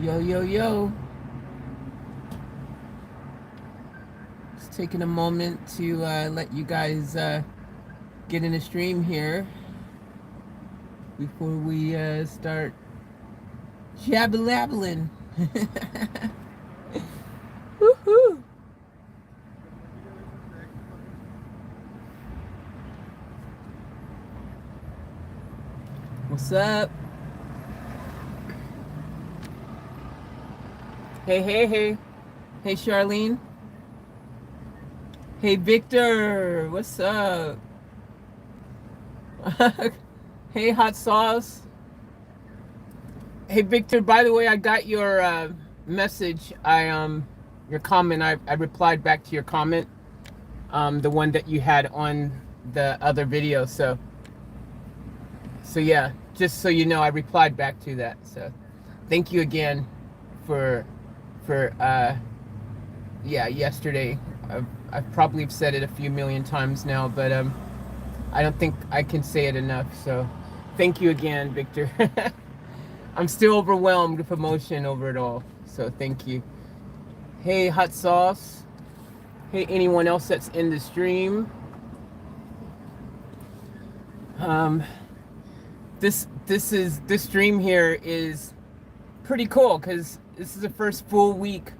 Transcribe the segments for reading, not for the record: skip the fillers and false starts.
Yo, yo, yo. Just taking a moment to let you guys get in the stream here before we start jabber-labbling. Woohoo! What's up? Hey, hey, hey. Hey, Charlene. Hey, Victor. What's up? Hey, hot sauce. Hey, Victor, by the way, I got your message. Your comment. I replied back to your comment. The one that you had on the other video. So yeah, just so you know, I replied back to that. So thank you again for yeah, yesterday. I've probably said it a few million times now, but I don't think I can say it enough. So thank you again, Victor. I'm still overwhelmed with emotion over it all. So thank you. Hey, hot sauce. Hey, anyone else that's in the stream. This stream here is pretty cool because this is the first full week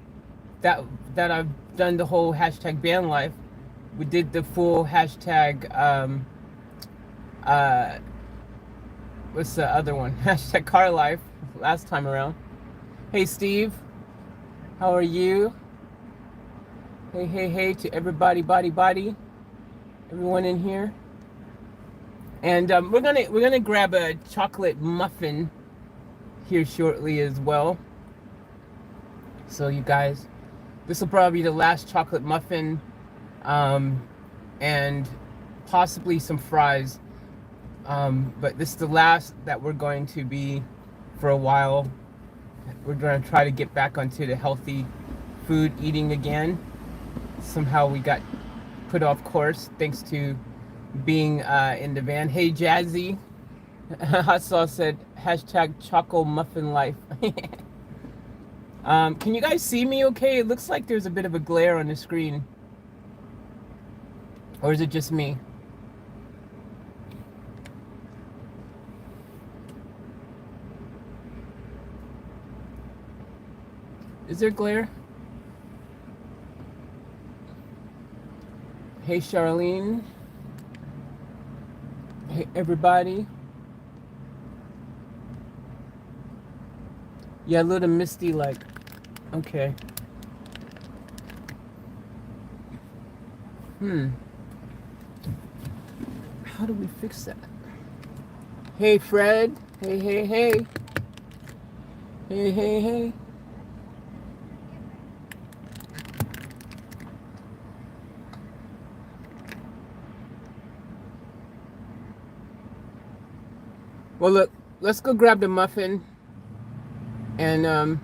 that I've done the whole hashtag van life. We did the full hashtag what's the other one? Hashtag car life last time around. Hey Steve, how are you? Hey, hey, hey to everybody, body, everyone in here. And we're gonna grab a chocolate muffin here shortly as well. So you guys, this will probably be the last chocolate muffin, and possibly some fries. But this is the last that we're going to be for a while. We're gonna try to get back onto the healthy food eating again. Somehow we got put off course thanks to being in the van. Hey Jazzy, hot sauce said hashtag choco muffin life. Can you guys see me okay? It looks like there's a bit of a glare on the screen. Or is it just me? Is there glare? Hey Charlene. Hey everybody. Yeah, a little misty like. Okay. How do we fix that? Hey Fred. Hey, hey, hey. Hey, hey, hey. Well, look, let's go grab the muffin. And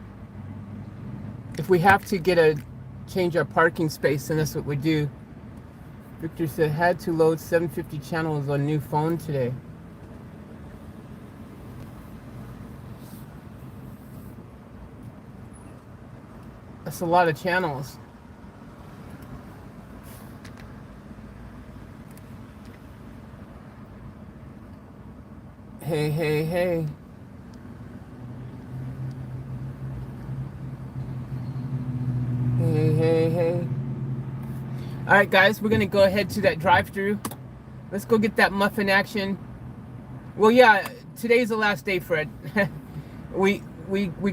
if we have to change our parking space, then that's what we do. Victor said, had to load 750 channels on new phone today. That's a lot of channels. Hey, hey, hey. Hey, hey, hey. All right, guys, we're gonna go ahead to that drive-thru. Let's go get that muffin action. Well, yeah, today's the last day, Fred. we're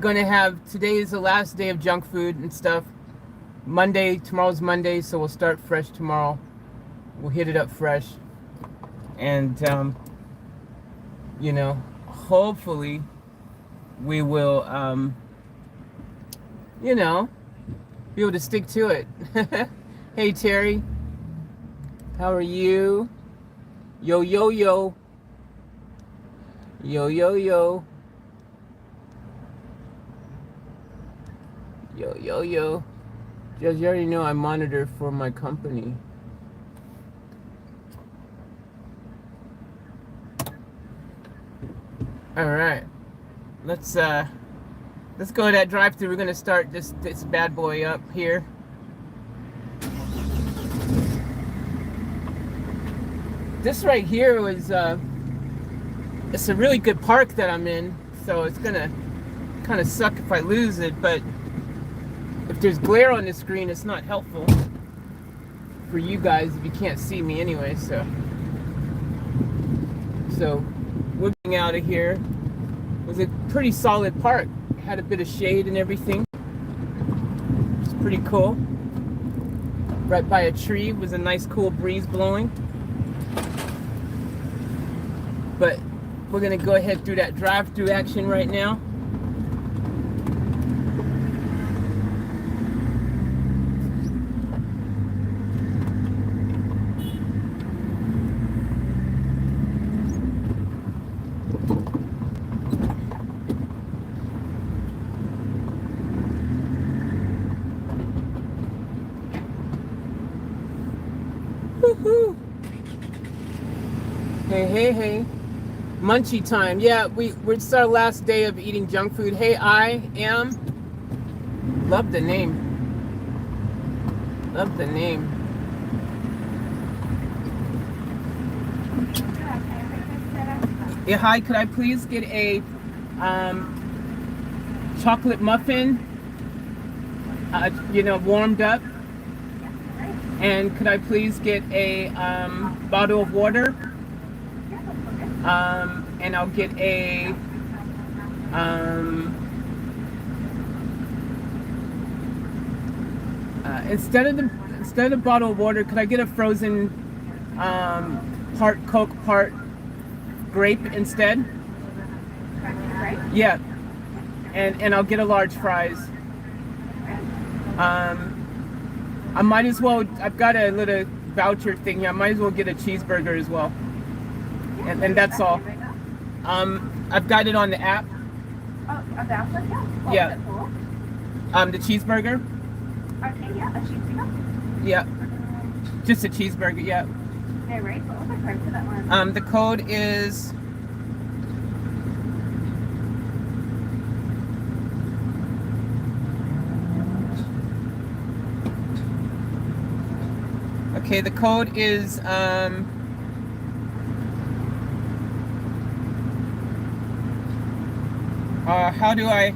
gonna have, today is the last day of junk food and stuff. Tomorrow's Monday, so we'll start fresh tomorrow. We'll hit it up fresh. And, you know, hopefully we will, you know, be able to stick to it. Hey Terry, how are you? Yo, yo, yo. Yo, yo, yo. Yo, yo, yo. Just, you already know I monitor for my company. All right. Let's Let's go to that drive-thru. We're gonna start this bad boy up here. This right here was it's a really good park that I'm in, so it's gonna kind of suck if I lose it, but if there's glare on the screen, it's not helpful for you guys if you can't see me anyway. So we're getting out of here. It was a pretty solid park. It had a bit of shade and everything. It's pretty cool. Right by a tree was a nice cool breeze blowing. But we're gonna go ahead through that drive-through action right now. Woohoo! Hey. Munchie time. Yeah, it's our last day of eating junk food. Hey, I am. Love the name. Love the name. Yeah, hi, could I please get a chocolate muffin, warmed up? And could I please get a bottle of water? And I'll get a instead of the bottle of water, could I get a frozen part Coke, part grape instead? Yeah, and I'll get a large fries. I might as well. I've got a little voucher thing here. I might as well get a cheeseburger as well. And that's all. I've got it on the app. Oh, a voucher? Yeah. Yeah. The cheeseburger. Okay, yeah, a cheeseburger. Yeah. Just a cheeseburger. Yeah. Okay, right. What was the code for that one? The code is. Okay, the code is how do I?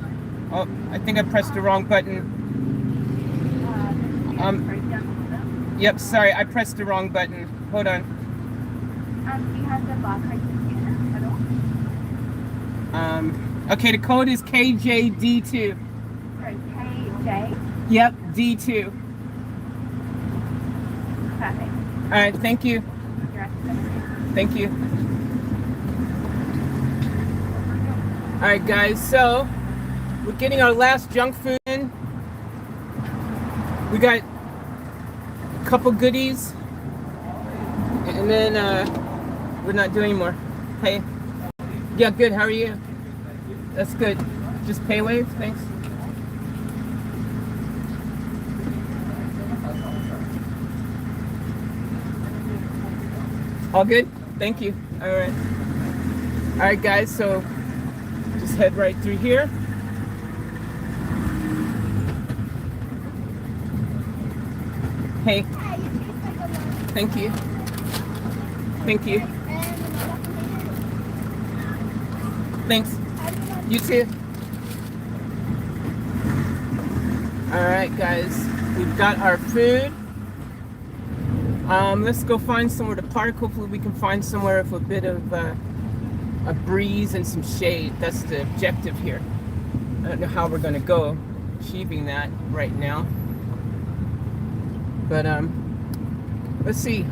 Oh, I think I pressed the wrong button. Yep, sorry, I pressed the wrong button. Hold on. Do you have the barcode scanner at all? Okay, the code is KJD2. Sorry, KJ? Yep, D2. Perfect. All right, thank you. Thank you. All right, guys, so we're getting our last junk food in. We got a couple goodies, and then we're not doing anymore. Hey. Yeah, good. How are you? That's good. Just pay wave? Thanks. All good? Thank you. All right. All right, guys, so just head right through here. Hey. Thank you. Thank you. Thanks. You too. All right, guys, we've got our food. Let's go find somewhere to park. Hopefully we can find somewhere with a bit of a breeze and some shade. That's the objective here. I don't know how we're going to go achieving that right now. But let's see.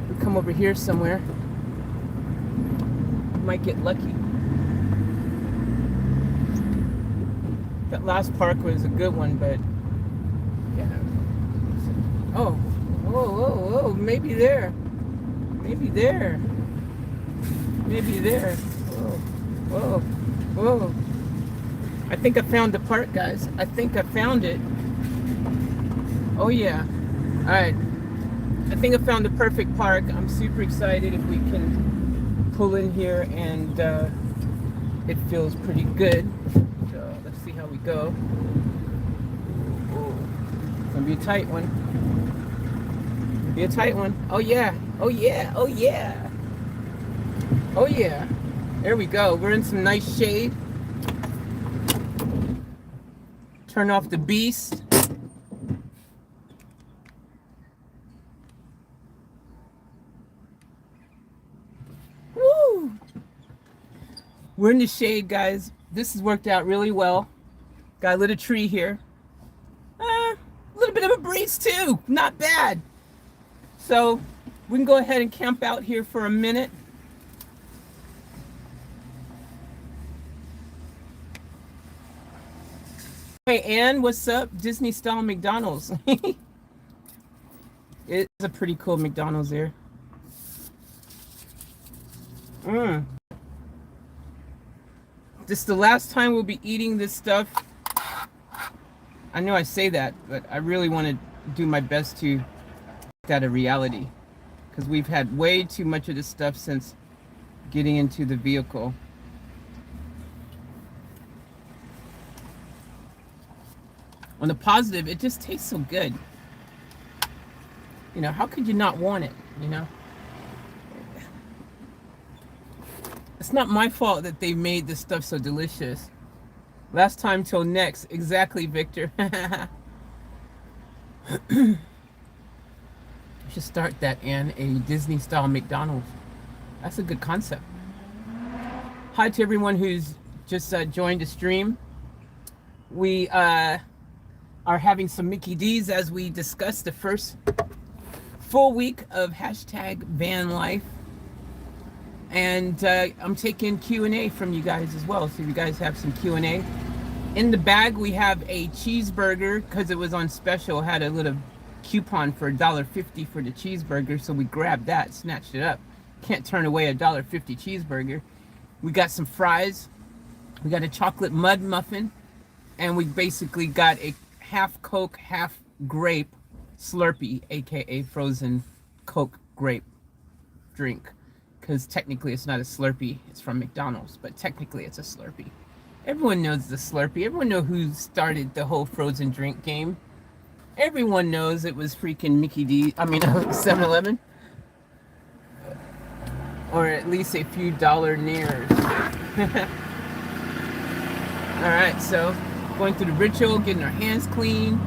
We'll come over here somewhere. Might get lucky. That last park was a good one, but yeah. Oh. Whoa, maybe there. Maybe there. Maybe there. Whoa. I think I found the park, guys. I think I found it. Oh, yeah. All right. I think I found the perfect park. I'm super excited if we can pull in here, and it feels pretty good. So let's see how go. Ooh, gonna be a tight one. Be a tight one. Oh yeah. Oh yeah. Oh yeah. Oh yeah. There we go. We're in some nice shade. Turn off the beast. Woo! We're in the shade, guys. This has worked out really well. Got a little tree here. A little bit of a breeze too. Not bad. So we can go ahead and camp out here for a minute. Hey, Ann, what's up? Disney style McDonald's. It's a pretty cool McDonald's there. This is the last time we'll be eating this stuff. I know I say that, but I really want to do my best to make that a reality. Because we've had way too much of this stuff since getting into the vehicle. On the positive, it just tastes so good. You know, how could you not want it, you know? It's not my fault that they made this stuff so delicious. Last time till next. Exactly, Victor. You should start that in a Disney style McDonald's. That's a good concept. Hi to everyone who's just joined the stream. We are having some Mickey D's as we discuss the first full week of hashtag van life. And I'm taking Q&A from you guys as well. So if you guys have some Q&A. In the bag, we have a cheeseburger because it was on special. Had a little coupon for $1.50 for the cheeseburger. So we grabbed that, snatched it up. Can't turn away a $1.50 cheeseburger. We got some fries. We got a chocolate mud muffin. And we basically got a half Coke, half grape Slurpee, aka frozen Coke grape drink. Because technically it's not a Slurpee, it's from McDonald's, but technically it's a Slurpee. Everyone knows the Slurpee. Everyone knows who started the whole frozen drink game. Everyone knows it was freaking Mickey D. 7-Eleven. Or at least a few dollar-naires. Alright, so going through the ritual, getting our hands clean.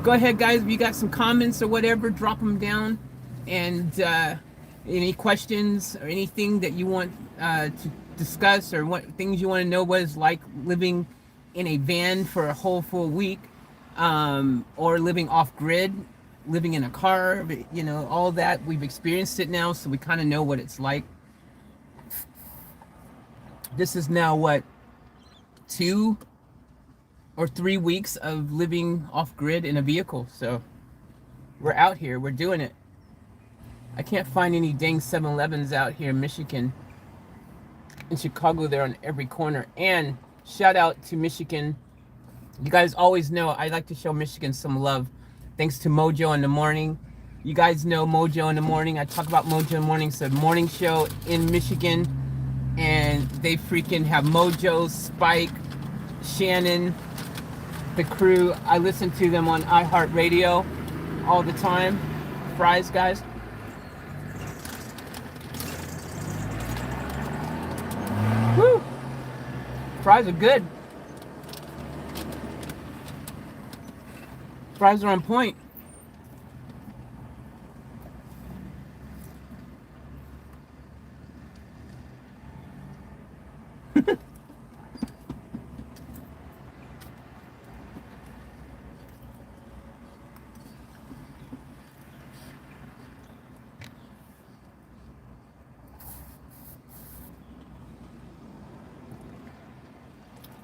Go ahead, guys, if you got some comments or whatever, drop them down. And any questions or anything that you want to discuss, or what things you want to know what it's like living in a van for a whole full week, or living off grid, living in a car, you know, all that. We've experienced it now, so we kind of know what it's like. This is now what, 2 or 3 weeks of living off grid in a vehicle. So we're out here, we're doing it. I can't find any dang 7-Elevens out here in Michigan. In Chicago, they're on every corner. And shout out to Michigan. You guys always know I like to show Michigan some love. Thanks to Mojo in the Morning. You guys know Mojo in the Morning. I talk about Mojo in the Morning. It's a morning show in Michigan. And they freaking have Mojo, Spike, Shannon, the crew. I listen to them on iHeartRadio all the time. Fries, guys. Woo! Fries are good. Fries are on point.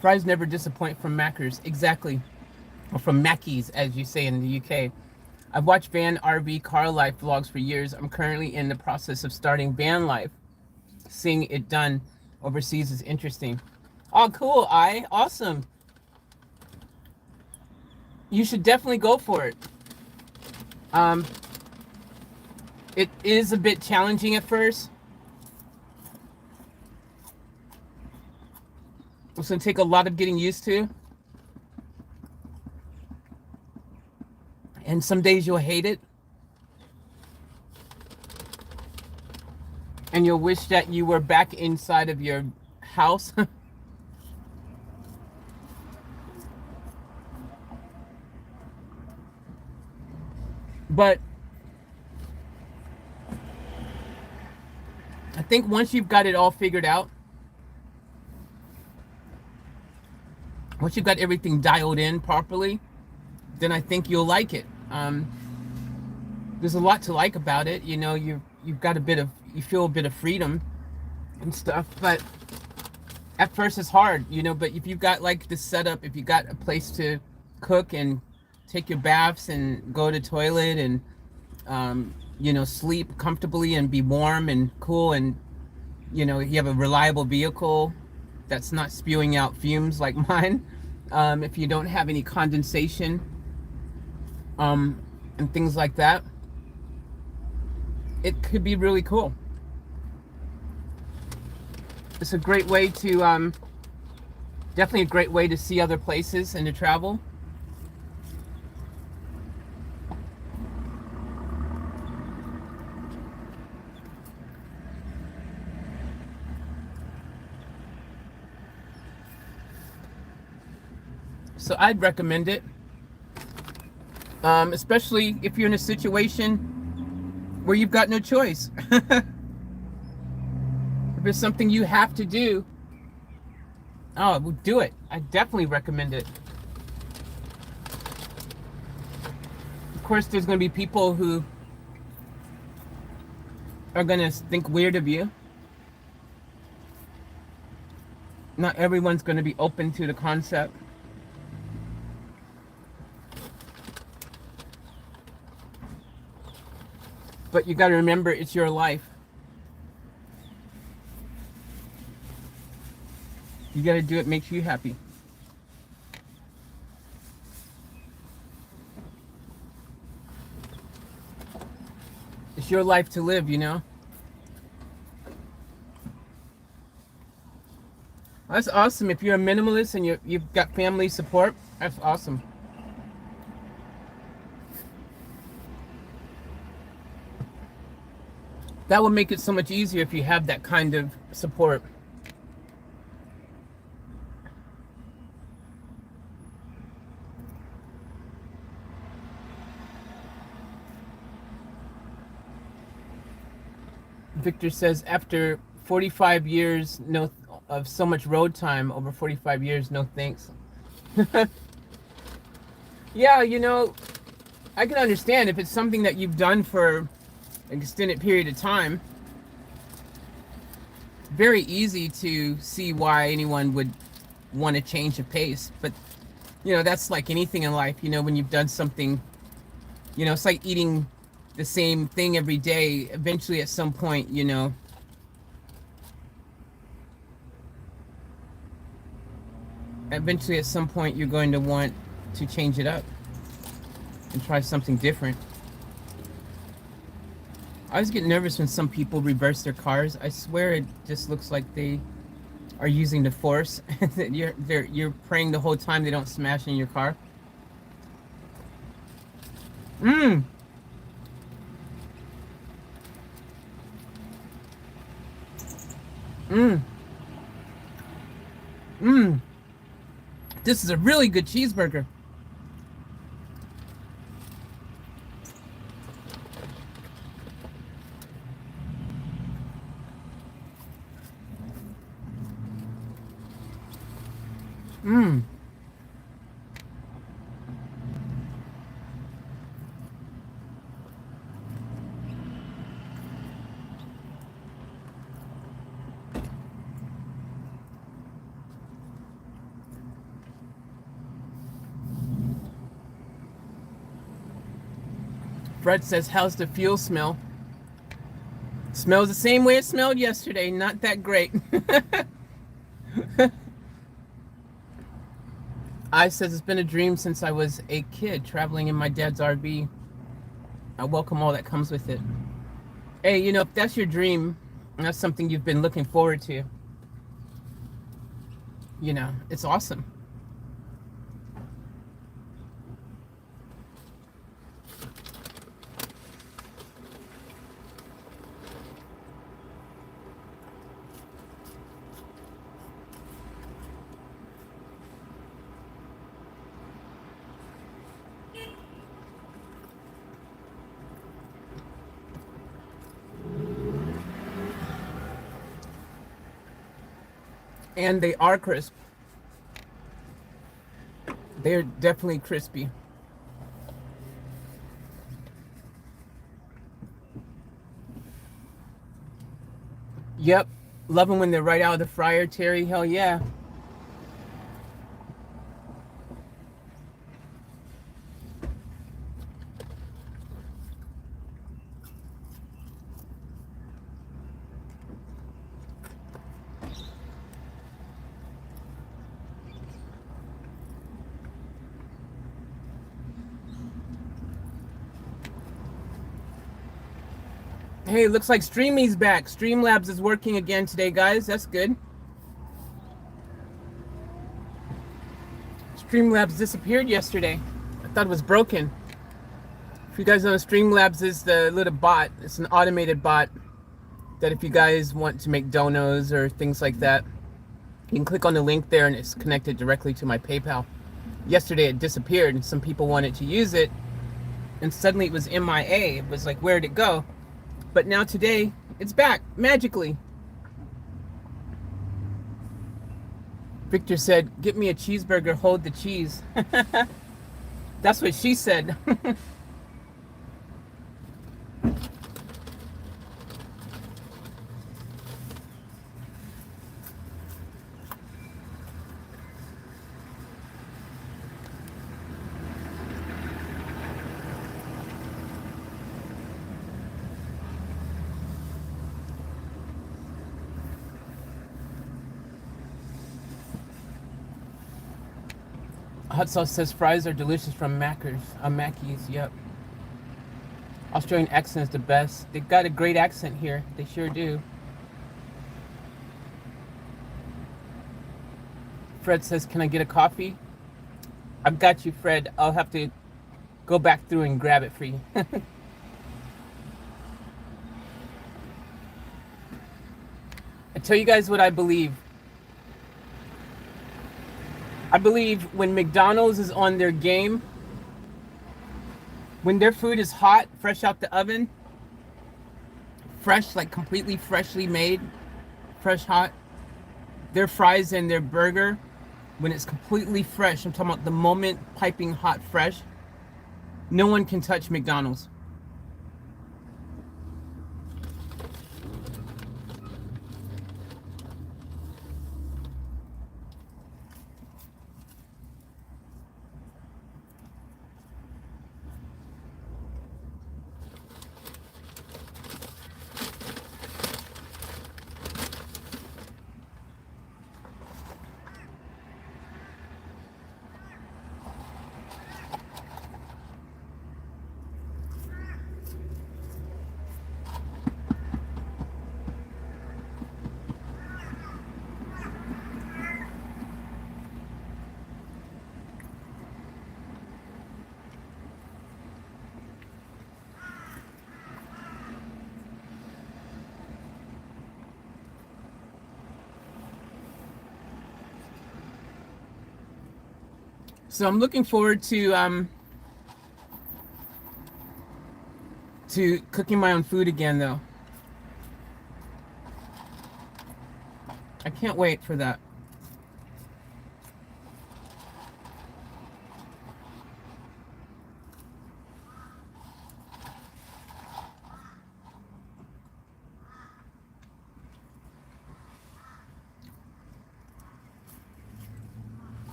Fries never disappoint from Macca's. Exactly. Or from Mackey's, as you say in the UK. I've watched van, RV, car life vlogs for years. I'm currently in the process of starting van life. Seeing it done overseas is interesting. Oh, cool. Awesome. You should definitely go for it. It is a bit challenging at first. It's going to take a lot of getting used to. And some days you'll hate it. And you'll wish that you were back inside of your house. But I think once you've got it all figured out, once you've got everything dialed in properly, then I think you'll like it. There's a lot to like about it. You know, you've got you feel a bit of freedom and stuff, but at first it's hard, you know, but if you've got like the setup, if you got a place to cook and take your baths and go to toilet and, you know, sleep comfortably and be warm and cool, and, you know, you have a reliable vehicle that's not spewing out fumes like mine, if you don't have any condensation, and things like that, it could be really cool. It's a great way to, definitely a great way to see other places and to travel. So I'd recommend it, especially if you're in a situation where you've got no choice. If it's something you have to do, oh, we'll do it. I definitely recommend it. Of course, there's going to be people who are going to think weird of you. Not everyone's going to be open to the concept. But you got to remember, it's your life. You got to do what makes you happy. It's your life to live, you know? That's awesome. If you're a minimalist and you've got family support, that's awesome. That will make it so much easier if you have that kind of support. Victor says, after 45 years of so much road time, over 45 years, no thanks. Yeah, you know, I can understand if it's something that you've done for an extended period of time. Very easy to see why anyone would want to change the pace. But, you know, that's like anything in life. You know, when you've done something, you know, it's like eating the same thing every day. Eventually, at some point, you know, you're going to want to change it up and try something different. I always get nervous when some people reverse their cars. I swear it just looks like they are using the force. You're praying the whole time they don't smash in your car. Mmm. Mmm. Mmm. This is a really good cheeseburger. Mmm. Fred says, how's the fuel smell? Smells the same way it smelled yesterday. Not that great. I says, it's been a dream since I was a kid, traveling in my dad's RV. I welcome all that comes with it. Hey, you know, if that's your dream, and that's something you've been looking forward to, you know, it's awesome. And they are crisp. They're definitely crispy. Yep. Love them when they're right out of the fryer, Terry. Hell yeah. Hey, looks like Streamy's back. Streamlabs is working again today, guys. That's good. Streamlabs disappeared yesterday. I thought it was broken. If you guys know, Streamlabs is the little bot. It's an automated bot that if you guys want to make donos or things like that, you can click on the link there and it's connected directly to my PayPal. Yesterday it disappeared and some people wanted to use it and suddenly it was MIA. It was like, where'd it go? But now today, it's back, magically. Victor said, get me a cheeseburger, hold the cheese. That's what she said. Hot sauce says fries are delicious from Mackey's, yep. Australian accent is the best. They've got a great accent here. They sure do. Fred says, can I get a coffee? I've got you, Fred. I'll have to go back through and grab it for you. I tell you guys what I believe. I believe when McDonald's is on their game, when their food is hot, fresh out the oven, fresh, like completely freshly made, fresh hot, their fries and their burger, when it's completely fresh, I'm talking about the moment piping hot fresh, no one can touch McDonald's. So I'm looking forward to cooking my own food again, though. I can't wait for that.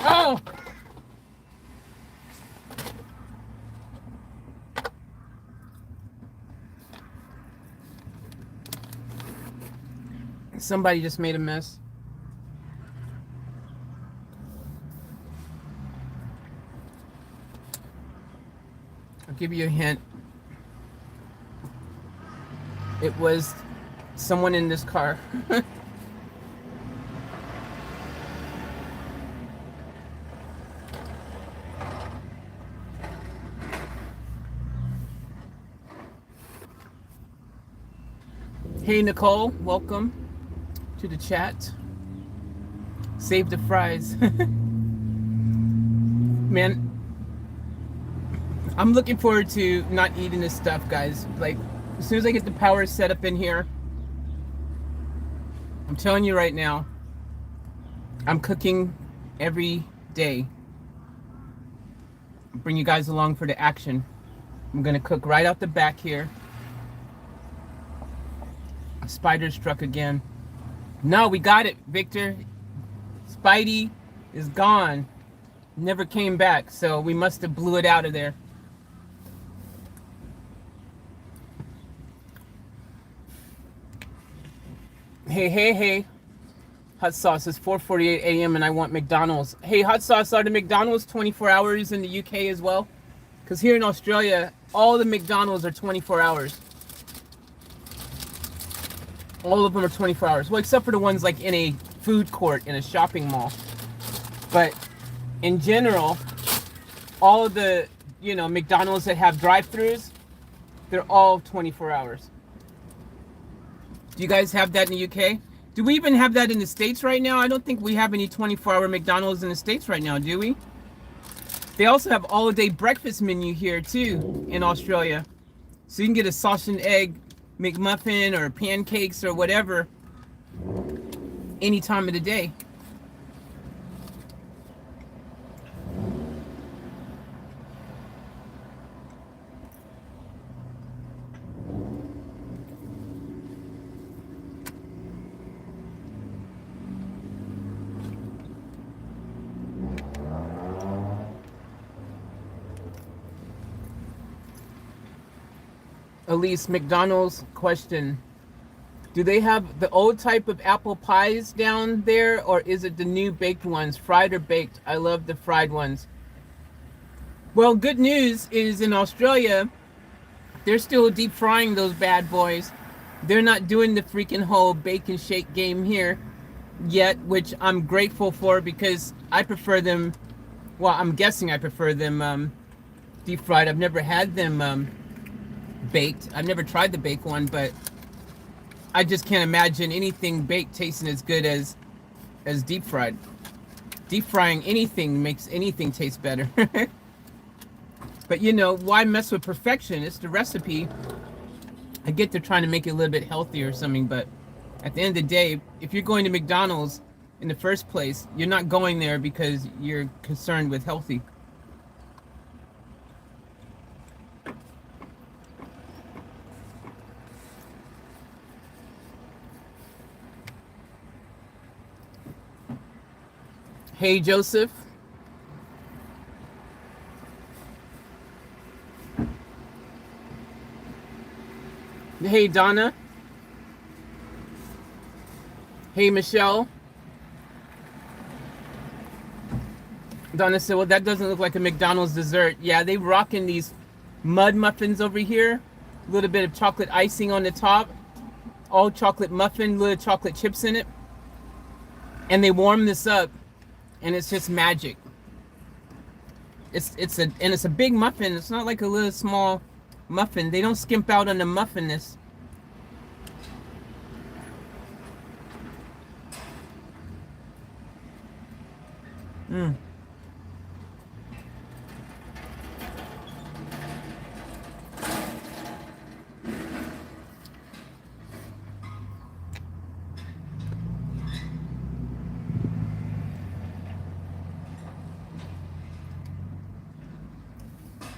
Oh! Somebody just made a mess. I'll give you a hint. It was someone in this car. Hey Nicole, welcome to the chat. Save the fries. Man, I'm looking forward to not eating this stuff, guys. Like, as soon as I get the power set up in here, I'm telling you right now, I'm cooking every day. I'll bring you guys along for the action. I'm gonna cook right out the back here. A spider struck again. No, we got it, Victor. Spidey is gone. Never came back, so we must have blew it out of there. Hey. Hot sauce is 4:48 a.m. and I want McDonald's. Hey, hot sauce, are the McDonald's 24 hours in the UK as well? Because here in Australia, all the McDonald's are 24 hours. All of them are 24 hours. Well, except for the ones like in a food court in a shopping mall. But in general, all of the, McDonald's that have drive-thrus, they're all 24 hours. Do you guys have that in the UK? Do we even have that in the States right now? I don't think we have any 24-hour McDonald's in the States right now, do we? They also have all-day breakfast menu here, too, in Australia. So you can get a sausage and egg McMuffin or pancakes or whatever any time of the day. Elise, McDonald's question. Do they have the old type of apple pies down there, or is it the new baked ones, fried or baked? I love the fried ones. Well, good news is in Australia, they're still deep frying those bad boys. They're not doing the freaking whole bake and shake game here yet, which I'm grateful for because I prefer them. Well, I'm guessing I prefer them deep fried. I've never had them baked. I've never tried the baked one, but I just can't imagine anything baked tasting as good as deep fried. Deep frying anything makes anything taste better. But why mess with perfection? It's the recipe. I get they're trying to make it a little bit healthier or something, but at the end of the day, if you're going to McDonald's in the first place, you're not going there because you're concerned with healthy. Hey, Joseph. Hey, Donna. Hey, Michelle. Donna said, well, that doesn't look like a McDonald's dessert. Yeah, they rocking these mud muffins over here. A little bit of chocolate icing on the top. All chocolate muffin, little chocolate chips in it. And they warm this up. And it's just magic. It's a big muffin. It's not like a little small muffin. They don't skimp out on the muffinness.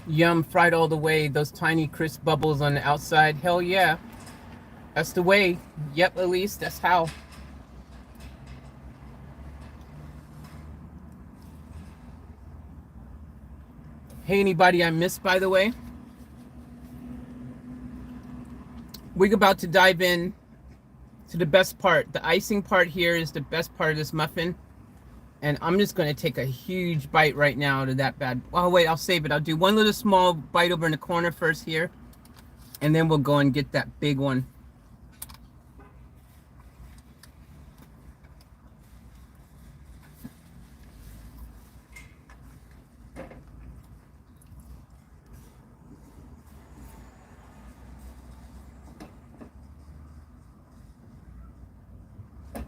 Yum, fried all the way. Those tiny crisp bubbles on the outside. Hell yeah. That's the way. Yep, Elise, that's how. Hey, anybody I missed, by the way? We're about to dive in to the best part. The icing part here is the best part of this muffin. And I'm just going to take a huge bite right now to that bad. Oh, wait, I'll save it. I'll do one little small bite over in the corner first here. And then we'll go and get that big one.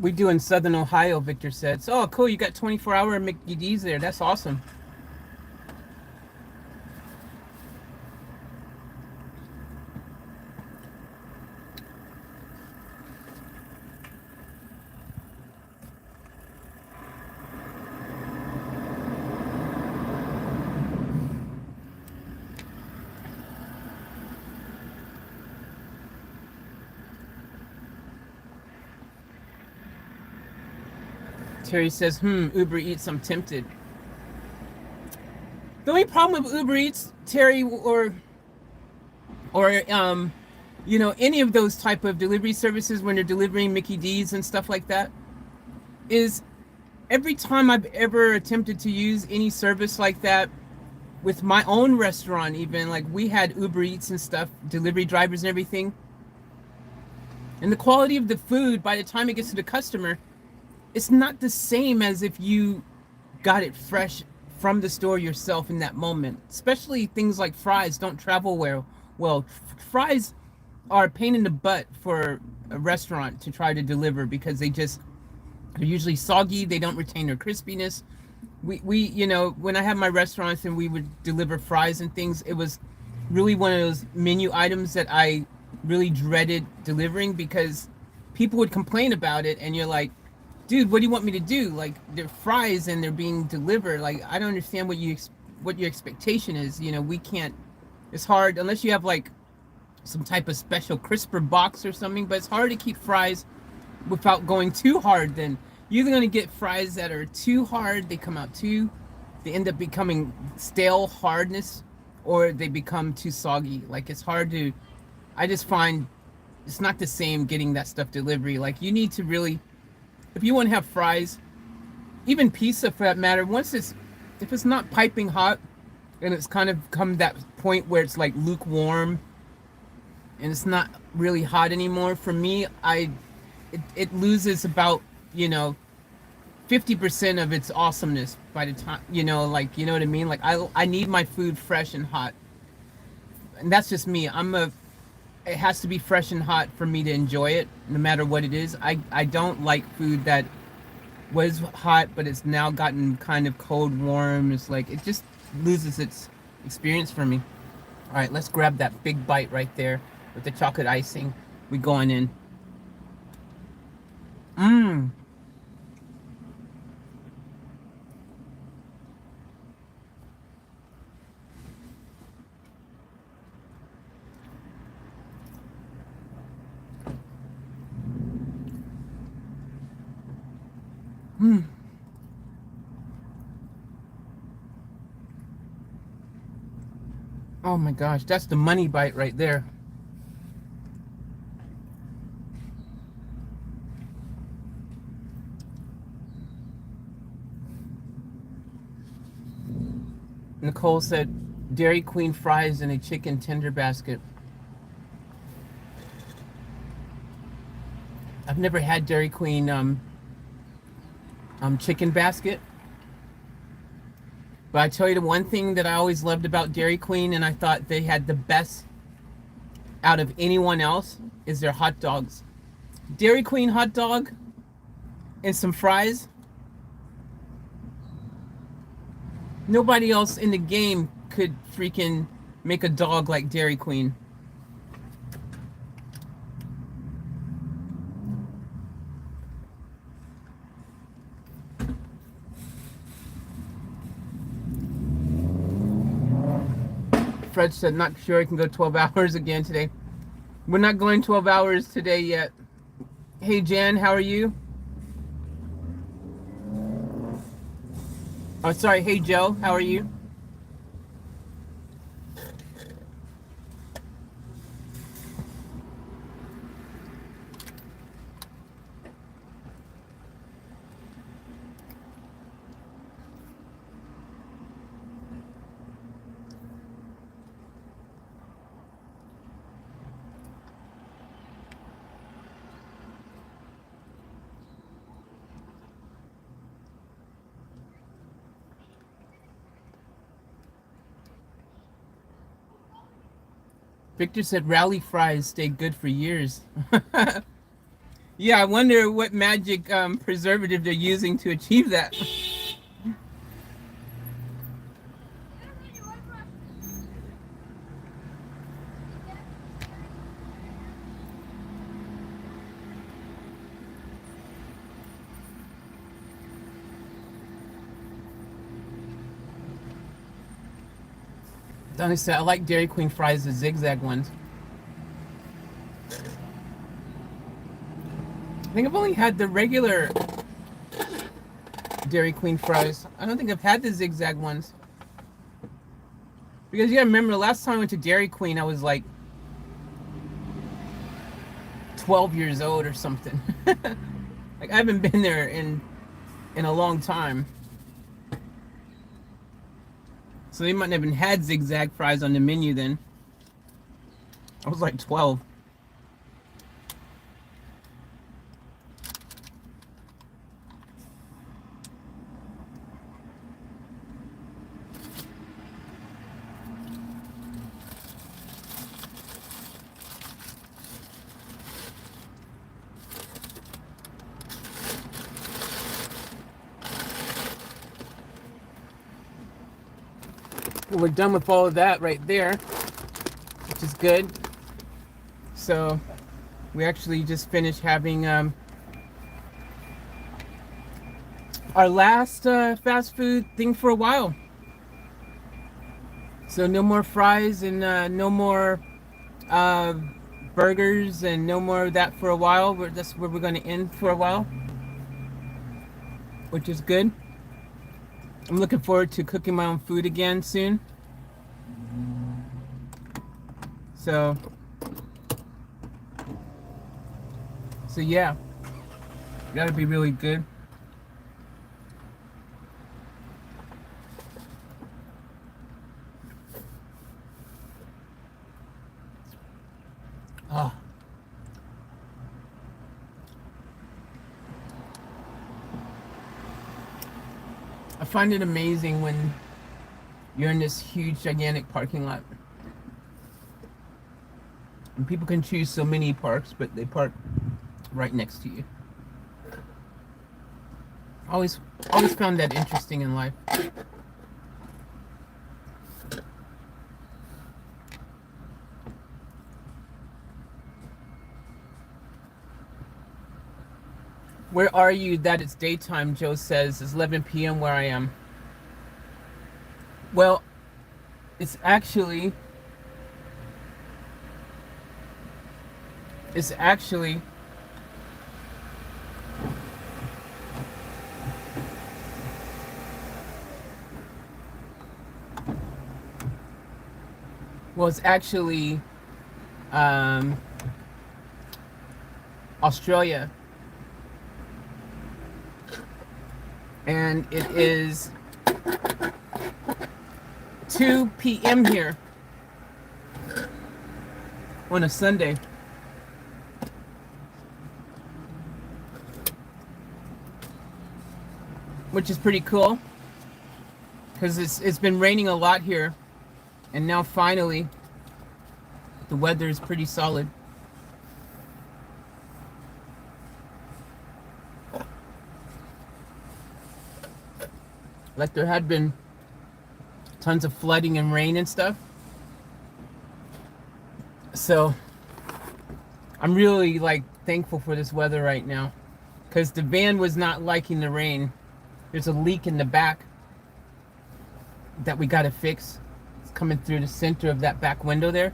We do in Southern Ohio, Victor said. So, oh, cool. You got 24-hour McD's there. That's awesome. Terry says, Uber Eats, I'm tempted. The only problem with Uber Eats, Terry, or any of those type of delivery services when they're delivering Mickey D's and stuff like that, is every time I've ever attempted to use any service like that with my own restaurant, even like we had Uber Eats and stuff, delivery drivers and everything, and the quality of the food by the time it gets to the customer, it's not the same as if you got it fresh from the store yourself in that moment. Especially things like fries don't travel well. Fries are a pain in the butt for a restaurant to try to deliver because they're usually soggy. They don't retain their crispiness. We when I have my restaurants and we would deliver fries and things, it was really one of those menu items that I really dreaded delivering because people would complain about it, and you're like, dude, what do you want me to do? Like, they're fries and they're being delivered. Like, I don't understand what your expectation is. We can't. It's hard unless you have like some type of special crisper box or something. But it's hard to keep fries without going too hard. Then you're either gonna get fries that are too hard, they end up becoming stale hardness, or they become too soggy. Like, it's hard to. I just find it's not the same getting that stuff delivery. Like, you need to really. If you want to have fries, even pizza for that matter, if it's not piping hot and it's kind of come that point where it's like lukewarm and it's not really hot anymore, for me, it loses about 50% of its awesomeness by the time, like, you know what I mean? Like, I need my food fresh and hot, and that's just me. It has to be fresh and hot for me to enjoy it, no matter what it is. I don't like food that was hot, but it's now gotten kind of cold, warm. It's like, it just loses its experience for me. All right, let's grab that big bite right there with the chocolate icing. We going in. Oh my gosh, that's the money bite right there. Nicole said Dairy Queen fries in a chicken tender basket. I've never had Dairy Queen chicken basket. But I tell you, the one thing that I always loved about Dairy Queen, and I thought they had the best out of anyone else, is their hot dogs. Dairy Queen hot dog and some fries. Nobody else in the game could freaking make a dog like Dairy Queen. Fred said, not sure I can go 12 hours again today. We're not going 12 hours today yet. Hey, Jan, how are you? Oh, sorry. Hey, Joe, how are you? Victor said rally fries stay good for years. Yeah, I wonder what magic preservative they're using to achieve that. Honestly, I like Dairy Queen fries, the zigzag ones. I think I've only had the regular Dairy Queen fries. I don't think I've had the zigzag ones. Because you gotta remember, the last time I went to Dairy Queen, I was like 12 years old or something. Like, I haven't been there in a long time. So they might not have even had zigzag fries on the menu then. I was like 12. We're done with all of that right there, which is good. So we actually just finished having our last fast food thing for a while. So no more fries and no more burgers and no more of that for a while. That's where we're going to end for a while, which is good. I'm looking forward to cooking my own food again soon. So yeah, that'll be really good. Oh. I find it amazing when you're in this huge, gigantic parking lot. And people can choose so many parks, but they park right next to you. Always found that interesting in life. Where are you that it's daytime? Joe says it's 11 p.m. where I am. Well, it's actually Australia, and it is 2 p.m. here on a Sunday. Which is pretty cool, because it's been raining a lot here, and now finally the weather is pretty solid. Like, there had been tons of flooding and rain and stuff. So I'm really like thankful for this weather right now, because the van was not liking the rain. There's a leak in the back that we got to fix. It's coming through the center of that back window there.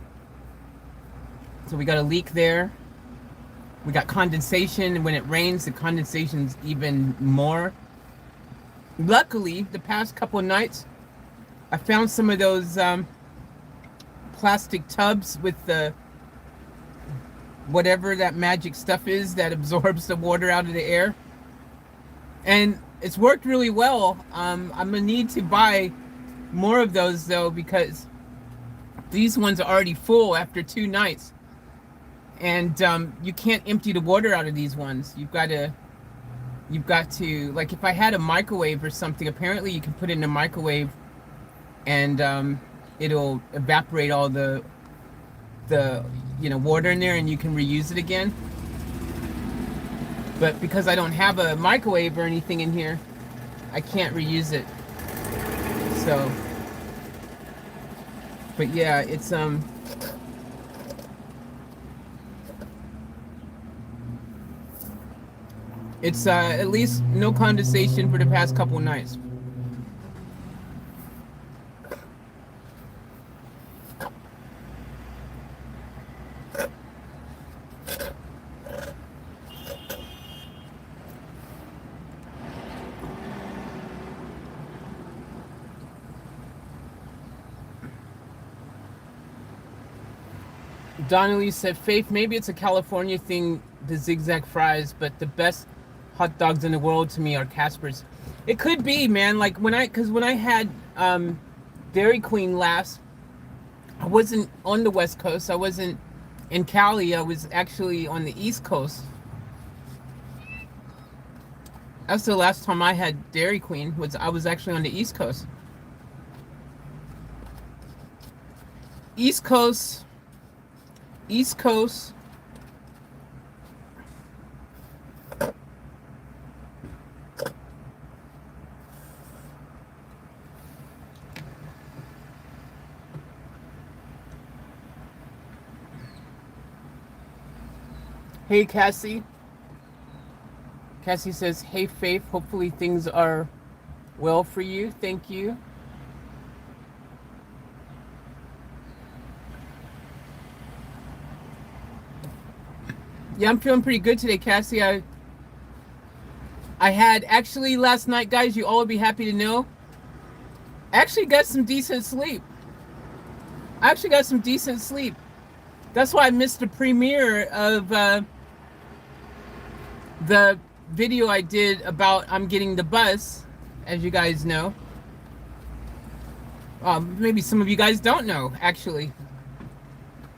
So we got a leak there. We got condensation, and when it rains, the condensation's even more. Luckily, the past couple of nights, I found some of those plastic tubs with the whatever that magic stuff is that absorbs the water out of the air. And it's worked really well. I'm gonna need to buy more of those though, because these ones are already full after 2 nights. And you can't empty the water out of these ones. You've got to, like, if I had a microwave or something, apparently you can put it in a microwave and it'll evaporate all the water in there, and you can reuse it again. But because I don't have a microwave or anything in here, I can't reuse it. So, but yeah, it's at least no condensation for the past couple nights. Donnelly said, Faith, maybe it's a California thing, the zigzag fries, but the best hot dogs in the world to me are Casper's. It could be, man. Like when I had Dairy Queen last, I wasn't on the West Coast. I wasn't in Cali. I was actually on the East Coast. That's the last time I had Dairy Queen. I was actually on the East Coast. East Coast. East Coast. Hey, Cassie. Cassie says, hey, Faith, hopefully things are well for you. Thank you. Yeah, I'm feeling pretty good today, Cassie. I had actually last night, guys, you all would be happy to know, I actually got some decent sleep. That's why I missed the premiere of the video I did about I'm getting the bus, as you guys know. Maybe some of you guys don't know, actually.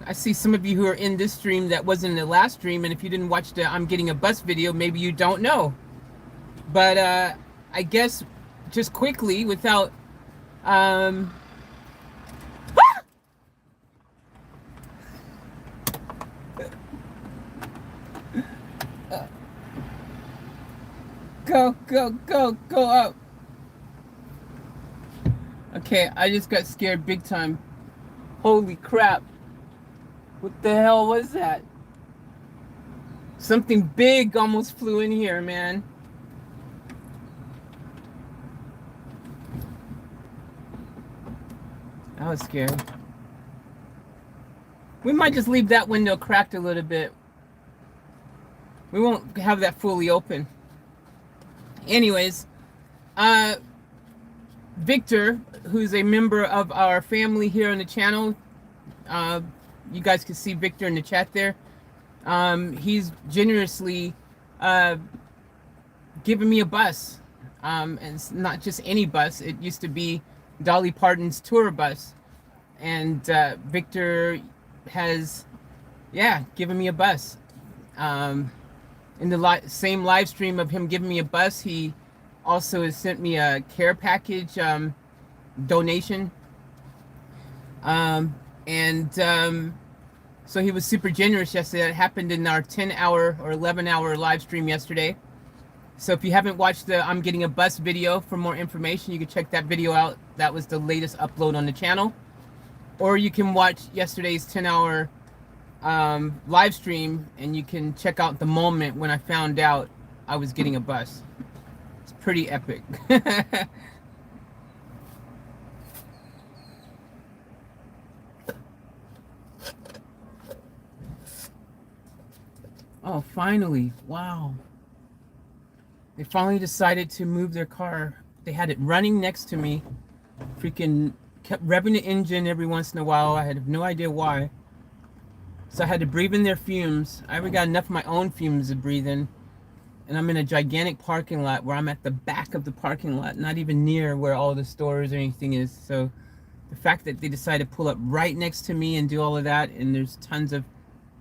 I see some of you who are in this stream that wasn't in the last stream, and if you didn't watch the I'm getting a bus video, maybe you don't know. But I guess just quickly, without go up. Okay, I just got scared big time. Holy crap. What the hell was that? Something big almost flew in here, man. That was scary. We might just leave that window cracked a little bit. We won't have that fully open. Anyways, Victor, who's a member of our family here on the channel, you guys can see Victor in the chat there. He's generously given me a bus. And it's not just any bus. It used to be Dolly Parton's tour bus. And Victor has, given me a bus. In the same live stream of him giving me a bus, he also has sent me a care package donation. So he was super generous yesterday. That happened in our 10-hour or 11-hour live stream yesterday. So if you haven't watched the I'm Getting a Bus video, for more information, you can check that video out. That was the latest upload on the channel. Or you can watch yesterday's 10-hour live stream, and you can check out the moment when I found out I was getting a bus. It's pretty epic. Oh, finally. Wow. They finally decided to move their car. They had it running next to me. Freaking kept revving the engine every once in a while. I had no idea why. So I had to breathe in their fumes. I already got enough of my own fumes to breathe in. And I'm in a gigantic parking lot where I'm at the back of the parking lot, not even near where all the stores or anything is. So the fact that they decided to pull up right next to me and do all of that, and there's tons of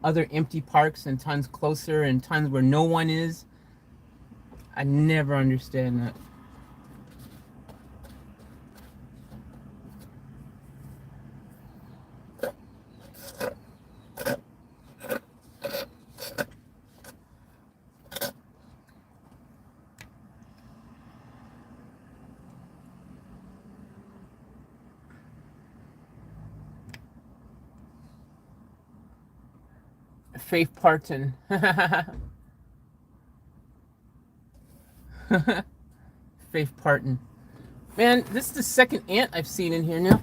other empty parks and tons closer and tons where no one is, I never understand that. Faith Parton. Faith Parton. Man, this is the second ant I've seen in here now.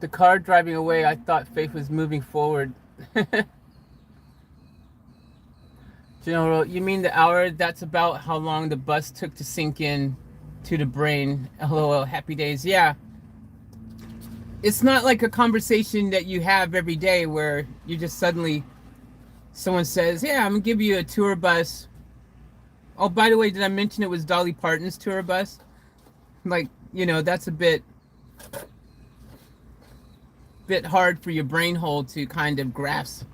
The car driving away, I thought Faith was moving forward. General, you mean the hour? That's about how long the bus took to sink in to the brain. LOL, happy days. Yeah. It's not like a conversation that you have every day where you just suddenly, someone says, yeah, I'm going to give you a tour bus. Oh, by the way, did I mention it was Dolly Parton's tour bus? Like, you know, that's a bit hard for your brain hole to kind of grasp.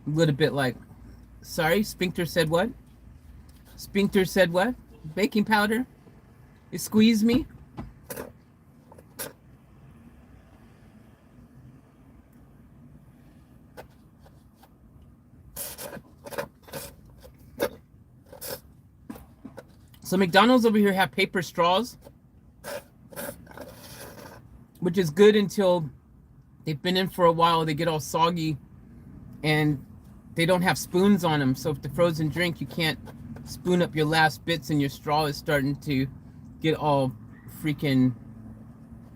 A little bit like, sorry, Sphincter said what? Sphincter said what? Baking powder? You squeeze me? So McDonald's over here have paper straws, which is good until they've been in for a while. They get all soggy and they don't have spoons on them. So if the frozen drink, you can't spoon up your last bits and your straw is starting to get all freaking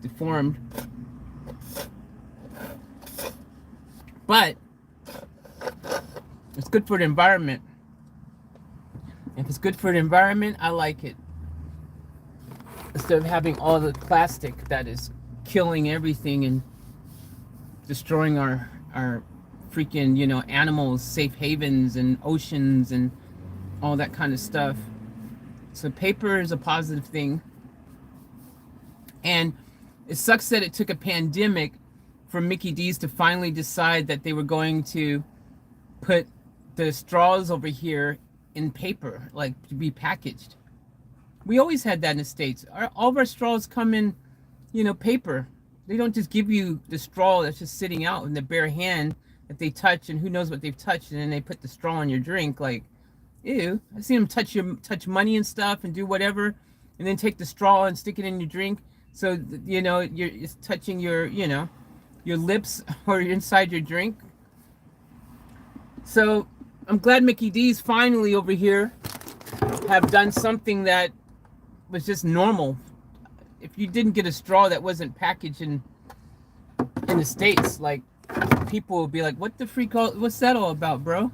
deformed. But it's good for the environment. If it's good for the environment, I like it. Instead of having all the plastic that is killing everything and destroying our freaking, you know, animals, safe havens and oceans and all that kind of stuff. So paper is a positive thing. And it sucks that it took a pandemic for Mickey D's to finally decide that they were going to put the straws over here in paper, like to be packaged. We always had that in the States. All of our straws come in, you know, paper. They don't just give you the straw that's just sitting out in the bare hand that they touch and who knows what they've touched, and then they put the straw in your drink. Like, ew. I see them touch money and stuff and do whatever, and then take the straw and stick it in your drink. So, you know, it's touching your, you know, your lips or inside your drink. So I'm glad Mickey D's finally over here have done something that was just normal. If you didn't get a straw that wasn't packaged in the States, like, people would be like, what the freak, what's that all about, bro?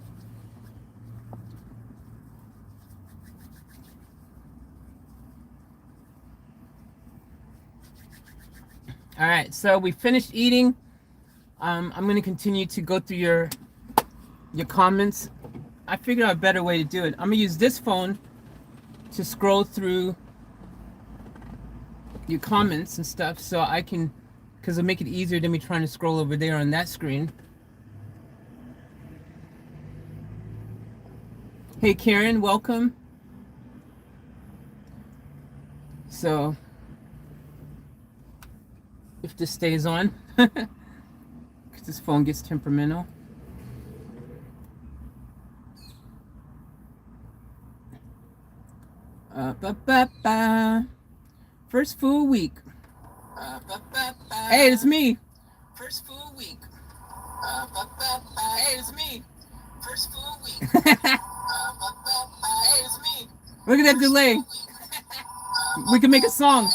All right, so we finished eating. I'm going to continue to go through your comments. I figured out a better way to do it. I'm going to use this phone to scroll through your comments and stuff, so I can, because it'll make it easier than me trying to scroll over there on that screen. Hey Karen, welcome. So if this stays on, because this phone gets temperamental. First full week. Hey, it's me. First full week. Hey, it's me. First full week. Hey, it's me. Look at that delay. We can make a song.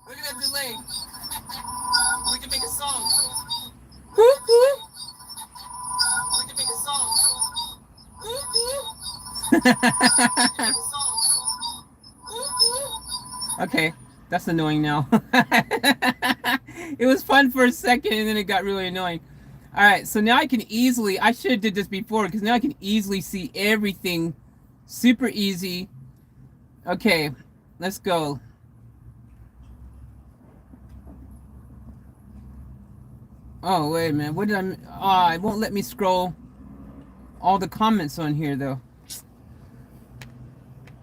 Look at that delay. We can make a song. Woo, woo. We can make a song. Woo, woo. Okay, that's annoying now. It was fun for a second and then it got really annoying. All right, so now I can easily, I should have did this before because now I can easily see everything super easy. Okay, let's go. Oh, wait a minute. What did I, it won't let me scroll all the comments on here though.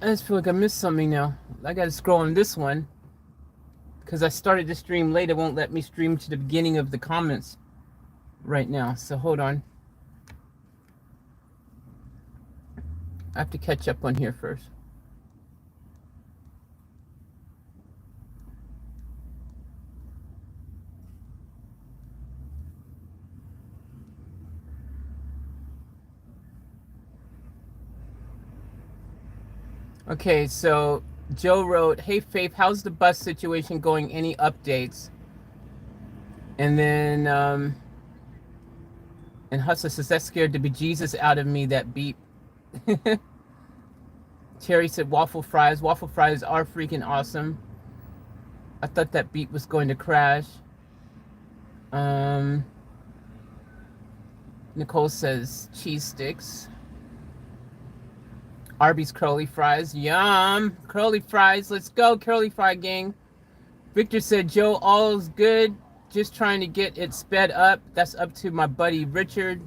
I just feel like I missed something now. I gotta scroll on this one because I started the stream late. It won't let me stream to the beginning of the comments right now. So hold on. I have to catch up on here first. Okay, so Joe wrote, "Hey Faith, how's the bus situation going? Any updates?" And then and Hustler says, "That scared the bejesus out of me, that beep." Terry said, "Waffle fries. Waffle fries are freaking awesome." I thought that beep was going to crash. Nicole says, "Cheese sticks." Arby's curly fries. Yum. Curly fries. Let's go, curly fry gang. Victor said, "Joe, all's good. Just trying to get it sped up." That's up to my buddy Richard.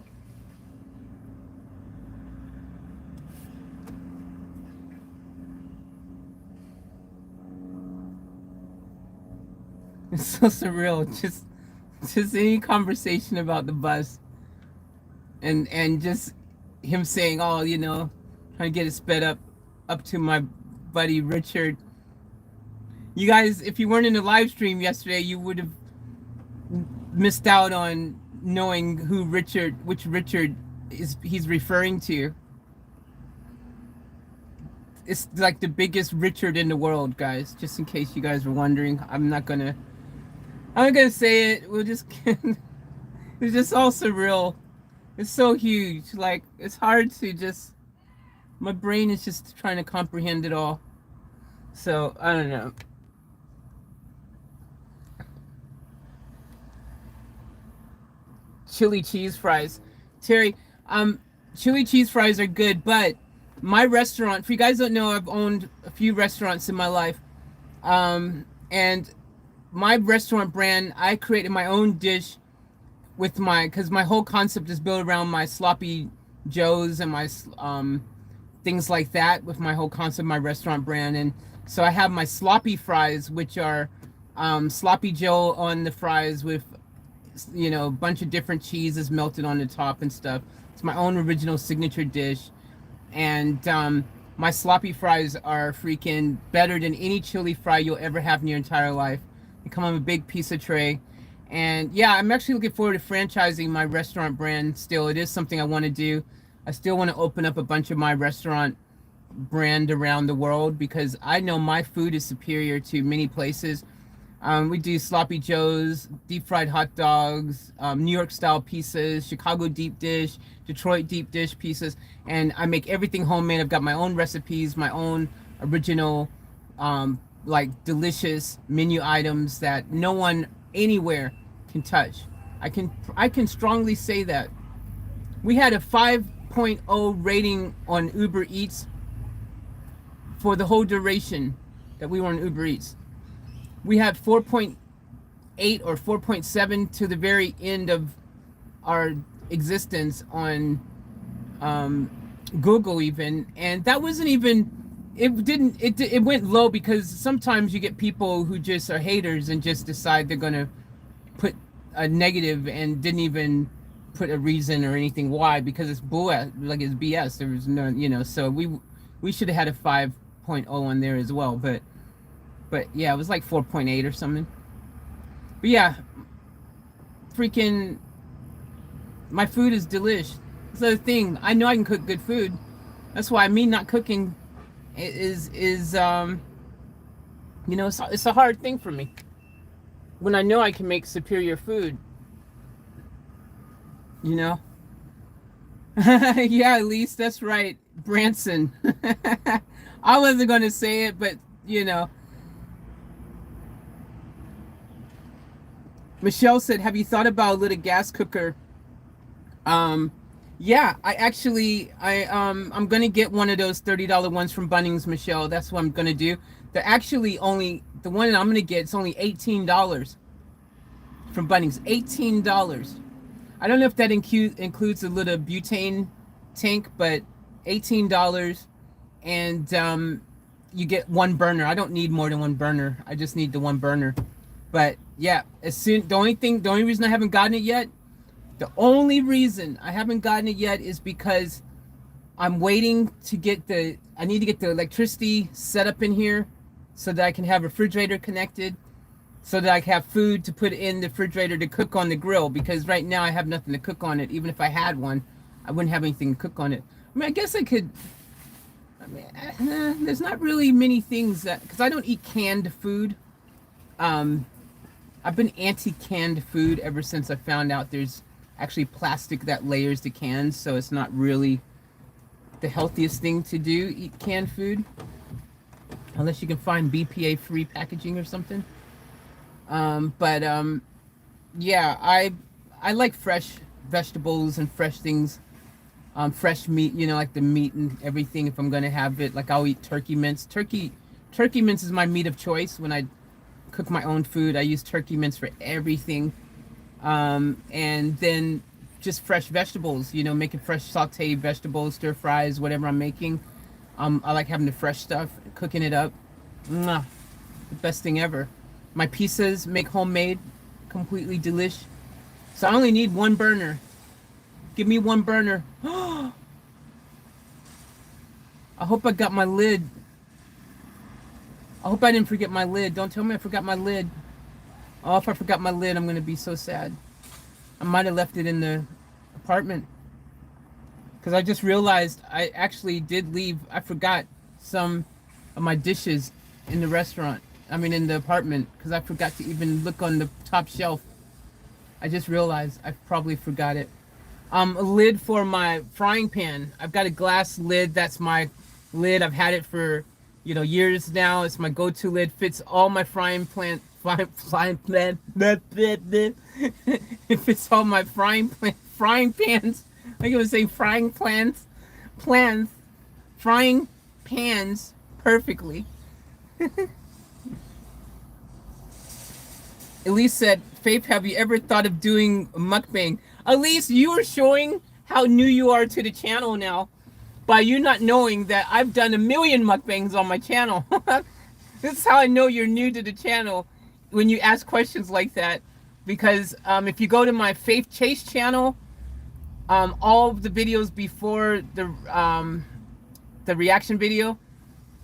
It's so surreal. Just any conversation about the bus. And just him saying, "Oh, you know, trying to get it sped up to my buddy Richard." You guys, if you weren't in the live stream yesterday, you would have missed out on knowing which Richard he's referring to. It's like the biggest Richard in the world, guys. Just in case you guys were wondering, I'm not gonna say it. We'll just it's just all surreal. It's so huge. Like, it's hard to just, my brain is just trying to comprehend it all. So, I don't know. Chili cheese fries. Terry, chili cheese fries are good, but my restaurant, if you guys don't know, I've owned a few restaurants in my life. And my restaurant brand, I created my own dish with because my whole concept is built around my sloppy joes and my things like that, with my whole concept, my restaurant brand. And so I have my sloppy fries, which are sloppy joe on the fries with, you know, a bunch of different cheeses melted on the top and stuff. It's my own original signature dish. And my sloppy fries are freaking better than any chili fry you'll ever have in your entire life. They come on a big piece of tray. And yeah, I'm actually looking forward to franchising my restaurant brand still. It is something I want to do. I still want to open up a bunch of my restaurant brand around the world, because I know my food is superior to many places. We do sloppy joes, deep fried hot dogs, New York style pizzas, Chicago deep dish, Detroit deep dish pizzas, and I make everything homemade. I've got my own recipes, my own original, like delicious menu items that no one anywhere can touch. I can strongly say that. We had a 5.0 rating on Uber Eats for the whole duration that we were on Uber Eats. We had 4.8 or 4.7 to the very end of our existence on Google even, and that wasn't even, it went low because sometimes you get people who just are haters and just decide they're gonna put a negative and didn't even put a reason or anything why, because it's bull, like it's BS. There was no, you know, so we should have had a 5.0 on there as well, but yeah, it was like 4.8 or something. But yeah, freaking, my food is delish. That's the thing. I know I can cook good food. That's why me not cooking is you know, it's a hard thing for me when I know I can make superior food, you know. Yeah, at least that's right, Branson. I wasn't going to say it, but you know. Michelle said, "Have you thought about a little gas cooker?" Yeah, I'm gonna get one of those $30 ones from Bunnings, Michelle. That's what I'm gonna do. They're actually only, the one that I'm gonna get, it's only $18 from Bunnings. $18. I don't know if that includes a little butane tank, but $18, and you get one burner. I don't need more than one burner. I just need the one burner. But yeah, the only reason I haven't gotten it yet, is because I'm waiting to get I need to get the electricity set up in here so that I can have a refrigerator connected, so that I can have food to put in the refrigerator to cook on the grill, because right now I have nothing to cook on it. Even if I had one, I wouldn't have anything to cook on it. I mean, I guess I could, I mean, there's not really many things that, because I don't eat canned food. I've been anti-canned food ever since I found out there's actually plastic that layers the cans, so it's not really the healthiest thing to do, eat canned food, unless you can find BPA free packaging or something. Yeah, I like fresh vegetables and fresh things, fresh meat, you know, like the meat and everything. If I'm gonna have it, like I'll eat turkey mince. Turkey mince is my meat of choice. When I cook my own food, I use turkey mince for everything. And then just fresh vegetables, you know, making fresh sauteed vegetables, stir fries, whatever I'm making. I like having the fresh stuff, cooking it up. Mwah, the best thing ever. My pizzas make homemade, completely delish. So I only need one burner. Give me one burner. I hope I got my lid. I hope I didn't forget my lid. Don't tell me I forgot my lid. Oh, if I forgot my lid, I'm going to be so sad. I might have left it in the apartment. Because I just realized I actually did leave. I forgot some of my dishes in the restaurant. I mean, in the apartment. Because I forgot to even look on the top shelf. I just realized I probably forgot it. A lid for my frying pan. I've got a glass lid. That's my lid. I've had it for, you know, years now. It's my go-to lid. Fits all my frying pan. It fits all my frying pans. Like I was saying, frying pans perfectly. Elise said, Faith, have you ever thought of doing a mukbang? Elise, you are showing how new you are to the channel now by you not knowing that I've done 1 million mukbangs on my channel. This is how I know you're new to the channel, when you ask questions like that. Because if you go to my Faith Chase channel, all of the videos before the reaction video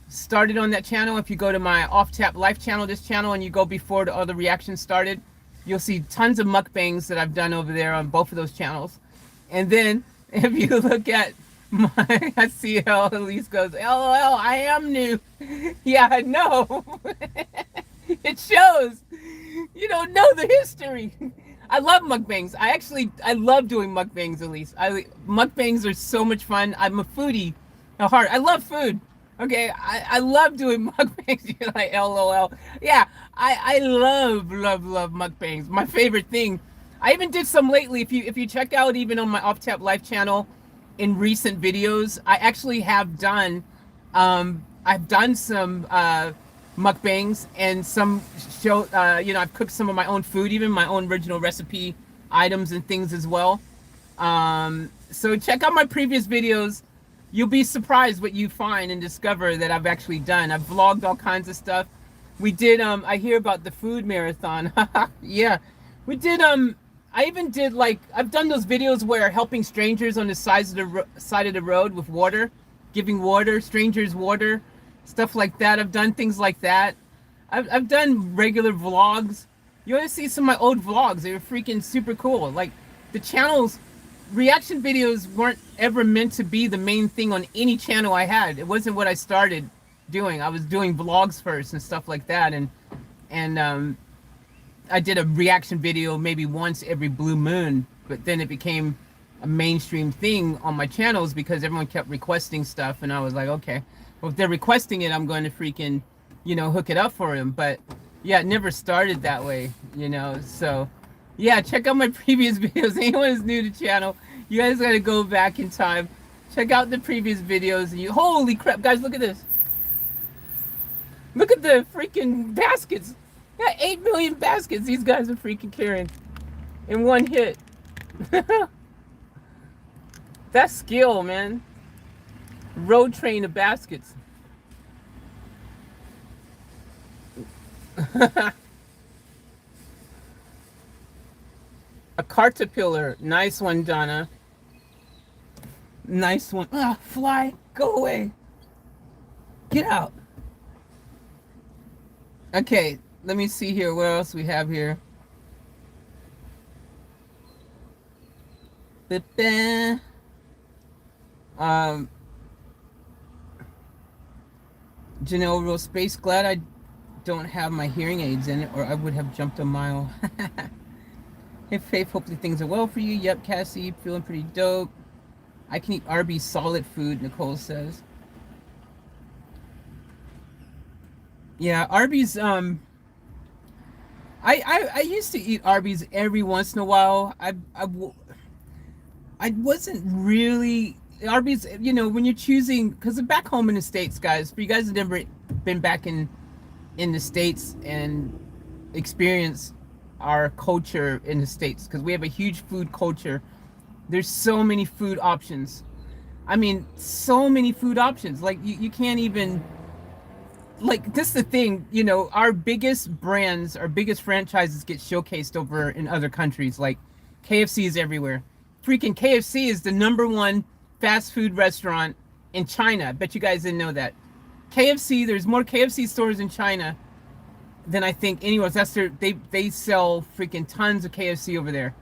started on that channel. If you go to my Off Tap Life channel, this channel, and you go before all the reactions started, you'll see tons of mukbangs that I've done over there on both of those channels. And then if you look at my, I see how Elise goes, LOL, I am new. Yeah, I know. It shows. You don't know the history. I love mukbangs. I love doing mukbangs, Elise. Mukbangs are so much fun. I'm a foodie at heart. I love food. Okay, I love doing mukbangs. You're like, LOL. Yeah, I love mukbangs. My favorite thing. I even did some lately. If you check out even on my Off Tap Life channel in recent videos, I actually have done I've done some mukbangs and some show, you know, I've cooked some of my own food, even my own original recipe items and things as well. So check out my previous videos. You'll be surprised what you find and discover that I've actually done. I've vlogged all kinds of stuff. We did, I hear about the food marathon. Yeah, we did, I even did, like, I've done those videos where helping strangers on the side of the road with water, giving water, strangers water, stuff like that. I've done things like that. I've done regular vlogs. You want to see some of my old vlogs? They were freaking super cool. Like, the channel's reaction videos weren't ever meant to be the main thing on any channel I had. It wasn't what I started doing. I was doing vlogs first and stuff like that. And I did a reaction video maybe once every blue moon, but then it became a mainstream thing on my channels because everyone kept requesting stuff, and I was like, okay, well, if they're requesting it, I'm going to freaking, you know, hook it up for them. But yeah, it never started that way, you know. So yeah, check out my previous videos. Anyone who's new to the channel, you guys got to go back in time, check out the previous videos, and you, holy crap, guys, look at this. Look at the freaking baskets. Got 8 million baskets these guys are freaking carrying in one hit. That's skill, man. Road train of baskets. A caterpillar. Nice one, Donna. Nice one. Ah, fly, go away. Get out. Okay, let me see here. What else we have here? Ba-ba. Um, Janelle Real Space. Glad I don't have my hearing aids in it, or I would have jumped a mile. Hey, Faith. Hopefully things are well for you. Yep, Cassie. Feeling pretty dope. I can eat Arby's solid food, Nicole says. Yeah, Arby's, I used to eat Arby's every once in a while. I wasn't really Arby's, you know, when you're choosing, because back home in the States, guys, for you guys have never been back in the States and experienced our culture in the States, because we have a huge food culture. There's so many food options. I mean, so many food options. Like you can't even, like, this is the thing, you know, our biggest brands, our biggest franchises get showcased over in other countries. Like KFC is everywhere. Freaking KFC is the #1 fast food restaurant in China. I bet you guys didn't know that. KFC, there's more KFC stores in China than I think anywhere else. They sell freaking tons of KFC over there.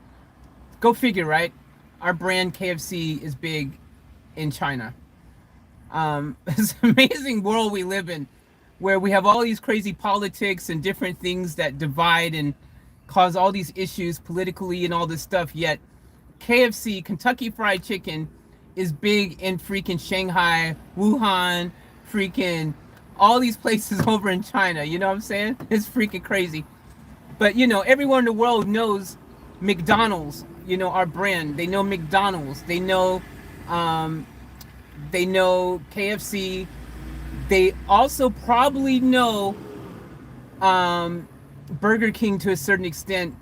Go figure, right? Our brand KFC is big in China. It's an amazing world we live in, where we have all these crazy politics and different things that divide and cause all these issues politically and all this stuff. Yet KFC, Kentucky Fried Chicken, is big in freaking Shanghai, Wuhan, freaking all these places over in China. You know what I'm saying? It's freaking crazy. But you know, everyone in the world knows McDonald's. You know, our brand. They know McDonald's. They know KFC. They also probably know Burger King to a certain extent,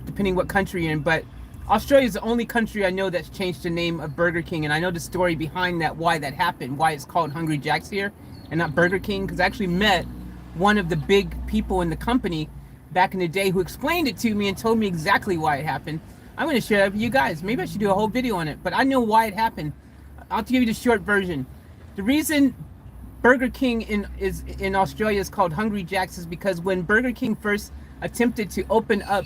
depending what country you're in. But Australia is the only country I know that's changed the name of Burger King, and I know the story behind that, why that happened, why it's called Hungry Jack's here and not Burger King, because I actually met one of the big people in the company back in the day who explained it to me and told me exactly why it happened. I'm going to share that with you guys. Maybe I should do a whole video on it, but I know why it happened. I'll give you the short version. The reason Burger King in Australia is called Hungry Jack's is because when Burger King first attempted to open up,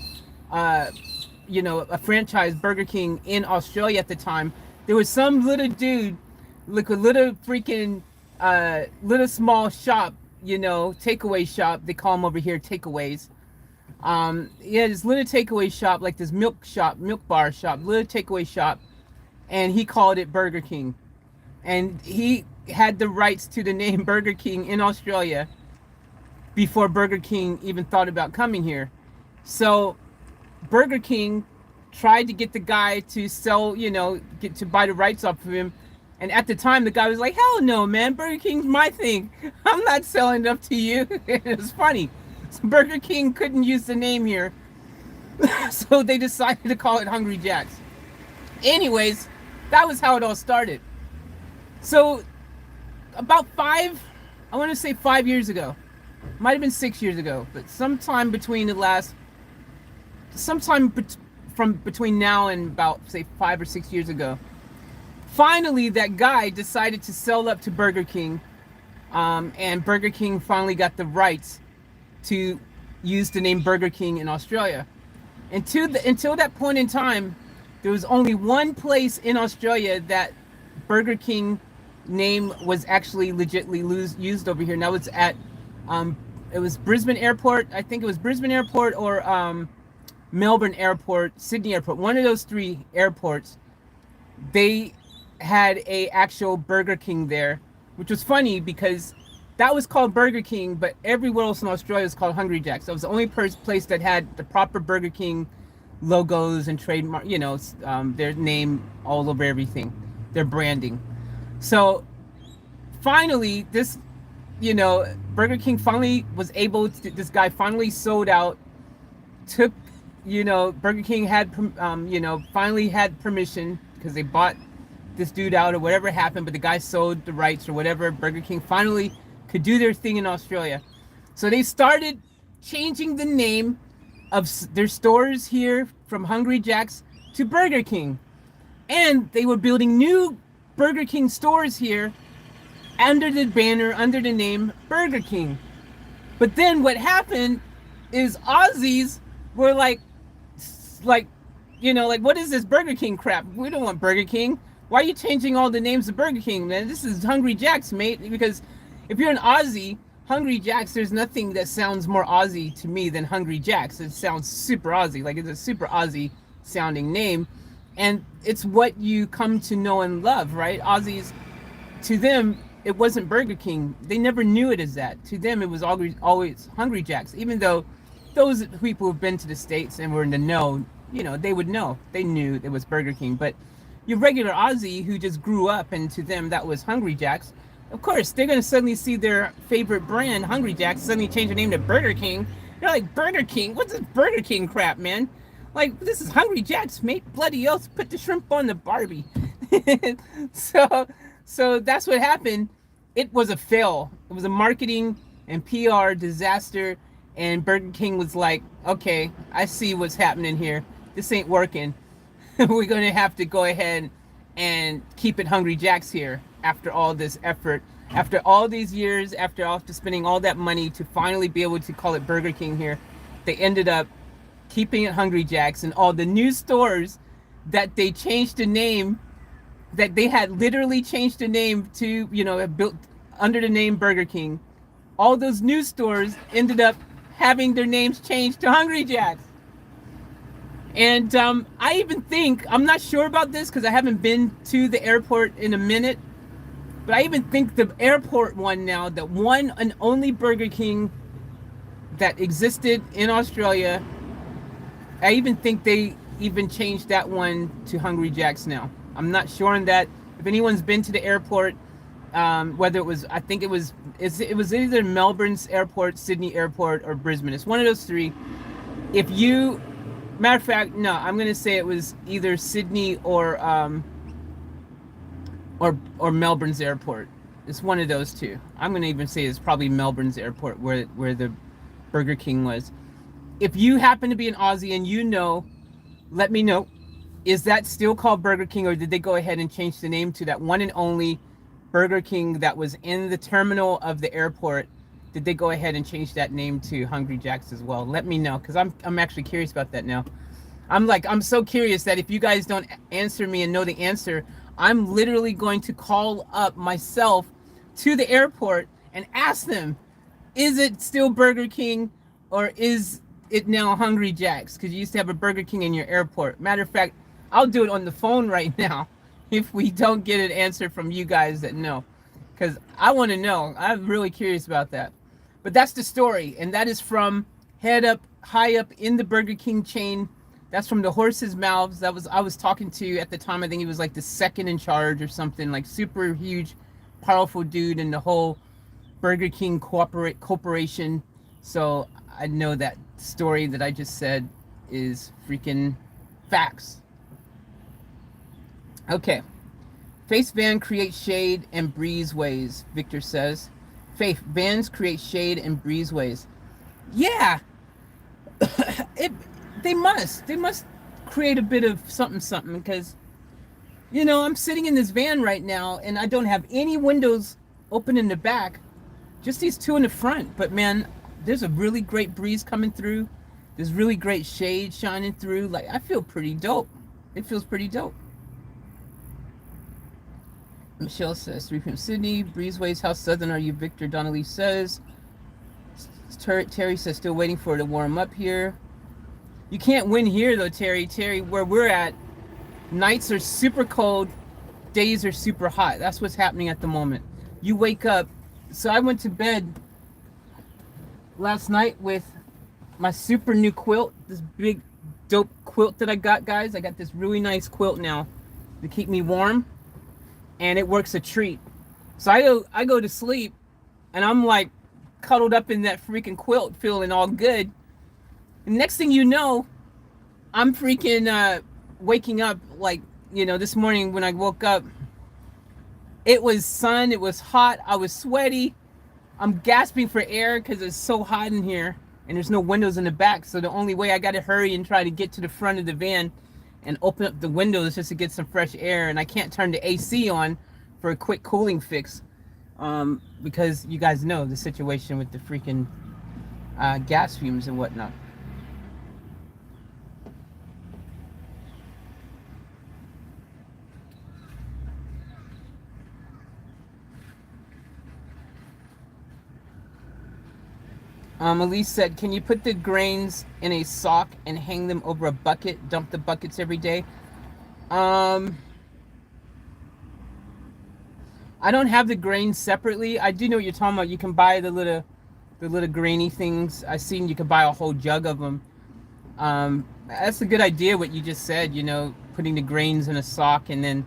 you know, a franchise, Burger King, in Australia at the time, there was some little dude, like a little freaking, little small shop, you know, takeaway shop. They call them over here takeaways. Yeah, this little takeaway shop, like this milk bar shop, little takeaway shop, and he called it Burger King. And he had the rights to the name Burger King in Australia before Burger King even thought about coming here. So Burger King tried to get the guy to sell, you know, get to buy the rights off of him. And at the time, the guy was like, hell no, man, Burger King's my thing. I'm not selling it up to you. It was funny. So Burger King couldn't use the name here. So they decided to call it Hungry Jack's. Anyways, that was how it all started. So about I want to say 5 years ago, might have been 6 years ago, but sometime between between now and about, say, 5 or 6 years ago, finally that guy decided to sell up to Burger King, and Burger King finally got the rights to use the name Burger King in Australia. Until that point in time, there was only one place in Australia that Burger King name was actually legitly used over here, and that was at it was Brisbane Airport. I think it was Brisbane Airport or Melbourne Airport, Sydney Airport. One of those three airports, they had a actual Burger King there, which was funny because that was called Burger King, but everywhere else in Australia is called Hungry Jack's. So it was the only place that had the proper Burger King logos and trademark, you know, their name all over everything, their branding. So finally, this, you know, Burger King finally was able to, this guy finally sold out, took, you know, Burger King had, you know, finally had permission because they bought this dude out or whatever happened, but the guy sold the rights or whatever. Burger King finally could do their thing in Australia. So they started changing the name of their stores here from Hungry Jack's to Burger King. And they were building new Burger King stores here under the banner, under the name Burger King. But then what happened is Aussies were like, what is this Burger King crap? We don't want Burger King. Why are you changing all the names of Burger King, man? This is Hungry Jack's, mate. Because if you're an Aussie, Hungry Jack's, there's nothing that sounds more Aussie to me than Hungry Jack's. It sounds super Aussie, like it's a super Aussie sounding name. And it's what you come to know and love, right? Aussies, to them, it wasn't Burger King. They never knew it as that. To them, it was always Hungry Jack's. Even though those people who've been to the States and were in the know, they would know. They knew it was Burger King. But your regular Aussie who just grew up, and to them, that was Hungry Jack's, of course, they're going to suddenly see their favorite brand, Hungry Jack's, suddenly change the name to Burger King. They're like, Burger King? What's this Burger King crap, man? Like, this is Hungry Jack's, mate. Bloody else, put the shrimp on the Barbie. So that's what happened. It was a fail. It was a marketing and PR disaster. And Burger King was like, okay, I see what's happening here. This ain't working. We're going to have to go ahead and keep it Hungry Jack's here. After all this effort, after all these years, after spending all that money to finally be able to call it Burger King here, they ended up keeping it Hungry Jack's. And all the new stores that they changed the name, that they had literally changed the name to, built under the name Burger King, all those new stores ended up having their names changed to Hungry Jack's. And I even think, I'm not sure about this because I haven't been to the airport in a minute, but I even think the airport one now, the one and only Burger King that existed in Australia, I even think they even changed that one to Hungry Jack's now. I'm not sure on that. If anyone's been to the airport, whether it was, I think it was either Melbourne's airport, Sydney airport, or Brisbane. It's one of those three. Matter of fact, no, I'm going to say it was either Sydney or Melbourne's airport. It's one of those two. I'm going to even say it's probably Melbourne's airport where the Burger King was. If you happen to be an Aussie and let me know. Is that still called Burger King, or did they go ahead and change the name to that one and only Burger King that was in the terminal of the airport? Did they go ahead and change that name to Hungry Jack's as well? Let me know, because I'm actually curious about that now. I'm so curious that if you guys don't answer me and know the answer, I'm literally going to call up myself to the airport and ask them, is it still Burger King or is it now Hungry Jack's? Because you used to have a Burger King in your airport. Matter of fact, I'll do it on the phone right now if we don't get an answer from you guys that know. Because I want to know. I'm really curious about that. But that's the story. And that is from high up in the Burger King chain. That's from the horse's mouths. I was talking to, at the time, I think he was like the second in charge or something, like super huge, powerful dude in the whole Burger King corporation. So I know that story that I just said is freaking facts. Okay. Face van creates shade and breezeways, Victor says. Faith, vans create shade and breezeways. Yeah. They must create a bit of something because, I'm sitting in this van right now and I don't have any windows open in the back, just these two in the front. But man, there's a really great breeze coming through. There's really great shade shining through. Like, I feel pretty dope. It feels pretty dope. Michelle says, 3 p.m. Sydney, breezeways, how southern are you, Victor? Donnelly says. Terry says, still waiting for it to warm up here. You can't win here though, Terry. Terry, where we're at, nights are super cold, days are super hot. That's what's happening at the moment. You wake up. So I went to bed last night with my super new quilt, this big dope quilt that I got, guys. I got this really nice quilt now to keep me warm, and it works a treat. So I go to sleep and I'm like cuddled up in that freaking quilt, feeling all good. And next thing you know, I'm freaking waking up, like, this morning when I woke up, it was sun, it was hot, I was sweaty, I'm gasping for air because it's so hot in here and there's no windows in the back. So the only way, I got to hurry and try to get to the front of the van and open up the windows just to get some fresh air, and I can't turn the AC on for a quick cooling fix, because you guys know the situation with the freaking gas fumes and whatnot. Elise said, can you put the grains in a sock and hang them over a bucket, dump the buckets every day? I don't have the grains separately. I do know what you're talking about. You can buy the little grainy things. I've seen you can buy a whole jug of them. That's a good idea what you just said, you know, putting the grains in a sock and then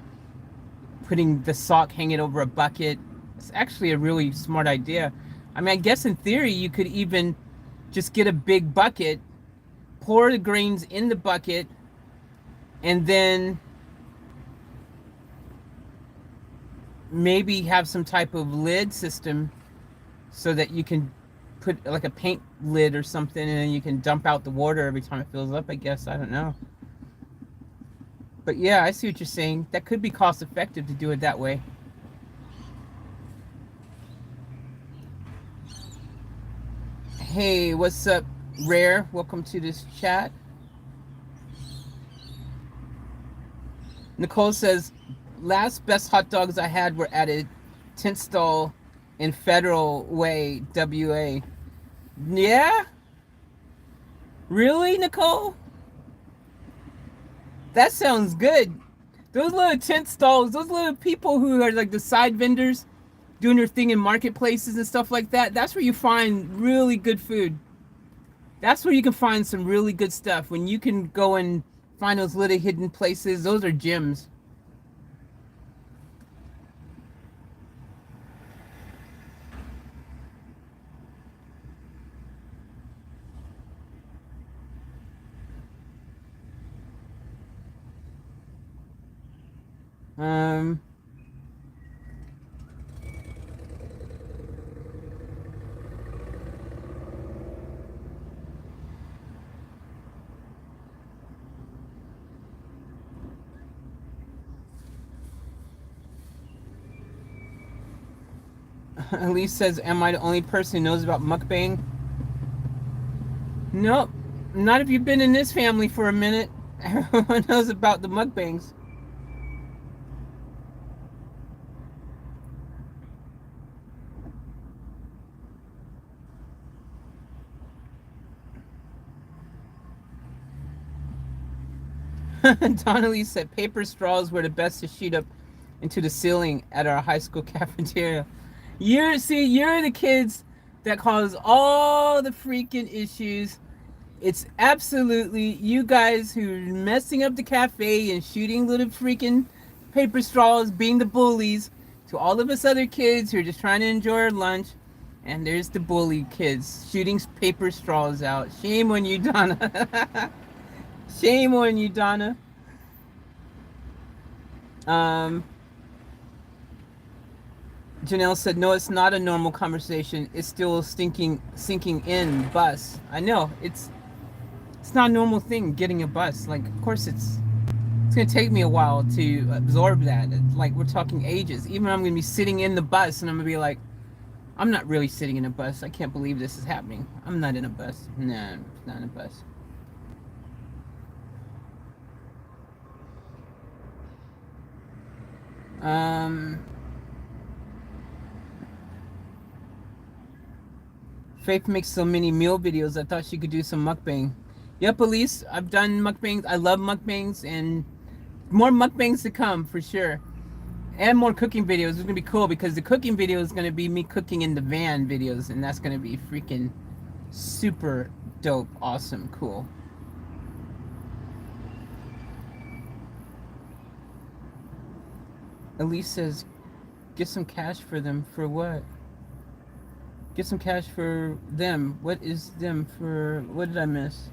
putting the sock hanging over a bucket. It's actually a really smart idea. I mean, I guess in theory, you could even just get a big bucket, pour the grains in the bucket, and then maybe have some type of lid system so that you can put like a paint lid or something, and then you can dump out the water every time it fills up, I guess. I don't know. But yeah, I see what you're saying. That could be cost effective to do it that way. Hey, what's up, Rare? Welcome to this chat. Nicole says, last best hot dogs I had were at a tent stall in Federal Way, WA. Yeah? Really, Nicole? That sounds good. Those little tent stalls, those little people who are like the side vendors, doing their thing in marketplaces and stuff like that, that's where you find really good food. That's where you can find some really good stuff. When you can go and find those little hidden places, those are gems. Elise says, am I the only person who knows about mukbang? Nope. Not if you've been in this family for a minute. Everyone knows about the mukbangs. Donnelly said paper straws were the best to shoot up into the ceiling at our high school cafeteria. You're the kids that cause all the freaking issues. It's absolutely you guys who are messing up the cafe and shooting little freaking paper straws, being the bullies to all of us other kids who are just trying to enjoy our lunch. And there's the bully kids shooting paper straws out. Shame on you, Donna. Shame on you, Donna. Janelle said, no, it's not a normal conversation. It's still sinking in bus. I know, it's not a normal thing getting a bus. Like, of course it's gonna take me a while to absorb that. It's like, we're talking ages. Even I'm gonna be sitting in the bus and I'm gonna be like, I'm not really sitting in a bus. I can't believe this is happening. I'm not in a bus. No, I'm not in a bus. Faith makes so many meal videos. I thought she could do some mukbang. Yep, Elise, I've done mukbangs. I love mukbangs, and more mukbangs to come for sure. And more cooking videos. It's gonna be cool because the cooking video is gonna be me cooking in the van videos, and that's gonna be freaking super dope, awesome, cool. Elise says, get some cash for them. For what? Get some cash for them. What is them for? What did I miss?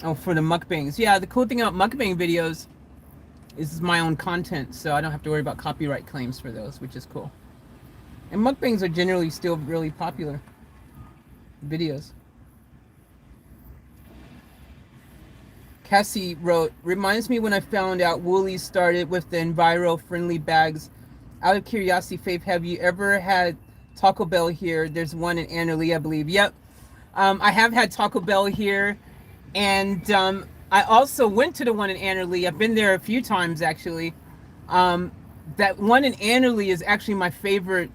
Oh, for the mukbangs. Yeah, the cool thing about mukbang videos is my own content, so I don't have to worry about copyright claims for those, which is cool. And mukbangs are generally still really popular videos. Cassie wrote, reminds me when I found out Woolies started with the enviro-friendly bags. Out of curiosity, Faith, have you ever had Taco Bell here? There's one in Annerly, I believe. Yep. I have had Taco Bell here. And I also went to the one in Annerly. I've been there a few times, actually. That one in Annerly is actually my favorite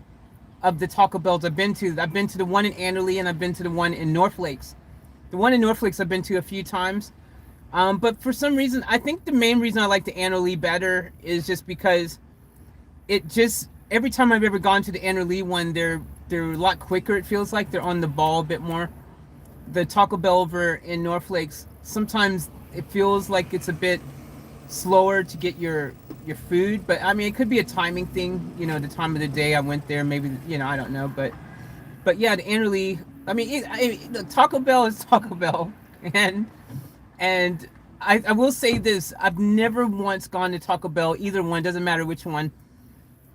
of the Taco Bells I've been to. I've been to the one in Annerly, and I've been to the one in North Lakes. The one in North Lakes I've been to a few times. But for some reason, I think the main reason I like the Annerly better is just because it just, every time I've ever gone to the Annerly one, they're a lot quicker. It feels like they're on the ball a bit more. The Taco Bell over in North Lakes, sometimes it feels like it's a bit slower to get your food, but I mean, it could be a timing thing, you know, the time of the day I went there, maybe, you know, I don't know, but yeah, the Annerly, I mean, the Taco Bell is Taco Bell, and I will say this, I've never once gone to Taco Bell, either one, doesn't matter which one,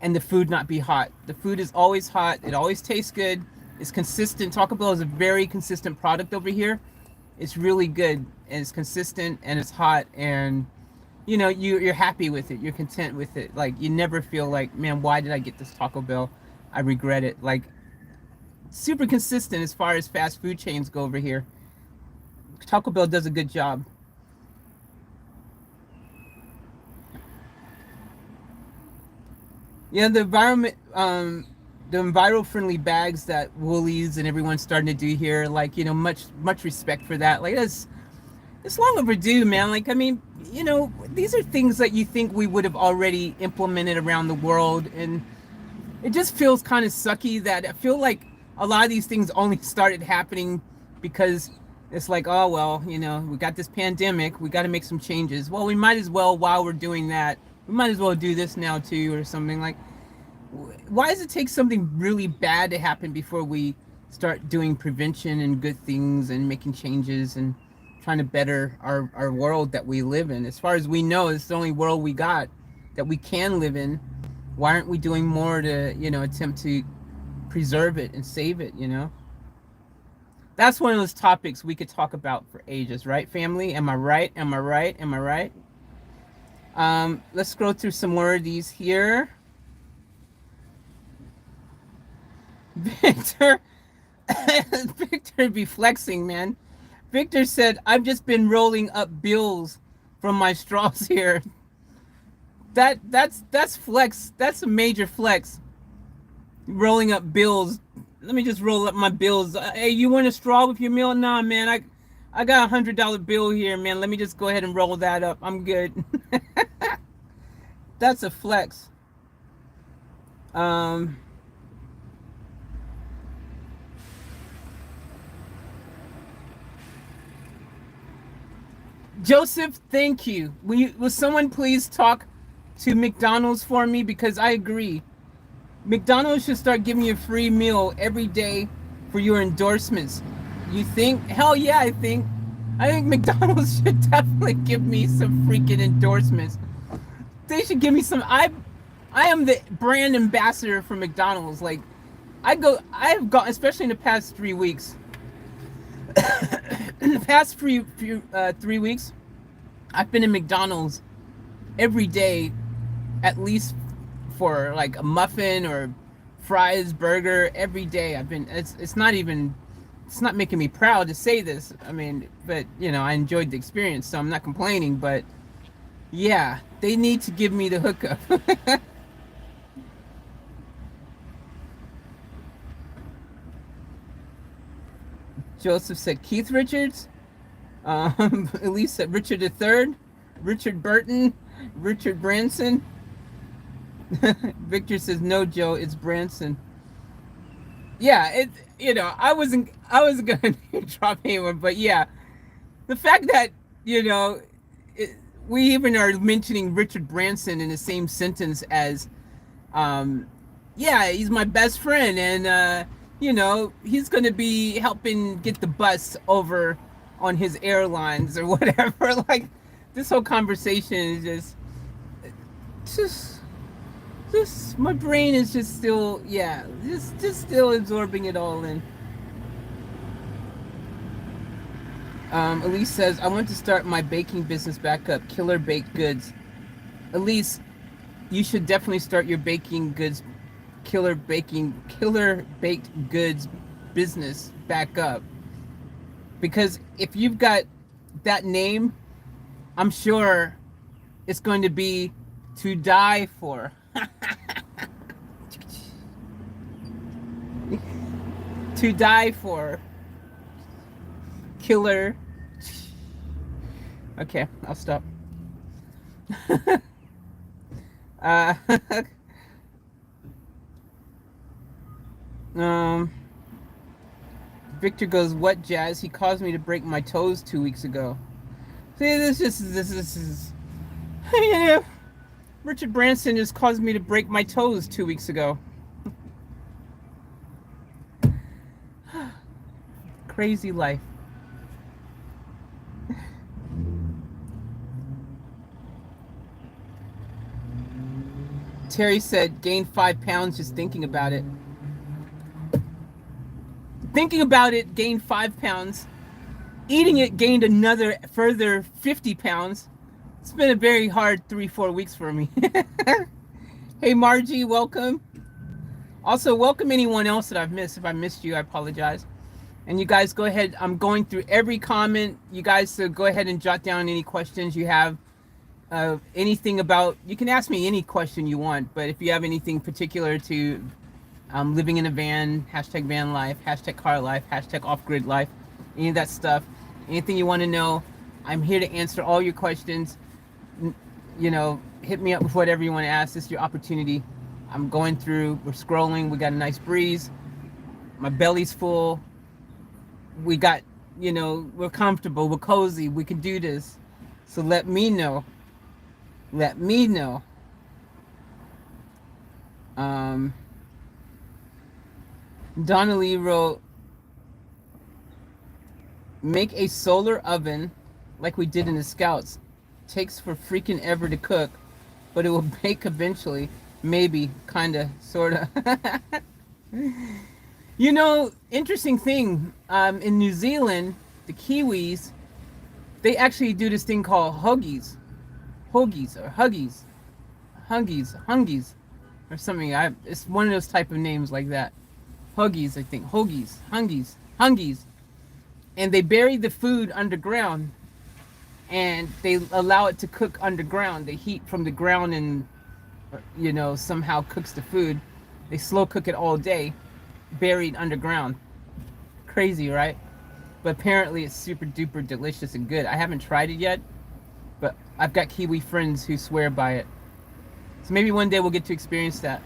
and the food not be hot. The food is always hot, it always tastes good, it's consistent. Taco Bell is a very consistent product over here. It's really good, and it's consistent, and it's hot, and you know, you're happy with it, you're content with it. Like, you never feel like, man, why did I get this Taco Bell? I regret it. Like, super consistent as far as fast food chains go over here. Taco Bell does a good job. Yeah, the enviro-friendly bags that Woolies and everyone's starting to do here, like, you know, much respect for that. Like, it's long overdue, man. Like, I mean, you know, these are things that you think we would have already implemented around the world, and it just feels kind of sucky that I feel like a lot of these things only started happening because it's like, oh, well, you know, we got this pandemic, we got to make some changes. Well, we might as well, while we're doing that, we might as well do this now too, or something. Like, why does it take something really bad to happen before we start doing prevention and good things and making changes and trying to better our world that we live in? As far as we know, it's the only world we got that we can live in. Why aren't we doing more to, you know, attempt to preserve it and save it, you know? That's one of those topics we could talk about for ages, right, family? Am I right? Am I right? Am I right? Let's scroll through some more of these here. Victor be flexing, man. Victor said, I've just been rolling up bills from my straws here. That's flex. That's a major flex. Rolling up bills. Let me just roll up my bills. Hey, you want a straw with your meal? Nah, man. I got $100 bill here, man. Let me just go ahead and roll that up. I'm good. That's a flex. Joseph, thank you. Will someone please talk to McDonald's for me? Because I agree. McDonald's should start giving you a free meal every day for your endorsements. You think? Hell yeah, I think McDonald's should definitely give me some freaking endorsements. They should give me some. I am the brand ambassador for McDonald's. Like, I have gone, especially in the past 3 weeks. In the past 3 weeks, I've been in McDonald's every day, at least for like a muffin or fries, burger, every day. I've been. It's not making me proud to say this. I mean, but you know, I enjoyed the experience, so I'm not complaining. But yeah, they need to give me the hookup. Joseph said Keith Richards. Elise said Richard III, Richard Burton, Richard Branson. Victor says no, Joe, it's Branson. Yeah, it. You know, I wasn't gonna drop anyone, but yeah, the fact that, you know, we even are mentioning Richard Branson in the same sentence as, yeah, he's my best friend, and you know, he's gonna be helping get the bus over on his airlines or whatever. Like, this whole conversation is just my brain is just still, yeah, just still absorbing it all in. Elise says, I want to start my baking business back up. Killer Baked Goods. Elise, you should definitely start your baking goods, killer baked goods business back up. Because if you've got that name, I'm sure it's going to be to die for. To die for. Killer. Okay, I'll stop. Victor goes, what, Jazz? He caused me to break my toes 2 weeks ago. See, this is yeah. Richard Branson just caused me to break my toes 2 weeks ago. Crazy life. Terry said, gained 5 pounds just thinking about it. Thinking about it, gained 5 pounds. Eating it, gained another further 50 pounds. It's been a very hard 3-4 weeks for me. Hey, Margie, welcome. Also, welcome anyone else that I've missed. If I missed you, I apologize. And you guys go ahead. I'm going through every comment. You guys, so go ahead and jot down any questions you have. Anything about, you can ask me any question you want, but if you have anything particular to living in a van, hashtag van life, hashtag car life, hashtag off-grid life, any of that stuff, anything you want to know, I'm here to answer all your questions. You know, hit me up with whatever you want to ask. This is your opportunity. I'm going through, we're scrolling, we got a nice breeze, my belly's full, we got, you know, we're comfortable, we're cozy, we can do this. So let me know. Let me know. Donnelly wrote, make a solar oven like we did in the Scouts. Takes for freaking ever to cook, but it will bake eventually. Maybe, kinda, sorta. You know, interesting thing, in New Zealand, the Kiwis, they actually do this thing called hoagies. Hoagies or huggies. Hungies. Or something. It's one of those type of names like that. Huggies, I think. Hoagies. Hungies. And they bury the food underground. And they allow it to cook underground. The heat from the ground and, you know, somehow cooks the food. They slow cook it all day, buried underground. Crazy, right? But apparently it's super duper delicious and good. I haven't tried it yet, but I've got Kiwi friends who swear by it. So maybe one day we'll get to experience that.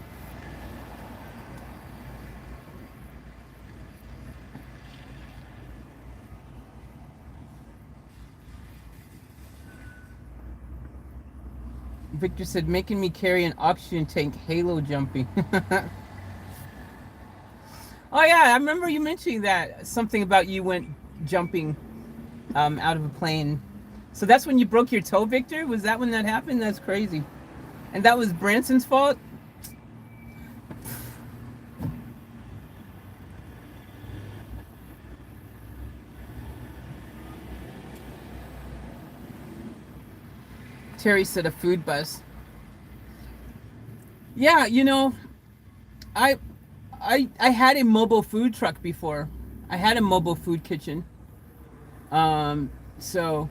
Victor said, making me carry an oxygen tank halo jumping. Oh yeah, I remember you mentioning that. Something about you went jumping out of a plane. So that's when you broke your toe, Victor? Was that when that happened? That's crazy. And that was Branson's fault? Terry said a food bus. Yeah, you know, I had a mobile food truck before. I had a mobile food kitchen. So,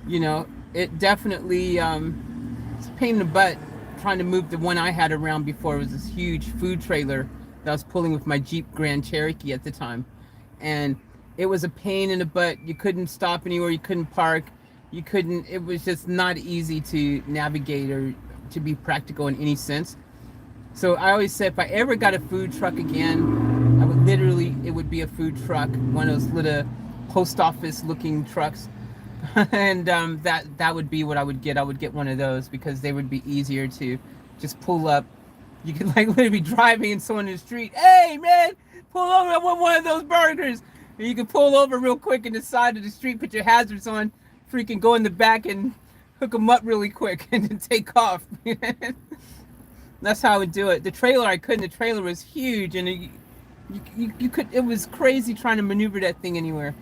you know, it definitely it's a pain in the butt trying to move the one I had around before. It was this huge food trailer that I was pulling with my Jeep Grand Cherokee at the time. And it was a pain in the butt. You couldn't stop anywhere, you couldn't park. You couldn't, it was just not easy to navigate or to be practical in any sense. So I always said if I ever got a food truck again, I would literally, it would be a food truck, one of those little post office looking trucks. And that would be what I would get. I would get one of those because they would be easier to just pull up. You could like literally be driving and someone in the street, hey man, pull over, I want one of those burgers. And you can pull over real quick in the side of the street, put your hazards on, freaking go in the back and hook them up really quick and then take off. That's how I would do it. The trailer, I couldn't. The trailer was huge, and you could. It was crazy trying to maneuver that thing anywhere.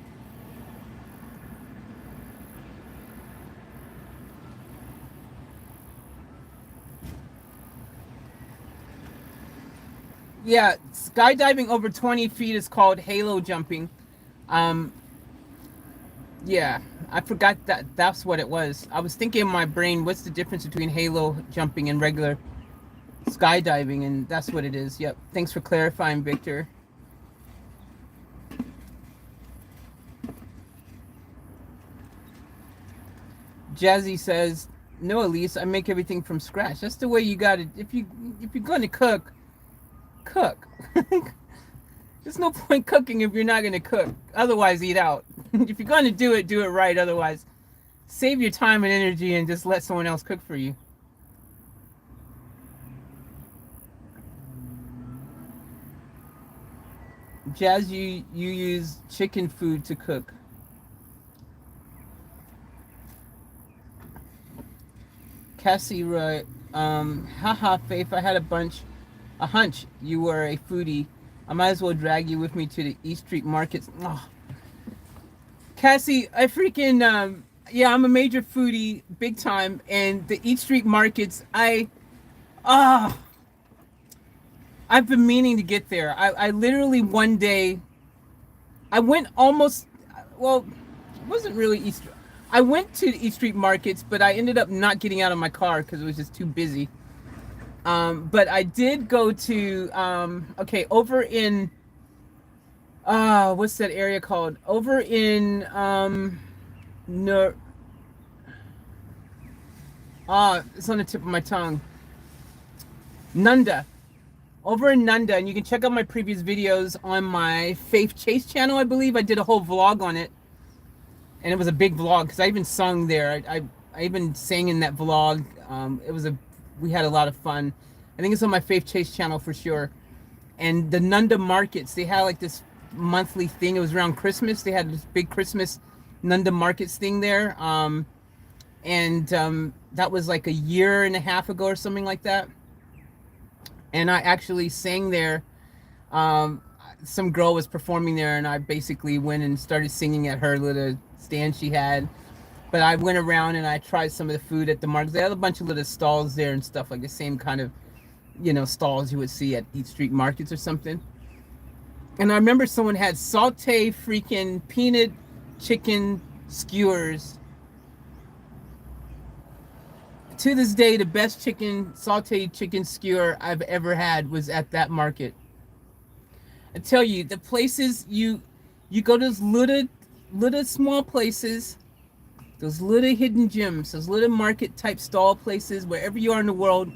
Yeah, skydiving over 20 feet is called halo jumping. Um, yeah, I forgot that's what it was. I was thinking in my brain, what's the difference between halo jumping and regular skydiving? And that's what it is. Yep. Thanks for clarifying, Victor. Jazzy says, "No, Elise, I make everything from scratch. That's the way you got it. If you're going to cook, cook. There's no point cooking if you're not going to cook. Otherwise, eat out. If you're going to do it right. Otherwise, save your time and energy and just let someone else cook for you." Jazz, you use chicken food to cook. Cassie wrote, haha, Faith, I had a hunch you were a foodie. I might as well drag you with me to the East Street markets. Oh. Cassie, I freaking, yeah, I'm a major foodie, big time, and the East Street markets, I've been meaning to get there. I literally one day, I went almost, well, it wasn't really East. I went to the East Street markets, but I ended up not getting out of my car because it was just too busy. But I did go to, okay, over in, what's that area called? Over in, it's on the tip of my tongue. Nunda. Over in Nunda, and you can check out my previous videos on my Faith Chase channel, I believe. I did a whole vlog on it. And it was a big vlog because I even sung there. I even sang in that vlog. We had a lot of fun. I think it's on my Faith Chase channel for sure. And the Nunda markets, they had like this monthly thing. It was around Christmas. They had this big Christmas Nunda markets thing there. That was like a year and a half ago or something like that. And I actually sang there. Some girl was performing there, and I basically went and started singing at her little stand she had. But I went around and I tried some of the food at the markets. They had a bunch of little stalls there and stuff, like the same kind of, stalls you would see at East Street markets or something. And I remember someone had sauté freaking peanut chicken skewers. To this day, the best sauté chicken skewer I've ever had was at that market. I tell you, the places you go to those little small places, those little hidden gems, those little market type stall places, wherever you are in the world,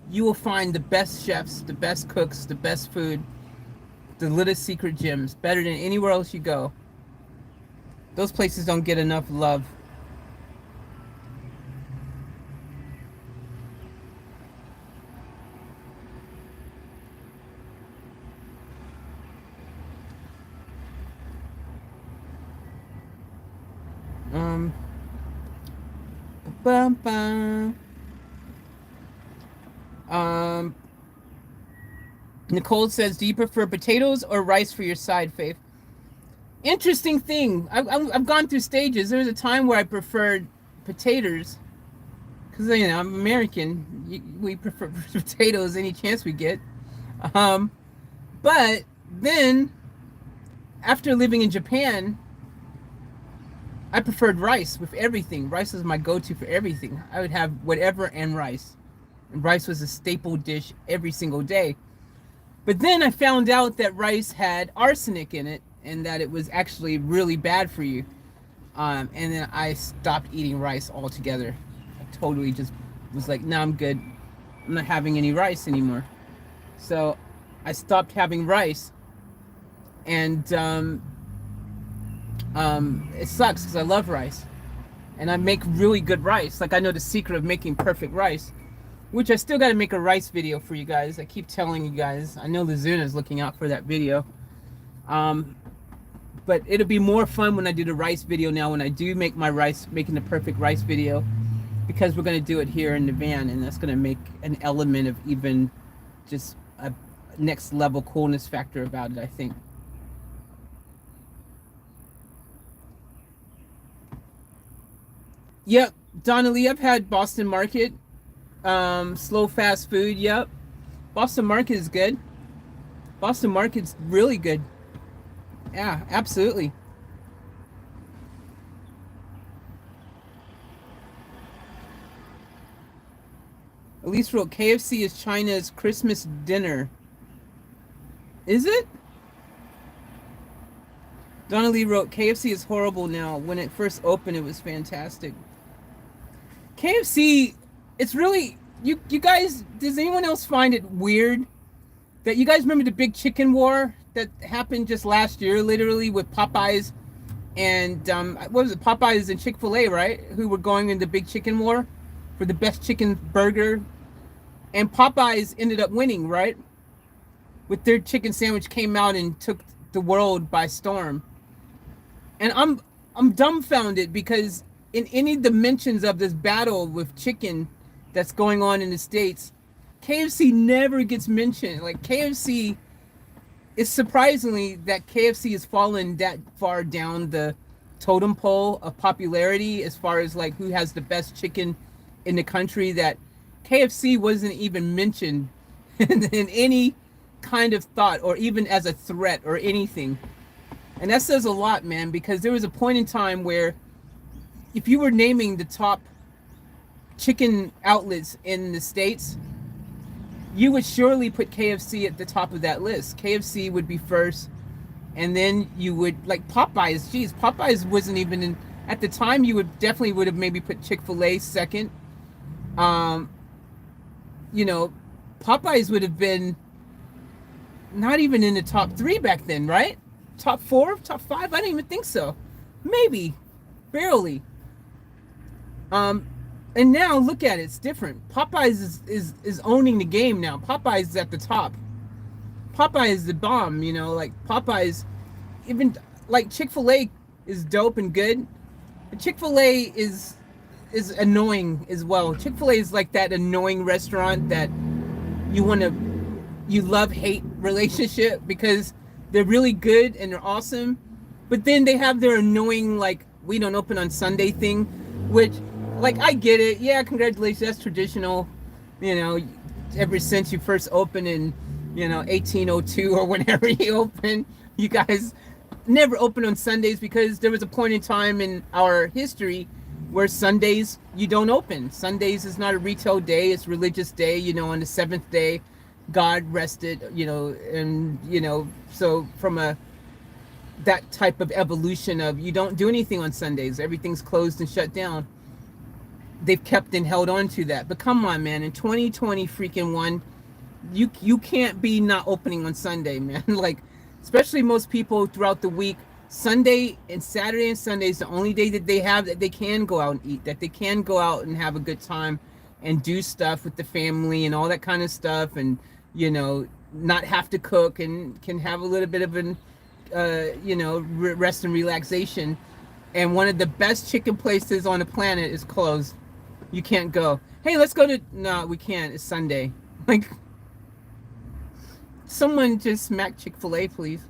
you will find the best chefs, the best cooks, the best food, the little secret gems, better than anywhere else you go. Those places don't get enough love. Nicole says, do you prefer potatoes or rice for your side, Faith? Interesting thing. I've gone through stages. There was a time where I preferred potatoes because, I'm American. We prefer potatoes any chance we get. But then after living in Japan, I preferred rice with everything. Rice was my go-to for everything. I would have whatever and rice. And rice was a staple dish every single day. But then I found out that rice had arsenic in it and that it was actually really bad for you. And then I stopped eating rice altogether. I totally just was like, no, I'm good. I'm not having any rice anymore. So I stopped having rice. And it sucks because I love rice. And I make really good rice. Like, I know the secret of making perfect rice. Which I still got to make a rice video for you guys. I keep telling you guys. I know Lizuna's looking out for that video. But it'll be more fun when I do the rice video now, when I do make my rice, making the perfect rice video. Because we're going to do it here in the van. And that's going to make an element of even just a next level coolness factor about it, I think. Yep, Donnelly, I've had Boston Market. Slow fast food, yep. Boston Market is good. Boston Market's really good. Yeah, absolutely. Elise wrote, KFC is China's Christmas dinner. Is it? Donna Lee wrote, KFC is horrible now. When it first opened, it was fantastic. KFC, it's really, you guys, does anyone else find it weird that you guys remember the big chicken war that happened just last year, literally, with Popeyes and, what was it, Popeyes and Chick-fil-A, right? Who were going in the big chicken war for the best chicken burger. And Popeyes ended up winning, right? With their chicken sandwich came out and took the world by storm. And I'm dumbfounded because in any dimensions of this battle with chicken that's going on in the States, KFC never gets mentioned. Like KFC, it's surprisingly that KFC has fallen that far down the totem pole of popularity as far as like who has the best chicken in the country, that KFC wasn't even mentioned in any kind of thought or even as a threat or anything. And that says a lot, man, because there was a point in time where if you were naming the top chicken outlets in the States, you would surely put KFC at the top of that list. KFC would be first, and then you would, like Popeyes, geez, Popeyes wasn't even in, at the time you would definitely would have maybe put Chick-fil-A second. You know, Popeyes would have been not even in the top 3 back then, right? Top 4, top 5? I don't even think so. Maybe, barely. And now look at it, it's different. Popeyes is owning the game now. Popeyes is at the top. Popeyes is the bomb, you know, like Popeyes, even like Chick-fil-A is dope and good. But Chick-fil-A is annoying as well. Chick-fil-A is like that annoying restaurant that you love-hate relationship because they're really good and they're awesome, but then they have their annoying, like, we don't open on Sunday thing, which, like, I get it. Yeah, congratulations, that's traditional, you know, ever since you first opened in, you know, 1802 or whenever you opened, you guys never open on Sundays because there was a point in time in our history where Sundays you don't open. Sundays is not a retail day, it's a religious day. You know, on the 7th day God rested, you know, and you know, so from that type of evolution of you don't do anything on Sundays, everything's closed and shut down, they've kept and held on to that. But come on, man, in 2020 freaking one, you can't be not opening on Sunday, man. Like, especially most people throughout the week, Sunday and Saturday and Sunday is the only day that they have that they can go out and eat, that they can go out and have a good time and do stuff with the family and all that kind of stuff, and you know, not have to cook and can have a little bit of an you know, rest and relaxation. And one of the best chicken places on the planet is closed. You can't go, hey, let's go to, no, we can't, it's Sunday. Like, someone just smack Chick-fil-A, please.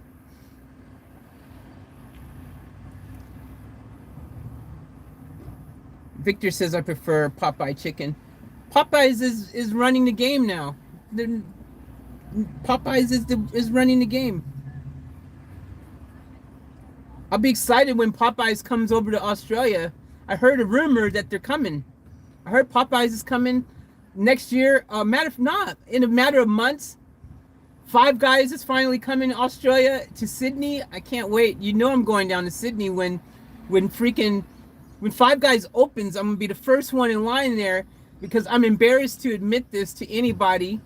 Victor says I prefer Popeye chicken. Popeyes is running the game now. Popeyes is running the game. I'll be excited when Popeyes comes over to Australia. I heard a rumor that they're coming. I heard Popeyes is coming next year. In a matter of months. Five Guys is finally coming to Australia, to Sydney. I can't wait. You know I'm going down to Sydney when Five Guys opens. I'm gonna be the first one in line there because I'm embarrassed to admit this to anybody.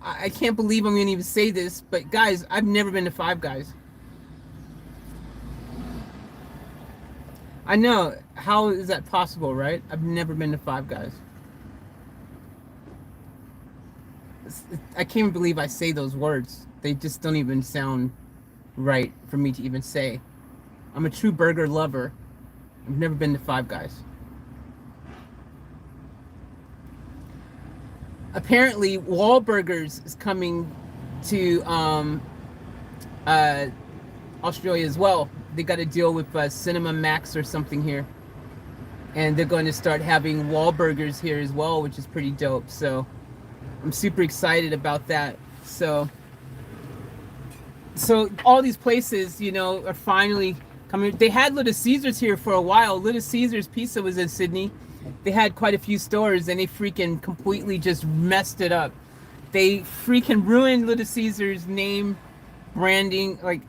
I can't believe I'm gonna even say this, but guys, I've never been to Five Guys. I know, how is that possible, right? I've never been to Five Guys. I can't believe I say those words. They just don't even sound right for me to even say. I'm a true burger lover. I've never been to Five Guys. Apparently, Wahlburgers is coming to Australia as well. They got a deal with Cinema Max or something here, and they're going to start having Wahlburgers here as well, which is pretty dope. So I'm super excited about that. So So all these places, are finally coming. They had Little Caesars here for a while. Little Caesars Pizza was in Sydney. They had quite a few stores, and they freaking completely just messed it up. They freaking ruined Little Caesars name, branding. Like,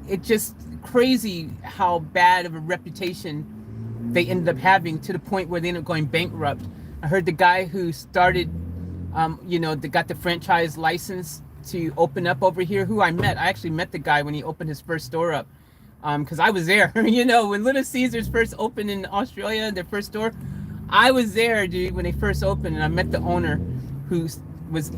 it just crazy how bad of a reputation they ended up having, to the point where they ended up going bankrupt. I heard the guy who started, that got the franchise license to open up over here, who I actually met the guy when he opened his first store up. Because I was there, when Little Caesars first opened in Australia, their first store, I was there, dude, when they first opened, and I met the owner who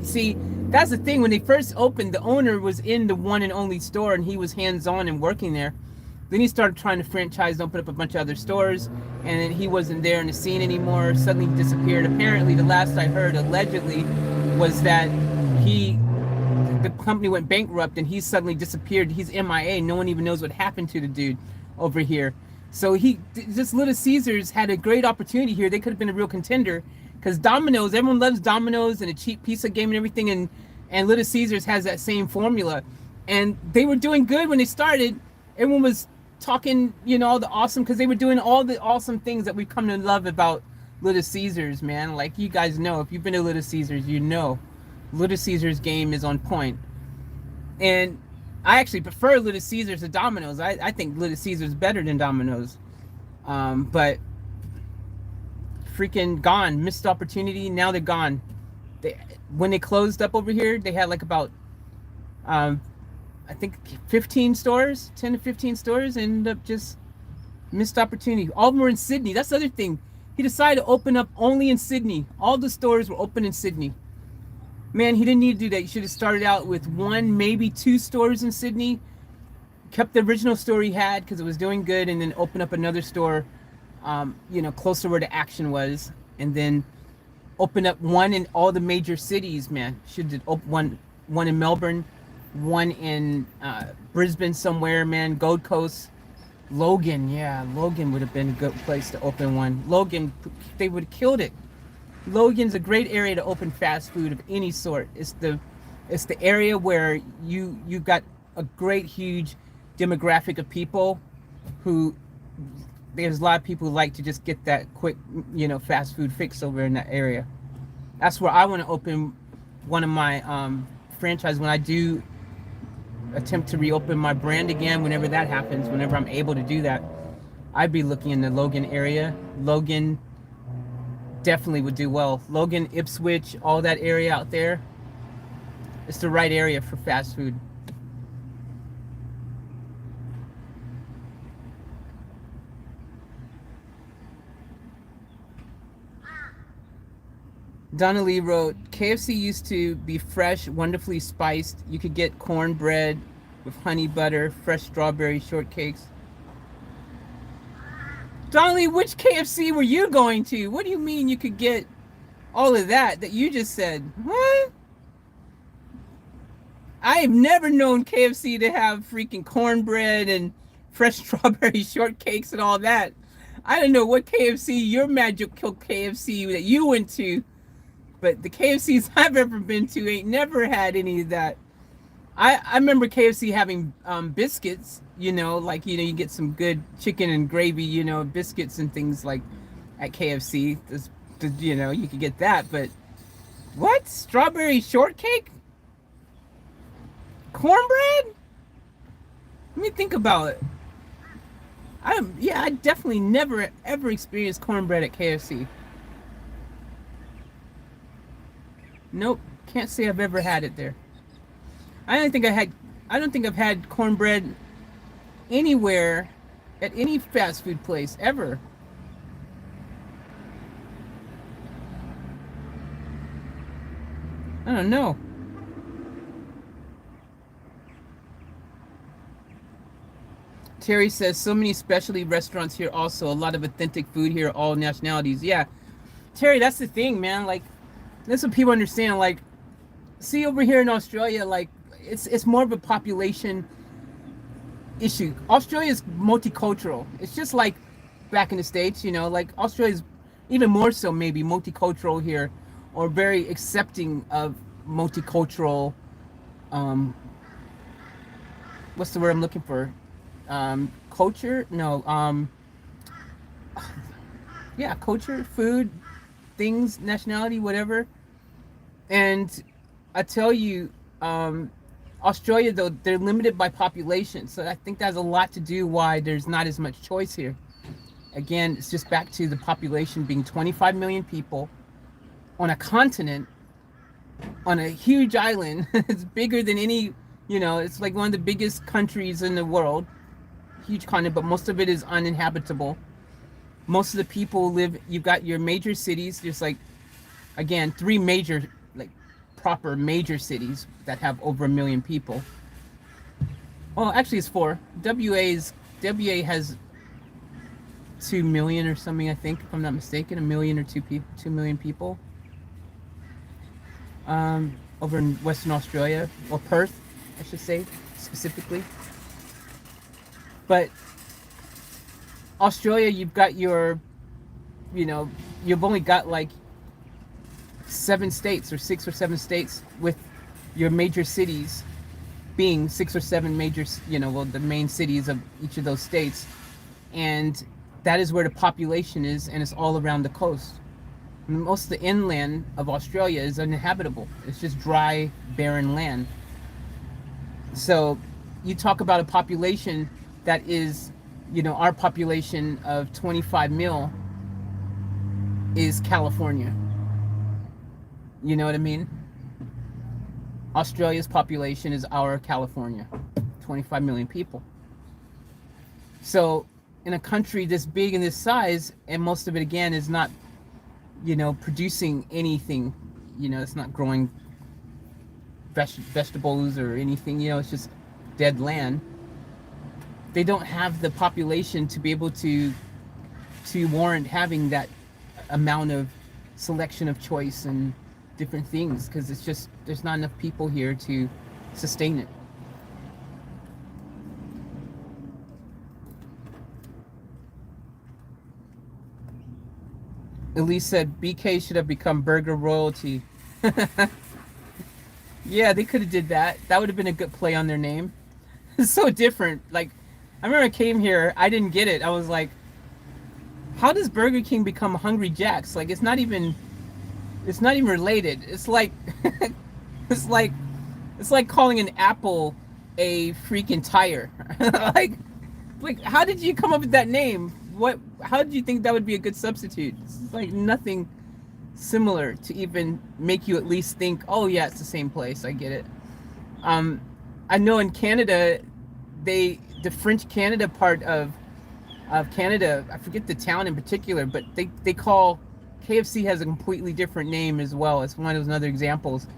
see, that's the thing, when they first opened, the owner was in the one and only store, and he was hands-on and working there. Then he started trying to franchise and open up a bunch of other stores, and then he wasn't there in the scene anymore, suddenly disappeared. Apparently, the last I heard, allegedly, was that the company went bankrupt and he suddenly disappeared. He's MIA. No one even knows what happened to the dude over here. So just Little Caesars had a great opportunity here. They could have been a real contender, because Domino's, everyone loves Domino's and a cheap pizza game and everything, and Little Caesars has that same formula. And they were doing good when they started. Everyone was talking, all the awesome, because they were doing all the awesome things that we've come to love about Little Caesars, man. Like, you guys know, if you've been to Little Caesars, Little Caesars game is on point. And I actually prefer Little Caesars to Domino's. I think Little Caesars is better than Domino's. But freaking gone. Missed opportunity. Now they're gone. When they closed up over here, they had like about, I think 15 stores, 10 to 15 stores, and ended up just missed opportunity. All of them were in Sydney. That's the other thing. He decided to open up only in Sydney. All the stores were open in Sydney. Man, he didn't need to do that. He should have started out with 1, maybe 2 stores in Sydney, kept the original store he had because it was doing good, and then open up another store, closer where the action was, and then open up one in all the major cities, man. Should have opened one in Melbourne, one in Brisbane somewhere, man. Gold Coast, Logan, yeah, Logan would have been a good place to open one. Logan, they would have killed it. Logan's a great area to open fast food of any sort. It's the area where you got a great huge demographic of people who, there's a lot of people who like to just get that quick, fast food fix over in that area. That's where I want to open one of my franchises when I do attempt to reopen my brand again. Whenever that happens, whenever I'm able to do that, I'd be looking in the Logan area. Logan definitely would do well. Logan, Ipswich, all that area out there, it's the right area for fast food. Donnelly wrote, KFC used to be fresh, wonderfully spiced. You could get cornbread with honey butter, fresh strawberry shortcakes. Donnelly, which KFC were you going to? What do you mean you could get all of that you just said? What? I have never known KFC to have freaking cornbread and fresh strawberry shortcakes and all that. I don't know what KFC, your magical KFC that you went to, but the KFCs I've ever been to ain't never had any of that. I remember KFC having biscuits, you get some good chicken and gravy, biscuits and things like at KFC. You could get that, but what? Strawberry shortcake? Cornbread? Let me think about it. I definitely never ever experienced cornbread at KFC. Nope, can't say I've ever had it there. I don't think I've had cornbread anywhere at any fast food place ever. I don't know. Terry says, so many specialty restaurants here also. A lot of authentic food here, all nationalities. Yeah. Terry, that's the thing, man. Like, that's what people understand. Like, see, over here in Australia, like, it's more of a population issue. Australia is multicultural. It's just like back in the States, like Australia is even more so maybe multicultural here, or very accepting of multicultural what's the word I'm looking for? Culture? No. Yeah, culture, food, things, nationality, whatever. And I tell you, Australia though they're limited by population, so I think that has a lot to do why there's not as much choice here. Again, it's just back to the population being 25 million people on a continent, on a huge island. It's bigger than any, it's like one of the biggest countries in the world. Huge continent, but most of it is uninhabitable. Most of the people live, you've got your major cities. There's like, again, three major, like proper major cities that have over 1 million people. Well, actually it's four. WA has 2 million or something, I think, if I'm not mistaken, 1 million or 2 million people. Over in Western Australia, or Perth, I should say, specifically. But Australia, you've got your, you've only got like 7 states or 6 or 7 states, with your major cities being 6 or 7 major, the main cities of each of those states. And that is where the population is, and it's all around the coast. Most of the inland of Australia is uninhabitable. It's just dry, barren land. So you talk about a population that is, our population of 25 mil is California. You know what I mean? Australia's population is our California, 25 million people. So in a country this big and this size, and most of it again is not, producing anything, it's not growing vegetables or anything, it's just dead land. They don't have the population to be able to warrant having that amount of selection of choice and different things, because it's just, there's not enough people here to sustain it. Elise said BK should have become burger royalty. Yeah, they could have did that. That would have been a good play on their name. It's so different. Like, I remember I came here, I didn't get it. I was like, how does Burger King become Hungry Jack's? Like, it's not even related. It's like it's like calling an apple a freaking tire. like how did you come up with that name? How did you think that would be a good substitute? It's like nothing similar to even make you at least think, oh yeah, it's the same place. I get it. I know in Canada, the French Canada part of Canada, I forget the town in particular, but they call KFC has a completely different name as well. It's one of those other examples,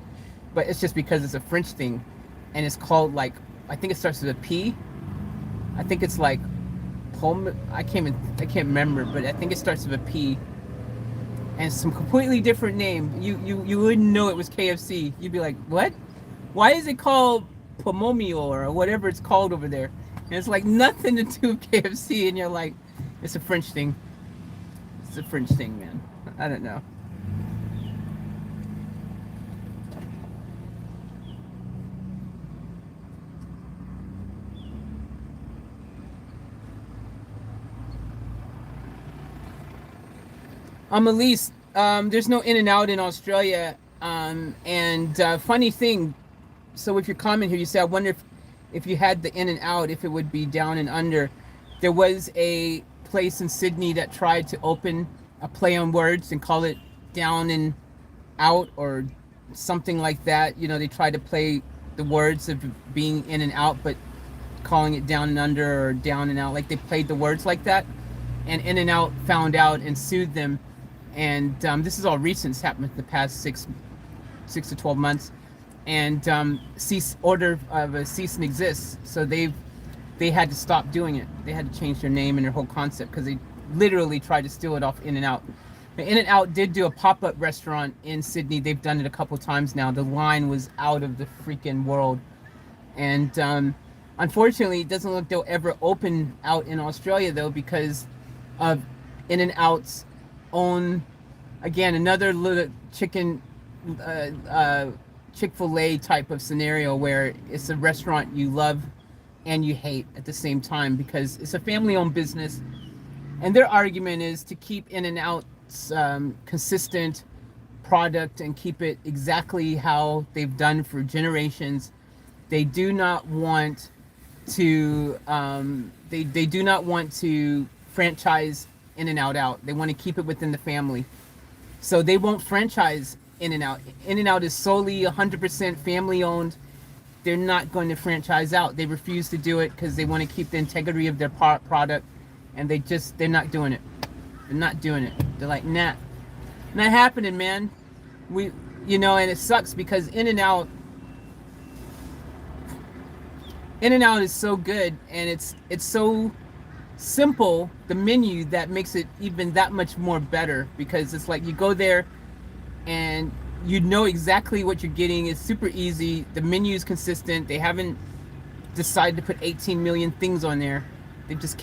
but it's just because it's a French thing, and it's called, like, I think it starts with a P. I think it's like I can't remember, but I think it starts with a P, and it's some completely different name. You wouldn't know it was KFC. You'd be like, what? Why is it called Pomomio or whatever it's called over there? And it's like nothing to do with KFC, and you're like, it's a French thing. It's a French thing, man. I don't know. Elise, there's no In-N-Out in Australia. Funny thing, so with your comment here, you said, I wonder if you had the In-N-Out, if it would be down and under. There was a place in Sydney that tried to open a play on words and call it Down and Out or something like that. They tried to play the words of being in and out, but calling it Down and Under or Down and Out. Like, they played the words like that. And In-N-Out found out and sued them. And this is all recent. It's happened in the past 6 to 12 months. And order of a cease and desist. So they had to stop doing it. They had to change their name and their whole concept, because they literally tried to steal it off In-N-Out. In-N-Out did do a pop-up restaurant in Sydney. They've done it a couple times now. The line was out of the freaking world. And unfortunately, it doesn't look they'll ever open out in Australia, though, because of In-N-Out's own, again, another little Chick-fil-A type of scenario where it's a restaurant you love and you hate at the same time, because it's a family-owned business, and their argument is to keep In-N-Out's consistent product and keep it exactly how they've done for generations. They do not want to they do not want to franchise In-N-Out out. They want to keep it within the family. So they won't franchise In-N-Out. In-N-Out is solely 100% family owned. They're not going to franchise out. They refuse to do it because they want to keep the integrity of their product, and they're not doing it. They're not doing it. They're like, nah, not happening, man. And it sucks because In-N-Out is so good, and it's so simple, the menu, that makes it even that much more better, because it's like you go there and you know exactly what you're getting. It's super easy. The menu is consistent. They haven't decided to put 18 million things on there. They've just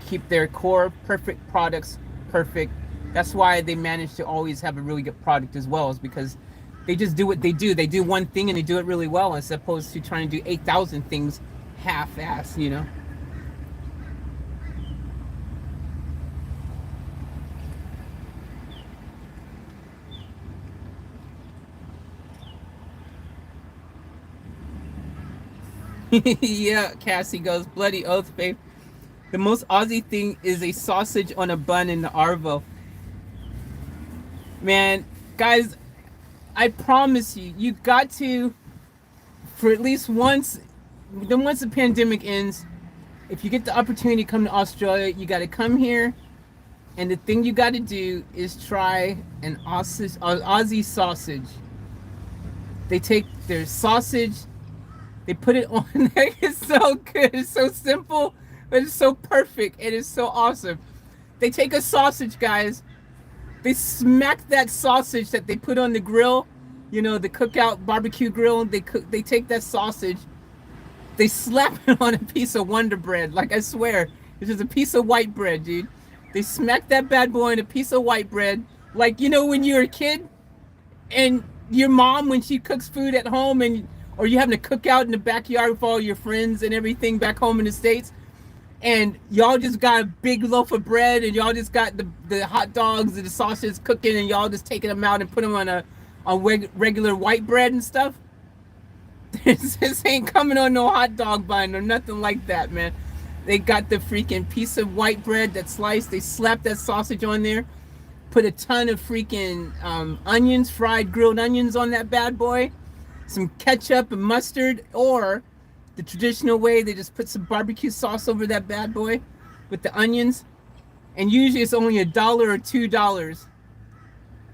keep their core perfect products perfect. That's why they manage to always have a really good product as well, is because they just do what they do. They do one thing and they do it really well, as opposed to trying to do 8,000 things half-ass, Yeah, Cassie goes, bloody oath, babe. The most Aussie thing is a sausage on a bun in the Arvo. Man, guys, I promise you got to, for at least once, then once the pandemic ends, if you get the opportunity to come to Australia, you got to come here, and the thing you got to do is try an Aussie sausage. They take their sausage, they put it on there. It's so good. It's so simple, but it's so perfect. It is so awesome. They take a sausage, guys. They smack that sausage that they put on the grill, the cookout barbecue grill. They take that sausage, they slap it on a piece of Wonder Bread. Like, I swear, it's just a piece of white bread, dude. They smack that bad boy on a piece of white bread. Like, when you're a kid and your mom, when she cooks food at home, or you're having a cookout in the backyard with all your friends and everything back home in the States, and y'all just got a big loaf of bread, and y'all just got the hot dogs and the sausages cooking, and y'all just taking them out and put them on regular white bread and stuff. This ain't coming on no hot dog bun or nothing like that, man. They got the freaking piece of white bread that's sliced. They slap that sausage on there, put a ton of freaking onions, fried grilled onions on that bad boy, some ketchup and mustard, or the traditional way, they just put some barbecue sauce over that bad boy with the onions. And usually it's only $1 or $2.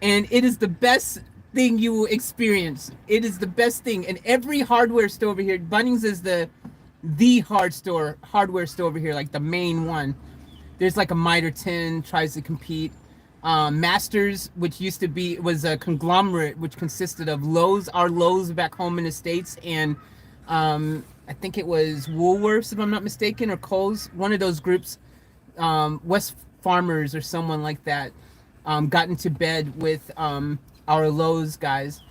And it is the best thing you will experience. It is the best thing. And every hardware store over here, Bunnings is the hardware store over here, like the main one. There's like a Mitre 10 tries to compete. Masters, which was a conglomerate which consisted of our Lowe's back home in the States, and I think it was Woolworths, if I'm not mistaken, or Kohl's, one of those groups, West Farmers or someone like that, got into bed with our Lowe's guys,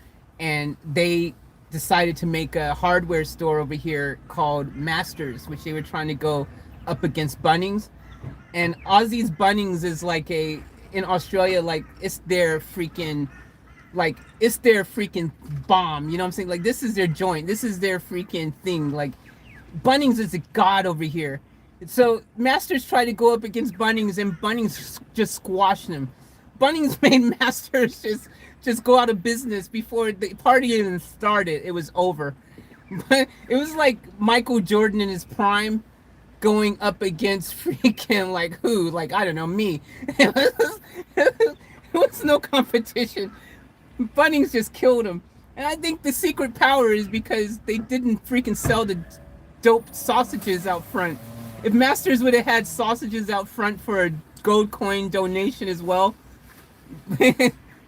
and they decided to make a hardware store over here called Masters, which they were trying to go up against Bunnings. And Aussie's Bunnings is like in Australia, like it's their freaking bomb, you know what I'm saying? Like, this is their joint, this is their freaking thing. Like, Bunnings is a god over here. So Masters tried to go up against Bunnings, and Bunnings just squashed them. Bunnings made Masters just go out of business before the party even started. It was over. But it was like Michael Jordan in his prime going up against freaking, like, who? Like, I don't know, me. It was no competition. Bunnings just killed him. And I think the secret power is because they didn't freaking sell the dope sausages out front. If Masters would have had sausages out front for a gold coin donation as well,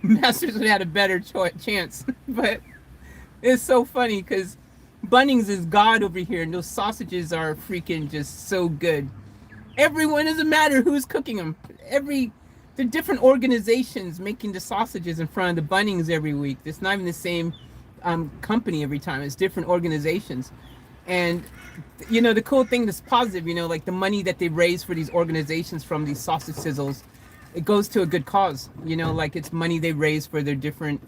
Masters would have had a better chance. But it's so funny because Bunnings is god over here, and those sausages are freaking just so good. Everyone, doesn't matter who's cooking them. They're different organizations making the sausages in front of the Bunnings every week. It's not even the same company every time. It's different organizations. And you know, the cool thing that's positive, you know, like the money that they raise for these organizations from these sausage sizzles, it goes to a good cause. You know, like it's money they raise for their different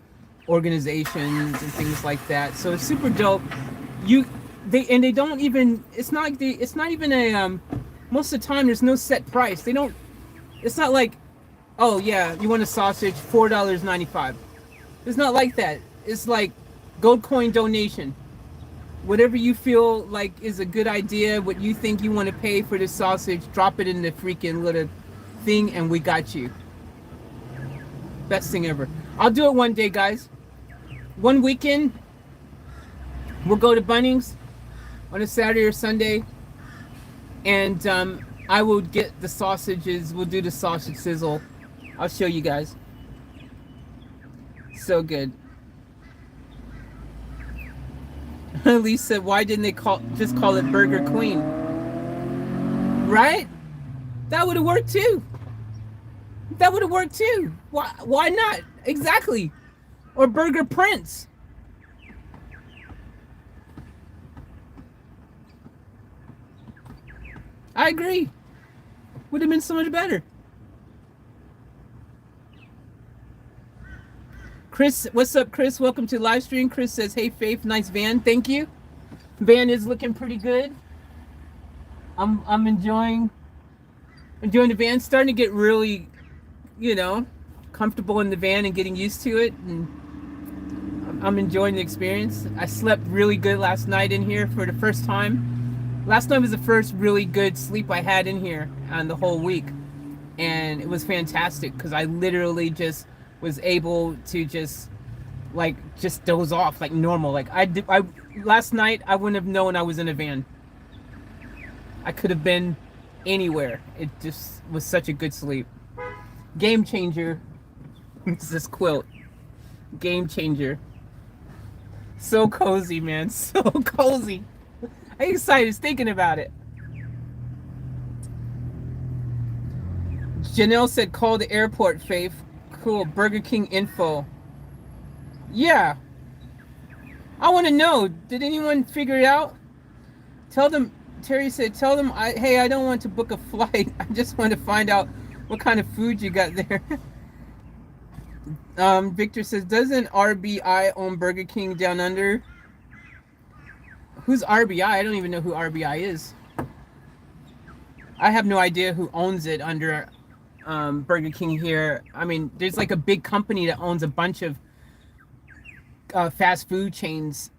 organizations and things like that. So it's super dope. They don't even, it's not even a most of the time there's no set price. They don't, it's not like, oh yeah, you want a sausage, $4.95. It's not like that. It's like gold coin donation. Whatever you feel like is a good idea, what you think you want to pay for this sausage, drop it in the freaking little thing and we got you. Best thing ever. I'll do it one day, guys. One weekend, we'll go to Bunnings on a Saturday or Sunday, and I will get the sausages. We'll do the sausage sizzle. I'll show you guys. So good. Elise said, why didn't they just call it Burger Queen? Right? That would have worked too. That would have worked too. Why not? Exactly. Or Burger Prince. I agree. Would have been so much better. Chris, what's up, Chris? Welcome to the live stream. Chris says, hey, Faith, nice van. Thank you. Van is looking pretty good. I'm enjoying the van. Starting to get really, you know, comfortable in the van and getting used to it. And I'm enjoying the experience. I slept really good last night in here for the first time. Last night was the first really good sleep I had in here on the whole week. And it was fantastic because I literally just was able to just doze off like normal. Like I last night I wouldn't have known I was in a van. I could have been anywhere. It just was such a good sleep. Game changer. It's this quilt. Game changer. So cozy, man. So cozy. I'm excited thinking about it. Janelle said, call the airport, Faith. Cool. Burger King info. Yeah. I want to know. Did anyone figure it out? Tell them. Terry said, tell them, hey, I don't want to book a flight. I just want to find out what kind of food you got there. Victor says, doesn't RBI own Burger King down under? Who's RBI? I don't even know who RBI is. I have no idea who owns it under Burger King here. I mean, there's like a big company that owns a bunch of fast food chains.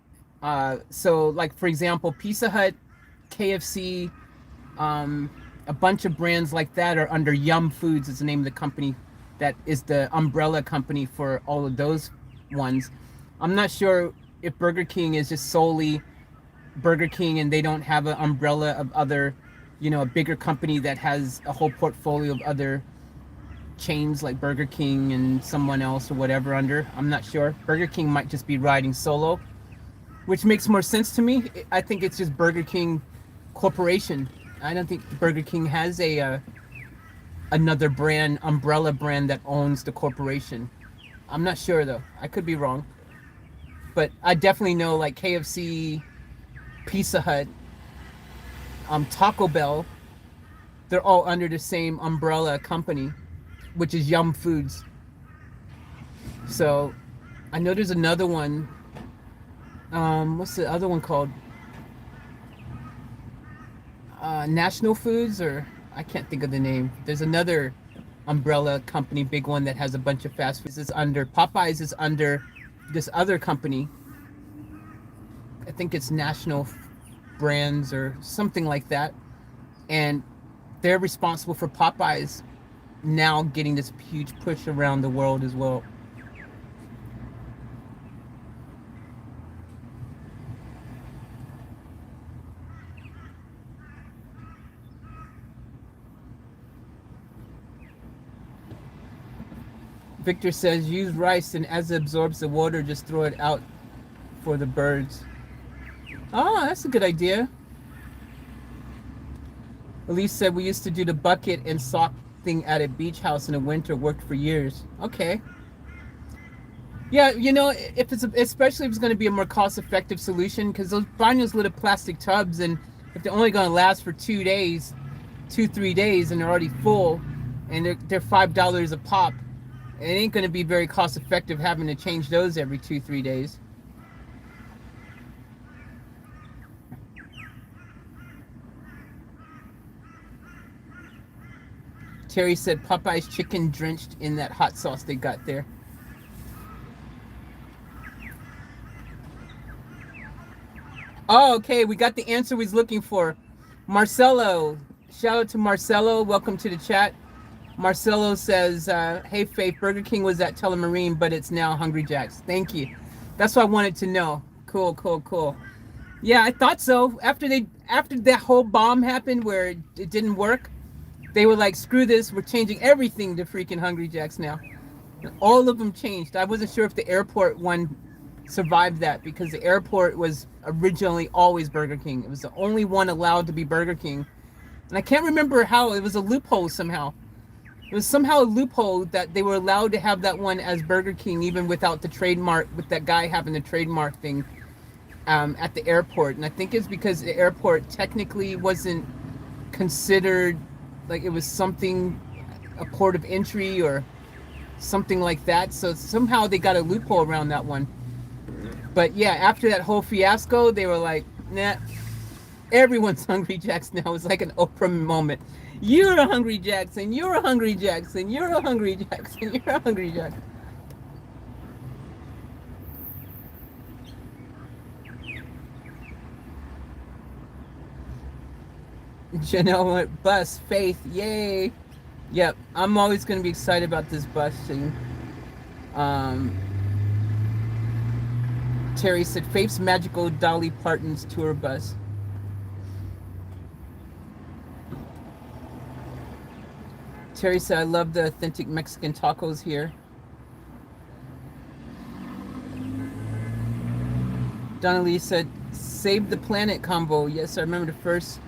So like, for example, Pizza Hut, KFC, a bunch of brands like that are under Yum Foods is the name of the company that is the umbrella company for all of those ones. I'm not sure if Burger King is just solely Burger King and they don't have an umbrella of other, you know, a bigger company that has a whole portfolio of other chains like Burger King and someone else or whatever under. I'm not sure. Burger King might just be riding solo, which makes more sense to me. I think it's just Burger King Corporation. I don't think Burger King has a another brand, umbrella brand that owns the corporation. I'm not sure though. I could be wrong. But I definitely know like KFC, Pizza Hut, Taco Bell, they're all under the same umbrella company, which is Yum Foods. So I know there's another one. What's the other one called? National Foods, or I can't think of the name. There's another umbrella company, big one that has a bunch of fast foods. It's under Popeyes is under this other company. I think it's National Brands or something like that. And they're responsible for Popeyes now getting this huge push around the world as well. Victor says, use rice and as it absorbs the water, just throw it out for the birds. Oh, that's a good idea. Elise said, we used to do the bucket and sock thing at a beach house in the winter, worked for years. Okay. Yeah, if it's especially if it's going to be a more cost-effective solution, because those buying those little plastic tubs, and if they're only going to last for 2 days, 3 days, and they're already full, and they're $5 a pop, it ain't going to be very cost-effective having to change those every 2-3 days. Terry said Popeye's chicken drenched in that hot sauce they got there. Oh, okay, we got the answer we was looking for. Marcelo, shout out to Marcelo. Welcome to the chat. Marcelo says, hey, Faith, Burger King was at Telemarine, but it's now Hungry Jack's. Thank you. That's what I wanted to know. Cool. Yeah, I thought so. After that whole bomb happened where it didn't work, they were like, screw this, we're changing everything to freaking Hungry Jack's now. All of them changed. I wasn't sure if the airport one survived that, because the airport was originally always Burger King. It was the only one allowed to be Burger King. And I can't remember how. It was a loophole somehow. It was somehow a loophole that they were allowed to have that one as Burger King, even without the trademark, with that guy having the trademark thing at the airport. And I think it's because the airport technically wasn't considered, like it was something, a port of entry or something like that. So somehow they got a loophole around that one. But yeah, after that whole fiasco, they were like, nah, everyone's Hungry Jack's now. It was like an Oprah moment. You're a Hungry Jack's, and you're a Hungry Jack's, and you're a Hungry Jack's, and you're a Hungry Jack's. Janelle went, bus, Faith, yay. Yep, I'm always going to be excited about this bus thing. Terry said, Faith's magical Dolly Parton's tour bus. Terry said, I love the authentic Mexican tacos here. Donnelly said, save the planet combo. Yes, I remember the first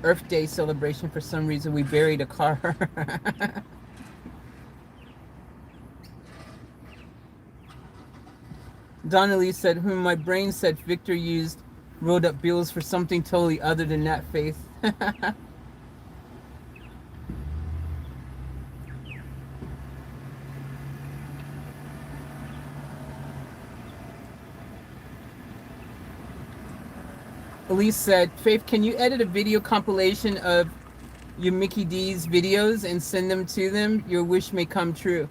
Earth Day celebration. For some reason, we buried a car. Donnelly said, whom my brain said Victor used rolled up bills for something totally other than that, Faith. Elise said, Faith, can you edit a video compilation of your Mickey D's videos and send them to them? Your wish may come true.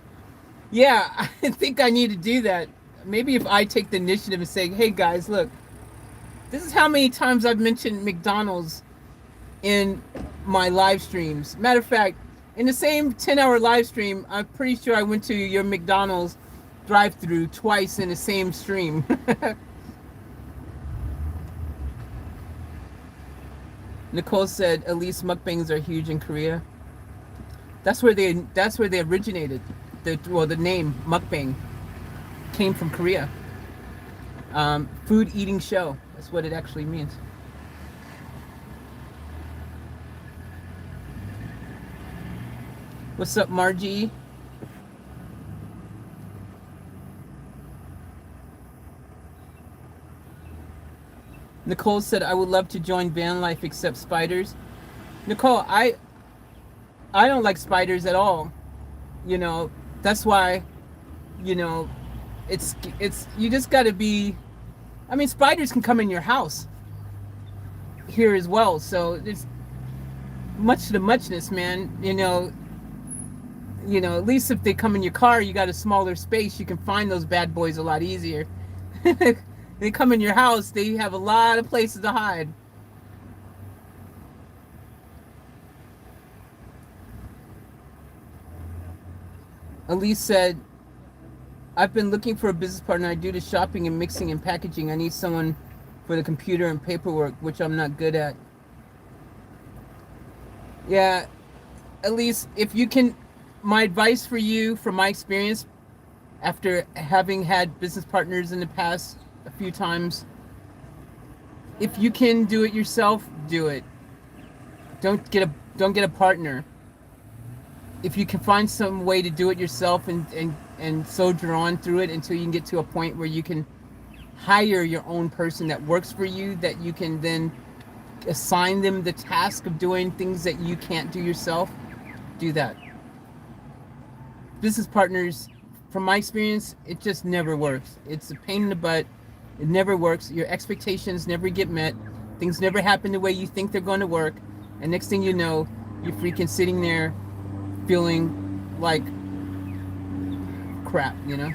Yeah, I think I need to do that. Maybe if I take the initiative and say, hey guys, look, this is how many times I've mentioned McDonald's in my live streams. Matter of fact, in the same 10-hour live stream, I'm pretty sure I went to your McDonald's drive-thru twice in the same stream. Nicole said, at least mukbangs are huge in Korea. That's where they originated. The name mukbang came from Korea. Food eating show. That's what it actually means. What's up, Margie? Nicole said, I would love to join van life except spiders. Nicole, I don't like spiders at all. You know, that's why, you know, it's you just got to be, I mean, spiders can come in your house here as well. So it's much to the muchness, man. You know, at least if they come in your car, you got a smaller space. You can find those bad boys a lot easier. They come in your house, they have a lot of places to hide. Elise said, I've been looking for a business partner. I do the shopping and mixing and packaging. I need someone for the computer and paperwork, which I'm not good at. Yeah, Elise, if you can, my advice for you, from my experience, after having had business partners in the past a few times, if you can do it yourself, do it. Don't get a partner. If you can find some way to do it yourself and and soldier on through it until you can get to a point where you can hire your own person that works for you, that you can then assign them the task of doing things that you can't do yourself. Do that. Business partners, from my experience, it just never works. It's a pain in the butt. It never works. Your expectations never get met. Things never happen the way you think they're going to work. And next thing you know, you're freaking sitting there feeling like crap, you know?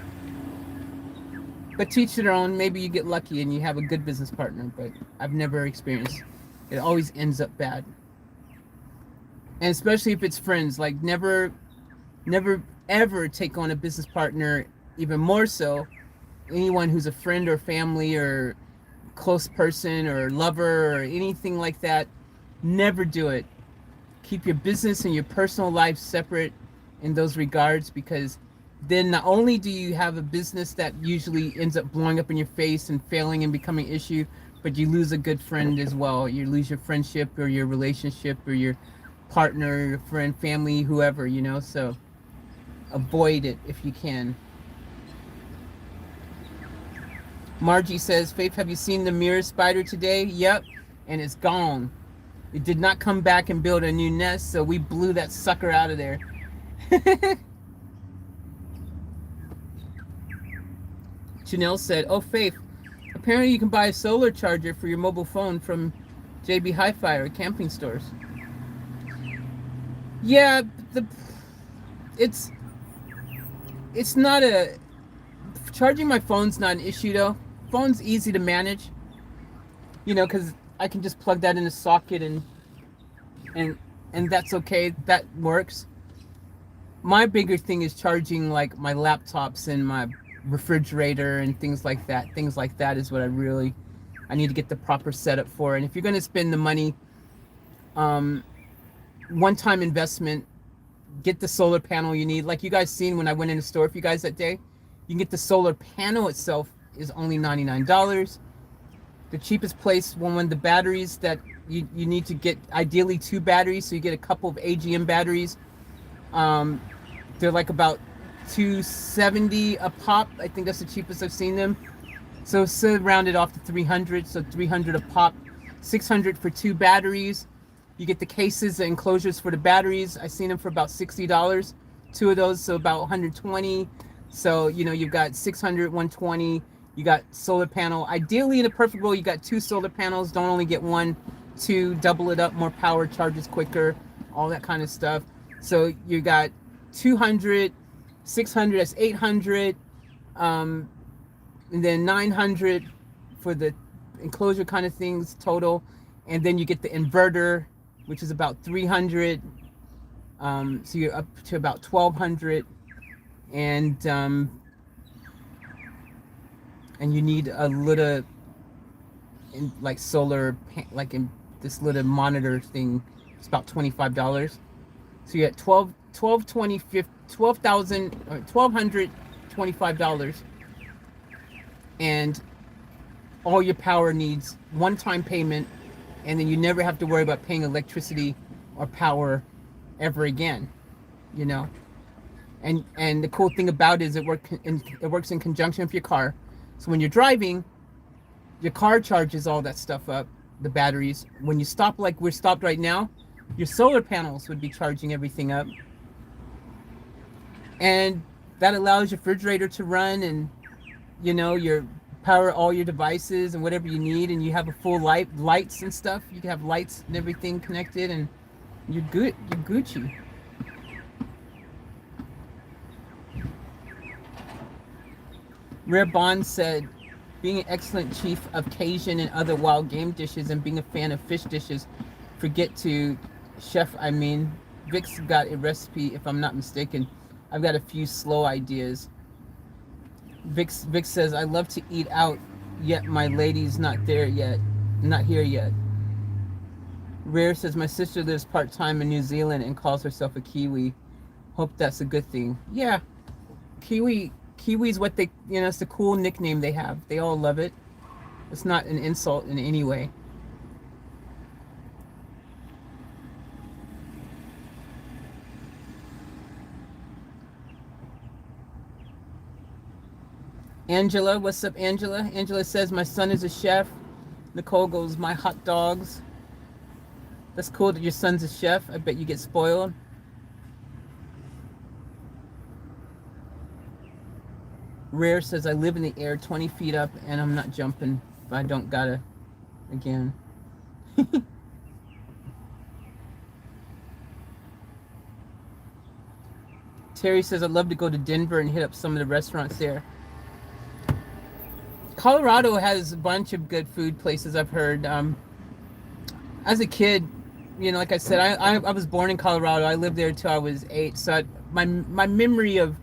But teach their own. Maybe you get lucky and you have a good business partner, but I've never experienced. It always ends up bad. And especially if it's friends, like never ever take on a business partner, even more so anyone who's a friend or family or close person or lover or anything like that. Never do it. Keep your business and your personal life separate in those regards, because then not only do you have a business that usually ends up blowing up in your face and failing and becoming an issue, but you lose a good friend as well. You lose your friendship or your relationship or your partner, your friend, family, whoever, you know. So avoid it if you can. Margie says, Faith, have you seen the mirror spider today? Yep, and it's gone. It did not come back and build a new nest, so we blew that sucker out of there. Janelle said, oh, Faith, apparently you can buy a solar charger for your mobile phone from JB Hi-Fi or camping stores. Yeah, it's not a... Charging my phone's not an issue, though. Phone's easy to manage, you know, because I can just plug that in a socket and that's okay. That works. My bigger thing is charging like my laptops and my refrigerator and things like that. Things like that is what I need to get the proper setup for. And if you're going to spend the money, one-time investment, get the solar panel you need. Like you guys seen when I went in the store for you guys that day, you can get the solar panel itself is only $99. The cheapest place, one of the batteries that you need to get, ideally 2 batteries, so you get a couple of AGM batteries. They're like about $270 a pop. I think that's the cheapest I've seen them. So round it off to 300, so 300 a pop. 600 for 2 batteries. You get the cases, the enclosures for the batteries. I've seen them for about $60. 2 of those, so about 120. So, you know, you've got 600, 120. You got solar panel. Ideally, in a perfect world, you got 2 solar panels. Don't only get 1, 2, double it up, more power, charges quicker, all that kind of stuff. So you got 200, 600, that's 800, and then 900 for the enclosure kind of things total. And then you get the inverter, which is about 300. So you're up to about 1,200. And you need a little like solar, like in this little monitor thing. It's about $25. So you get $1,225, and all your power needs one-time payment, and then you never have to worry about paying electricity or power ever again, you know. And the cool thing about it is it works in conjunction with your car. So when you're driving, your car charges all that stuff up, the batteries. When you stop, like we're stopped right now, your solar panels would be charging everything up. And that allows your refrigerator to run, and, you know, your power all your devices and whatever you need, and you have a full lights and stuff. You can have lights and everything connected, and you're good. You're Gucci. Rare Bond said, being an excellent chief of Cajun and other wild game dishes and being a fan of fish dishes, forget to chef, I mean, Vic's got a recipe, if I'm not mistaken. I've got a few slow ideas. Vic says, I love to eat out, yet my lady's not here yet. Rare says, my sister lives part-time in New Zealand and calls herself a Kiwi. Hope that's a good thing. Yeah, Kiwi's what they, you know, it's the cool nickname they have. They all love it. It's not an insult in any way. Angela, what's up, Angela? Angela says, my son is a chef. Nicole goes, my hot dogs. That's cool that your son's a chef. I bet you get spoiled. Rare says, I live in the air 20 feet up and I'm not jumping if I don't gotta again. Terry says, I'd love to go to Denver and hit up some of the restaurants there. Colorado has a bunch of good food places, I've heard. As a kid, like I said, I was born in Colorado. I lived there until I was 8. So my memory of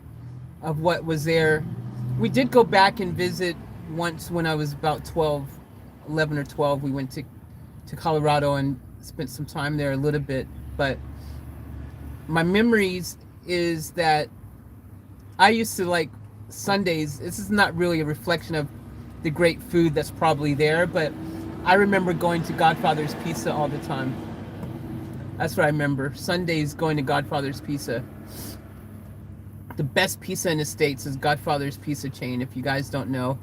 what was there, we did go back and visit once when I was about 11 or 12. We went to Colorado and spent some time there a little bit. But my memories is that I used to like Sundays. This is not really a reflection of the great food that's probably there, but I remember going to Godfather's Pizza all the time. That's what I remember. Sundays going to Godfather's Pizza. The best pizza in the States is Godfather's Pizza chain. If you guys don't know,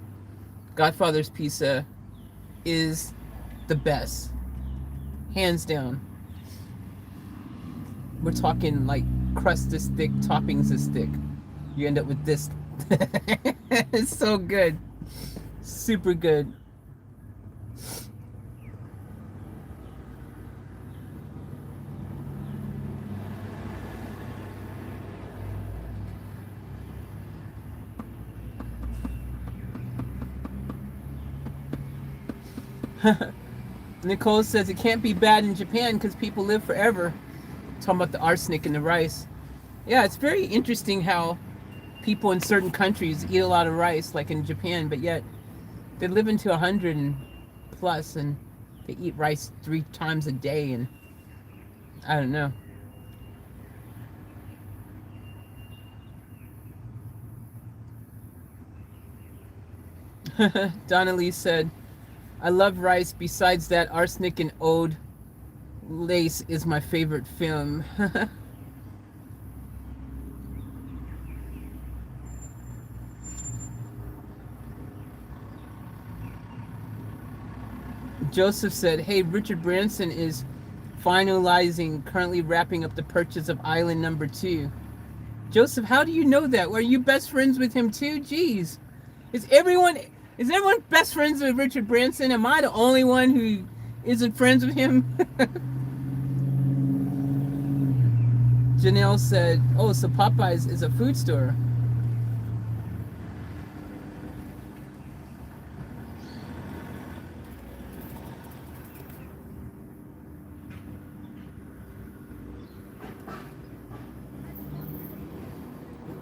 Godfather's Pizza is the best. Hands down. We're talking like crust is thick, toppings is thick. You end up with this. It's so good. Super good. Nicole says it can't be bad in Japan because people live forever. Talking about the arsenic in the rice. Yeah, it's very interesting how people in certain countries eat a lot of rice, like in Japan, but yet they live into 100 and plus, and they eat rice 3 times a day, and I don't know. Donnelly said, I love rice. Besides that, Arsenic and Ode Lace is my favorite film. Joseph said, hey, Richard Branson is currently wrapping up the purchase of Island number 2. Joseph, how do you know that? Were you best friends with him too? Jeez. Is everyone best friends with Richard Branson? Am I the only one who isn't friends with him? Janelle said, oh, so Popeyes is a food store.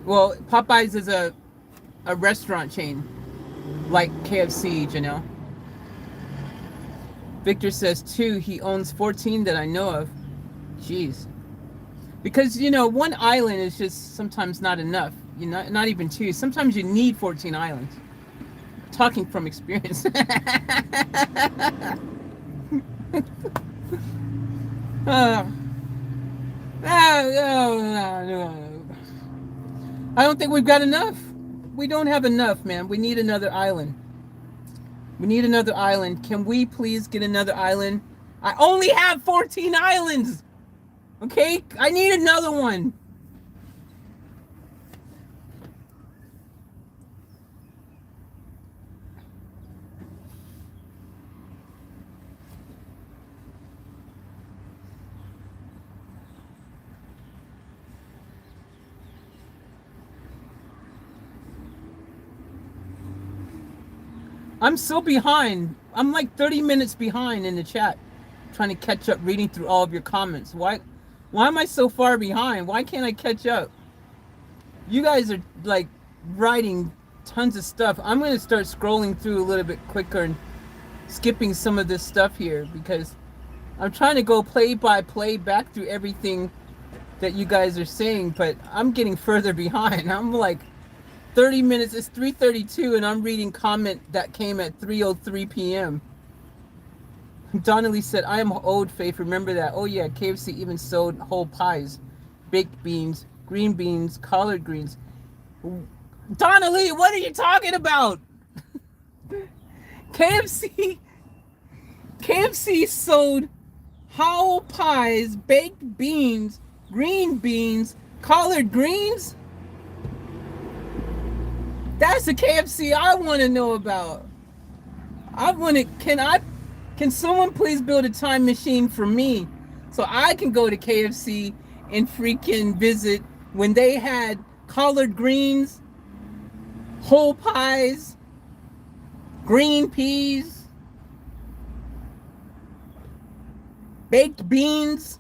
Well, Popeyes is a restaurant chain, like KFC, Janelle. Victor says 2. He owns 14 that I know of. Jeez. Because, one island is just sometimes not enough. Not even 2. Sometimes you need 14 islands. Talking from experience. I don't think we've got enough. We don't have enough, man. We need another island. We need another island. Can we please get another island? I only have 14 islands. Okay? I need another one. I'm so behind. I'm like 30 minutes behind in the chat, trying to catch up reading through all of your comments. Why am I so far behind? Why can't I catch up? You guys are like writing tons of stuff. I'm going to start scrolling through a little bit quicker and skipping some of this stuff here because I'm trying to go play by play back through everything that you guys are saying, but I'm getting further behind. I'm like 30 minutes, it's 3:32, and I'm reading comment that came at 3:03 p.m. Donnelly said, I am old, Faith, remember that. Oh yeah, KFC even sold whole pies, baked beans, green beans, collard greens. Donnelly, what are you talking about? KFC KFC sold whole pies, baked beans, green beans, collard greens. That's the KFC I want to know about. I want to. Can someone please build a time machine for me so I can go to KFC and freaking visit when they had collard greens, whole pies, green peas, baked beans.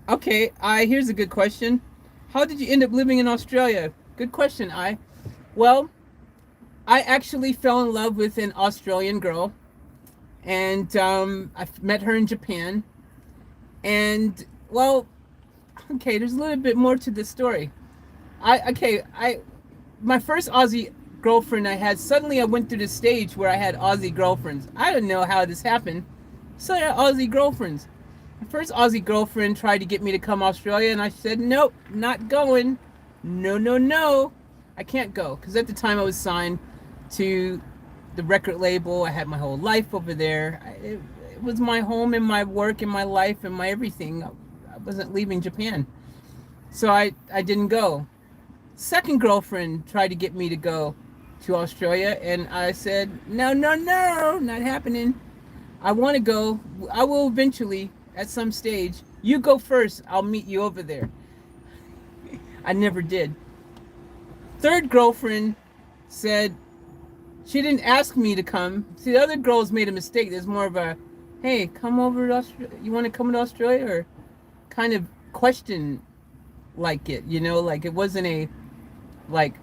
Okay, here's a good question. How did you end up living in Australia? Good question, Well, I actually fell in love with an Australian girl, and I met her in Japan. And well, okay, there's a little bit more to this story. My first Aussie girlfriend I had, suddenly I went through this stage where I had Aussie girlfriends. I didn't know how this happened. So I had Aussie girlfriends. My first Aussie girlfriend tried to get me to come to Australia, and I said, nope, not going. No, no, no. I can't go. Because at the time I was signed to the record label. I had my whole life over there. It was my home and my work and my life and my everything. I wasn't leaving Japan. So I didn't go. Second girlfriend tried to get me to go to Australia, and I said, no, no, no, not happening. I want to go. I will eventually at some stage. You go first. I'll meet you over there. I never did. Third girlfriend said she didn't ask me to come. See, the other girls made a mistake. There's more of a, hey, come over to Australia. You want to come to Australia? Or kind of question like it, like it wasn't a, like,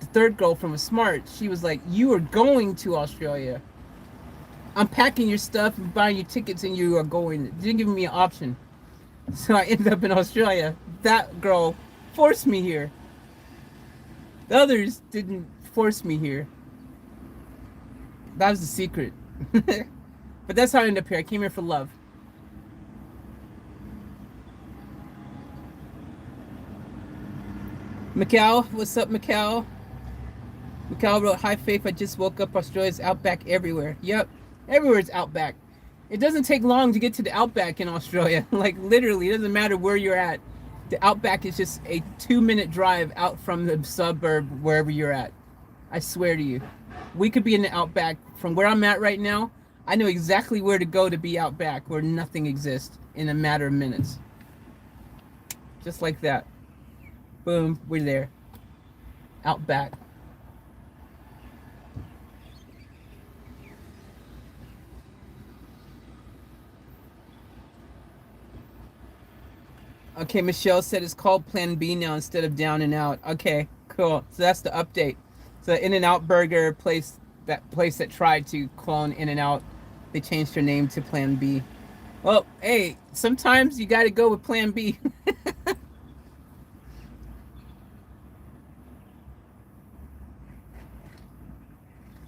the third girlfriend was smart. She was like, you are going to Australia. I'm packing your stuff and buying your tickets and you are going. Didn't give me an option. So I ended up in Australia. That girl forced me here. The others didn't force me here. That was the secret. But that's how I ended up here. I came here for love. Macau, what's up, Macau? Macau wrote, hi, Faith, I just woke up. Australia's outback everywhere. Yep, everywhere is outback. It doesn't take long to get to the outback in Australia. Like, literally, it doesn't matter where you're at. The outback is just a 2-minute drive out from the suburb, wherever you're at. I swear to you. We could be in the outback. From where I'm at right now, I know exactly where to go to be outback, where nothing exists, in a matter of minutes. Just like that. Boom, we're there. Outback. Okay, Michelle said it's called Plan B now instead of Down and Out. Okay, cool. So that's the update. So In-N-Out Burger place that tried to clone In-N-Out, they changed their name to Plan B. Well, hey, sometimes you got to go with Plan B.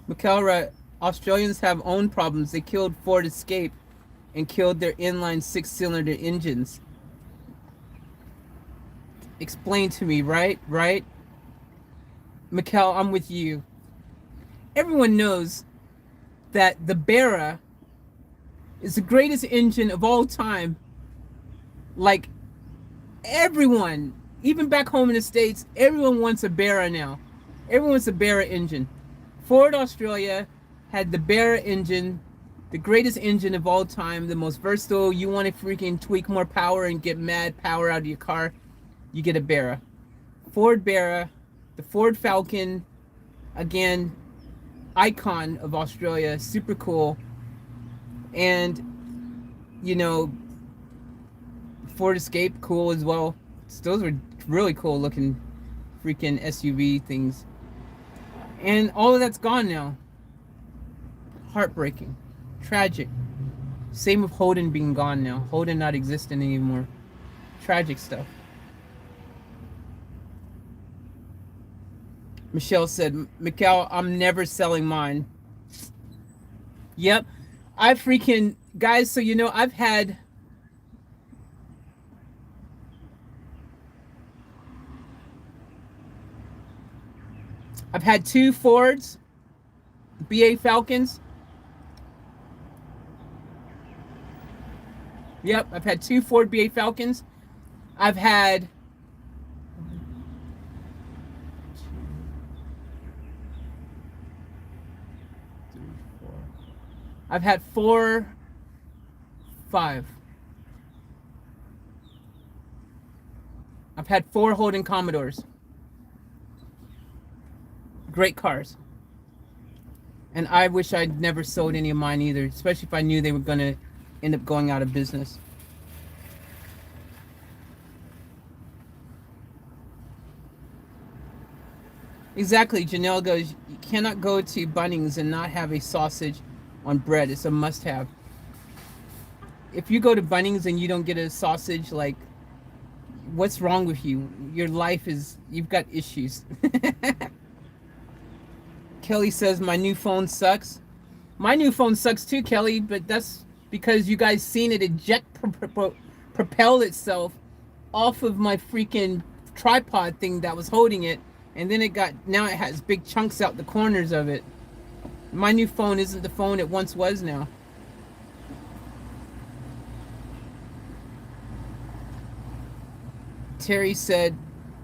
McElroy, Australians have own problems. They killed Ford Escape and killed their inline 6-cylinder engines. Explain to me, right? Mikkel, I'm with you. Everyone knows that the Barra is the greatest engine of all time. Like, everyone, even back home in the States, everyone wants a Barra now. Everyone wants a Barra engine. Ford Australia had the Barra engine, the greatest engine of all time, the most versatile. You want to freaking tweak more power and get mad power out of your car, you get a Barra. Ford Barra, the Ford Falcon, again, icon of Australia, super cool. And, Ford Escape, cool as well. Those were really cool looking freaking SUV things. And all of that's gone now. Heartbreaking. Tragic. Same with Holden being gone now. Holden not existing anymore. Tragic stuff. Michelle said, Mikkel, I'm never selling mine. Yep. I freaking, guys, so I've had I've had 2 Fords, BA Falcons. Yep, I've had 2 Ford BA Falcons. I've had I've had 4, 5. I've had 4 Holden Commodores. Great cars. And I wish I'd never sold any of mine either, especially if I knew they were going to end up going out of business. Exactly. Janelle goes, you cannot go to Bunnings and not have a sausage on bread. It's a must-have. If you go to Bunnings and you don't get a sausage, like, what's wrong with you? Your life is, you've got issues. Kelly says, my new phone sucks. My new phone sucks too, Kelly, but that's because you guys seen it propel itself off of my freaking tripod thing that was holding it, and then now it has big chunks out the corners of it. My new phone isn't the phone it once was now. Terry said,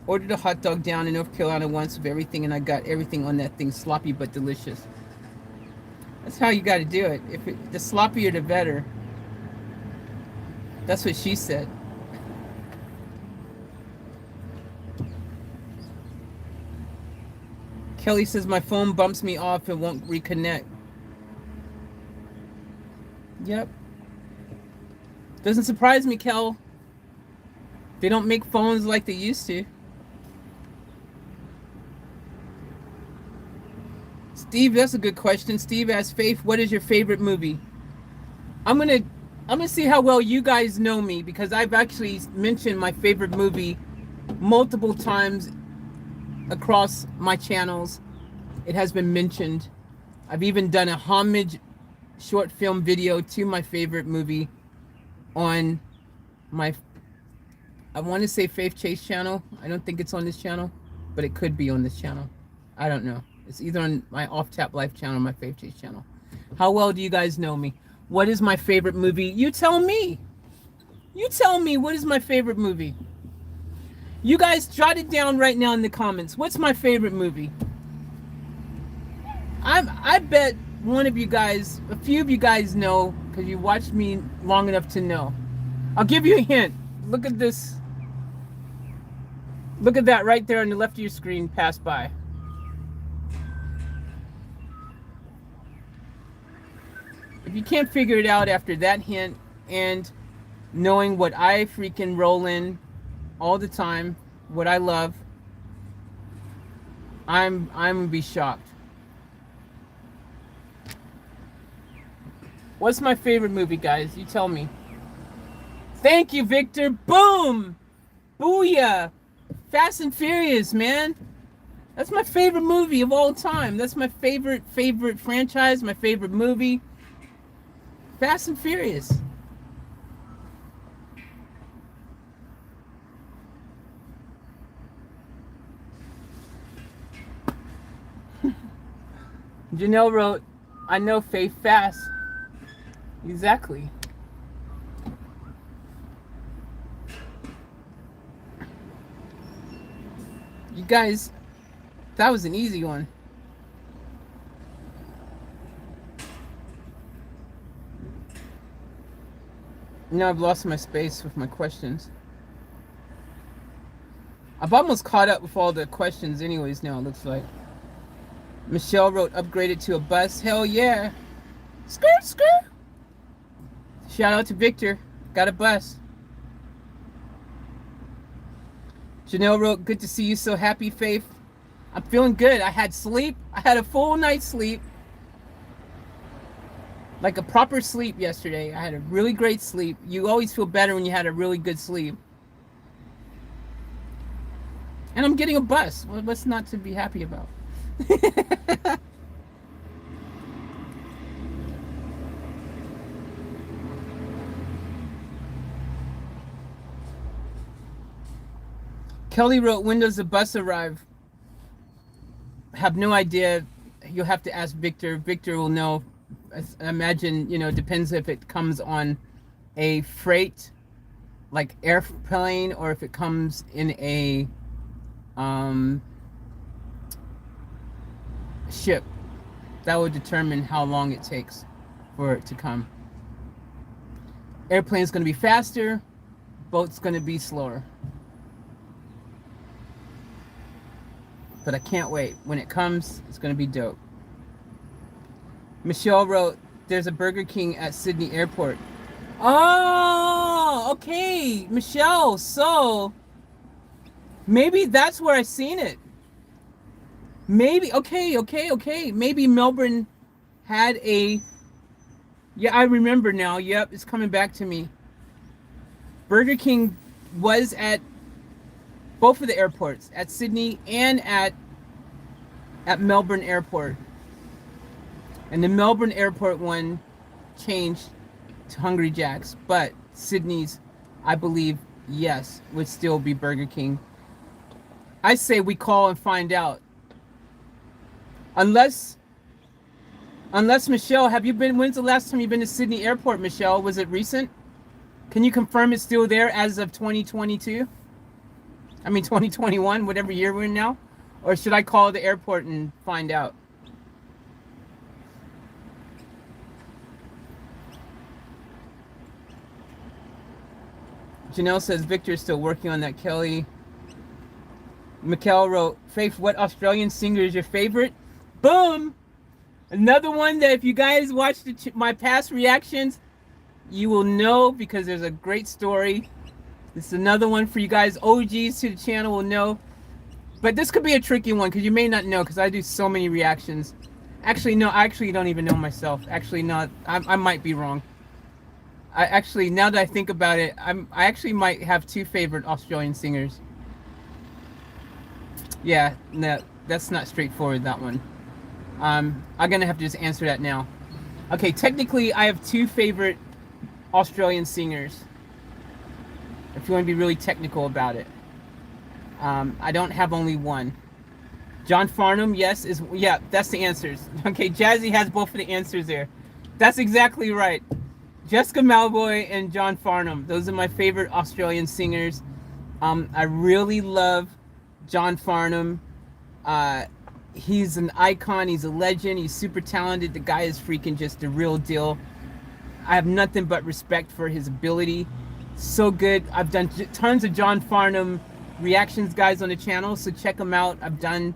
ordered a hot dog down in North Carolina once with everything, and I got everything on that thing, sloppy but delicious. That's how you got to do it. The sloppier, the better. That's what she said. Kelly says, my phone bumps me off and won't reconnect. Yep. Doesn't surprise me, Kel. They don't make phones like they used to. Steve, that's a good question. Steve asks, Faith, what is your favorite movie? I'm gonna see how well you guys know me, because I've actually mentioned my favorite movie multiple times across my channels. It has been mentioned. I've even done a homage short film video to my favorite movie on my, I want to say Faith Chase channel. I don't think it's on this channel, but it could be on this channel. I don't know. It's either on my Off Tap Life channel or my Faith Chase channel. How well do you guys know me? What is my favorite movie? You tell me. You tell me, what is my favorite movie? You guys jot it down right now in the comments. What's my favorite movie? I bet one of you guys, a few of you guys know, because you watched me long enough to know. I'll give you a hint. Look at this. Look at that right there on the left of your screen, pass by. If you can't figure it out after that hint and knowing what I freaking roll in all the time, what I love, I'm gonna be shocked. What's my favorite movie, guys? You tell me. Thank you, Victor. Boom! Booyah! Fast and Furious, man. That's my favorite movie of all time. That's my favorite franchise, my favorite movie. Fast and Furious. Janelle wrote, I know Faith fast. Exactly. You guys, that was an easy one. Now I've lost my space with my questions. I've almost caught up with all the questions anyways now, it looks like. Michelle wrote, upgraded to a bus. Hell yeah. Skirt, skirt. Shout out to Victor. Got a bus. Janelle wrote, good to see you so happy, Faith. I'm feeling good. I had sleep. I had a full night's sleep. Like a proper sleep yesterday. I had a really great sleep. You always feel better when you had a really good sleep. And I'm getting a bus. Well, what's not to be happy about? Kelly wrote, when does the bus arrive? have no idea. You'll have to ask Victor. Victor will know. I imagine, it depends if it comes on a freight, like airplane, or if it comes in a ship. That would determine how long it takes for it to come. Airplane's going to be faster, boat's going to be slower. But I can't wait. When it comes, it's going to be dope. Michelle wrote, there's a Burger King at Sydney Airport. Oh, okay, Michelle. So maybe that's where I seen it. Maybe, okay. Maybe Melbourne had a, yeah, I remember now. Yep, it's coming back to me. Burger King was at both of the airports, at Sydney and at Melbourne Airport. And the Melbourne Airport one changed to Hungry Jack's, but Sydney's, I believe, yes, would still be Burger King. I say we call and find out. Unless Michelle, have you been, when's the last time you've been to Sydney Airport, Michelle? Was it recent? Can you confirm it's still there as of 2022? I mean 2021, whatever year we're in now? Or should I call the airport and find out? Janelle says Victor's still working on that. Kelly. Mikkel wrote, Faith, what Australian singer is your favorite? Boom! Another one that if you guys watch my past reactions, you will know, because there's a great story. This is another one for you guys. OGs to the channel will know. But this could be a tricky one because you may not know, because I do so many reactions. Actually, no, I actually don't even know myself. Actually, not. I might be wrong. I actually, now that I think about it, I actually might have two favorite Australian singers. Yeah, no, that's not straightforward, that one. I'm gonna have to just answer that now. Okay, technically I have two favorite Australian singers, if you want to be really technical about it. I don't have only one. John Farnham, yes, yeah, that's the answers. Okay, Jazzy has both of the answers there. That's exactly right. Jessica Malboy and John Farnham, those are my favorite Australian singers. I really love John Farnham. He's an icon, he's a legend, he's super talented. The guy is freaking just the real deal. I have nothing but respect for his ability. So good. I've done tons of John Farnham reactions, guys, on the channel, so check them out. I've done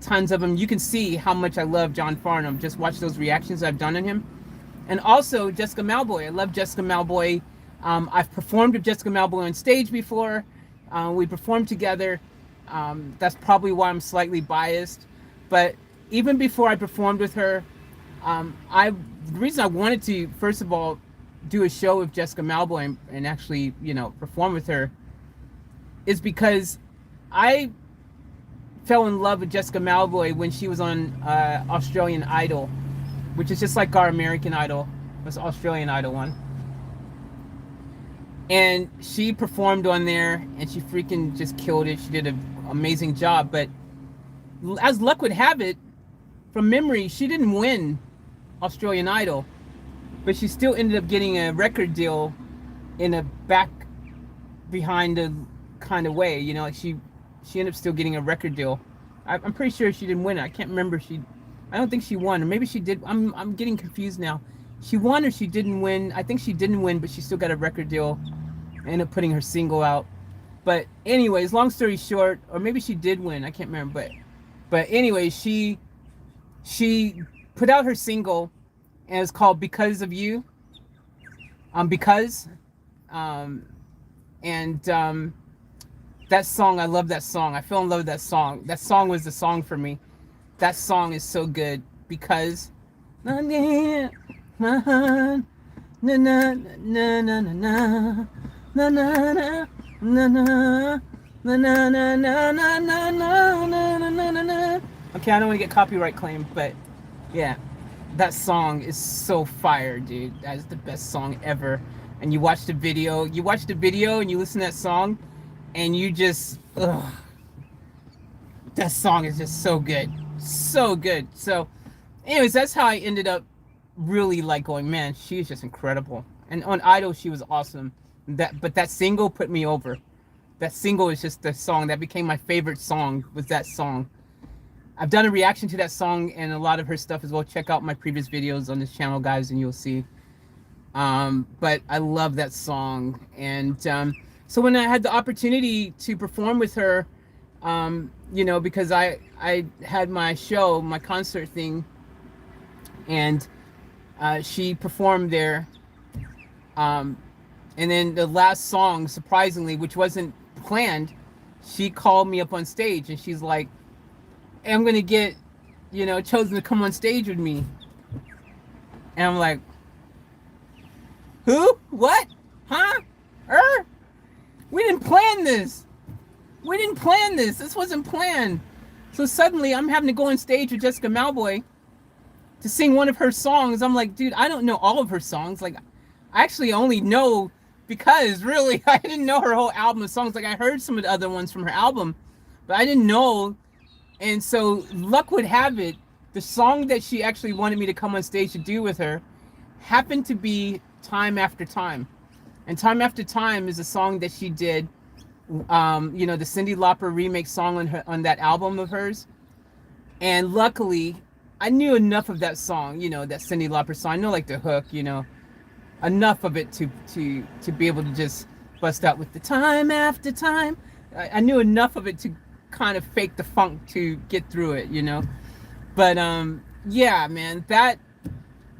tons of them. You can see how much I love John Farnham. Just watch those reactions I've done on him. And also Jessica Malboy. I love Jessica Malboy. I've performed with Jessica Malboy on stage before. We performed together. That's probably why I'm slightly biased. But even before I performed with her, the reason I wanted to, first of all, do a show with Jessica Malboy and actually, perform with her, is because I fell in love with Jessica Malboy when she was on Australian Idol, which is just like our American Idol. It's Australian Idol one. And she performed on there and she freaking just killed it. She did an amazing job. But as luck would have it, from memory, she didn't win Australian Idol, but she still ended up getting a record deal in a back behind the kind of way, like she ended up still getting a record deal. I'm pretty sure she didn't win it. I can't remember. I don't think she won, or maybe she did. I'm getting confused now. She won or she didn't win. I think she didn't win, but she still got a record deal. Ended up putting her single out. But anyways, long story short, or maybe she did win. I can't remember, but anyway, she put out her single, and it's called "Because of You." That song, I love that song. I fell in love with that song. That song was the song for me. That song is so good because okay, I don't want to get copyright claimed, but yeah, that song is so fire, dude. That is the best song ever. And you watch the video and you listen to that song and you just, that song is just so good. So good. So, anyways, that's how I ended up really like going, man, she's just incredible. And on Idol, she was awesome. But that single put me over. That single is just the song that became my favorite song. Was that song? I've done a reaction to that song and a lot of her stuff as well. Check out my previous videos on this channel, guys, and you'll see. But I love that song. And so when I had the opportunity to perform with her, you know, because I had my show, my concert thing, and she performed there. And then the last song, surprisingly, which wasn't planned, she called me up on stage and she's like, hey, I'm gonna get, you know, chosen to come on stage with me. And I'm like, who? What? Huh? We didn't plan this. We didn't plan this. This wasn't planned. So suddenly I'm having to go on stage with Jessica Malboy to sing one of her songs. I'm like, dude, I don't know all of her songs. Like, I actually only know because really I didn't know her whole album of songs. Like, I heard some of the other ones from her album, but I didn't know. And so luck would have it, the song that she actually wanted me to come on stage to do with her happened to be Time After Time. And Time After Time is a song that she did, you know, the Cyndi Lauper remake song on that album of hers. And luckily, I knew enough of that song, you know, that Cyndi Lauper song. I know like the hook, you know, enough of it to be able to just bust out with the Time After Time. I knew enough of it to kind of fake the funk to get through it, you know. But yeah, man, that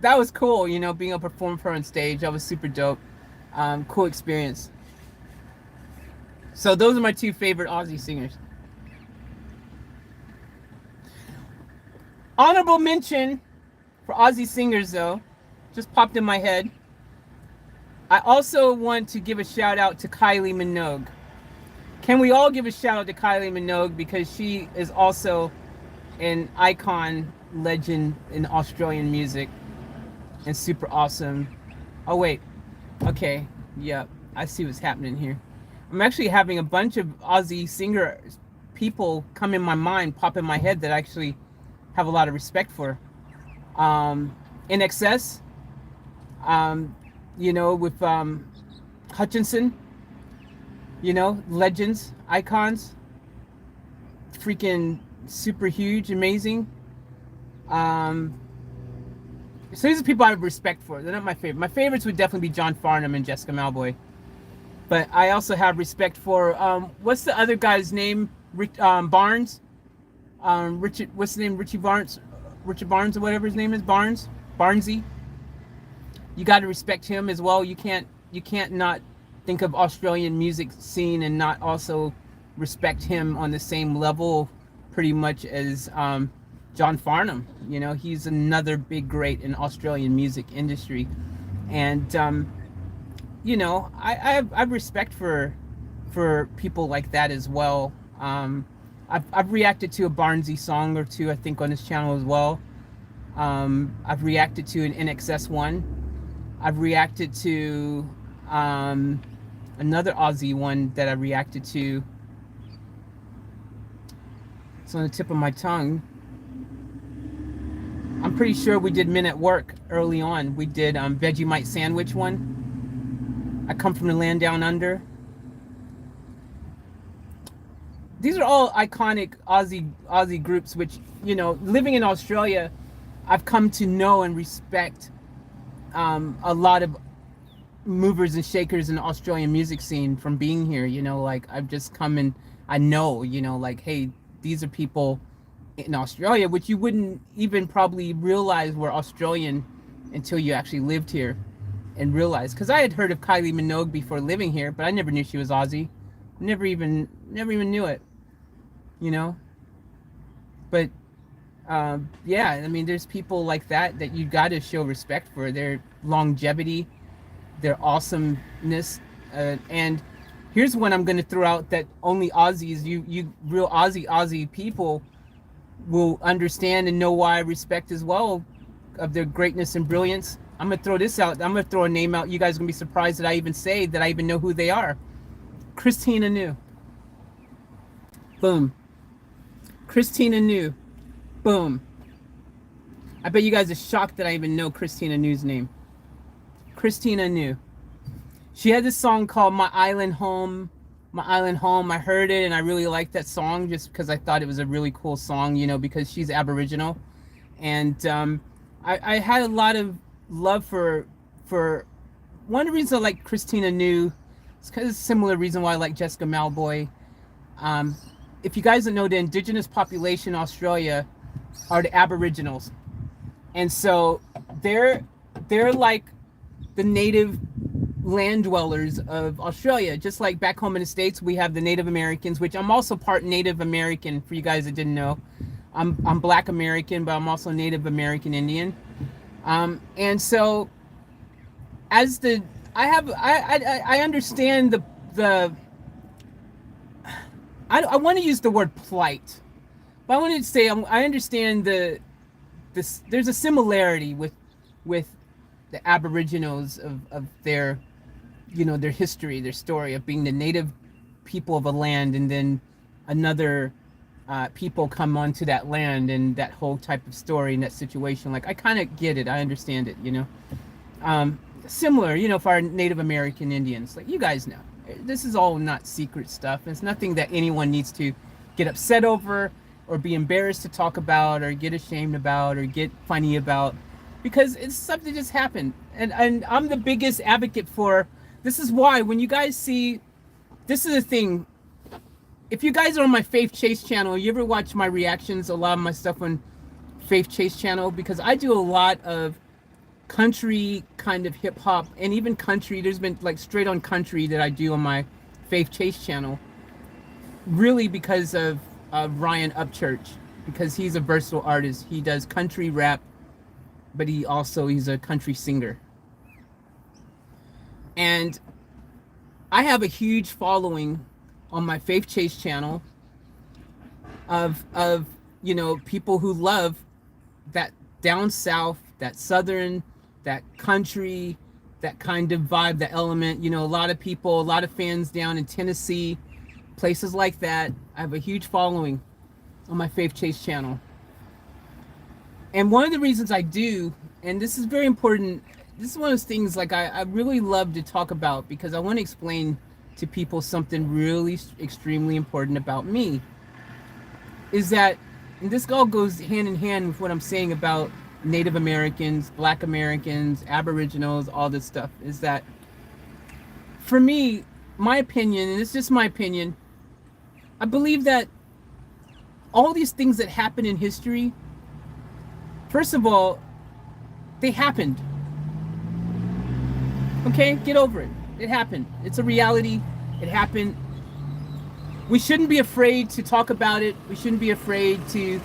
was cool, you know, being able to perform for her on stage. That was super dope. Cool experience. So those are my two favorite Aussie singers. Honorable mention for Aussie singers, though, just popped in my head. I also want to give a shout out to Kylie Minogue. Can we all give a shout out to Kylie Minogue, because she is also an icon, legend in Australian music, and super awesome. Oh wait, okay, yeah, I see what's happening here. I'm actually having a bunch of Aussie singer people come in my mind, pop in my head that I actually have a lot of respect for. In excess, you know, with Hutchinson, you know, legends, icons, freaking super huge, amazing. So these are people I have respect for. They're not my favorite. My favorites would definitely be John Farnham and Jessica Malboy. But I also have respect for, what's the other guy's name? Barnes? Richard, what's the name? Richard Barnes or whatever his name is, Barnesy. You got to respect him as well. You can't not think of Australian music scene and not also respect him on the same level pretty much as John Farnham. You know, he's another big great in Australian music industry. And you know, I have respect for people like that as well. I've reacted to a Barnesy song or two, I think, on this channel as well. I've reacted to an NXS one. I've reacted to another Aussie one that I reacted to. It's on the tip of my tongue. I'm pretty sure we did Men at Work early on. We did Vegemite Sandwich one. I Come From the Land Down Under. These are all iconic Aussie groups, which, you know, living in Australia, I've come to know and respect a lot of movers and shakers in the Australian music scene from being here. You know, like, I've just come and I know, you know, like, hey, these are people in Australia which you wouldn't even probably realize were Australian until you actually lived here and realized. Because I had heard of Kylie Minogue before living here, but I never knew she was Aussie. Never even knew it, you know. But yeah, I mean, there's people like that you got to show respect for their longevity, their awesomeness. And here's one I'm going to throw out that only Aussies, you real Aussie people will understand and know why I respect as well, of their greatness and brilliance. I'm going to throw this out. I'm going to throw a name out. You guys are going to be surprised that I even know who they are. Christina New. Boom. Christina New. Boom. I bet you guys are shocked that I even know Christina New's name. Christina New. She had this song called My Island Home. My Island Home. I heard it and I really liked that song just because I thought it was a really cool song, you know, because she's Aboriginal. And I had a lot of love for one of the reasons I like Christina New. It's kind of a similar reason why I like Jessica Malboy. If you guys don't know, the indigenous population in Australia are the Aboriginals. And so they're like the native land dwellers of Australia. Just like back home in the States, we have the Native Americans, which I'm also part Native American, for you guys that didn't know. I'm Black American, but I'm also Native American Indian. And so as the I understand I want to use the word plight, but I wanted to say I understand there's a similarity with the Aboriginals of their, you know, their history, their story of being the native people of a land, and then another people come onto that land, and that whole type of story and that situation. Like, I kind of get it, I understand it, you know. Similar, you know, for our Native American Indians, like, you guys know, this is all not secret stuff. It's nothing that anyone needs to get upset over or be embarrassed to talk about or get ashamed about or get funny about, because it's something that just happened. And I'm the biggest advocate for, this is why when you guys see, this is the thing, if you guys are on my Faith Chase channel, you ever watch my reactions, a lot of my stuff on Faith Chase channel, because I do a lot of country kind of hip hop, and even country, there's been like straight on country that I do on my Faith Chase channel, really because of Ryan Upchurch, because he's a versatile artist. He does country rap, but he's a country singer. And I have a huge following on my Faith Chase channel of you know, people who love that down south, that southern, that country, that kind of vibe, that element. You know, a lot of people, a lot of fans down in Tennessee, places like that. I have a huge following on my Faith Chase channel. And one of the reasons I do, and this is very important, this is one of those things like I really love to talk about, because I want to explain to people something really extremely important about me, is that, and this all goes hand in hand with what I'm saying about Native Americans, Black Americans, Aboriginals, all this stuff, is that for me, my opinion, and it's just my opinion, I believe that all these things that happen in history, first of all, they happened. Okay, get over it. It happened. It's a reality. It happened. We shouldn't be afraid to talk about it. We shouldn't be afraid to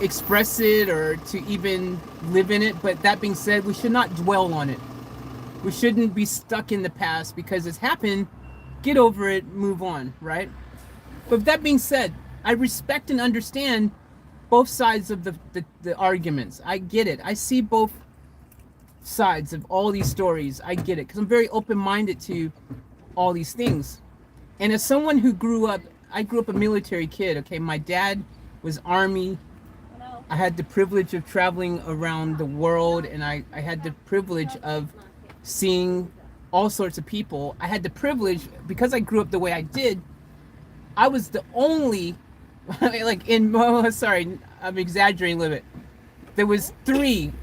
express it or to even live in it. But that being said, we should not dwell on it. We shouldn't be stuck in the past, because it's happened. Get over it, move on, right? But with that being said, I respect and understand both sides of the arguments. I get it. I see both sides of all these stories. I get it, because I'm very open-minded to all these things. And as someone who I grew up a military kid, okay? My dad was Army. I had the privilege of traveling around the world, and I had the privilege of seeing all sorts of people. I had the privilege, because I grew up the way I did, I was the only, like sorry, I'm exaggerating a little bit. There was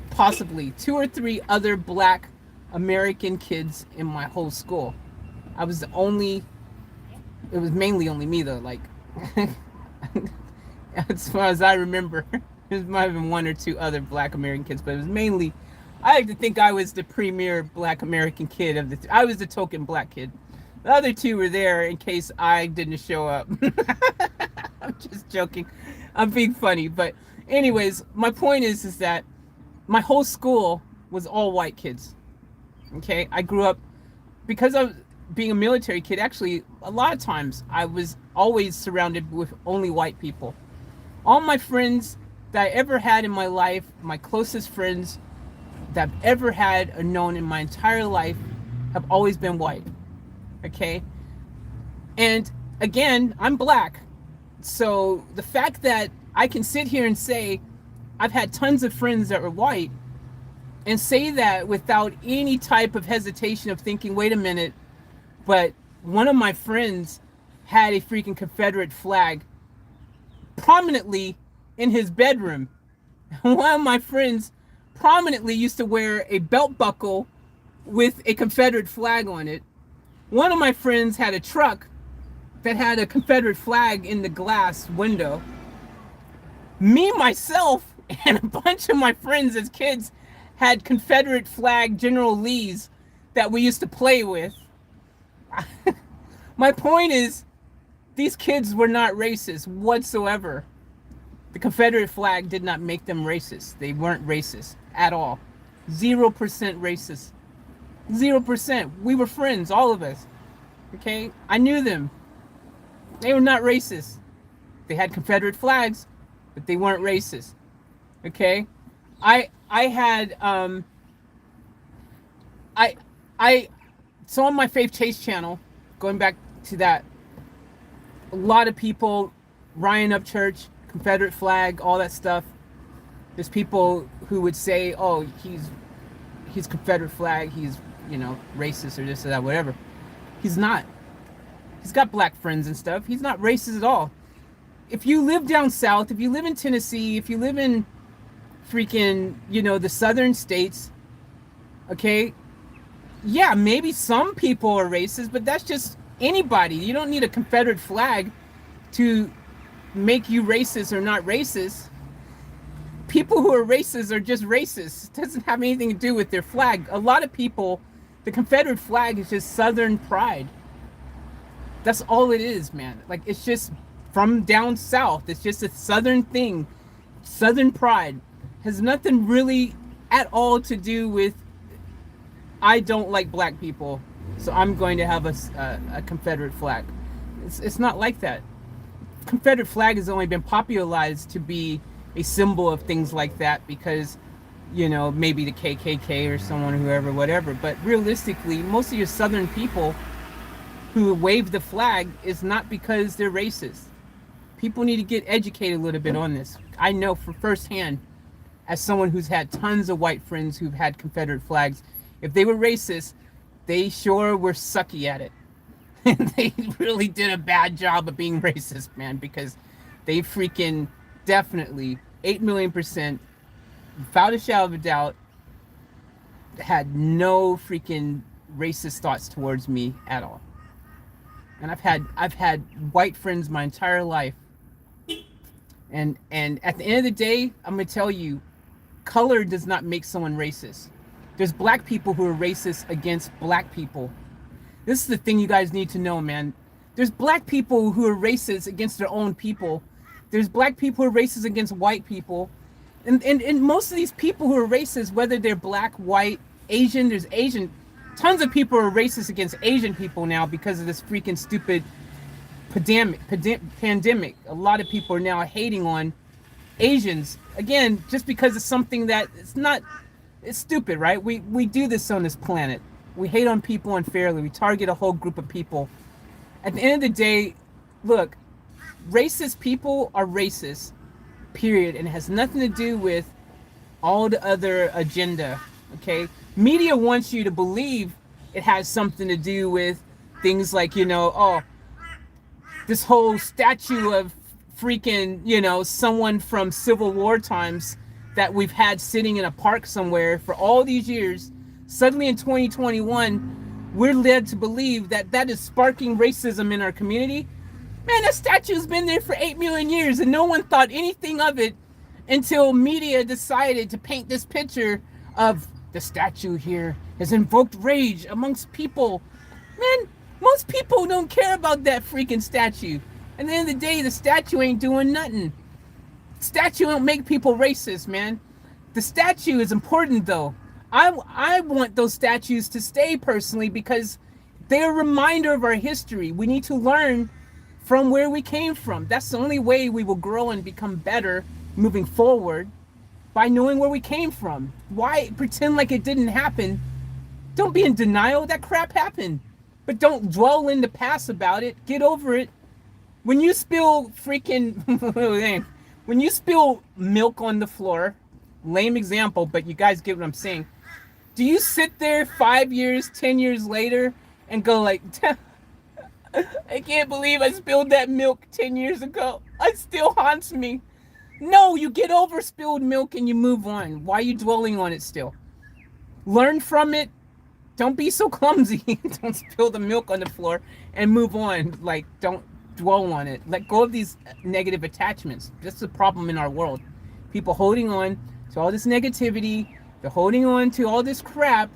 possibly two or three other Black American kids in my whole school. I was the only, it was mainly only me though, like, as far as I remember, there might have been one or two other Black American kids, but it was mainly, I like to think I was the premier Black American kid of I was the token Black kid. The other two were there in case I didn't show up. I'm just joking. I'm being funny. But anyways, my point is that my whole school was all white kids. Okay? I grew up, because of being a military kid, actually, a lot of times I was always surrounded with only white people. All my friends that I ever had in my life, my closest friends that I've ever had or known in my entire life, have always been white. Okay? And again, I'm Black. So the fact that I can sit here and say I've had tons of friends that were white and say that without any type of hesitation of thinking, wait a minute, but one of my friends had a freaking Confederate flag prominently in his bedroom. One of my friends prominently used to wear a belt buckle with a Confederate flag on it. One of my friends had a truck that had a Confederate flag in the glass window. Me, myself, and a bunch of my friends as kids had Confederate flag General Lees that we used to play with. My point is, these kids were not racist whatsoever. The Confederate flag did not make them racist. They weren't racist at all. 0% racist. 0%. We were friends, all of us. Okay? I knew them. They were not racist. They had Confederate flags, but they weren't racist. Okay? I had so on my Faith Chase channel, going back to that, a lot of people, Ryan Upchurch, Confederate flag, all that stuff. There's people who would say, oh, he's Confederate flag, he's, you know, racist or this or that, whatever. He's not. He's got black friends and stuff. He's not racist at all. If you live down south, if you live in Tennessee, if you live in freaking, you know, the southern states, okay, yeah, maybe some people are racist, but that's just anybody. You don't need a Confederate flag to make you racist or not racist. People who are racist are just racist. It doesn't have anything to do with their flag. A lot of people, the Confederate flag is just Southern pride. That's all it is, man. Like, it's just from down south. It's just a Southern thing. Southern pride has nothing really at all to do with, I don't like black people, so I'm going to have a Confederate flag. It's not like that. Confederate flag has only been popularized to be a symbol of things like that because, you know, maybe the KKK or someone, whoever, whatever. But realistically, most of your Southern people who wave the flag is not because they're racist. People need to get educated a little bit on this. I know for firsthand, as someone who's had tons of white friends who've had Confederate flags, if they were racist, they sure were sucky at it. And they really did a bad job of being racist, man, because they freaking definitely 8 million %, without a shadow of a doubt, had no freaking racist thoughts towards me at all. And I've had white friends my entire life. And at the end of the day, I'm gonna tell you, color does not make someone racist. There's black people who are racist against black people. This is the thing you guys need to know, man. There's black people who are racist against their own people. There's black people who are racist against white people. And most of these people who are racist, whether they're black, white, Asian, there's Asian. Tons of people are racist against Asian people now because of this freaking stupid pandemic. A lot of people are now hating on Asians. Again, just because it's something that it's stupid, right? We do this on this planet. We hate on people unfairly. We target a whole group of people. At the end of the day, look, racist people are racist, period. And it has nothing to do with all the other agenda, okay? Media wants you to believe it has something to do with things like, you know, oh, this whole statue of freaking, you know, someone from Civil War times that we've had sitting in a park somewhere for all these years. Suddenly in 2021, we're led to believe that that is sparking racism in our community. Man, that statue's been there for 8 million years and no one thought anything of it until media decided to paint this picture of the statue here has invoked rage amongst people. Man, most people don't care about that freaking statue. At the end of the day, the statue ain't doing nothing. Statue don't make people racist, man. The statue is important though. I want those statues to stay personally because they're a reminder of our history. We need to learn from where we came from. That's the only way we will grow and become better moving forward, by knowing where we came from. Why pretend like it didn't happen? Don't be in denial. That crap happened. But don't dwell in the past about it. Get over it. When you spill freaking When you spill milk on the floor, lame example, but you guys get what I'm saying. Do you sit there 5 years, 10 years later and go like, I can't believe I spilled that milk 10 years ago. It still haunts me. No, you get over spilled milk and you move on. Why are you dwelling on it still? Learn from it. Don't be so clumsy. Don't spill the milk on the floor and move on. Like, don't dwell on it. Let go of these negative attachments. That's the problem in our world. People holding on to all this negativity. They're holding on to all this crap.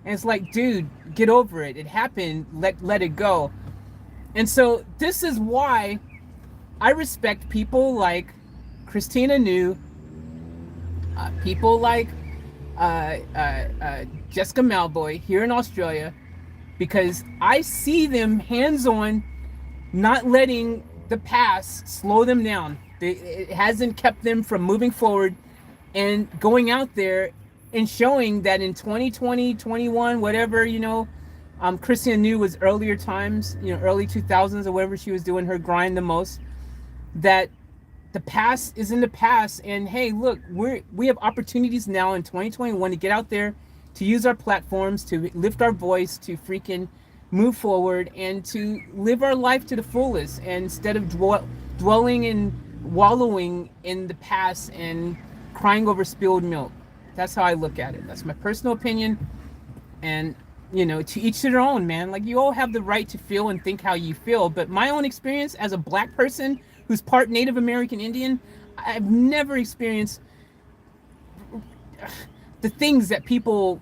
And it's like, dude, get over it. It happened. Let it go. And so this is why I respect people like Christina New, people like Jessica Malboy here in Australia, because I see them hands-on, not letting the past slow them down. It hasn't kept them from moving forward and going out there and showing that in 2020, 21, whatever, Christina New was earlier times, early 2000s or whatever she was doing her grind the most, that the past is in the past. And hey, look, we have opportunities now in 2021 to get out there, to use our platforms, to lift our voice, to freaking move forward and to live our life to the fullest. And instead of dwelling and wallowing in the past and crying over spilled milk. That's how I look at it. That's my personal opinion. And to each their own, man. Like, you all have the right to feel and think how you feel. But my own experience as a black person who's part Native American Indian, I've never experienced the things that people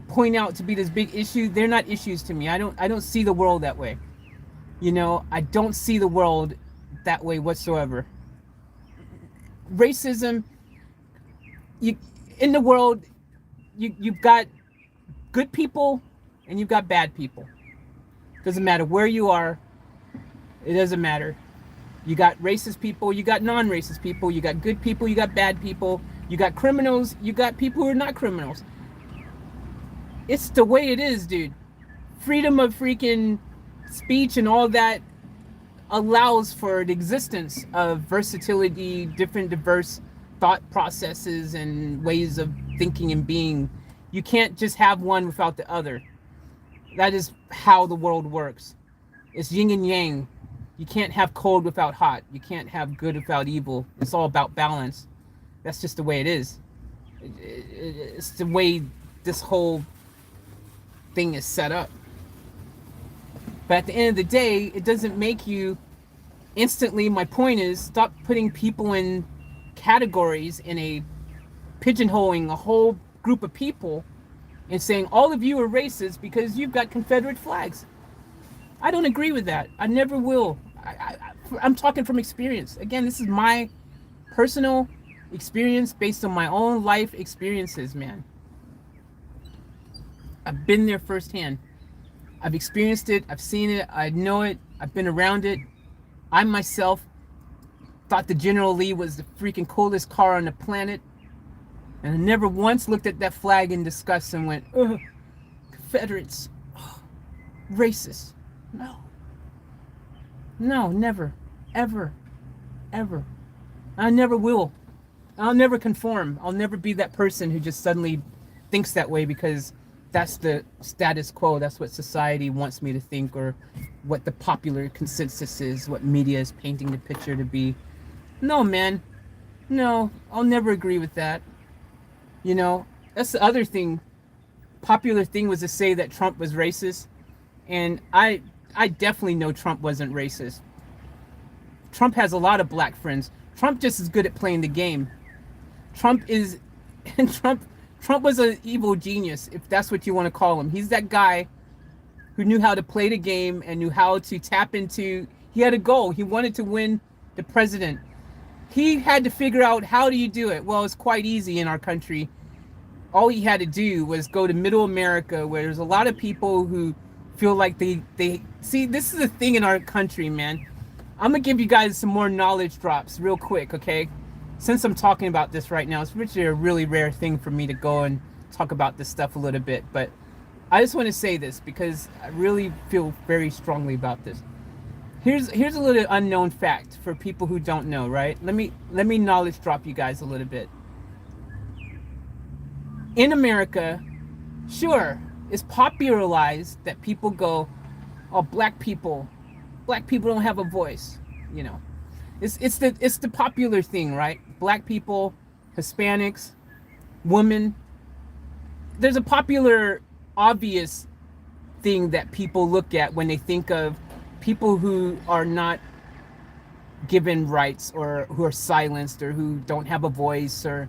point out to be this big issue. They're not issues to me. I don't see the world that way. I don't see the world that way whatsoever. Racism, in the world, you've got good people and you've got bad people. Doesn't matter where you are. It doesn't matter. You got racist people, you got non-racist people, you got good people, you got bad people, you got criminals, you got people who are not criminals. It's the way it is, dude. Freedom of freaking speech and all that allows for the existence of versatility, different diverse thought processes and ways of thinking and being. You can't just have one without the other. That is how the world works. It's yin and yang. You can't have cold without hot. You can't have good without evil. It's all about balance. That's just the way it is. It's the way this whole thing is set up. But at the end of the day, it doesn't make you instantly. My point is, stop putting people in categories, in a pigeonholing a whole group of people and saying all of you are racist because you've got Confederate flags. I don't agree with that. I never will. I'm talking from experience. Again, this is my personal experience based on my own life experiences, man. I've been there firsthand. I've experienced it. I've seen it. I know it. I've been around it. I myself thought the General Lee was the freaking coolest car on the planet. And I never once looked at that flag in disgust and went, ugh, Confederates, oh, racist. No, never, ever, ever. I never will. I'll never conform. I'll never be that person who just suddenly thinks that way because that's the status quo. That's what society wants me to think, or what the popular consensus is, what media is painting the picture to be. No, man. No, I'll never agree with that. That's the other thing. Popular thing was to say that Trump was racist. And I definitely know Trump wasn't racist. Trump has a lot of black friends. Trump just is good at playing the game. Trump was an evil genius, if that's what you want to call him. He's that guy who knew how to play the game and knew how to tap into. He had a goal. He wanted to win the president. He had to figure out, how do you do it? Well, it's quite easy in our country. All he had to do was go to middle America, where there's a lot of people who feel like they see. This is the thing in our country, man. I'm gonna give you guys some more knowledge drops real quick, okay? Since I'm talking about this right now, it's a really rare thing for me to go and talk about this stuff a little bit, but I just want to say this because I really feel very strongly about this. Here's a little unknown fact for people who don't know, right? Let me knowledge drop you guys a little bit. In America, sure, it's popularized that people go, "Oh, black people don't have a voice," you know. It's the popular thing, right? Black people, Hispanics, women. There's a popular, obvious thing that people look at when they think of people who are not given rights or who are silenced or who don't have a voice, or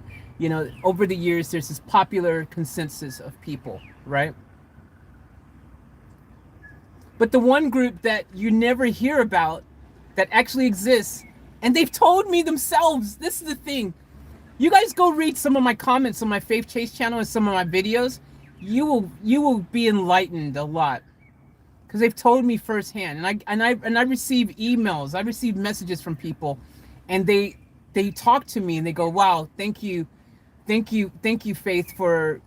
over the years there's this popular consensus of people, right? But the one group that you never hear about that actually exists, and they've told me themselves, this is the thing. You guys go read some of my comments on my Faith Chase channel and some of my videos. You will be enlightened a lot, because they've told me firsthand. And I receive emails, I receive messages from people, and they talk to me and they go, "Wow, thank you, Faith, for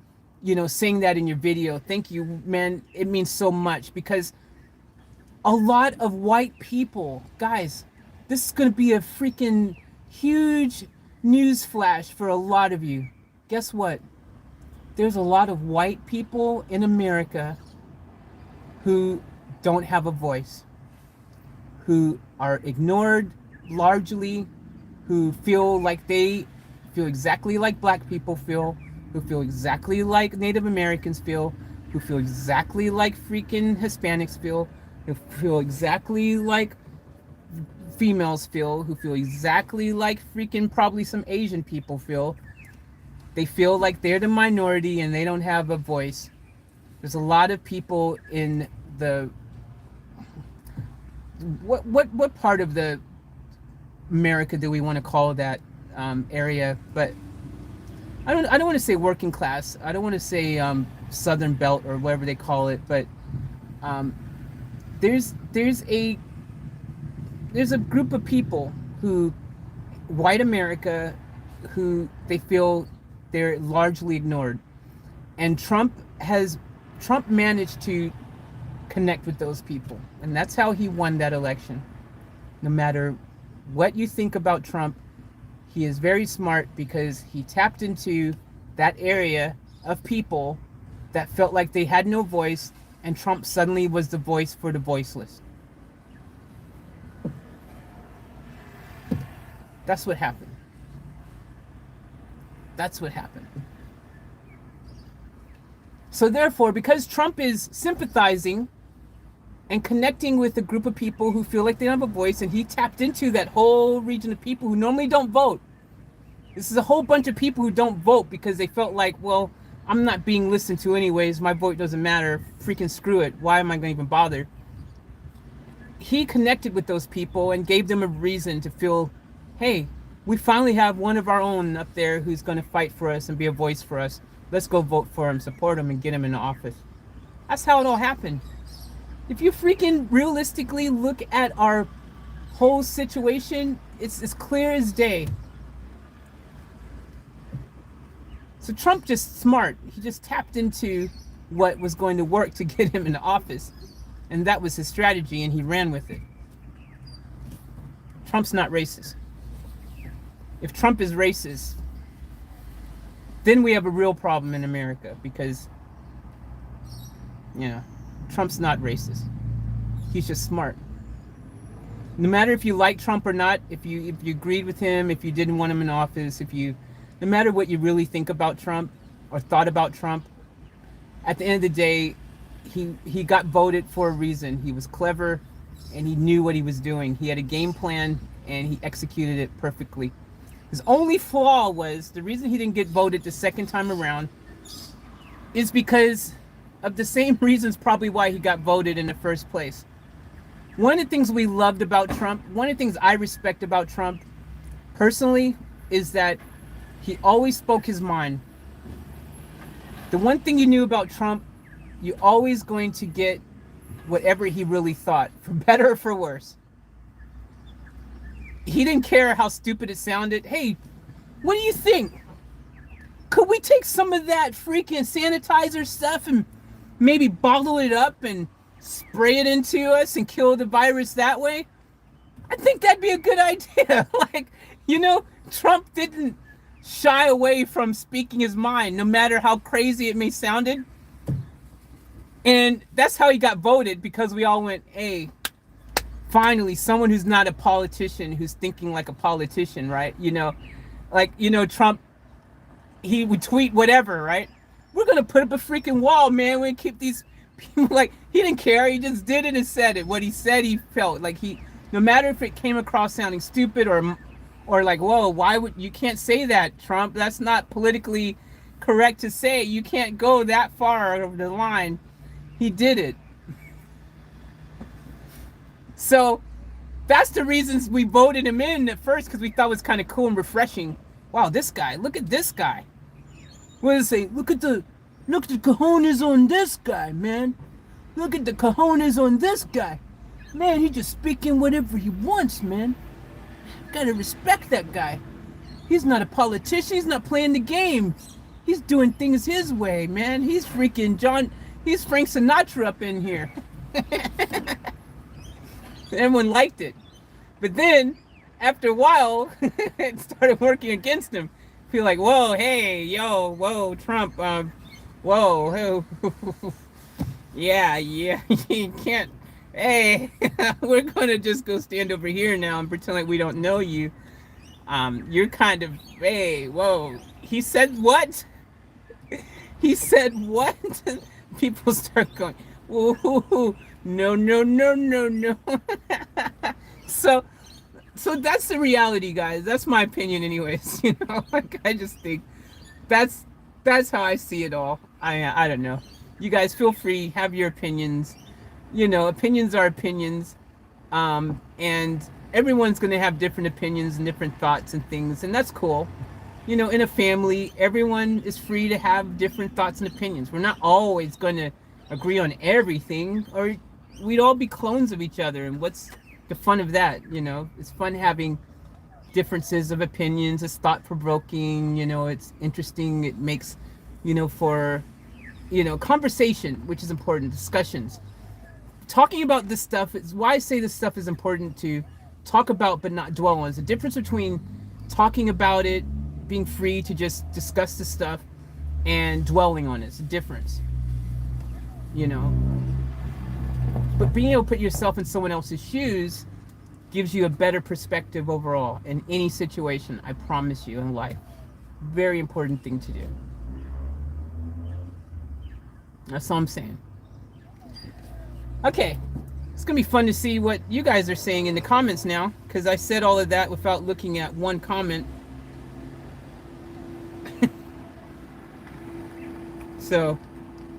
saying that in your video. Thank you, man. It means so much." Because a lot of white people, guys, this is going to be a freaking huge news flash for a lot of you. Guess what? There's a lot of white people in America who don't have a voice, who are ignored largely, who feel like they feel exactly like black people feel, who feel exactly like Native Americans feel, who feel exactly like freaking Hispanics feel, who feel exactly like females feel, who feel exactly like freaking probably some Asian people feel. They feel like they're the minority and they don't have a voice. There's a lot of people in the what part of the America do we want to call that area? But I don't want to say working class. I don't want to say Southern Belt or whatever they call it. But there's a group of people who, white America, who they feel they're largely ignored, and Trump managed to connect with those people, and that's how he won that election. No matter what you think about Trump, he is very smart, because he tapped into that area of people that felt like they had no voice, and Trump suddenly was the voice for the voiceless. That's what happened. That's what happened. So therefore, because Trump is sympathizing and connecting with a group of people who feel like they don't have a voice, and he tapped into that whole region of people who normally don't vote. This is a whole bunch of people who don't vote because they felt like, well, I'm not being listened to anyways, my vote doesn't matter, freaking screw it, why am I going to even bother? He connected with those people and gave them a reason to feel, hey, we finally have one of our own up there who's going to fight for us and be a voice for us. Let's go vote for him, support him, and get him in the office. That's how it all happened. If you freaking realistically look at our whole situation, it's as clear as day. So Trump just smart. He just tapped into what was going to work to get him in the office. And that was his strategy, and he ran with it. Trump's not racist. If Trump is racist, then we have a real problem in America, because, Trump's not racist. He's just smart. No matter if you like Trump or not, if you agreed with him, if you didn't want him in office, no matter what you really think about Trump or thought about Trump, at the end of the day, he got voted for a reason. He was clever and he knew what he was doing. He had a game plan and he executed it perfectly. His only flaw was, the reason he didn't get voted the second time around is because of the same reasons probably why he got voted in the first place. One of the things we loved about Trump, one of the things I respect about Trump personally, is that he always spoke his mind. The one thing you knew about Trump, you're always going to get whatever he really thought, for better or for worse. He didn't care how stupid it sounded. Hey, what do you think? Could we take some of that freaking sanitizer stuff and maybe bottle it up and spray it into us and kill the virus that way, I think that'd be a good idea. Like, Trump didn't shy away from speaking his mind, no matter how crazy it may sounded. And that's how he got voted, because we all went, hey, finally, someone who's not a politician, who's thinking like a politician, right? Trump, he would tweet whatever, right? We're going to put up a freaking wall, man. We're going to keep these people, like, he didn't care. He just did it and said it. What he said, he felt. Like, no matter if it came across sounding stupid or like, whoa, why would you can't say that, Trump? That's not politically correct to say. You can't go that far over the line. He did it. So that's the reasons we voted him in at first, because we thought it was kind of cool and refreshing. Wow, this guy, look at this guy. What does it say? Look at the cojones on this guy, man. Look at the cojones on this guy. Man, he just speaking whatever he wants, man. Gotta respect that guy. He's not a politician. He's not playing the game. He's doing things his way, man. He's Frank Sinatra up in here. Everyone liked it. But then, after a while, it started working against him. Feel like, whoa, hey, yo, whoa, Trump, whoa, yeah, you can't. Hey, we're gonna just go stand over here now and pretend like we don't know you. You're kind of, hey, whoa. He said what? He said what? People start going, whoa, no. So that's the reality, guys. That's my opinion, anyways. Like, I just think that's how I see it all. I don't know. You guys feel free, have your opinions. Opinions are opinions, and everyone's going to have different opinions and different thoughts and things, and that's cool. In a family, everyone is free to have different thoughts and opinions. We're not always going to agree on everything, or we'd all be clones of each other, and what's the fun of that? It's fun having differences of opinions. It's thought-provoking, it's interesting. It makes, for, conversation, which is important, discussions. Talking about this stuff is why I say this stuff is important to talk about but not dwell on. There's a difference between talking about it, being free to just discuss the stuff, and dwelling on it. It's a difference. But being able to put yourself in someone else's shoes gives you a better perspective overall in any situation, I promise you, in life. Very important thing to do. That's all I'm saying. Okay, it's gonna be fun to see what you guys are saying in the comments now, because I said all of that without looking at one comment. So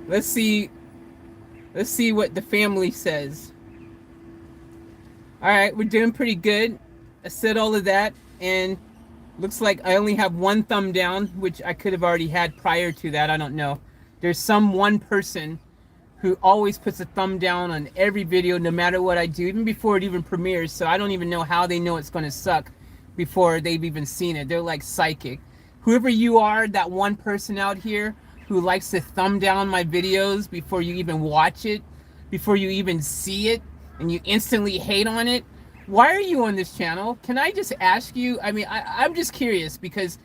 let's see what the family says. All right, we're doing pretty good. I said all of that, and looks like I only have one thumb down, which I could have already had prior to that. I don't know. There's some one person who always puts a thumb down on every video, no matter what I do, even before it even premieres. So I don't even know how they know it's going to suck before they've even seen it. They're like psychic. Whoever you are, that one person out here who likes to thumb down my videos before you even watch it, before you even see it, and you instantly hate on it. Why are you on this channel? Can I just ask you? I mean, I'm just curious, because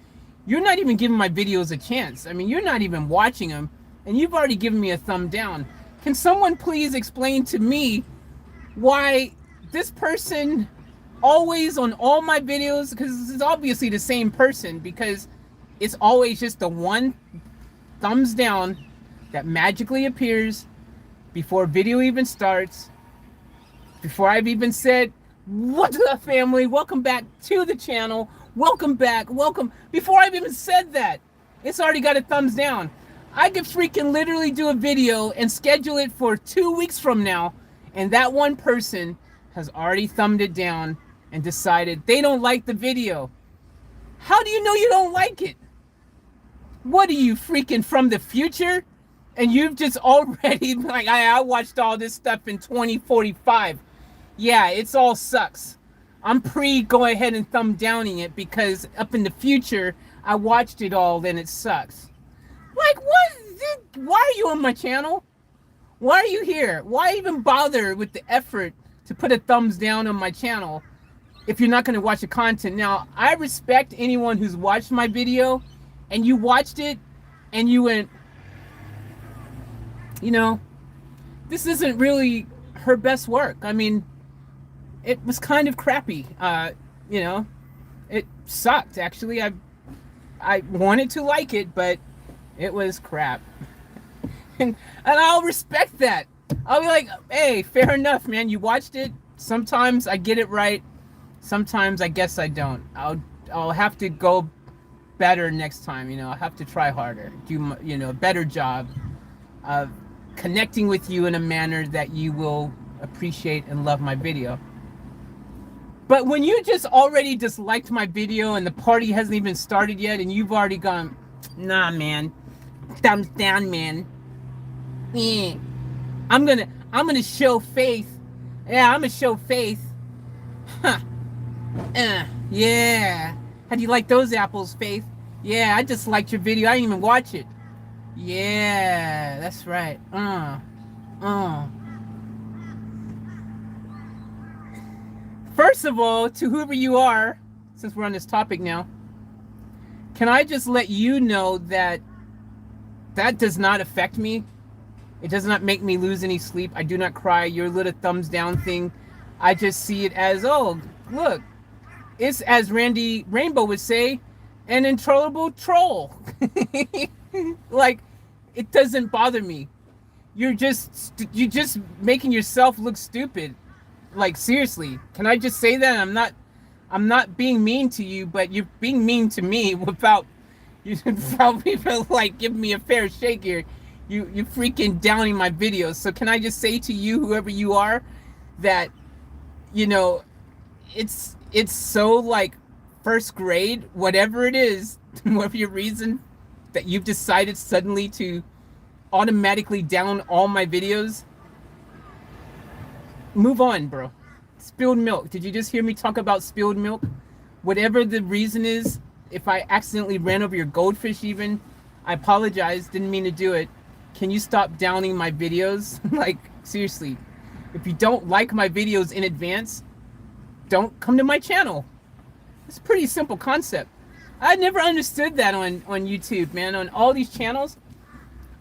you're not even giving my videos a chance. I mean, you're not even watching them, and you've already given me a thumb down. Can someone please explain to me why this person always on all my videos, because it's obviously the same person, because it's always just the one thumbs down that magically appears before a video even starts, before I've even said, what's up, family? Welcome back to the channel. Welcome back. Welcome. Before I've even said that, it's already got a thumbs down. I could freaking literally do a video and schedule it for 2 weeks from now, and that one person has already thumbed it down and decided they don't like the video. How do you know you don't like it? What are you, freaking from the future? And you've just already, like, I watched all this stuff in 2045. Yeah, it's all sucks. I'm go ahead and thumb downing it, because up in the future, I watched it all, then it sucks. Like, what? Why are you on my channel? Why are you here? Why even bother with the effort to put a thumbs down on my channel if you're not going to watch the content? Now, I respect anyone who's watched my video and you watched it and you went, you know, this isn't really her best work. I mean, it was kind of crappy. You know, it sucked, actually. I wanted to like it, but it was crap. And I'll respect that. I'll be like, hey, fair enough, man. You watched it. Sometimes I get it right. Sometimes I guess I don't. I'll have to go better next time. You know, I'll have to try harder, do, you know, a better job of connecting with you in a manner that you will appreciate and love my video. But when you just already disliked my video and the party hasn't even started yet and you've already gone, nah, man, thumbs down, man. Yeah. I'm gonna show faith. Yeah, I'm gonna show faith. Huh. Yeah. How do you like those apples, Faith? Yeah, I just liked your video. I didn't even watch it. Yeah, that's right. First of all, to whoever you are, since we're on this topic now, can I just let you know that that does not affect me? It does not make me lose any sleep. I do not cry. Your little thumbs down thing, I just see it as, oh, look, it's, as Randy Rainbow would say, an introllable troll. Like, it doesn't bother me. You're just making yourself look stupid. Like, seriously, can I just say that? I'm not being mean to you, but you're being mean to me without even like giving me a fair shake here. You freaking downing my videos. So can I just say to you, whoever you are, that, you know, it's so like first grade, whatever it is, whatever your reason that you've decided suddenly to automatically down all my videos. Move on, bro. Spilled milk. Did you just hear me talk about spilled milk? Whatever the reason is, if I accidentally ran over your goldfish even, I apologize, didn't mean to do it. Can you stop downing my videos? Like, seriously, if you don't like my videos in advance, don't come to my channel. It's a pretty simple concept. I never understood that on YouTube, man. On all these channels,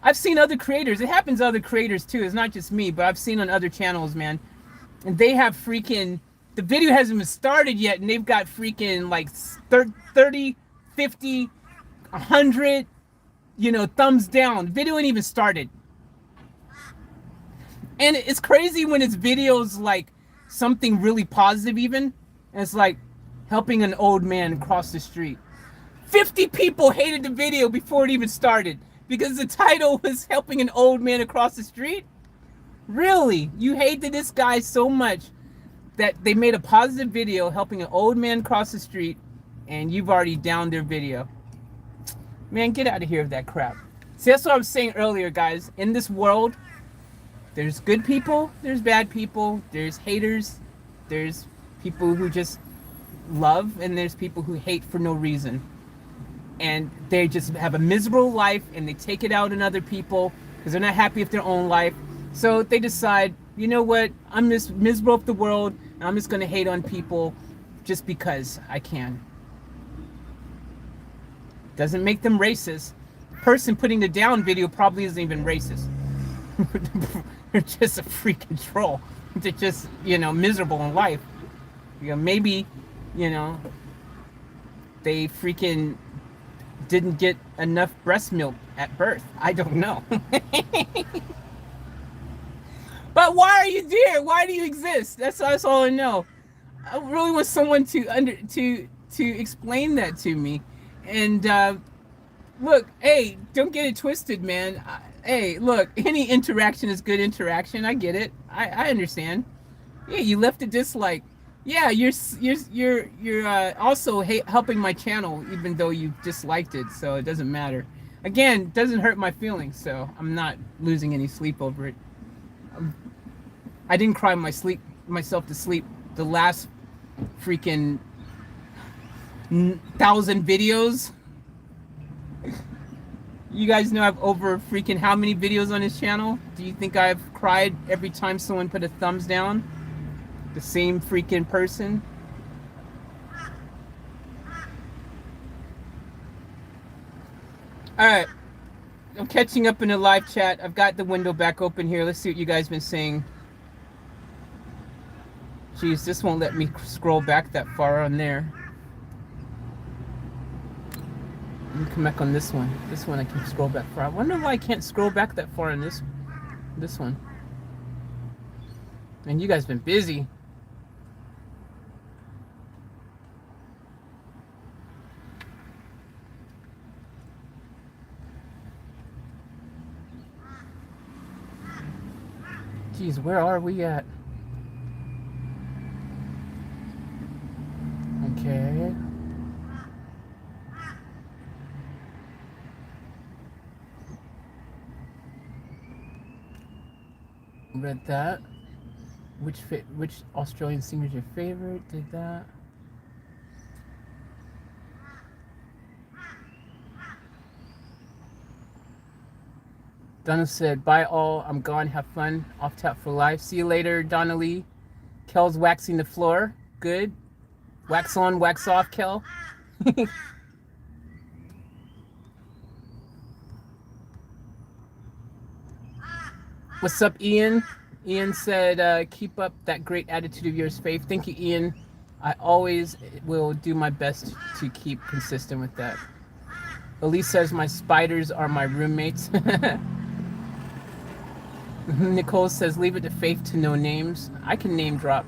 I've seen other creators. It happens to other creators too. It's not just me, but I've seen on other channels, man. And they have freaking, the video hasn't even started yet, and they've got freaking like 30, 50, 100, you know, thumbs down. Video ain't even started. And it's crazy when it's videos like something really positive even. And it's like helping an old man cross the street. 50 people hated the video before it even started because the title was helping an old man across the street. Really? You hated this guy so much that they made a positive video helping an old man cross the street and you've already downed their video. Man, get out of here with that crap. See, that's what I was saying earlier, guys. In this world, there's good people, there's bad people, there's haters, there's people who just love, and there's people who hate for no reason. And they just have a miserable life and they take it out on other people because they're not happy with their own life. So they decide, you know what, I'm just miserable with the world and I'm just going to hate on people just because I can. Doesn't make them racist. The person putting the down video probably isn't even racist. They're just a freaking troll. They're just, you know, miserable in life. You know, maybe, you know, they freaking didn't get enough breast milk at birth. I don't know. But why are you there? Why do you exist? That's all I know. I really want someone to explain that to me. And look, hey, don't get it twisted, man. Hey, look, any interaction is good interaction. I get it. I understand. Yeah, you left a dislike. Yeah, you're also helping my channel, even though you disliked it. So it doesn't matter. Again, it doesn't hurt my feelings. So I'm not losing any sleep over it. I didn't cry myself to sleep the last freaking 1,000 videos. You guys know I've over freaking how many videos on this channel? Do you think I've cried every time someone put a thumbs down? The same freaking person? Alright. I'm catching up in the live chat. I've got the window back open here. Let's see what you guys been saying. Jeez, this won't let me scroll back that far on there. Let me come back on this one. This one I can scroll back far. I wonder why I can't scroll back that far on this one. And you guys been busy. Jeez, where are we at? Okay. Read that. Which Australian singer is your favorite? Did that. Donna said, bye all, I'm gone, have fun, off tap for life. See you later, Donna Lee. Kel's waxing the floor, good. Wax on, wax off, Kel. What's up, Ian? Ian said, keep up that great attitude of yours, Faith. Thank you, Ian. I always will do my best to keep consistent with that. Elise says, my spiders are my roommates. Nicole says, leave it to Faith to know names. I can name drop.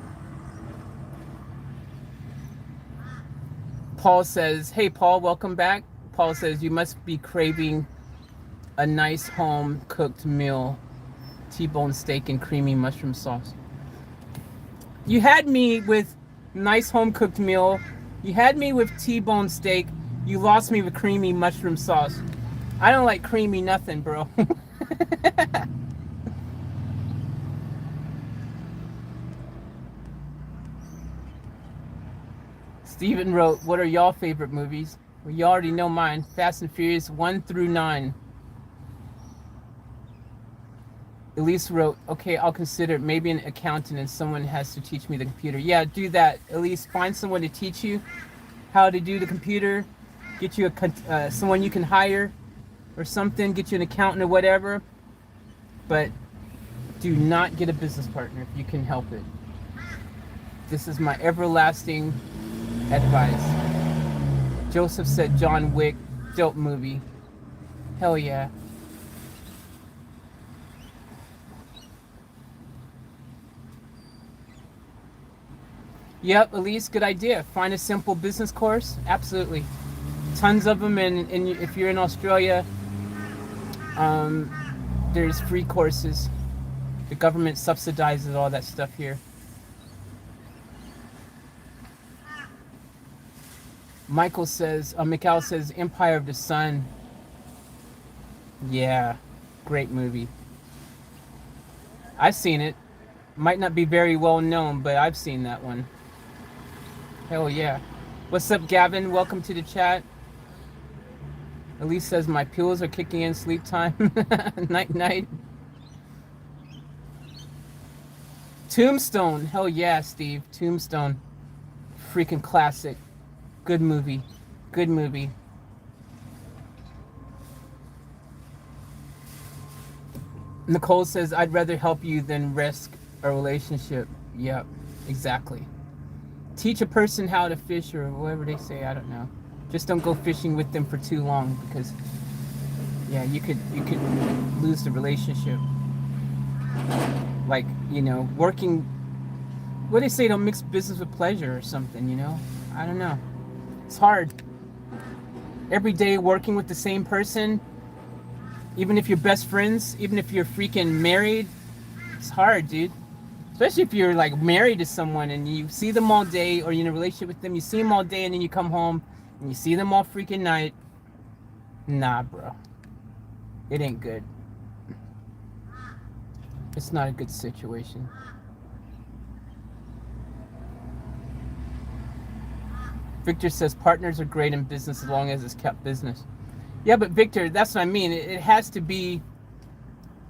Paul says, hey, Paul, welcome back. Paul says, you must be craving a nice home-cooked meal. T-bone steak and creamy mushroom sauce. You had me with nice home-cooked meal. You had me with T-bone steak. You lost me with creamy mushroom sauce. I don't like creamy nothing, bro. Steven wrote, what are y'all favorite movies? Well, you already know mine. Fast and Furious 1 through 9. Elise wrote, okay, I'll consider maybe an accountant and someone has to teach me the computer. Yeah, do that. Elise, find someone to teach you how to do the computer. Get you someone you can hire or something. Get you an accountant or whatever. But do not get a business partner if you can help it. This is my everlasting advice. Joseph said John Wick, dope movie. Hell yeah. Yep, Elise, good idea. Find a simple business course. Absolutely. Tons of them, and if you're in Australia, there's free courses. The government subsidizes all that stuff here. Michael says, Mikhail says, Empire of the Sun. Yeah, great movie. I've seen it. Might not be very well known, but I've seen that one. Hell yeah. What's up, Gavin? Welcome to the chat. Elise says, my pills are kicking in, sleep time. Night, night. Tombstone. Hell yeah, Steve. Tombstone. Freaking classic. Good movie. Good movie. Nicole says, I'd rather help you than risk a relationship. Yep, exactly. Teach a person how to fish or whatever they say, I don't know. Just don't go fishing with them for too long because yeah, you could lose the relationship. Like, you know, working, what do they say, don't mix business with pleasure or something, you know? I don't know. It's hard. Every day working with the same person, even if you're best friends, even if you're freaking married, it's hard, dude. Especially if you're like married to someone and you see them all day, or you're in a relationship with them, you see them all day and then you come home and you see them all freaking night. Nah, bro. It ain't good. It's not a good situation. Victor says partners are great in business as long as it's kept business. Yeah, but Victor, that's what I mean. It has to be.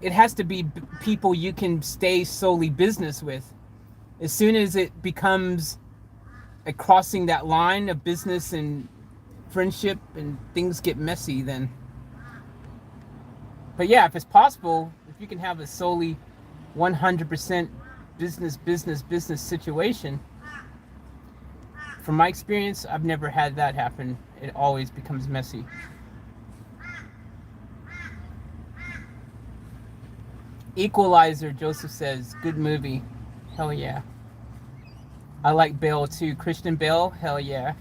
It has to be people you can stay solely business with. As soon as it becomes a crossing that line of business and friendship and things get messy, then. But yeah, if it's possible, if you can have a solely 100% business situation, from my experience, I've never had that happen. It always becomes messy. Equalizer, Joseph says, good movie. Hell yeah. I like Bale too. Christian Bale, hell yeah.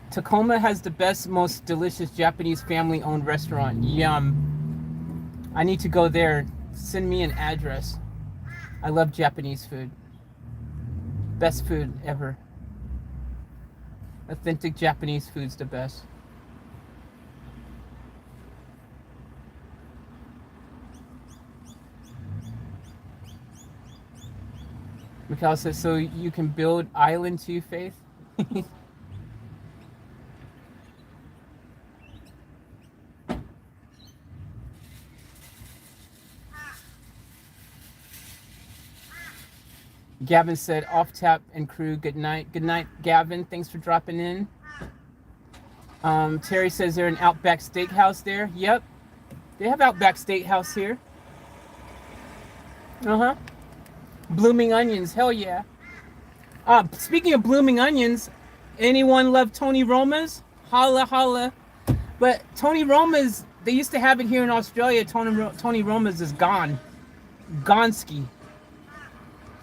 Tacoma has the best, most delicious Japanese family-owned restaurant. Yum. I need to go there. Send me an address. I love Japanese food. Best food ever. Authentic Japanese food's the best. Mikhail says, so you can build island too, Faith? Gavin said, off tap and crew, good night. Good night, Gavin. Thanks for dropping in. Terry says they're an Outback Steakhouse there. Yep. They have Outback Steakhouse here. Uh-huh. Blooming Onions, hell yeah. Speaking of blooming onions, anyone love Tony Roma's? Holla, holla. But Tony Roma's, they used to have it here in Australia. Tony Roma's is gone. Gonski.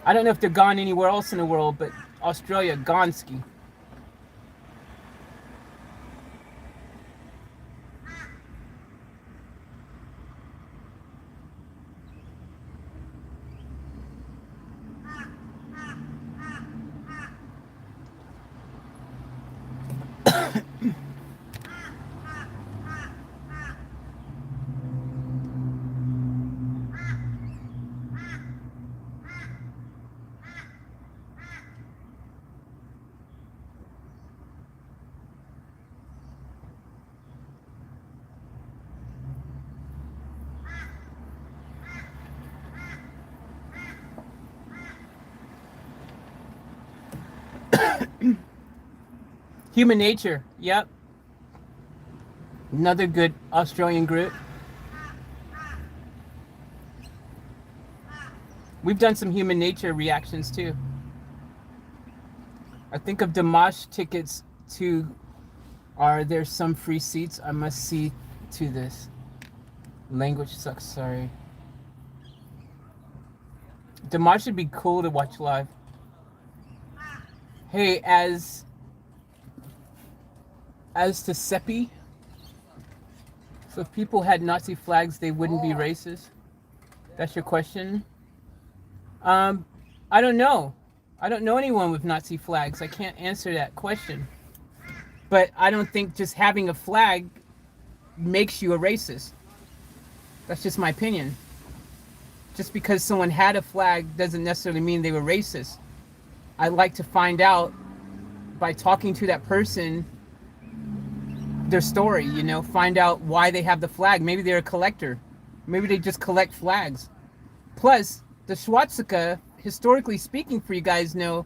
I don't know if they're gone anywhere else in the world, but Australia, Gonski. Human Nature, yep. Another good Australian group. We've done some Human Nature reactions too. I think of Dimash tickets to, are there some free seats? I must see to this. Language sucks, sorry. Dimash would be cool to watch live. Hey, as to Seppi, so if people had Nazi flags, they wouldn't be racist? That's your question? I don't know. I don't know anyone with Nazi flags. I can't answer that question. But I don't think just having a flag makes you a racist. That's just my opinion. Just because someone had a flag doesn't necessarily mean they were racist. I'd like to find out by talking to that person their story, you know, find out why they have the flag. Maybe they're a collector. Maybe they just collect flags. Plus, the swastika, historically speaking, for you guys know,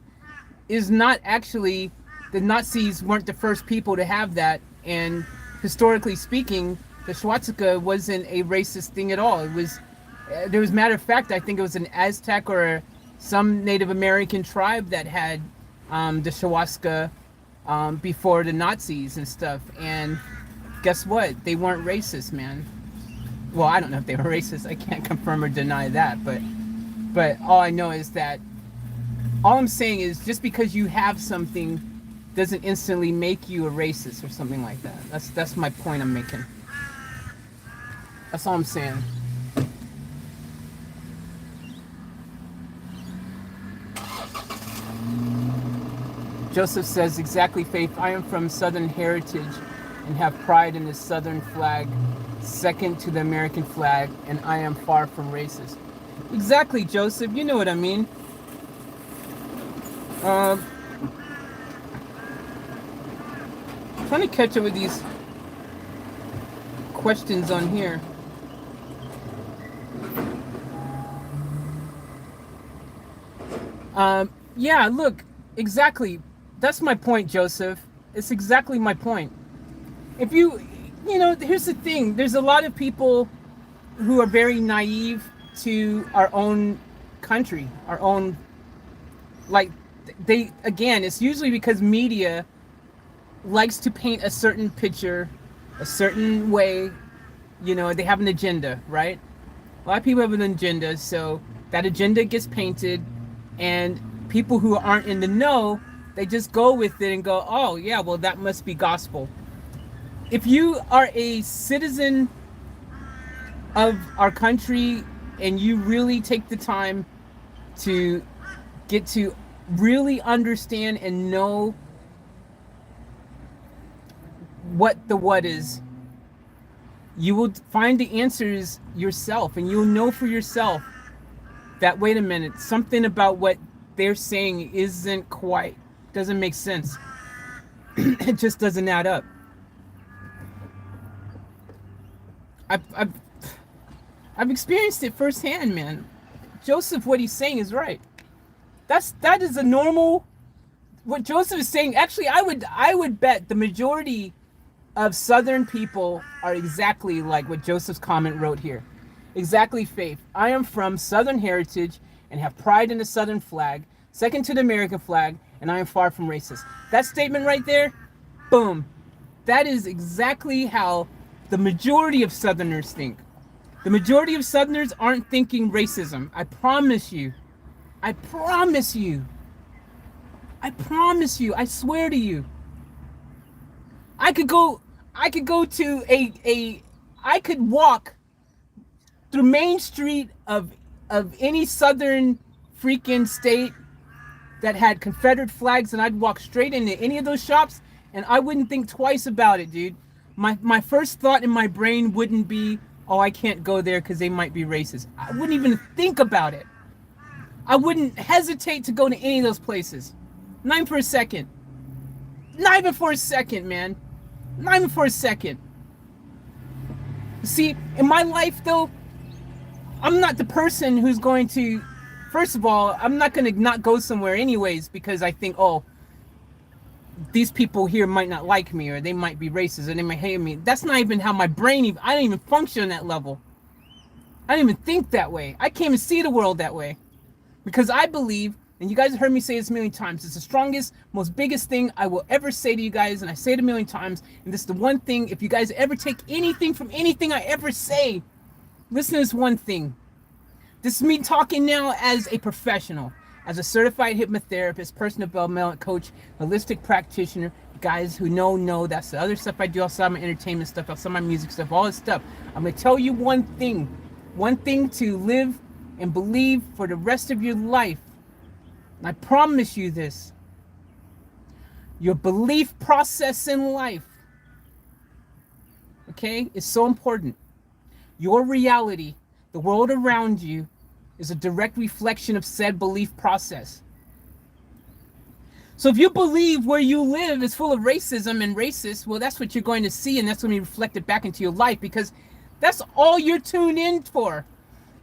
is not actually, the Nazis weren't the first people to have that. And historically speaking, the swastika wasn't a racist thing at all. It was, there was, matter of fact, I think it was an Aztec or some Native American tribe that had the swastika before the Nazis and stuff. And guess what? They weren't racist, man. Well, I don't know if they were racist. I can't confirm or deny that. But all I know is that, all I'm saying is just because you have something doesn't instantly make you a racist or something like that. That's my point I'm making. That's all I'm saying. Joseph says, exactly, Faith. I am from Southern heritage and have pride in the Southern flag, second to the American flag, and I am far from racist. Exactly, Joseph. You know what I mean. trying to catch up with these questions on here. Yeah, look, exactly. That's my point, Joseph. It's exactly my point. If you know, here's the thing. There's a lot of people who are very naive to our own country, our own, like, again, it's usually because media likes to paint a certain picture, a certain way, you know, they have an agenda, right? A lot of people have an agenda, so that agenda gets painted, and people who aren't in the know, they just go with it and go, oh yeah, well that must be gospel. If you are a citizen of our country and you really take the time to get to really understand and know what the what is, you will find the answers yourself, and you'll know for yourself that, wait a minute, something about what they're saying doesn't make sense. It just doesn't add up. I've experienced it firsthand, man. Joseph, what he's saying is right. That is a normal. What Joseph is saying, actually, I would bet the majority of Southern people are exactly like what Joseph's comment wrote here. Exactly, Faith. I am from Southern heritage and have pride in the Southern flag, second to the American flag, and I am far from racist. That statement right there, boom. That is exactly how the majority of Southerners think. The majority of Southerners aren't thinking racism. I promise you. I promise you. I promise you. I swear to you. I could walk through Main Street of any Southern freaking state that had Confederate flags, and I'd walk straight into any of those shops and I wouldn't think twice about it, dude. My first thought in my brain wouldn't be, oh, I can't go there because they might be racist. I wouldn't even think about it. I wouldn't hesitate to go to any of those places. Not even for a second. Not even for a second, man. Not even for a second. See, in my life, though, I'm not the person who's going to, first of all, I'm not going to not go somewhere anyways because I think, oh, these people here might not like me, or they might be racist, or they might hate me. That's not even how my brain, I don't even function on that level. I don't even think that way. I can't even see the world that way. Because I believe, and you guys have heard me say this a million times, it's the strongest, most biggest thing I will ever say to you guys, and I say it a million times, and this is the one thing, if you guys ever take anything from anything I ever say, listen to this one thing. This is me talking now as a professional, as a certified hypnotherapist, personal development coach, holistic practitioner. Guys who know that's the other stuff I do outside my entertainment stuff, outside my music stuff, all this stuff. I'm going to tell you one thing to live and believe for the rest of your life. And I promise you this. Your belief process in life, okay, is so important. Your reality, the world around you, is a direct reflection of said belief process. So if you believe where you live is full of racism and racist, well, that's what you're going to see, and that's going to be reflected back into your life, because that's all you're tuned in for.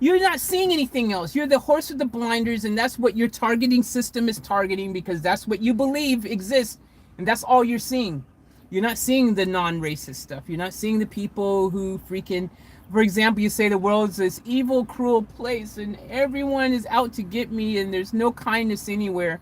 You're not seeing anything else. You're the horse with the blinders, and that's what your targeting system is targeting, because that's what you believe exists, and that's all you're seeing. You're not seeing the non-racist stuff. You're not seeing the people who freaking, for example, you say the world's this evil, cruel place, and everyone is out to get me, and there's no kindness anywhere.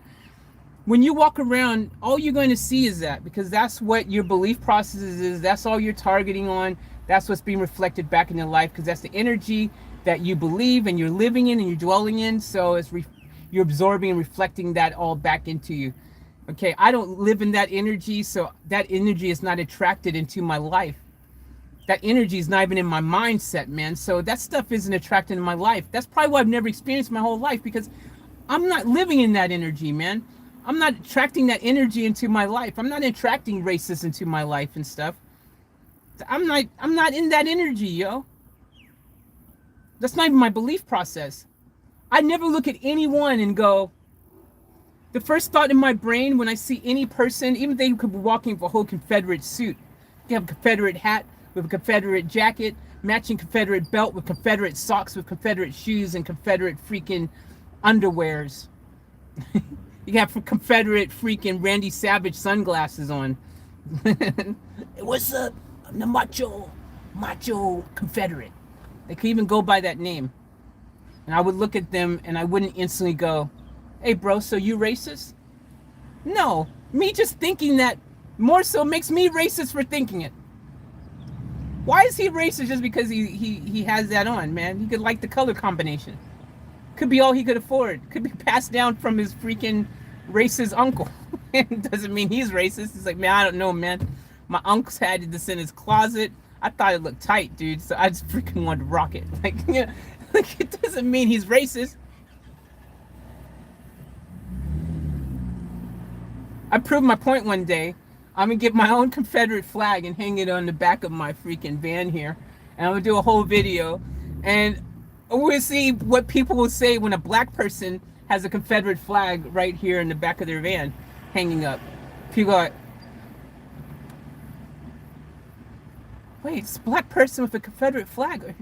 When you walk around, all you're going to see is that, because that's what your belief process is. That's all you're targeting on. That's what's being reflected back in your life, because that's the energy that you believe and you're living in and you're dwelling in. So it's you're absorbing and reflecting that all back into you. Okay, I don't live in that energy, so that energy is not attracted into my life. That energy is not even in my mindset, man. So that stuff isn't attracted in my life. That's probably why I've never experienced my whole life, because I'm not living in that energy, man. I'm not attracting that energy into my life. I'm not attracting racists into my life and stuff. I'm not in that energy, yo. That's not even my belief process. I never look at anyone and go, The first thought in my brain when I see any person, even they could be walking with a whole Confederate suit, you have a Confederate hat with a Confederate jacket, matching Confederate belt with Confederate socks with Confederate shoes and Confederate freaking underwears. You have Confederate freaking Randy Savage sunglasses on. What's up? I'm the macho Confederate. They could even go by that name. And I would look at them and I wouldn't instantly go, hey bro, so you racist? No, me just thinking that more so makes me racist for thinking it. Why is he racist just because he has that on, man? He could like the color combination. Could be all he could afford. Could be passed down from his freaking racist uncle. It doesn't mean he's racist. It's like, man, I don't know, man. My uncle's had this in his closet. I thought it looked tight, dude. So I just freaking wanted to rock it. Like, you know, like it doesn't mean he's racist. I proved my point one day. I'm gonna get my own Confederate flag and hang it on the back of my freaking van here. And I'm gonna do a whole video. And we'll see what people will say when a black person has a Confederate flag right here in the back of their van hanging up. People are like, wait, it's a black person with a Confederate flag.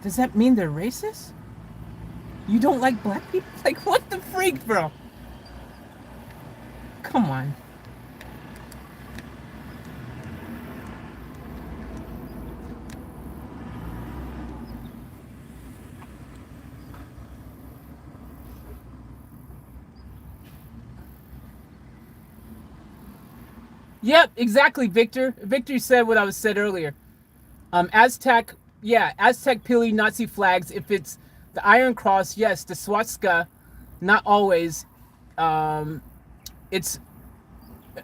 Does that mean they're racist? You don't like black people? Like, what the freak, bro? Come on. Yep, exactly, Victor. Victor said what I was said earlier. Aztec, yeah, Aztec Pili Nazi flags. If it's the Iron Cross, yes. The swastika, not always. It's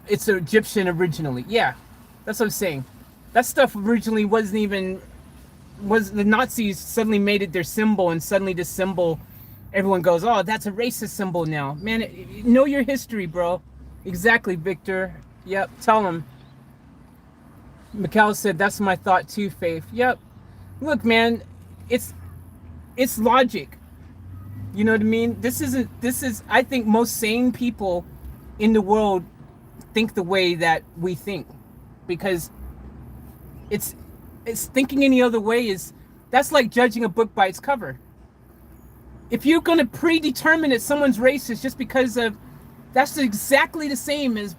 Egyptian originally. Yeah, that's what I'm saying. That stuff originally wasn't even. Was the Nazis suddenly made it their symbol, and suddenly this symbol, everyone goes, oh, that's a racist symbol now. Man, know your history, bro. Exactly, Victor. Yep, tell him. Mikhail said, that's my thought too, Faith. Yep. Look, man, it's logic. You know what I mean? This is, I think most sane people in the world think the way that we think. Because it's thinking any other way that's like judging a book by its cover. If you're going to predetermine that someone's racist just because of, that's exactly the same as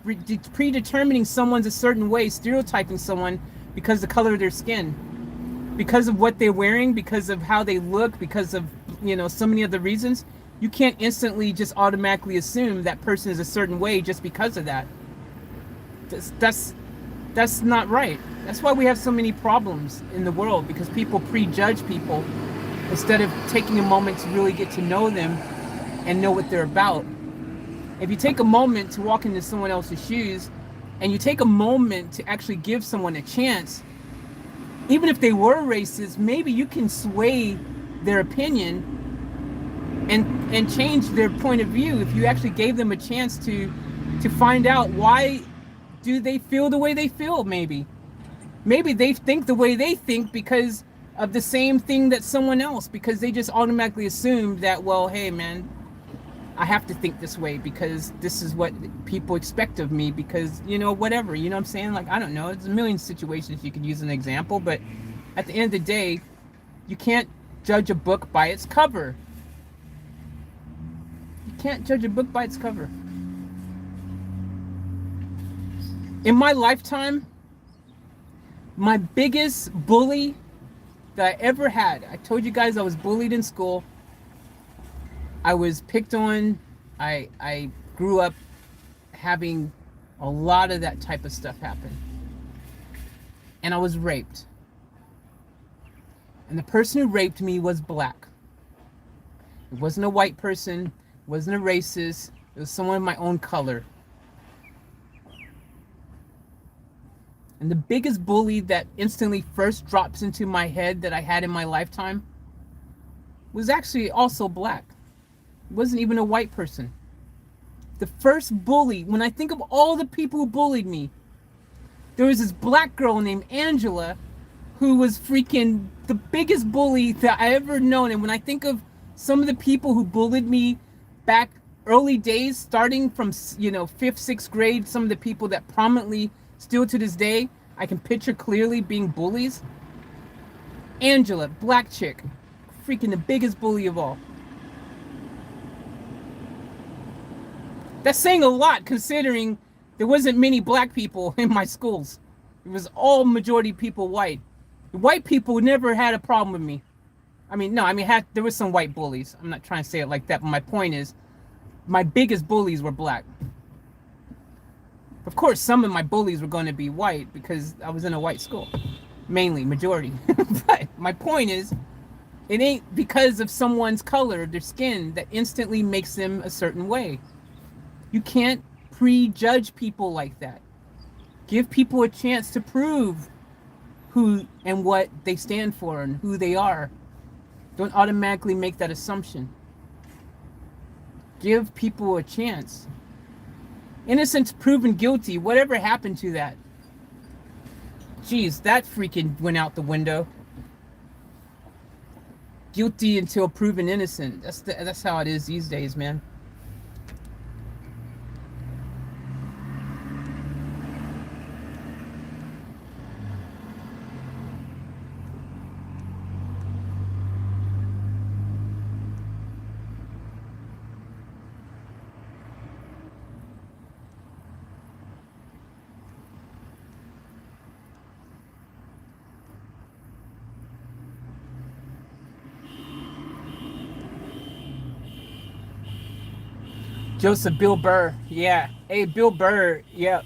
predetermining someone's a certain way, stereotyping someone because of the color of their skin, because of what they're wearing, because of how they look, because of, you know, so many other reasons. You can't instantly just automatically assume that person is a certain way just because of that. That's not right. That's why we have so many problems in the world, because people prejudge people instead of taking a moment to really get to know them and know what they're about. If you take a moment to walk into someone else's shoes and you take a moment to actually give someone a chance, even if they were racist, maybe you can sway their opinion and change their point of view if you actually gave them a chance to find out why do they feel the way they feel. Maybe they think the way they think because of the same thing that someone else, because they just automatically assumed that, well, hey man, I have to think this way because this is what people expect of me, because, you know, whatever, you know what I'm saying? Like, I don't know, there's a million situations you could use an example, but at the end of the day, you can't judge a book by its cover. You can't judge a book by its cover. In my lifetime, my biggest bully that I ever had, I told you guys I was bullied in school. I was picked on. I grew up having a lot of that type of stuff happen. And I was raped. And the person who raped me was black. It wasn't a white person. It wasn't a racist. It was someone of my own color. And the biggest bully that instantly first drops into my head that I had in my lifetime was actually also black. It wasn't even a white person. The first bully, when I think of all the people who bullied me, there was this black girl named Angela who was freaking the biggest bully that I ever known. And when I think of some of the people who bullied me back early days, starting from, you know, 5th, 6th grade, some of the people that prominently, still to this day, I can picture clearly being bullies. Angela, black chick, freaking the biggest bully of all. That's saying a lot considering there wasn't many black people in my schools. It was all majority people white. The white people never had a problem with me. I mean, no, I mean, there was some white bullies. I'm not trying to say it like that, but my point is, my biggest bullies were black. Of course, some of my bullies were going to be white because I was in a white school. Mainly, majority. But my point is, it ain't because of someone's color, their skin, that instantly makes them a certain way. You can't prejudge people like that. Give people a chance to prove who and what they stand for and who they are. Don't automatically make that assumption. Give people a chance. Innocence proven guilty. Whatever happened to that? Jeez, that freaking went out the window. Guilty until proven innocent. That's how it is these days, man. Joseph, Bill Burr. Yeah. Hey, Bill Burr. Yep.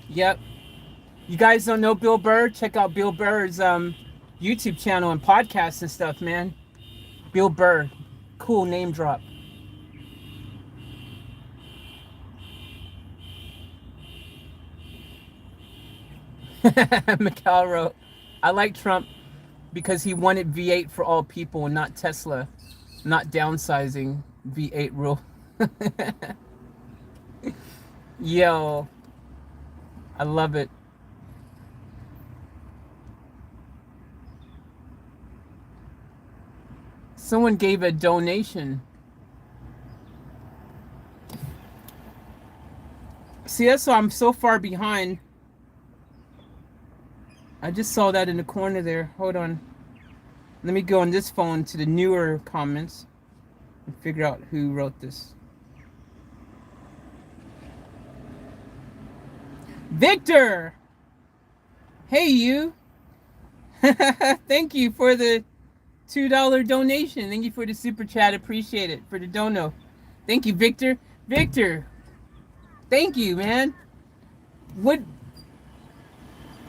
Yep. You guys don't know Bill Burr? Check out Bill Burr's YouTube channel and podcasts and stuff, man. Bill Burr. Cool name drop. Mikhail wrote, I like Trump because he wanted V8 for all people and not Tesla, not downsizing V8 rule. Yo, I love it. Someone gave a donation. See, that's why I'm so far behind. I just saw that in the corner there. Hold on. Let me go on this phone to the newer comments and figure out who wrote this. Victor! Hey, you! Thank you for the $2 donation. Thank you for the super chat. Appreciate it. For the dono. Thank you, Victor. Victor! Thank you, man. What?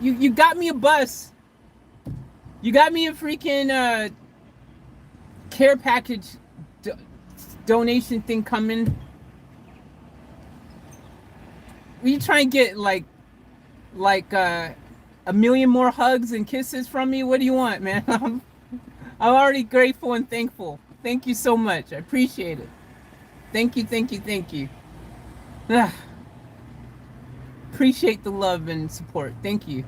You got me a bus. You got me a freaking care package donation thing coming. Are you trying to get like a million more hugs and kisses from me? What do you want, man? I'm already grateful and thankful. Thank you so much. I appreciate it. Thank you, thank you, thank you. Appreciate the love and support. Thank you.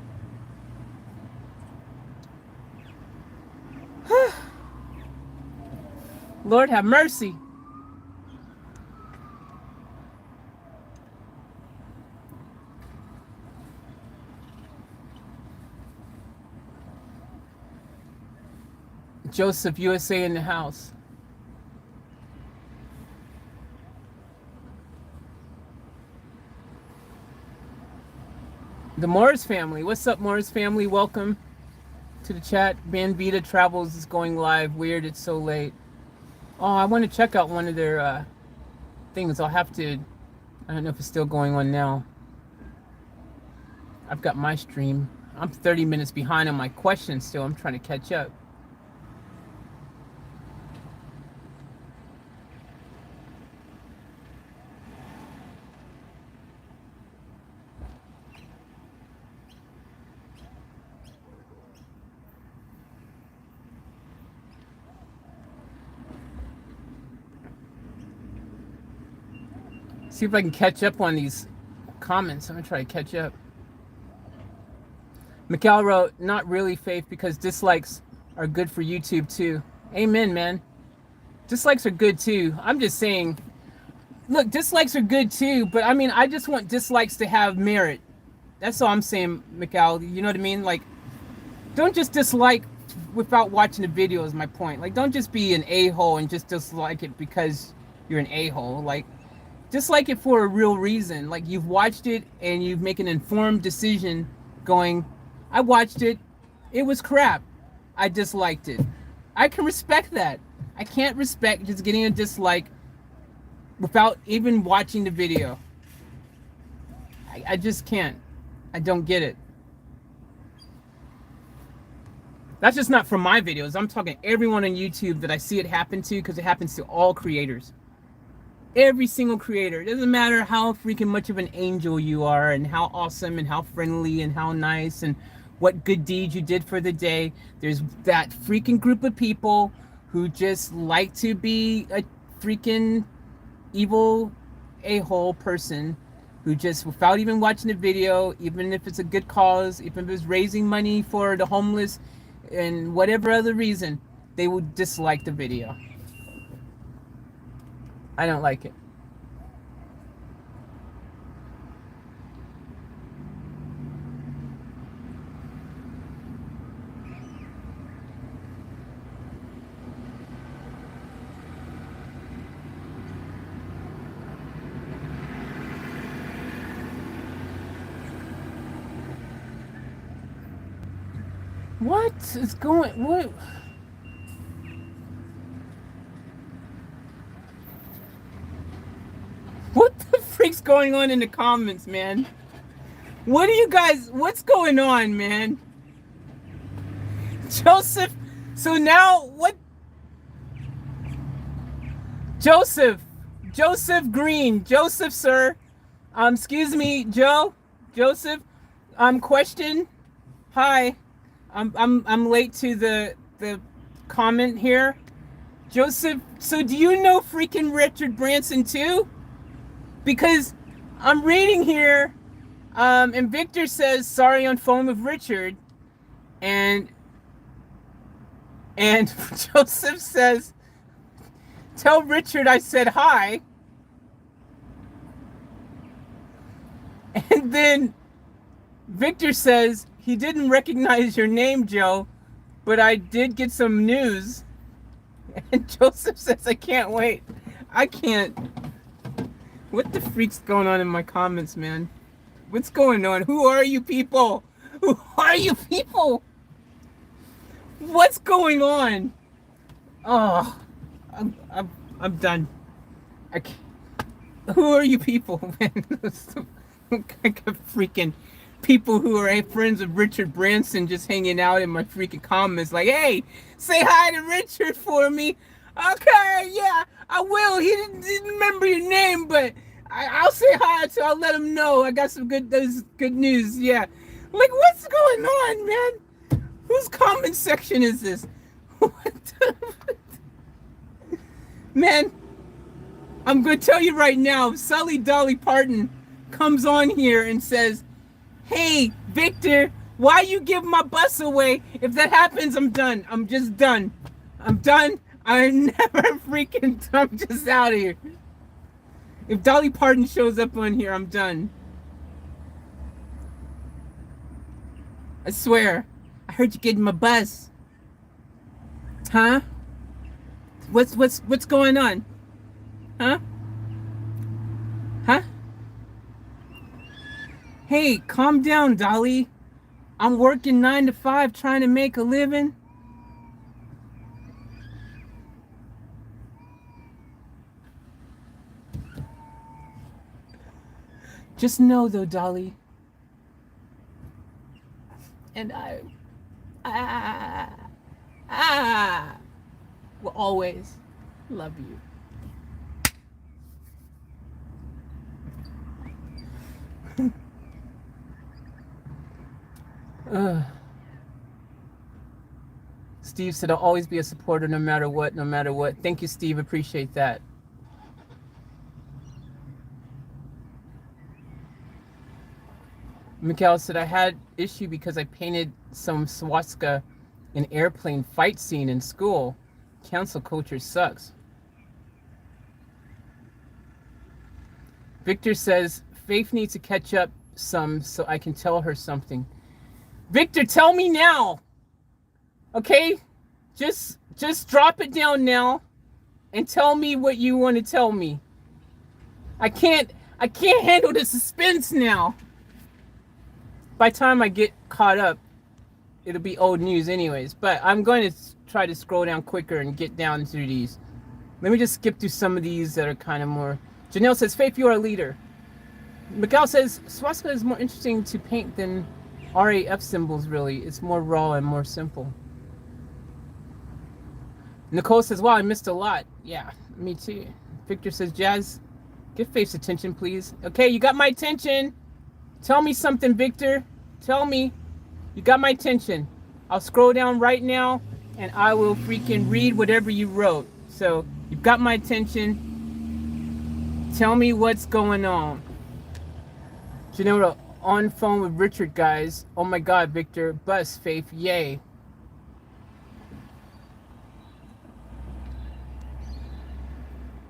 Lord have mercy. Joseph, USA in the house. The Morris family. What's up, Morris family? Welcome to the chat. Van Vita Travels is going live. Weird, it's so late. Oh, I want to check out one of their things. I'll have to. I don't know if it's still going on now. I've got my stream. I'm 30 minutes behind on my questions still. I'm trying to catch up. See if I can catch up on these comments. I'm gonna try to catch up. Mikhail wrote, not really, Faith, because dislikes are good for YouTube too. Amen, man. Dislikes are good too. I'm just saying, look, dislikes are good too, but I mean, I just want dislikes to have merit. That's all I'm saying, Mikal. You know what I mean? Like, don't just dislike without watching the video is my point. Like, don't just be an a-hole and just dislike it because you're an a-hole. Like, dislike it for a real reason. Like, you've watched it and you make an informed decision going, I watched it, it was crap, I disliked it. I can respect that. I can't respect just getting a dislike without even watching the video. I just can't. I don't get it. That's just not from my videos. I'm talking everyone on YouTube that I see it happen to, because it happens to all creators. Every single creator. It doesn't matter how freaking much of an angel you are and how awesome and how friendly and how nice and what good deeds you did for the day. There's that freaking group of people who just like to be a freaking evil a-hole person who just, without even watching the video, even if it's a good cause, even if it's raising money for the homeless and whatever other reason, they would dislike the video. I don't like it. What is going, what? What the freak's going on in the comments, man? What are you guys, what's going on, man? Joseph, so now what? Joseph Green, Joseph, sir. Excuse me, Joseph. Question. Hi. I'm late to the comment here. Joseph, so do you know freaking Richard Branson too? Because I'm reading here, and Victor says, sorry on phone with Richard. And Joseph says, tell Richard I said hi. And then Victor says, he didn't recognize your name, Joe, but I did get some news. And Joseph says, I can't wait. I can't. What the freak's going on in my comments, man? What's going on? Who are you people? Who are you people? What's going on? Oh, I'm done. I can't. Who are you people, man? Like a freaking people who are friends of Richard Branson just hanging out in my freaking comments like, hey, say hi to Richard for me. Okay, yeah, I will. He didn't remember your name, but I'll say hi, so I'll let him know. I got some good news, yeah. Like, what's going on, man? Whose comment section is this? What the... Man, I'm going to tell you right now, if Sully Dolly Parton comes on here and says, hey, Victor, why you give my bus away? If that happens, I'm done. I'm just done. I'm done. I'm never freaking, I'm just out of here. If Dolly Parton shows up on here, I'm done. I swear. I heard you getting my bus. Huh? What's going on? Huh? Huh? Hey, calm down, Dolly. I'm working 9 to 5 trying to make a living. Just know though, Dolly, and I will always love you. Steve said, I'll always be a supporter no matter what, no matter what. Thank you, Steve. Appreciate that. Mikhail said, I had issue because I painted some swastika in airplane fight scene in school. Cancel culture sucks. Victor says, Faith needs to catch up some so I can tell her something. Victor, tell me now. Okay? Just drop it down now and tell me what you want to tell me. I can't handle the suspense now. By the time I get caught up, it'll be old news anyways. But I'm going to try to scroll down quicker and get down through these. Let me just skip through some of these that are kind of more. Janelle says, Faith, you are a leader. Miguel says, swastika is more interesting to paint than RAF symbols, really. It's more raw and more simple. Nicole says, wow, I missed a lot. Yeah, me too. Victor says, Jazz, get Faith's attention, please. Okay, you got my attention. Tell me something, Victor. Tell me. You got my attention. I'll scroll down right now, and I will freaking read whatever you wrote. So, you've got my attention. Tell me what's going on. Janelle, on phone with Richard, guys. Oh my God, Victor. Bus, Faith, yay.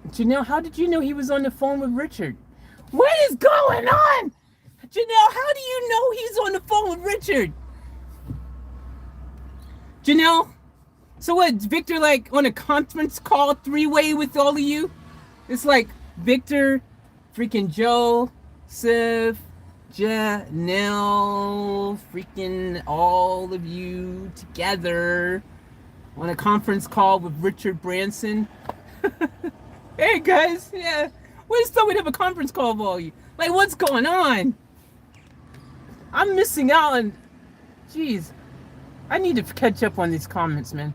Janelle, how did you know he was on the phone with Richard? What is going on? Janelle, how do you know he's on the phone with Richard? Janelle, so what, Victor like on a conference call 3-way with all of you? It's like Victor, freaking Joe, Siv, Janelle, freaking all of you together on a conference call with Richard Branson. Hey guys, yeah. When's someone have a conference call with all you? Like, what's going on? I'm missing out on. Jeez, I need to catch up on these comments, man.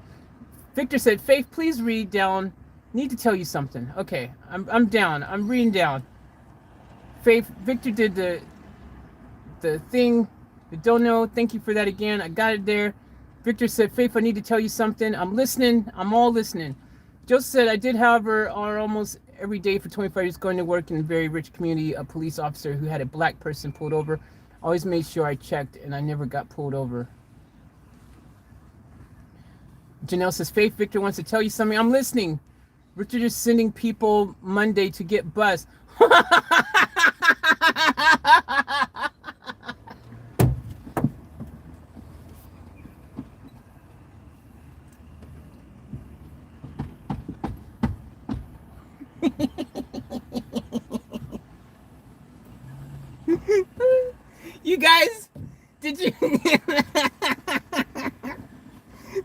Victor said, Faith, please read down. Need to tell you something. Okay, I'm down. I'm reading down. Faith, Victor did the thing. I don't know. Thank you for that again. I got it there. Victor said, Faith, I need to tell you something. I'm listening. I'm all listening. Joseph said, I did, however, are almost every day for 25 years going to work in a very rich community, a police officer who had a black person pulled over. Always made sure I checked, and I never got pulled over. Janelle says, Faith, Victor wants to tell you something. I'm listening. Richard is sending people Monday to get bus. You guys, did you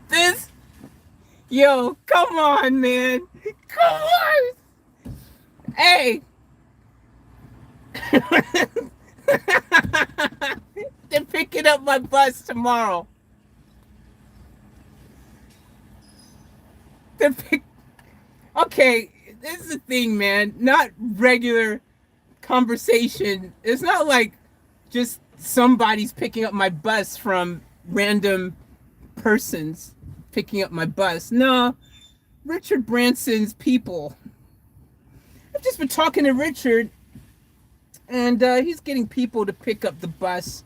this? Yo, come on, man. Come on. Hey. They're picking up my bus tomorrow. Okay, this is the thing, man. Not regular conversation. It's not like just somebody's picking up my bus from random persons picking up my bus. No, Richard Branson's people. I've just been talking to Richard, and he's getting people to pick up the bus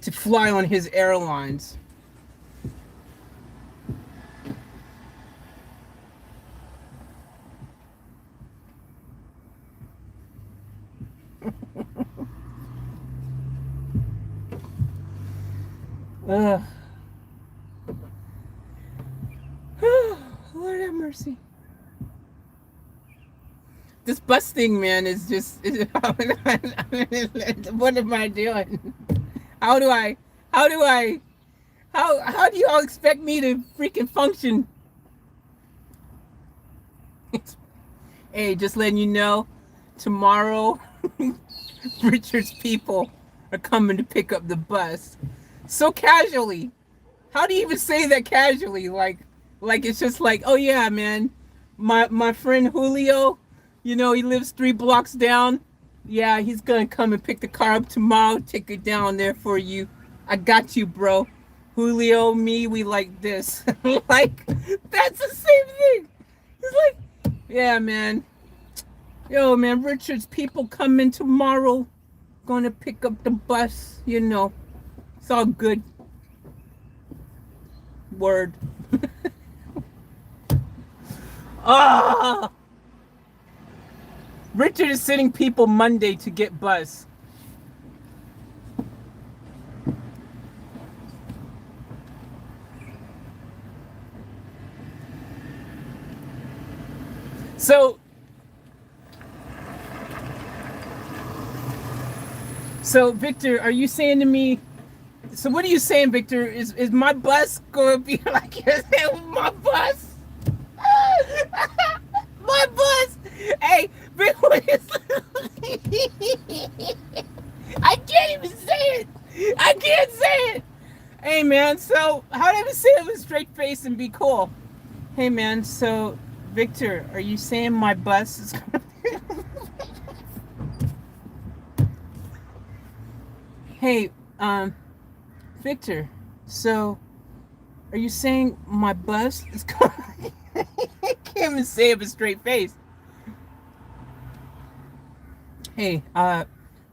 to fly on his airlines. Lord have mercy. This bus thing, man, is just. What am I doing? How do you all expect me to freaking function? Hey, just letting you know, tomorrow, Richard's people are coming to pick up the bus. So casually. How do you even say that casually? Like it's just like, oh yeah, man, my friend Julio, you know, he lives 3 blocks down. Yeah, he's gonna come and pick the car up tomorrow, take it down there for you. I got you, bro. Julio, me, we like this. Like, that's the same thing. He's like, yeah, man. Yo, man, Richard's people coming tomorrow, gonna pick up the bus, you know. It's all good. Word. Richard is sending people Monday to get bus. So Victor, are you saying to me? So what are you saying, Victor? Is my bus going to be like my bus? My bus. Hey, Victor, I can't even say it. I can't say it. Hey man, so how do I even say it with a straight face and be cool? Hey man, so Victor, are you saying my bus is Hey, Victor, so are you saying my bus is going I can't even say it with a straight face. Hey,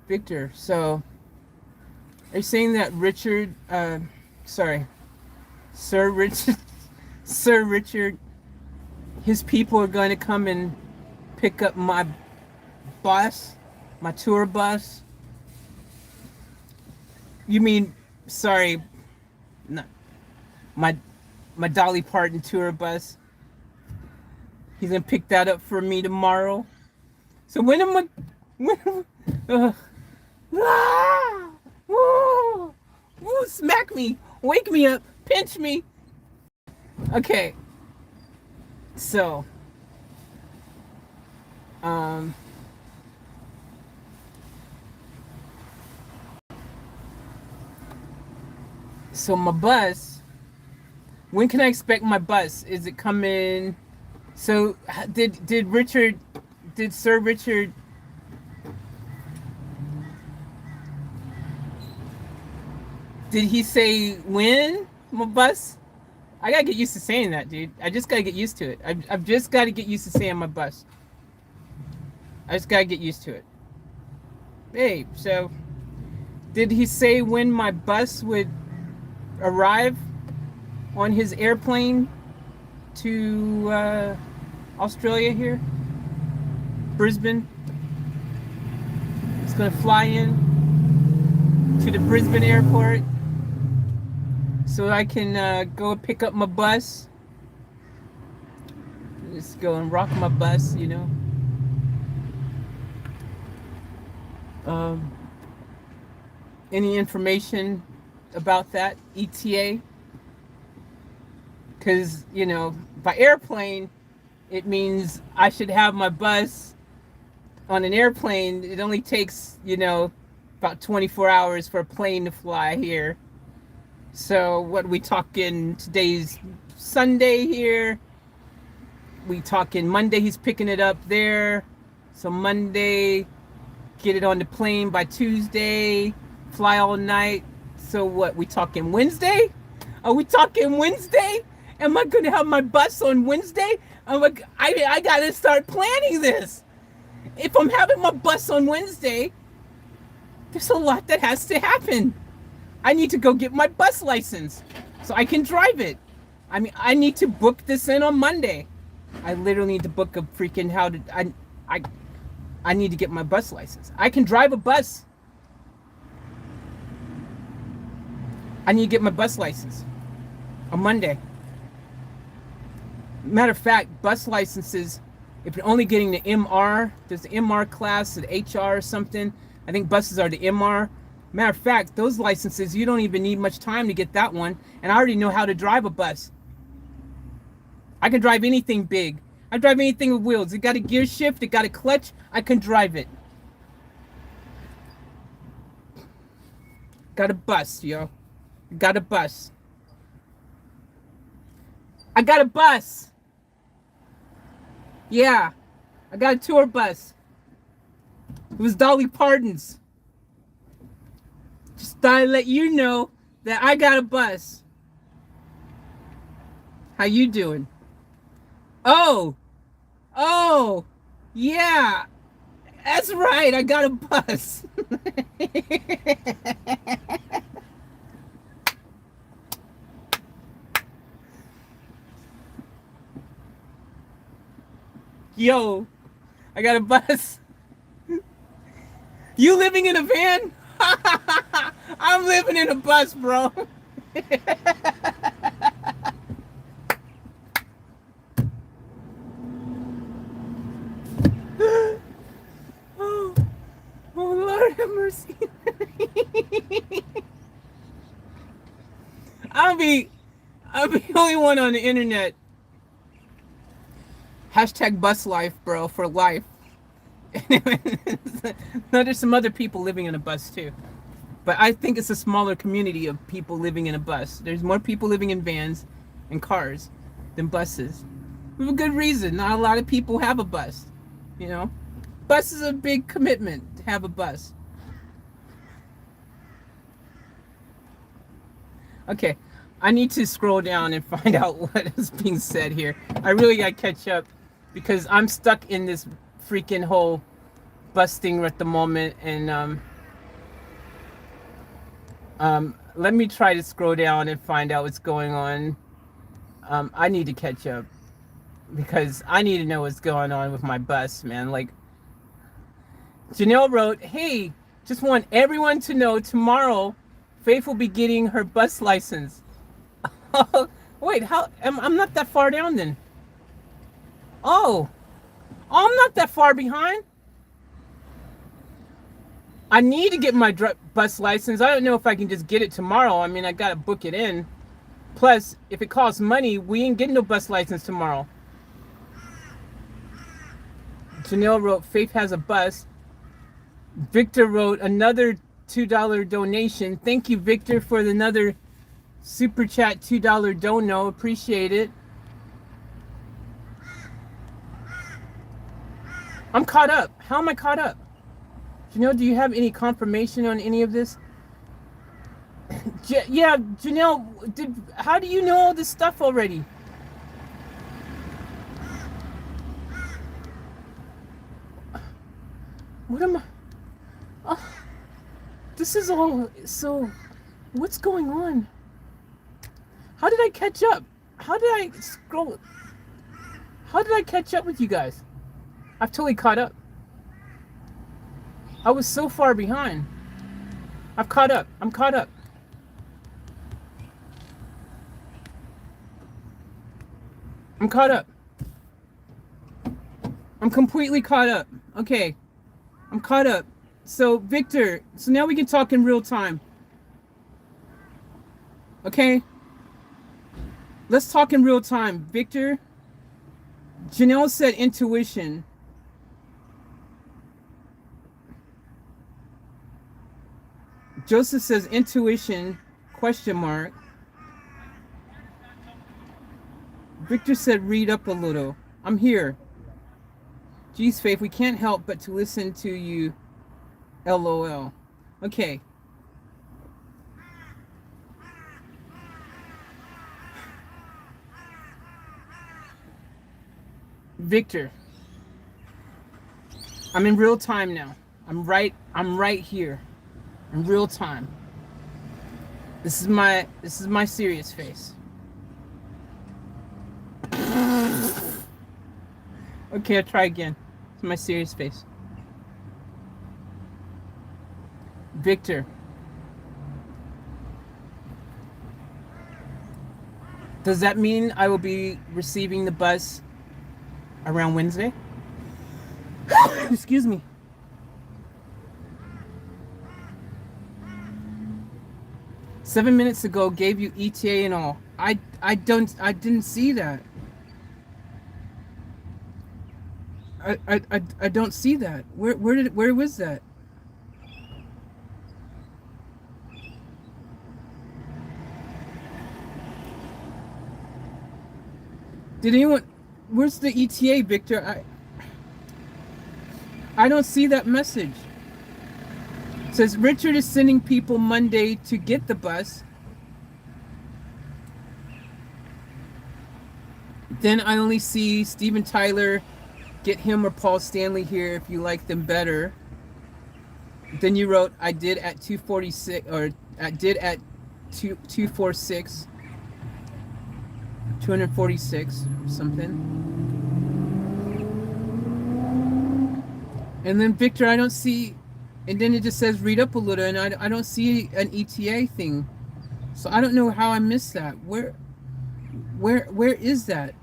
Victor, so are you saying that Richard, sorry, Sir Richard, Sir Richard, his people are going to come and pick up my bus, my tour bus? You mean, sorry, not my Dolly Parton tour bus? He's gonna pick that up for me tomorrow. So when am I? Woo, smack me, wake me up, pinch me. Okay. So, so my bus. When can I expect my bus? Is it coming? So did Sir Richard? Did he say when my bus? I gotta get used to saying that, dude. I just gotta get used to it. I've just gotta get used to saying my bus. I just gotta get used to it. Hey, so did he say when my bus would arrive on his airplane to Australia here? Brisbane? It's gonna fly in to the Brisbane airport so I can go pick up my bus. Just go and rock my bus, you know. Any information about that ETA? Because, you know, by airplane, it means I should have my bus on an airplane. It only takes, you know, about 24 hours for a plane to fly here. So what we talking, today's Sunday here. We talking Monday, he's picking it up there. So Monday, get it on the plane by Tuesday, fly all night. So what, we talking Wednesday? Are we talking Wednesday? Am I gonna have my bus on Wednesday? I'm like, I gotta start planning this. If I'm having my bus on Wednesday, there's a lot that has to happen. I need to go get my bus license so I can drive it. I mean, I need to book this in on Monday. I literally need to book a freaking I need to get my bus license. I can drive a bus. I need to get my bus license on Monday. Matter of fact, bus licenses, if you're only getting the MR, there's the MR class, the HR or something. I think buses are the MR. Matter of fact, those licenses, you don't even need much time to get that one. And I already know how to drive a bus. I can drive anything big. I drive anything with wheels. It got a gear shift, it got a clutch, I can drive it. Got a bus, yo. Got a bus. I got a bus. Yeah. I got a tour bus. It was Dolly Parton's. Just thought I'd let you know that I got a bus. How you doing? Oh, yeah, that's right. I got a bus. Yo, I got a bus. You living in a van? I'm living in a bus, bro. Oh, oh, Lord have mercy. I'll be the only one on the internet. Hashtag bus life, bro, for life. No, there's some other people living in a bus too. But I think it's a smaller community of people living in a bus. There's more people living in vans and cars than buses. For a good reason. Not a lot of people have a bus. You know? Bus is a big commitment to have a bus. Okay. I need to scroll down and find out what is being said here. I really gotta catch up because I'm stuck in this freaking whole bus thing at the moment, and let me try to scroll down and find out what's going on. I need to catch up because I need to know what's going on with my bus, man. Like, Janelle wrote, hey, just want everyone to know tomorrow Faith will be getting her bus license. Wait, how? I'm not that far down then. Oh, I'm not that far behind. I need to get my bus license. I don't know if I can just get it tomorrow. I mean, I gotta book it in. Plus, if it costs money, we ain't getting no bus license tomorrow. Janelle wrote, Faith has a bus. Victor wrote, another $2 donation. Thank you, Victor, for another super chat $2 dono. Appreciate it. I'm caught up. How am I caught up? Janelle, do you have any confirmation on any of this? Yeah, Janelle, how do you know all this stuff already? What am I? Oh, this is all so. What's going on? How did I catch up? How did I scroll? How did I catch up with you guys? I've totally caught up. I was so far behind. I've caught up. I'm caught up. I'm caught up. I'm completely caught up. Okay. I'm caught up. So, Victor, so now we can talk in real time. Okay? Let's talk in real time. Victor, Janelle said intuition. Joseph says intuition, question mark. Victor said read up a little. I'm here. Geez, Faith, we can't help but to listen to you. LOL. Okay. Victor. I'm in real time now. I'm right here. In real time. This is my serious face. Okay, I'll try again. It's my serious face. Victor. Does that mean I will be receiving the bus around Wednesday? Excuse me. "7 minutes ago gave you ETA and all." I didn't see that. I don't see that. Where was that? Did anyone? Where's the ETA, Victor? I don't see that message. It says Richard is sending people Monday to get the bus. Then I only see Steven Tyler, get him or Paul Stanley here if you like them better. Then you wrote, I did at 246, or I did at 246, 246 or something. And then Victor, I don't see and then it just says read up a little, and I don't see an ETA thing. So I don't know how I missed that. Where is that?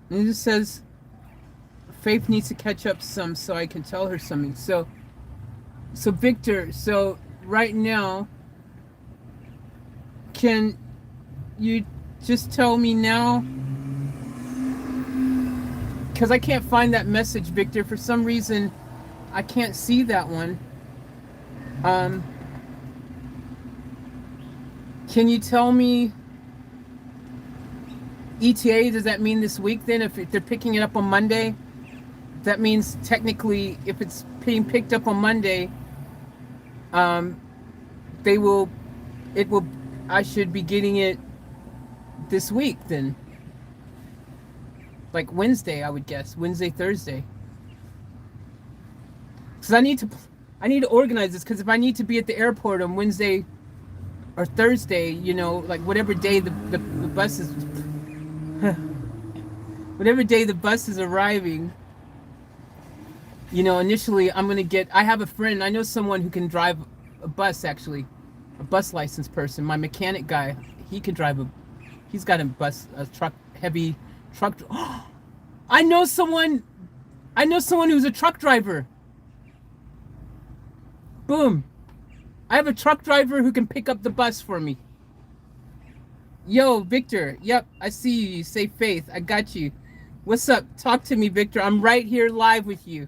And it just says Faith needs to catch up some so I can tell her something. So Victor, so right now, can you just tell me now? Because I can't find that message, Victor. For some reason, I can't see that one. Can you tell me ETA? Does that mean this week then? If they're picking it up on Monday, that means technically if it's being picked up on Monday, I should be getting it this week then. Like Wednesday, I would guess. Wednesday, Thursday. Because I need to organize this, because if I need to be at the airport on Wednesday or Thursday, you know, like whatever day the bus is whatever day the bus is arriving, you know, initially I have a friend, I know someone who can drive a bus, actually, a bus license person. My mechanic guy, he's got a heavy truck. I know someone who's a truck driver. Boom. I have a truck driver who can pick up the bus for me. Yo, Victor. Yep, I see you. You say Faith. I got you. What's up? Talk to me, Victor. I'm right here live with you.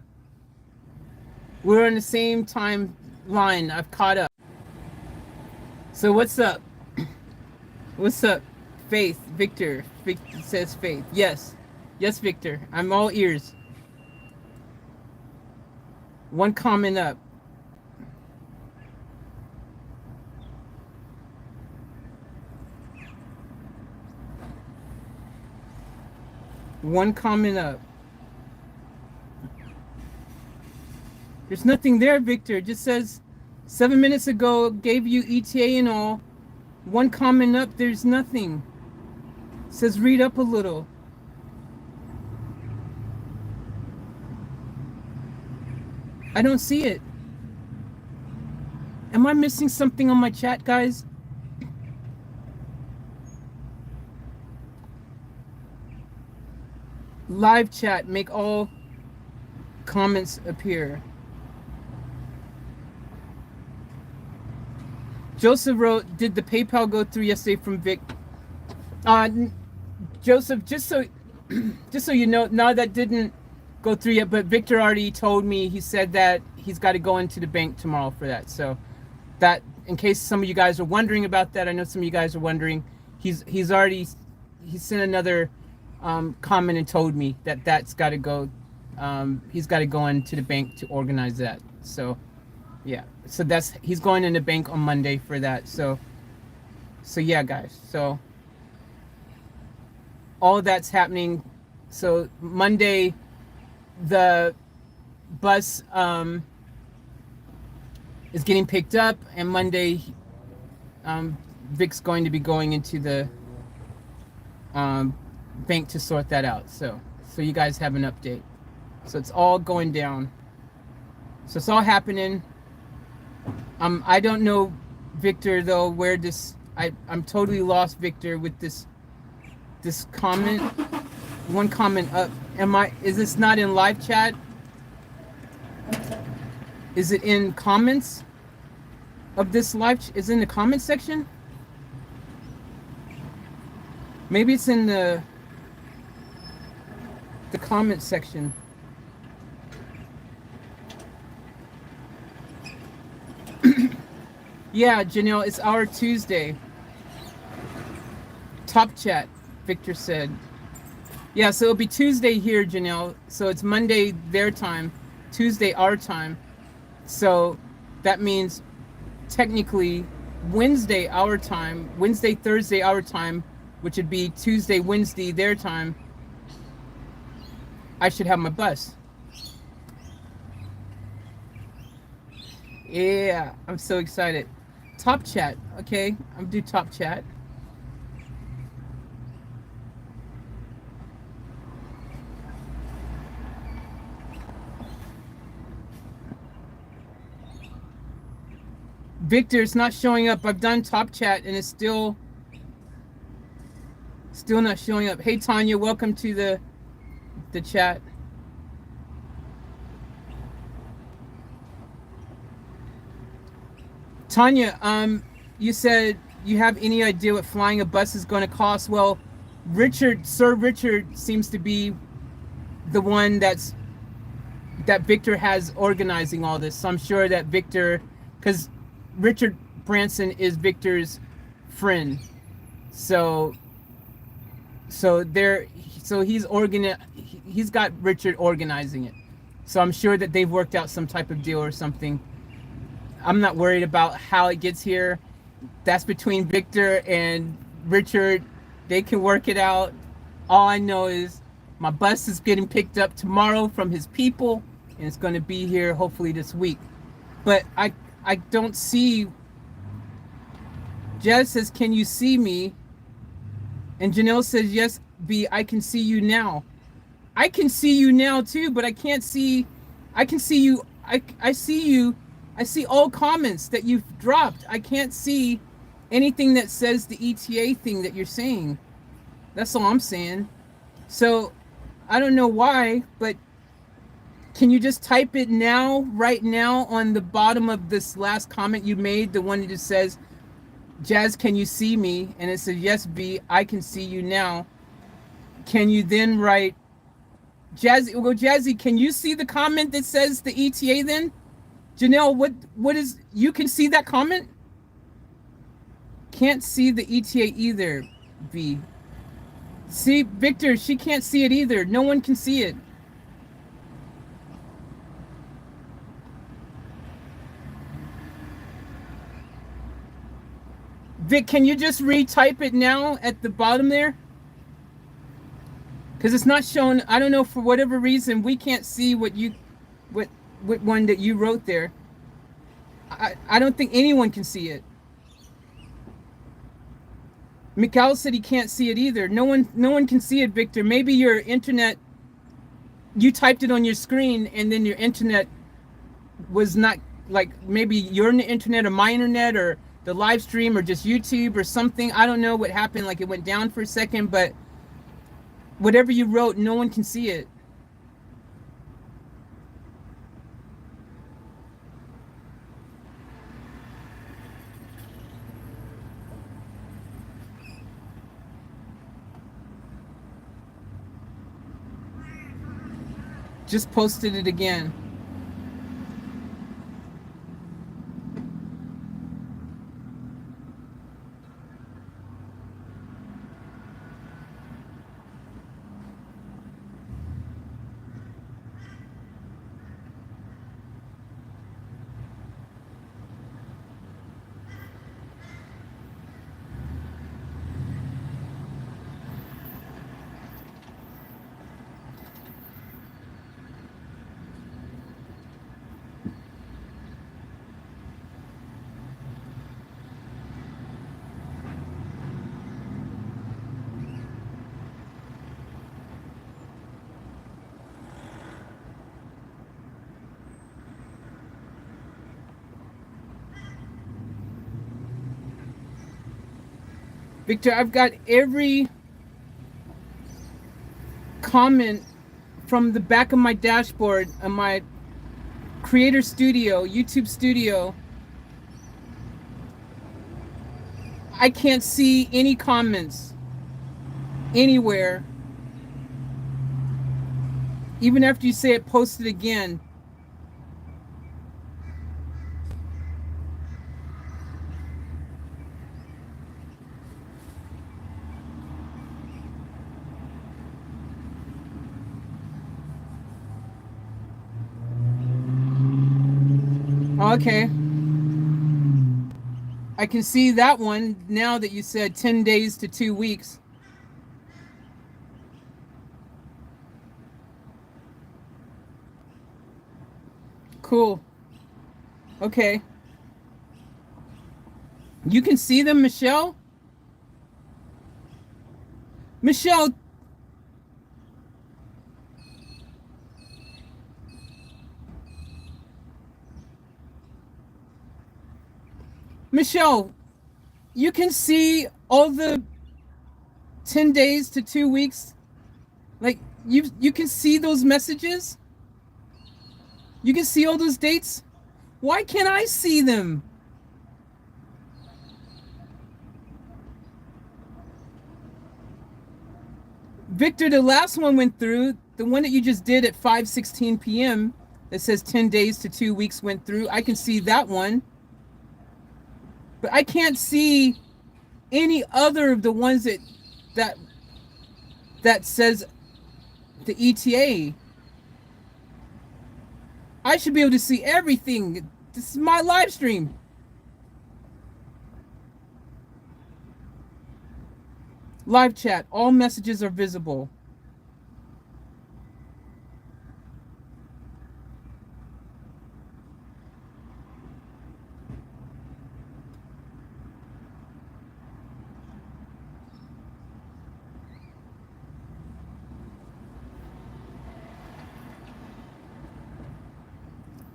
We're on the same time line. I've caught up. So what's up? What's up? Faith. Victor. Victor says Faith. Yes. Yes, Victor. I'm all ears. One comment up. One comment up. There's nothing there, Victor. It just says 7 minutes ago, gave you ETA and all. One comment up, there's nothing. It says read up a little. I don't see it. Am I missing something on my chat, guys? Live chat, make all comments appear. Joseph wrote, did the PayPal go through yesterday from Vic? Joseph, just so you know, no, that didn't go through yet, but Victor already told me, he said that he's got to go into the bank tomorrow for that. So that, in case some of you guys are wondering about that, I know some of you guys are wondering, he sent another comment and told me that's got to go, he's got to go into the bank to organize that. So yeah, so he's going in the bank on Monday for that. So yeah, guys, so all that's happening. So Monday, the bus is getting picked up, and Monday, Vic's going to be going into the bank to sort that out. So you guys have an update. So it's all going down. So it's all happening. I don't know, Victor, though, where this, I'm totally lost, Victor, with this comment. One comment up. Is this not in live chat? Is it in comments of this live? Is it in the comment section? Maybe it's in the comment section. Yeah, Janelle, it's our Tuesday. Top chat, Victor said. Yeah, so it'll be Tuesday here, Janelle. So it's Monday their time, Tuesday our time. So that means technically Wednesday our time, Wednesday, Thursday our time, which would be Tuesday, Wednesday their time. I should have my bus. Yeah, I'm so excited. Top chat, okay, I'll do top chat. Victor, it's not showing up. I've done top chat and it's still not showing up. Hey Tanya, welcome to the chat. Tanya, you said you have any idea what flying a bus is going to cost? Well, Sir Richard seems to be the one that Victor has organizing all this. So I'm sure that Victor, because Richard Branson is Victor's friend, so he's got Richard organizing it. So I'm sure that they've worked out some type of deal or something. I'm not worried about how it gets here. That's between Victor and Richard. They can work it out. All I know is my bus is getting picked up tomorrow from his people, and it's going to be here hopefully this week. But I don't see. Jazz says, "Can you see me?" And Janelle says, "Yes, B, I can see you now." I can see you now too, but I can't see. I can see you. I see you. I see all comments that you've dropped. I can't see anything that says the ETA thing that you're saying. That's all I'm saying. So I don't know why, but can you just type it now, right now, on the bottom of this last comment you made, the one that just says, Jazz, can you see me? And it says, yes, B, I can see you now. Can you then write, Jazzy, can you see the comment that says the ETA then? Janelle, what is, you can see that comment? Can't see the ETA either, V. See, Victor, she can't see it either. No one can see it. Vic, can you just retype it now at the bottom there? Because it's not shown. I don't know, for whatever reason, we can't see what one that you wrote there. I don't think anyone can see it. Mikhail said he can't see it either. No one can see it, Victor. Maybe your internet, you typed it on your screen and then your internet was not, like, maybe your internet or my internet or the live stream or just YouTube or something. I don't know what happened. Like, it went down for a second, but whatever you wrote, no one can see it. Just posted it again. Victor, I've got every comment from the back of my dashboard on my Creator Studio, YouTube Studio. I can't see any comments anywhere. Even after you say it, post it again. Okay. I can see that one now that you said 10 days to 2 weeks. Cool. Okay. You can see them, Michelle? Michelle, Michelle, you can see all the 10 days to 2 weeks. Like you can see those messages. You can see all those dates. Why can't I see them? Victor, the last one went through. The one that you just did at 5:16 p.m. that says 10 days to 2 weeks went through. I can see that one. But I can't see any other of the ones that says the ETA. I should be able to see everything. This is my live stream. Live chat, all messages are visible.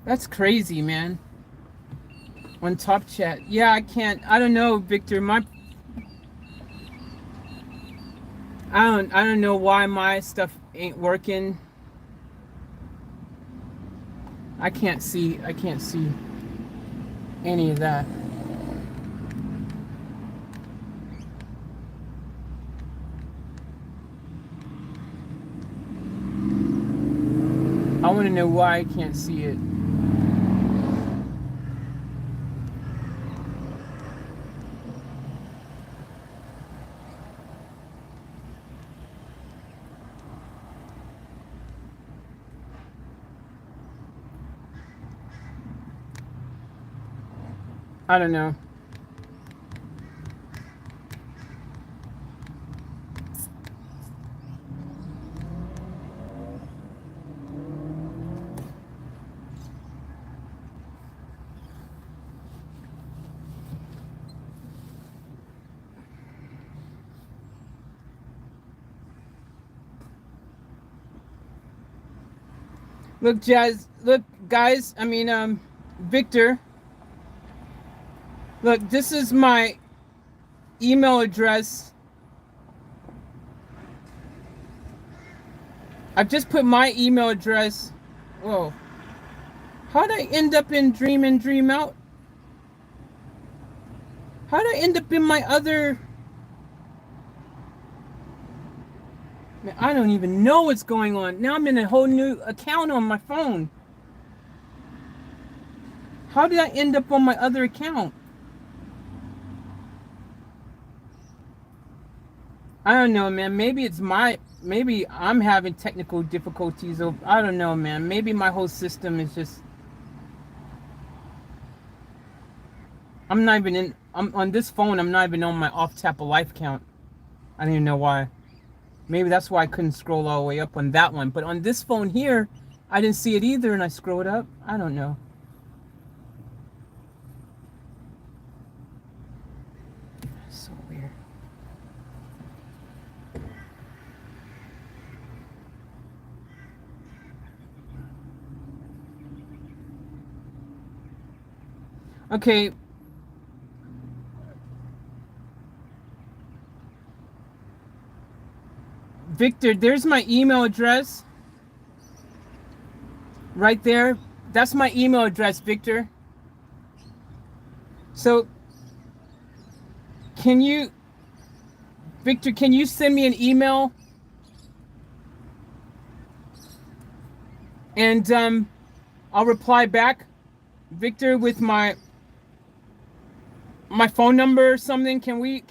That's crazy, man. On top chat. Yeah, I can't. I don't know, Victor. I don't know why my stuff ain't working. I can't see any of that. I want to know why I can't see it. I don't know. Look, guys, Victor. Look, this is my email address. I've just put my email address. Whoa. How'd I end up in Dream In, Dream Out? How'd I end up in my other... Man, I don't even know what's going on. Now I'm in a whole new account on my phone. How did I end up on my other account? I don't know, man. Maybe I'm having technical difficulties. I don't know, man. Maybe my whole system is just... I'm on this phone, I'm not even on my off tap a life count. I don't even know why. Maybe that's why I couldn't scroll all the way up on that one. But on this phone here, I didn't see it either, and I scrolled up. I don't know. So weird. Okay. Victor, there's my email address. Right there. That's my email address, Victor. So, Victor, can you send me an email? And I'll reply back, Victor, with my phone number or something. Can we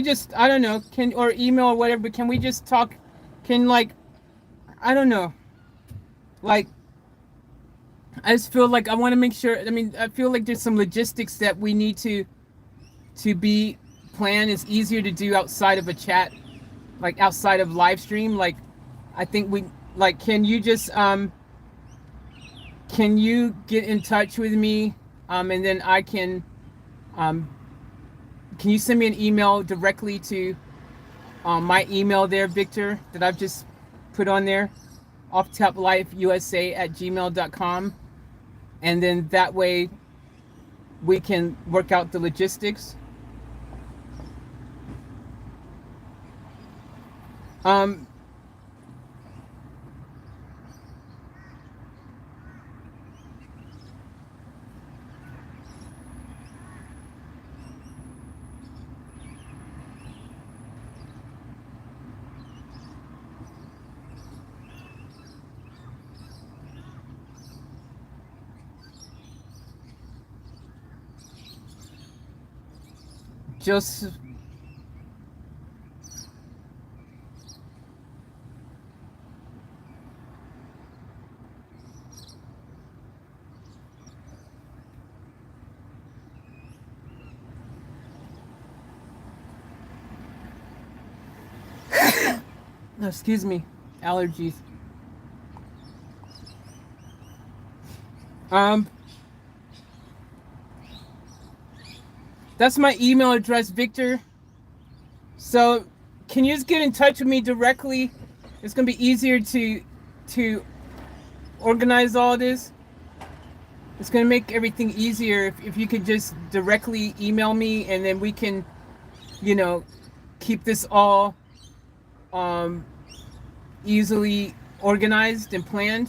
just, I don't know, or email or whatever, but can we just talk? I don't know. I just feel like I want to make sure, I feel like there's some logistics that we need to be planned. It's easier to do outside of a chat, like outside of live stream. I think can you just, can you get in touch with me? And then I can you send me an email directly to my email there, Victor, that I've just put on there, offtaplifeusa@gmail.com. and then that way we can work out the logistics. Just excuse me, allergies. That's my email address, Victor. So can you just get in touch with me directly? It's gonna be easier to organize all this. It's gonna make everything easier if you could just directly email me, and then we can, you know, keep this all easily organized and planned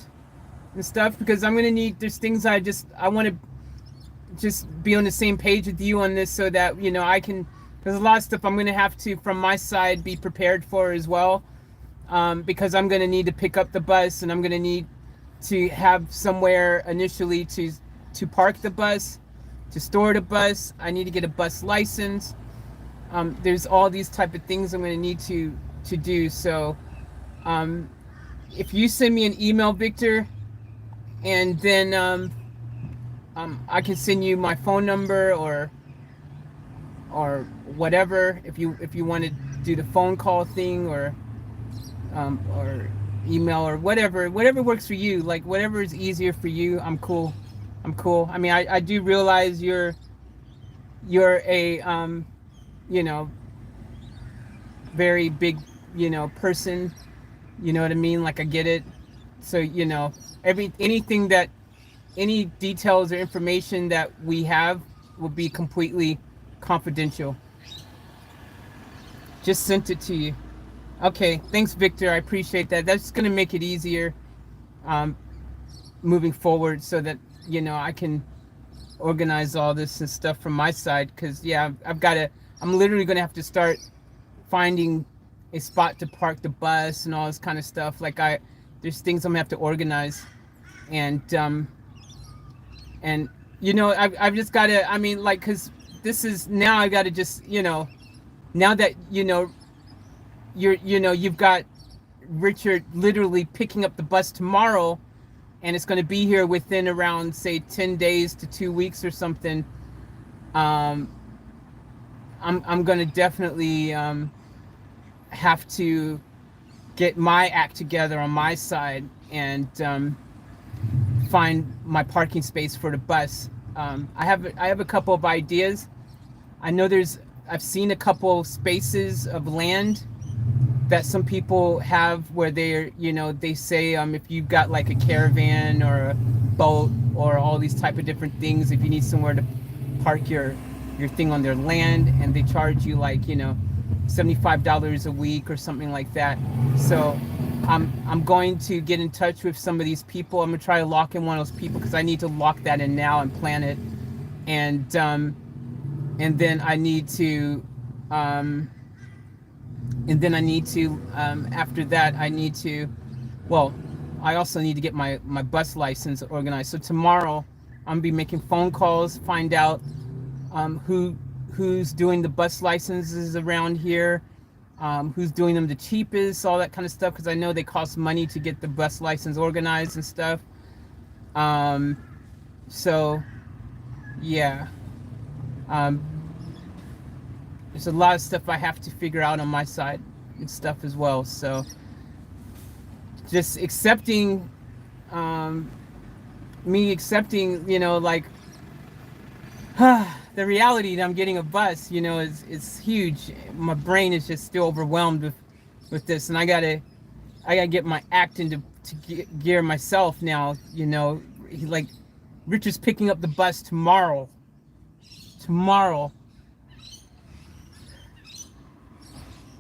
and stuff, because I'm gonna need, there's things I want to just be on the same page with you on this, so that, you know, I can, there's a lot of stuff I'm gonna have to, from my side, be prepared for as well, because I'm gonna need to pick up the bus, and I'm gonna need to have somewhere initially to park the bus, to store the bus. I need to get a bus license. There's all these type of things I'm gonna need to do. So if you send me an email, Victor, and then I can send you my phone number or whatever, if you want to do the phone call thing, or email, or whatever works for you. Like, whatever is easier for you, I'm cool. I mean, I do realize you're a you know, very big, you know, person, you know what I mean? Like, I get it. So, you know, anything that, any details or information that we have will be completely confidential. Just sent it to you. Okay, thanks, Victor. I appreciate that. That's going to make it easier moving forward, so that, you know, I can organize all this and stuff from my side. Because, yeah, I'm literally going to have to start finding a spot to park the bus and all this kind of stuff. Like, there's things I'm going to have to organize. And you know, I've just got to, I mean, like, because this is, now I got to just, you know, now that, you know, you've got Richard literally picking up the bus tomorrow, and it's going to be here within around, say, 10 days to 2 weeks or something. I'm going to definitely have to get my act together on my side, and find my parking space for the bus. I have a couple of ideas. I know I've seen a couple spaces of land that some people have, where they're, you know, they say, if you've got like a caravan or a boat or all these type of different things, if you need somewhere to park your thing on their land, and they charge you, like, you know, $75 a week or something like that. So I'm going to get in touch with some of these people. I'm gonna try to lock in one of those people, because I need to lock that in now and plan it. And then I need to after that, I need to, well, I also need to get my bus license organized. So tomorrow I'm gonna be making phone calls, find out who's doing the bus licenses around here, who's doing them the cheapest, all that kind of stuff, because I know they cost money to get the bus license organized and stuff. So yeah, there's a lot of stuff I have to figure out on my side and stuff as well. So just accepting, you know, like, the reality that I'm getting a bus, you know, is huge. My brain is just still overwhelmed with this, and I gotta get my act into gear myself now. You know, like, Richard's picking up the bus tomorrow. Tomorrow.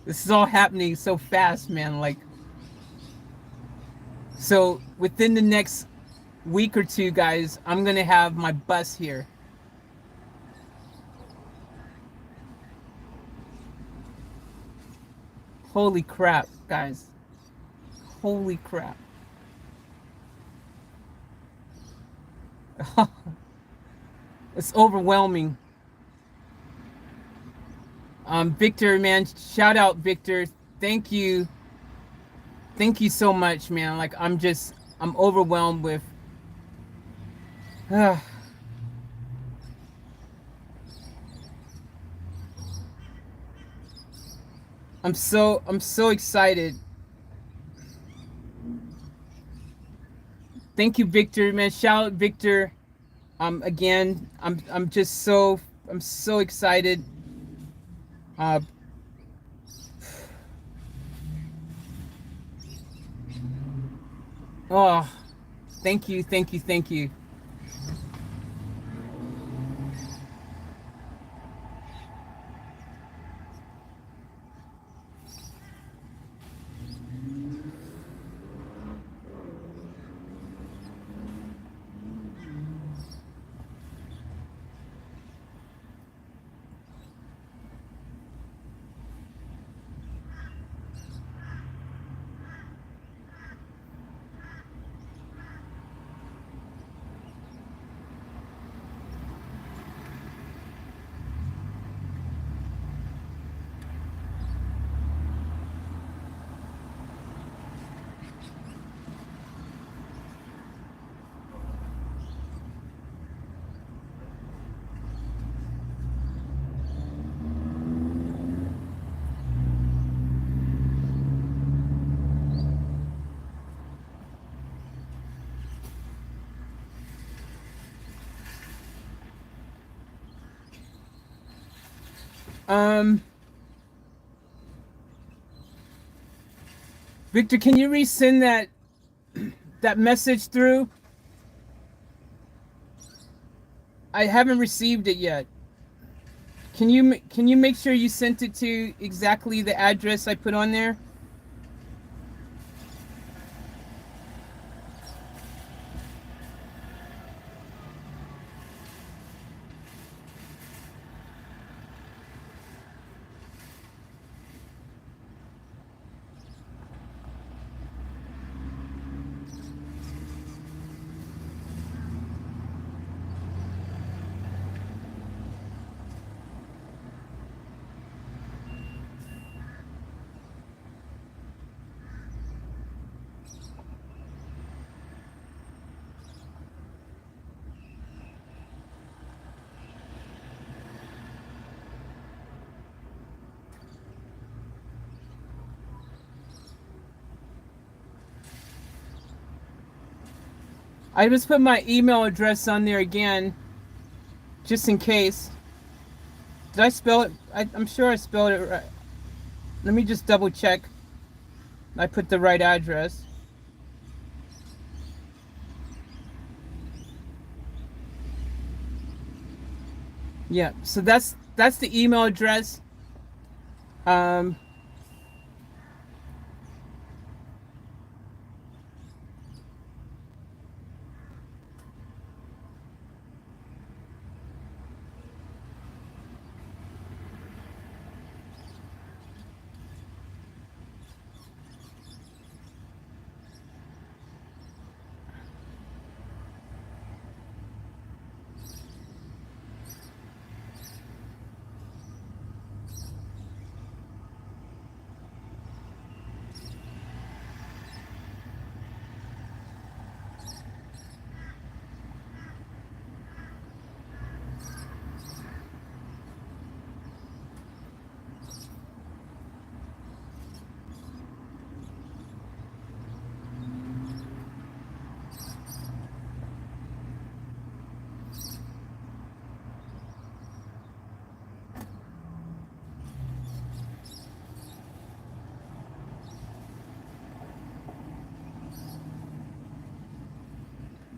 This is all happening so fast, man. Like, so within the next week or two, guys, I'm gonna have my bus here. Holy crap, guys. Holy crap. It's overwhelming. Victor, man, shout out, Victor. Thank you. Thank you so much, man. Like, I'm overwhelmed with I'm so excited. Thank you, Victor, man. Shout out, Victor. Again, I'm so excited. Oh, thank you, thank you, thank you. Victor, can you resend that message through? I haven't received it yet. Can you make sure you sent it to exactly the address I put on there? I just put my email address on there again, just in case. Did I spell it? I'm sure I spelled it right. Let me just double check. I put the right address. Yeah, so that's the email address.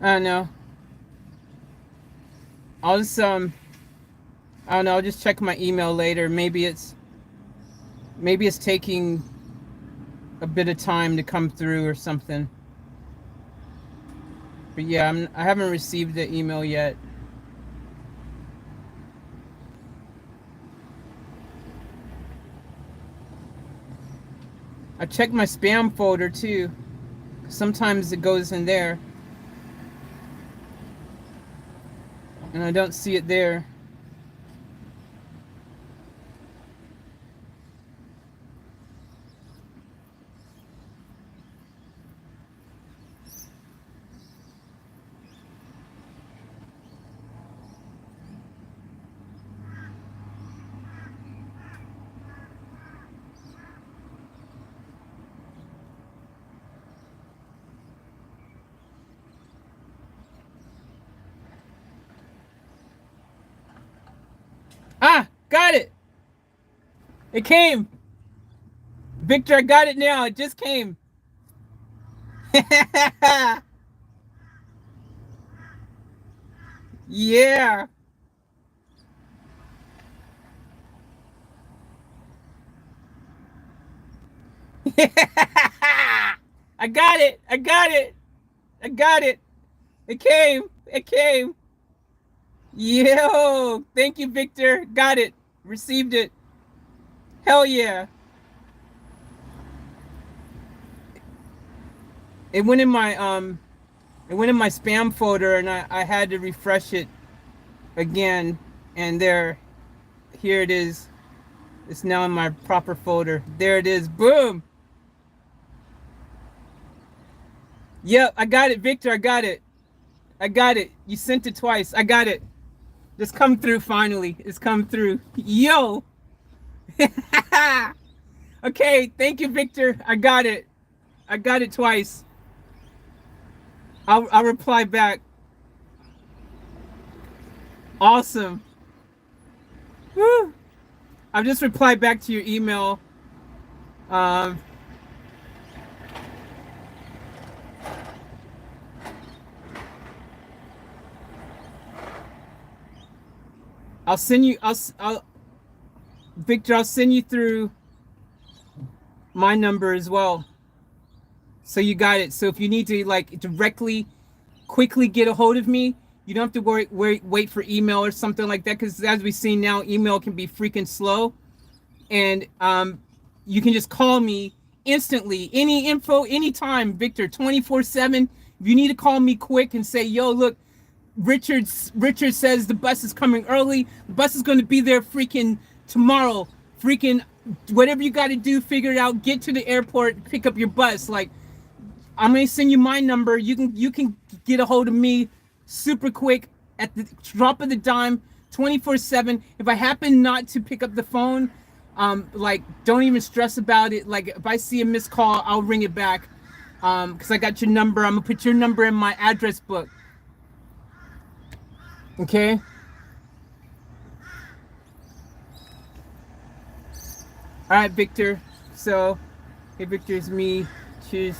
I know. I'll just I don't know. I'll just check my email later. Maybe it's taking a bit of time to come through or something. But yeah, I haven't received the email yet. I checked my spam folder too. Sometimes it goes in there. And I don't see it there. Ah, got it. It came. Victor, I got it now. It just came. Yeah. I got it. I got it. I got it. It came. It came. Yo, thank you, Victor. Got it. Received it. Hell yeah. It went in my spam folder and I had to refresh it again and here it is. It's now in my proper folder. There it is. Boom. Yep, I got it, Victor. I got it. I got it. You sent it twice. I got it. It's come through finally. It's come through. Yo. Okay, thank you, Victor. I got it. I got it twice. I'll reply back. Awesome. Woo. I've just replied back to your email. I'll send you. Victor, I'll send you through my number as well. So you got it. So if you need to like directly, quickly get a hold of me, you don't have to wait for email or something like that. Because as we've seen now, email can be freaking slow, and you can just call me instantly. Any info, anytime, Victor, 24/7. If you need to call me quick and say, "Yo, look, Richard says the bus is coming early. The bus is going to be there freaking tomorrow. Freaking whatever you got to do, figure it out. Get to the airport, pick up your bus." Like, I'm going to send you my number. You can get a hold of me super quick at the drop of the dime, 24/7. If I happen not to pick up the phone, like, don't even stress about it. Like, if I see a missed call, I'll ring it back. Because I got your number. I'm going to put your number in my address book. Okay. All right, Victor. So, hey, Victor, it's me. Cheers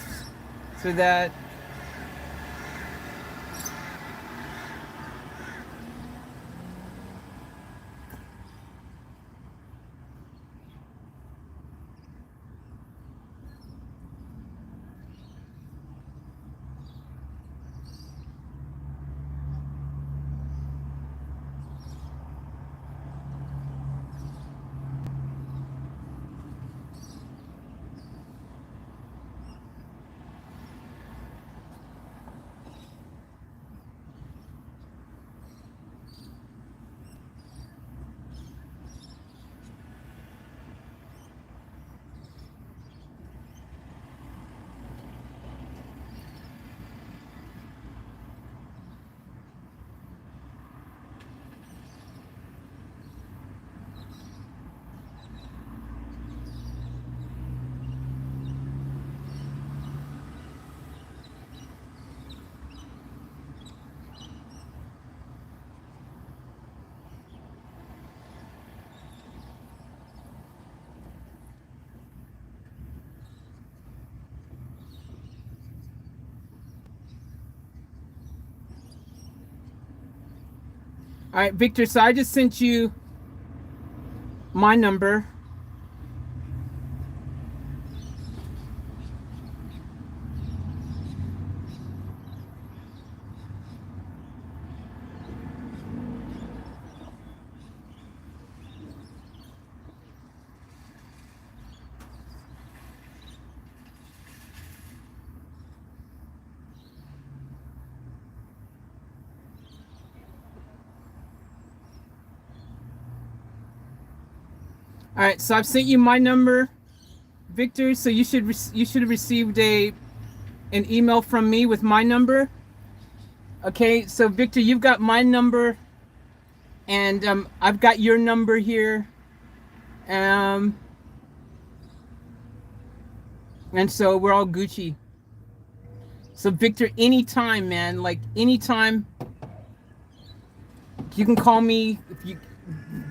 for that. All right, Victor, so I just sent you my number. All right, so I've sent you my number, Victor. So you should have received an email from me with my number. Okay, so Victor, you've got my number, and I've got your number here. And so we're all Gucci. So Victor, anytime, man, like anytime, you can call me. If you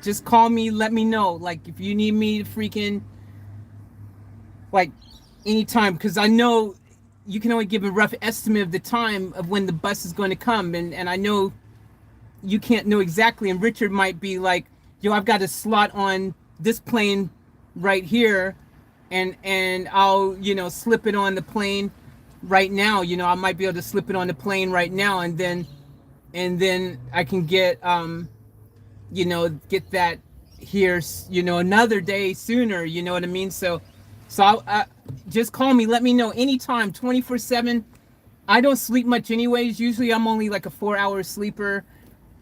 just call me, let me know. Like if you need me to freaking, like anytime, because I know you can only give a rough estimate of the time of when the bus is going to come, and I know you can't know exactly. And Richard might be like, yo, I've got a slot on this plane right here, and I'll slip it on the plane right now. I might be able to slip it on the plane right now, and then I can get get that here another day sooner. You know what I mean? So I just call me, let me know anytime, 24/7. I don't sleep much anyways. Usually I'm only like a 4-hour sleeper,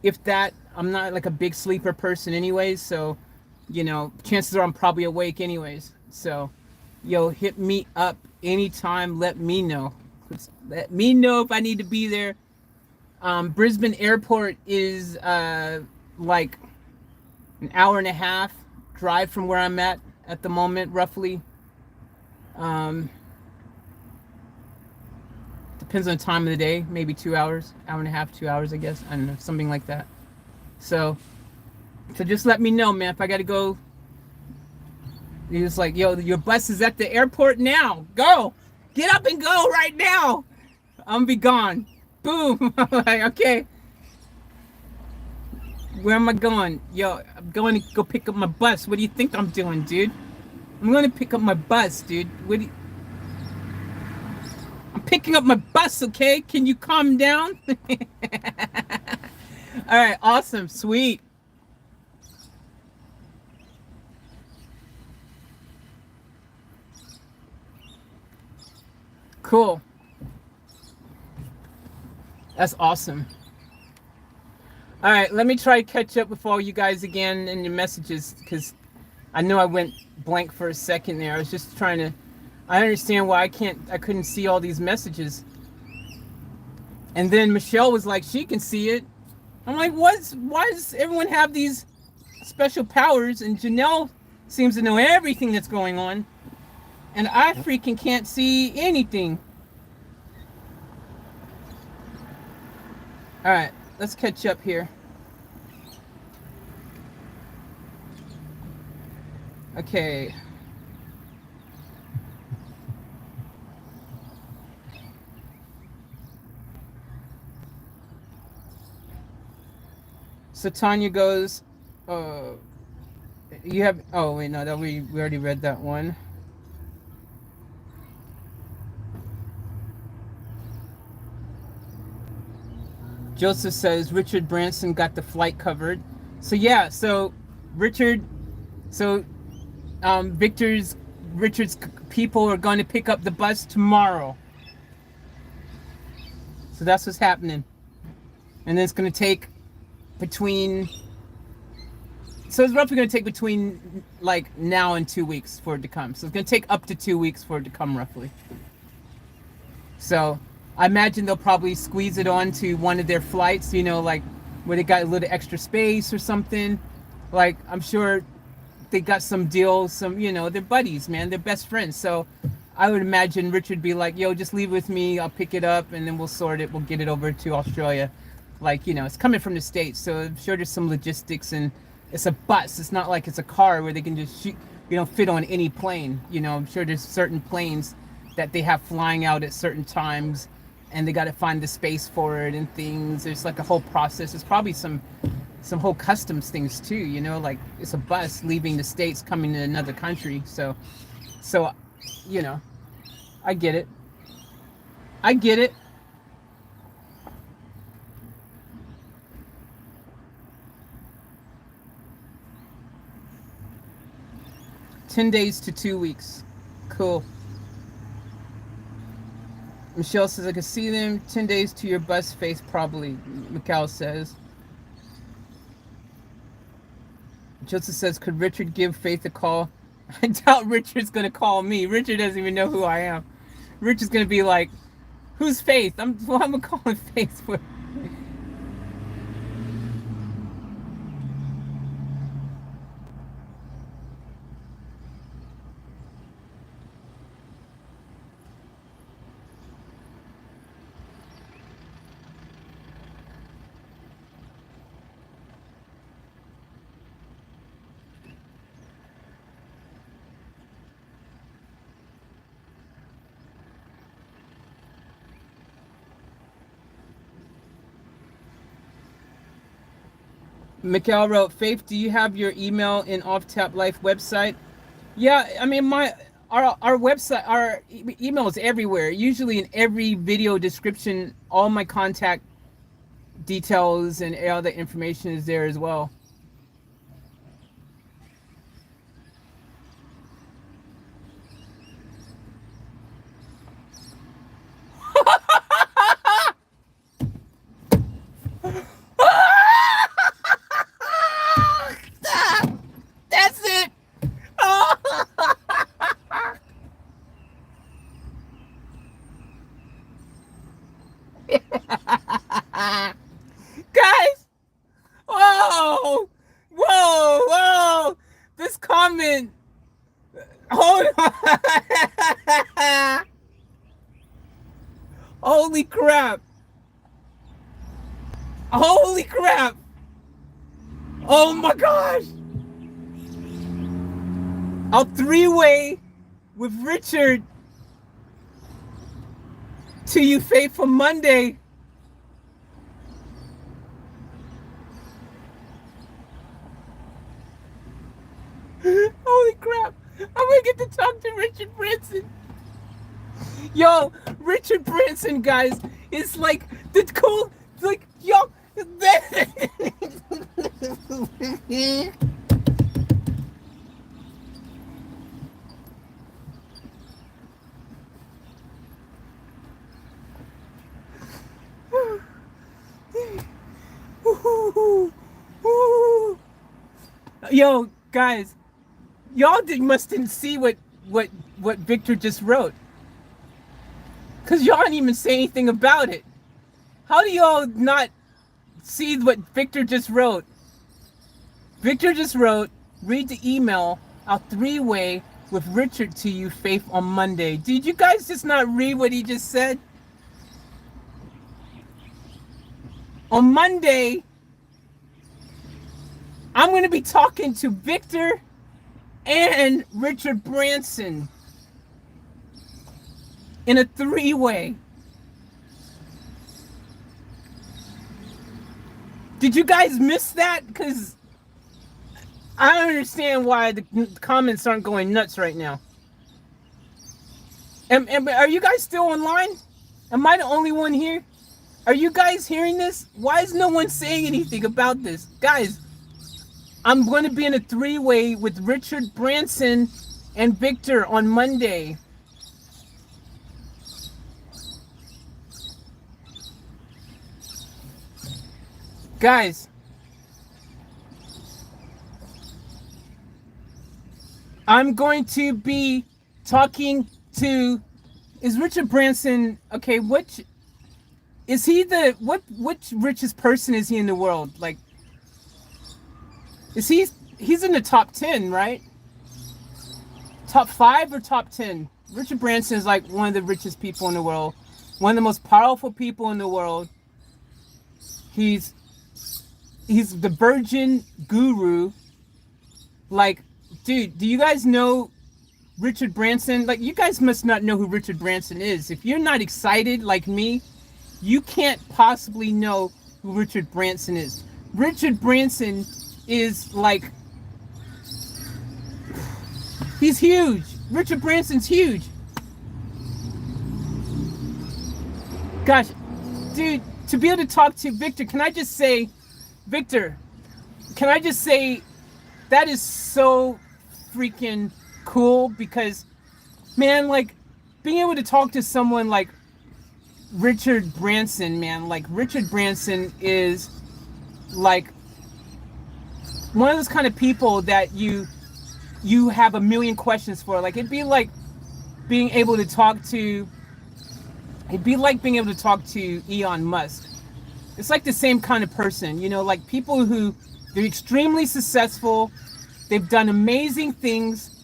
if that. I'm not like a big sleeper person anyways, so chances are I'm probably awake anyways. So yo, hit me up anytime. Let me know if I need to be there. Brisbane Airport is like an hour and a half drive from where I'm at the moment, roughly. Depends on the time of the day, maybe 2 hours, hour and a half, 2 hours, I guess. I don't know, something like that. So just let me know, man. If I got to go, you're just like, yo, your bus is at the airport now. Go, get up and go right now. I'm gonna be gone. Boom. I'm like, okay. Where am I going? Yo, I'm going to go pick up my bus. What do you think I'm doing, dude? I'm going to pick up my bus, dude. I'm picking up my bus, okay? Can you calm down? All right, awesome, sweet. Cool. That's awesome. All right, let me try to catch up with all you guys again in your messages, because I know I went blank for a second there. I was just trying to, I understand why I couldn't see all these messages. And then Michelle was like, she can see it. I'm like, why does everyone have these special powers? And Janelle seems to know everything that's going on, and I freaking can't see anything. All right, let's catch up here. Okay. So Tanya goes, you have, oh wait, no, that we already read that one. Joseph says Richard Branson got the flight covered. So yeah, so Richard's people are going to pick up the bus tomorrow. So that's what's happening. And then it's going to take it's roughly going to take between like now and 2 weeks for it to come. So it's going to take up to 2 weeks for it to come, roughly. So I imagine they'll probably squeeze it onto one of their flights, like where they got a little extra space or something. Like, I'm sure they got some deals, they're buddies, man, they're best friends. So I would imagine Richard be like, yo, just leave it with me, I'll pick it up, and then we'll sort it, we'll get it over to Australia. Like, it's coming from the States, so I'm sure there's some logistics, and it's a bus, it's not like it's a car where they can just fit on any plane. I'm sure there's certain planes that they have flying out at certain times, and they got to find the space for it and things. There's like a whole process. There's probably some some whole customs things too, you know, like it's a bus leaving the States coming to another country. So, you know, I get it. I get it. $10 days to 2 weeks. Cool. Michelle says, I can see them. 10 days to your bus face, probably, Mikhail says. Joseph says, could Richard give Faith a call? I doubt Richard's going to call me. Richard doesn't even know who I am. Richard's going to be like, who's Faith? I'm going to call him Faith. Mikhail wrote, Faith, do you have your email in Off Tap Life website? Yeah, I mean, our website, our email is everywhere. Usually in every video description, all my contact details and all the information is there as well. Guys, whoa, this comment, hold on. Holy crap, oh my gosh, I'll three-way with Richard to you, Faithful Monday. Holy crap, I'm gonna get to talk to Richard Branson. Yo, Richard Branson, guys, is like the cool, like, yo, yo, guys, y'all mustn't see what Victor just wrote, because y'all didn't even say anything about it. How do y'all not see what Victor just wrote? Victor just wrote, read the email, I'll three-way with Richard to you, Faith, on Monday. Did you guys just not read what he just said? On Monday, I'm going to be talking to Victor and Richard Branson in a three-way. Did you guys miss that? Because I don't understand why the comments aren't going nuts right now. And are you guys still online? Am I the only one here? Are you guys hearing this? Why is no one saying anything about this? Guys, I'm going to be in a three-way with Richard Branson and Victor on Monday. Guys, I'm going to be talking to, is Richard Branson, okay, which richest person is he in the world? Like, he's in the top 10, right? Top 5 or top 10? Richard Branson is like one of the richest people in the world, one of the most powerful people in the world. He's the virgin guru. Like, dude, do you guys know Richard Branson? Like, you guys must not know who Richard Branson is. If you're not excited like me, you can't possibly know who Richard Branson is. Richard Branson is like, he's huge. Richard Branson's huge. Gosh, dude, to be able to talk to Victor, can I just say, Victor, can I just say, that is so freaking cool, because, man, like, being able to talk to someone like Richard Branson, man, like, Richard Branson is like one of those kind of people that you have a million questions for. Like, it'd be like being able to talk to Elon Musk. It's like the same kind of person, you know, like people who, they're extremely successful, they've done amazing things,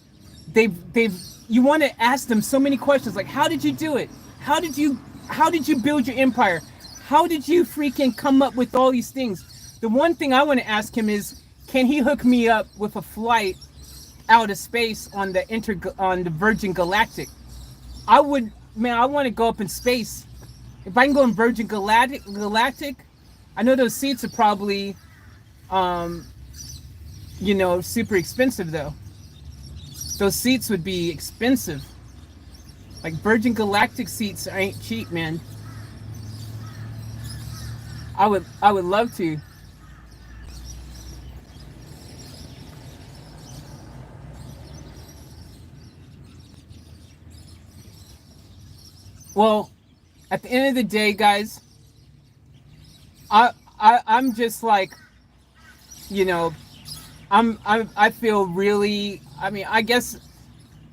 you want to ask them so many questions, like, how did you do it? How did you build your empire? How did you freaking come up with all these things? The one thing I want to ask him is, can he hook me up with a flight out of space on the Virgin Galactic? I want to go up in space. If I can go in Virgin Galactic, I know those seats are probably, you know, super expensive though. Those seats would be expensive. Like, Virgin Galactic seats ain't cheap, man. I would love to. Well, at the end of the day, guys, I'm just like, you know, I feel really, I mean, I guess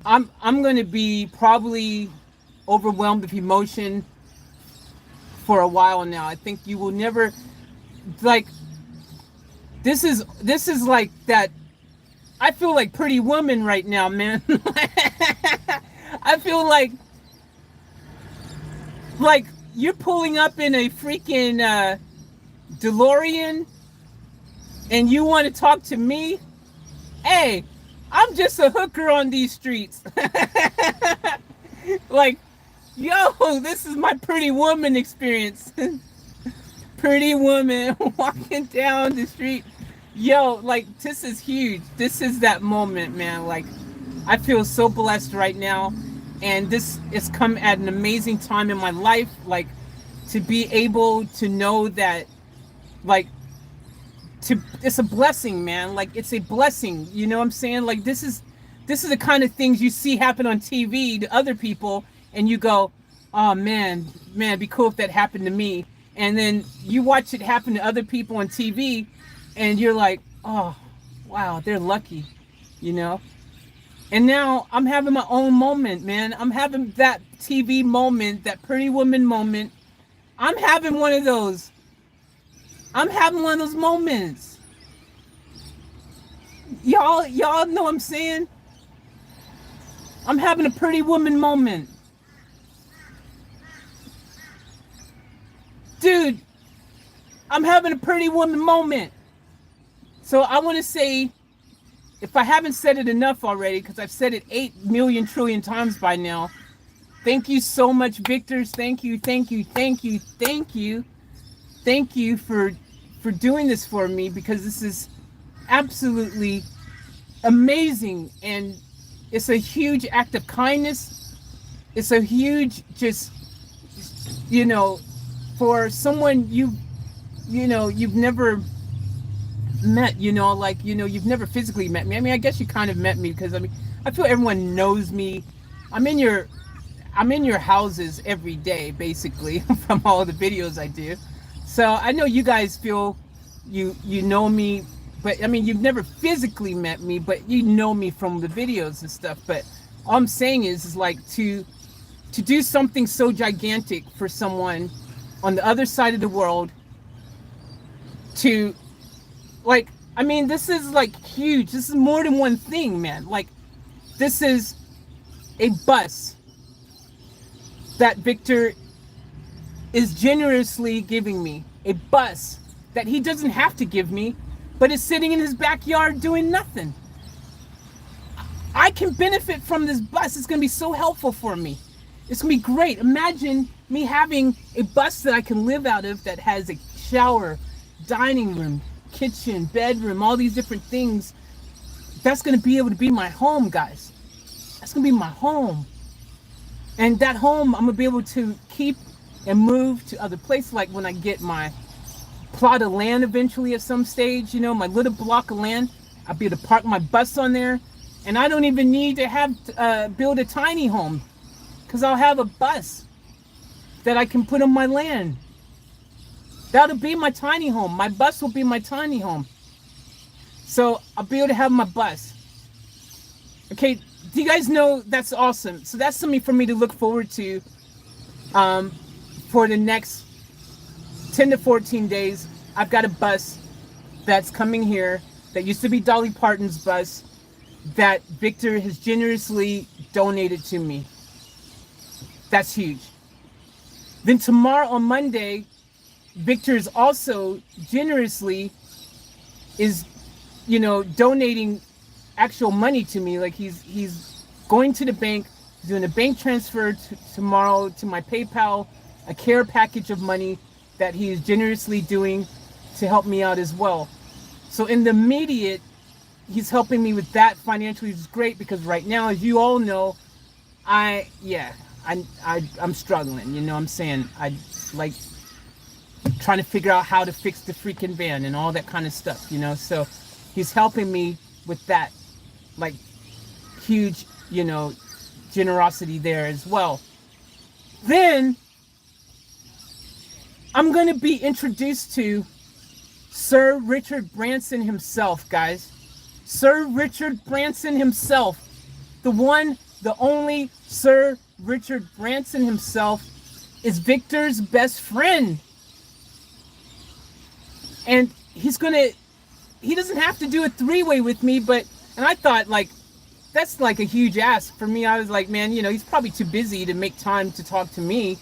I'm going to be probably overwhelmed with emotion for a while now. I think you will never, like, this is like that. I feel like Pretty Woman right now, man. I feel like you're pulling up in a freaking DeLorean and you want to talk to me? Hey, I'm just a hooker on these streets. Like, yo, this is my Pretty Woman experience. Pretty Woman walking down the street. Yo, like, this is huge. This is that moment, man. Like, I feel so blessed right now. And this has come at an amazing time in my life. Like, to be able to know that, like, it's a blessing, man. Like, it's a blessing. You know what I'm saying? Like, this is the kind of things you see happen on TV to other people, and you go, oh man, it'd be cool if that happened to me. And then you watch it happen to other people on TV, and you're like, oh, wow, they're lucky, you know? And now I'm having my own moment, man. I'm having that TV moment, that Pretty Woman moment. I'm having one of those. I'm having one of those moments. Y'all know what I'm saying? I'm having a Pretty Woman moment. Dude, I'm having a Pretty Woman moment. So I want to say, if I haven't said it enough already, because I've said it 8 million trillion times by now, thank you so much, Victors. Thank you for doing this for me, because this is absolutely amazing, and it's a huge act of kindness. It's a huge, just, you know, for someone you've never met, you know, like, you know, you've never physically met me. I mean, I guess you kind of met me, because I mean, I feel everyone knows me. I'm in your houses every day, basically, from all the videos I do. So I know you guys feel you know me, but I mean, you've never physically met me, but you know me from the videos and stuff. But all I'm saying is like, to do something so gigantic for someone on the other side of the world, to, like, I mean, this is like huge. This is more than one thing, man. Like, this is a bus that Victor is generously giving me. A bus that he doesn't have to give me, but is sitting in his backyard doing nothing. I can benefit from this bus. It's going to be so helpful for me. It's going to be great. Imagine me having a bus that I can live out of, that has a shower, dining room, kitchen, bedroom, all these different things. That's going to be able to be my home, guys. That's going to be my home. And that home, I'm going to be able to keep and move to other places. Like when I get my plot of land eventually at some stage, you know, my little block of land, I'll be able to park my bus on there. And I don't even need to have build a tiny home, because I'll have a bus that I can put on my land. That'll be my tiny home. My bus will be my tiny home. So I'll be able to have my bus. Okay, do you guys know? That's awesome. So that's something for me to look forward to for the next 10 to 14 days. I've got a bus that's coming here that used to be Dolly Parton's bus that Victor has generously donated to me. That's huge. Then tomorrow on Monday, Victor is also generously donating actual money to me. Like he's going to the bank, doing a bank transfer tomorrow to my PayPal, a care package of money that he is generously doing to help me out as well. So in the immediate, he's helping me with that financially, which is great, because right now, as you all know, I'm struggling. You know what I'm saying? I like trying to figure out how to fix the freaking van and all that kind of stuff, you know. So he's helping me with that, like huge, you know, generosity there as well. Then I'm going to be introduced to Sir Richard Branson himself, guys. Sir Richard Branson himself. The one, the only Sir Richard Branson himself is Victor's best friend. And he doesn't have to do a three-way with me, and I thought, like, that's like a huge ask for me. I was like, man, you know, he's probably too busy to make time to talk to me.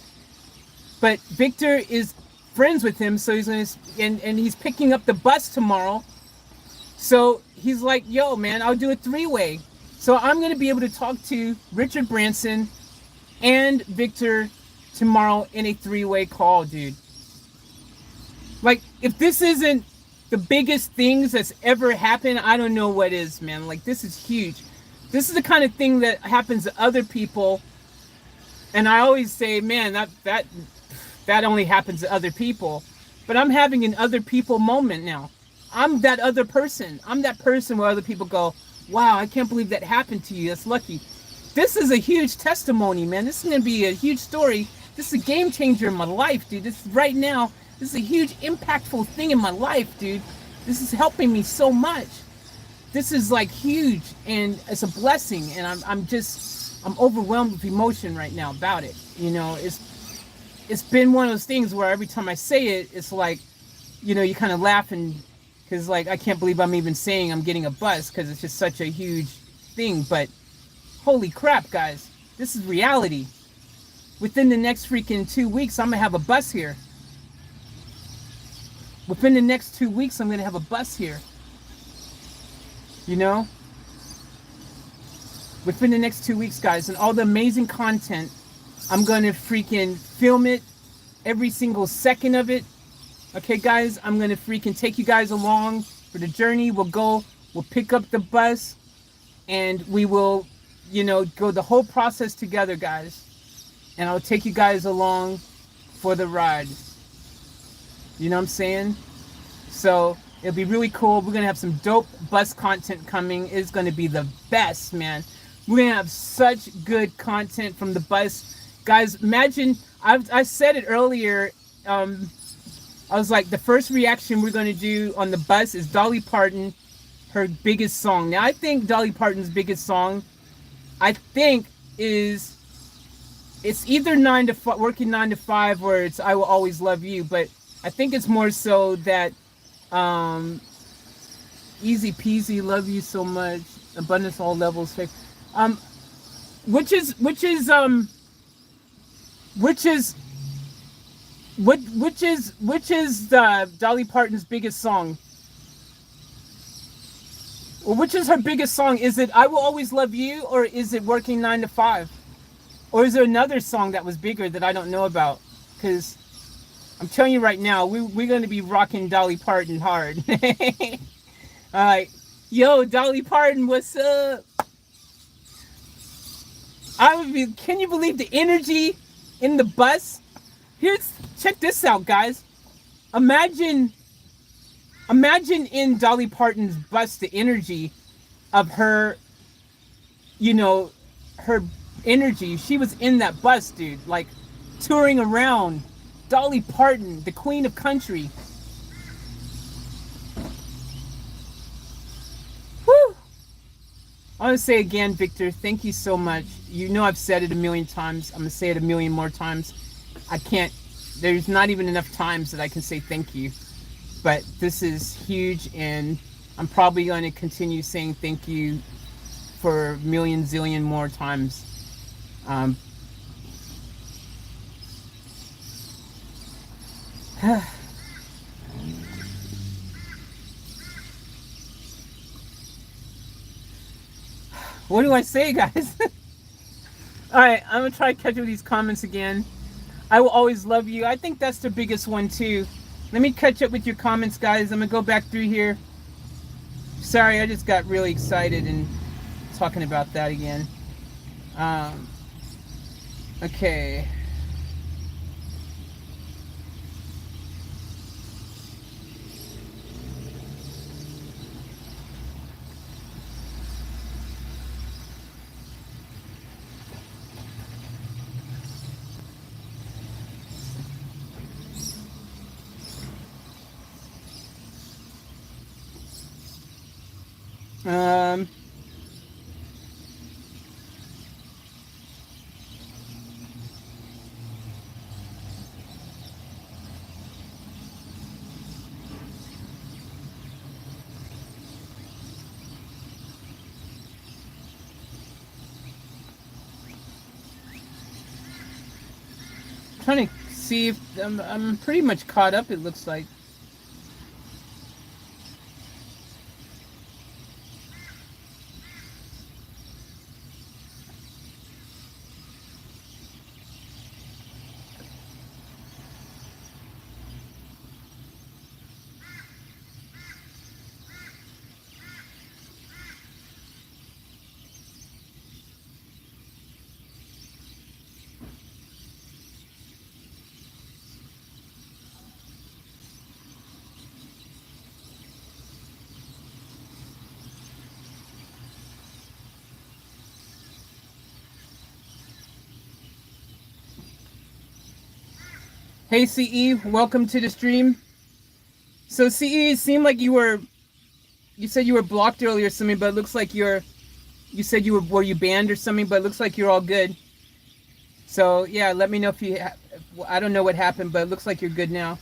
But Victor is friends with him, so he's and he's picking up the bus tomorrow. So he's like, yo, man, I'll do a three-way. So I'm going to be able to talk to Richard Branson and Victor tomorrow in a three-way call, dude. Like, if this isn't the biggest things that's ever happened, I don't know what is, man. Like, this is huge. This is the kind of thing that happens to other people. And I always say, man, that only happens to other people. But I'm having an other people moment now. I'm that other person. I'm that person where other people go, wow, I can't believe that happened to you. That's lucky. This is a huge testimony, man. This is going to be a huge story. This is a game changer in my life, dude. This is right now. This is a huge impactful thing in my life, dude. This is helping me so much. This is like huge, and it's a blessing. And I'm overwhelmed with emotion right now about it. You know, it's been one of those things where every time I say it, it's like, you know, you kind of laugh, and because like, I can't believe I'm even saying I'm getting a bus, because it's just such a huge thing. But holy crap, guys, this is reality. Within the next freaking 2 weeks, I'm gonna have a bus here. Within the next 2 weeks, I'm gonna have a bus here. You know? Within the next 2 weeks, guys, and all the amazing content, I'm gonna freaking film it, every single second of it. Okay, guys, I'm gonna freaking take you guys along for the journey. We'll pick up the bus, and we will, you know, go the whole process together, guys. And I'll take you guys along for the ride. You know what I'm saying? So it'll be really cool. We're gonna have some dope bus content coming. It's gonna be the best, man. We're gonna have such good content from the bus, guys. Imagine, I said it earlier. I was like, the first reaction we're gonna do on the bus is Dolly Parton, her biggest song. Now I think Dolly Parton's biggest song, it's either working 9 to 5, or it's I Will Always Love You. But I think it's more so that easy peasy, love you so much, abundance all levels, faith. Which is the Dolly Parton's biggest song? Well, which is her biggest song? Is it I Will Always Love You, or is it Working 9 to 5? Or is there another song that was bigger that I don't know about? Because I'm telling you right now, we're going to be rocking Dolly Parton hard. All right. Yo, Dolly Parton, what's up? Can you believe the energy in the bus? Check this out, guys. Imagine in Dolly Parton's bus the energy of her, her energy. She was in that bus, dude, like touring around. Dolly Parton, the queen of country. Woo! I want to say again, Victor, thank you so much. You know I've said it a million times. I'm going to say it a million more times. There's not even enough times that I can say thank you. But this is huge, and I'm probably going to continue saying thank you for a million zillion more times. What do I say, guys? Alright, I'm going to try to catch up with these comments again. I will always love you. I think that's the biggest one, too. Let me catch up with your comments, guys. I'm going to go back through here. Sorry, I just got really excited and talking about that again. Okay. Trying to see if I'm pretty much caught up, it looks like. Hey CE, welcome to the stream. So CE, it seemed like you said you were blocked earlier or something, but it looks like you said were you banned or something, but it looks like you're all good. So yeah, let me know if I don't know what happened, but it looks like you're good now.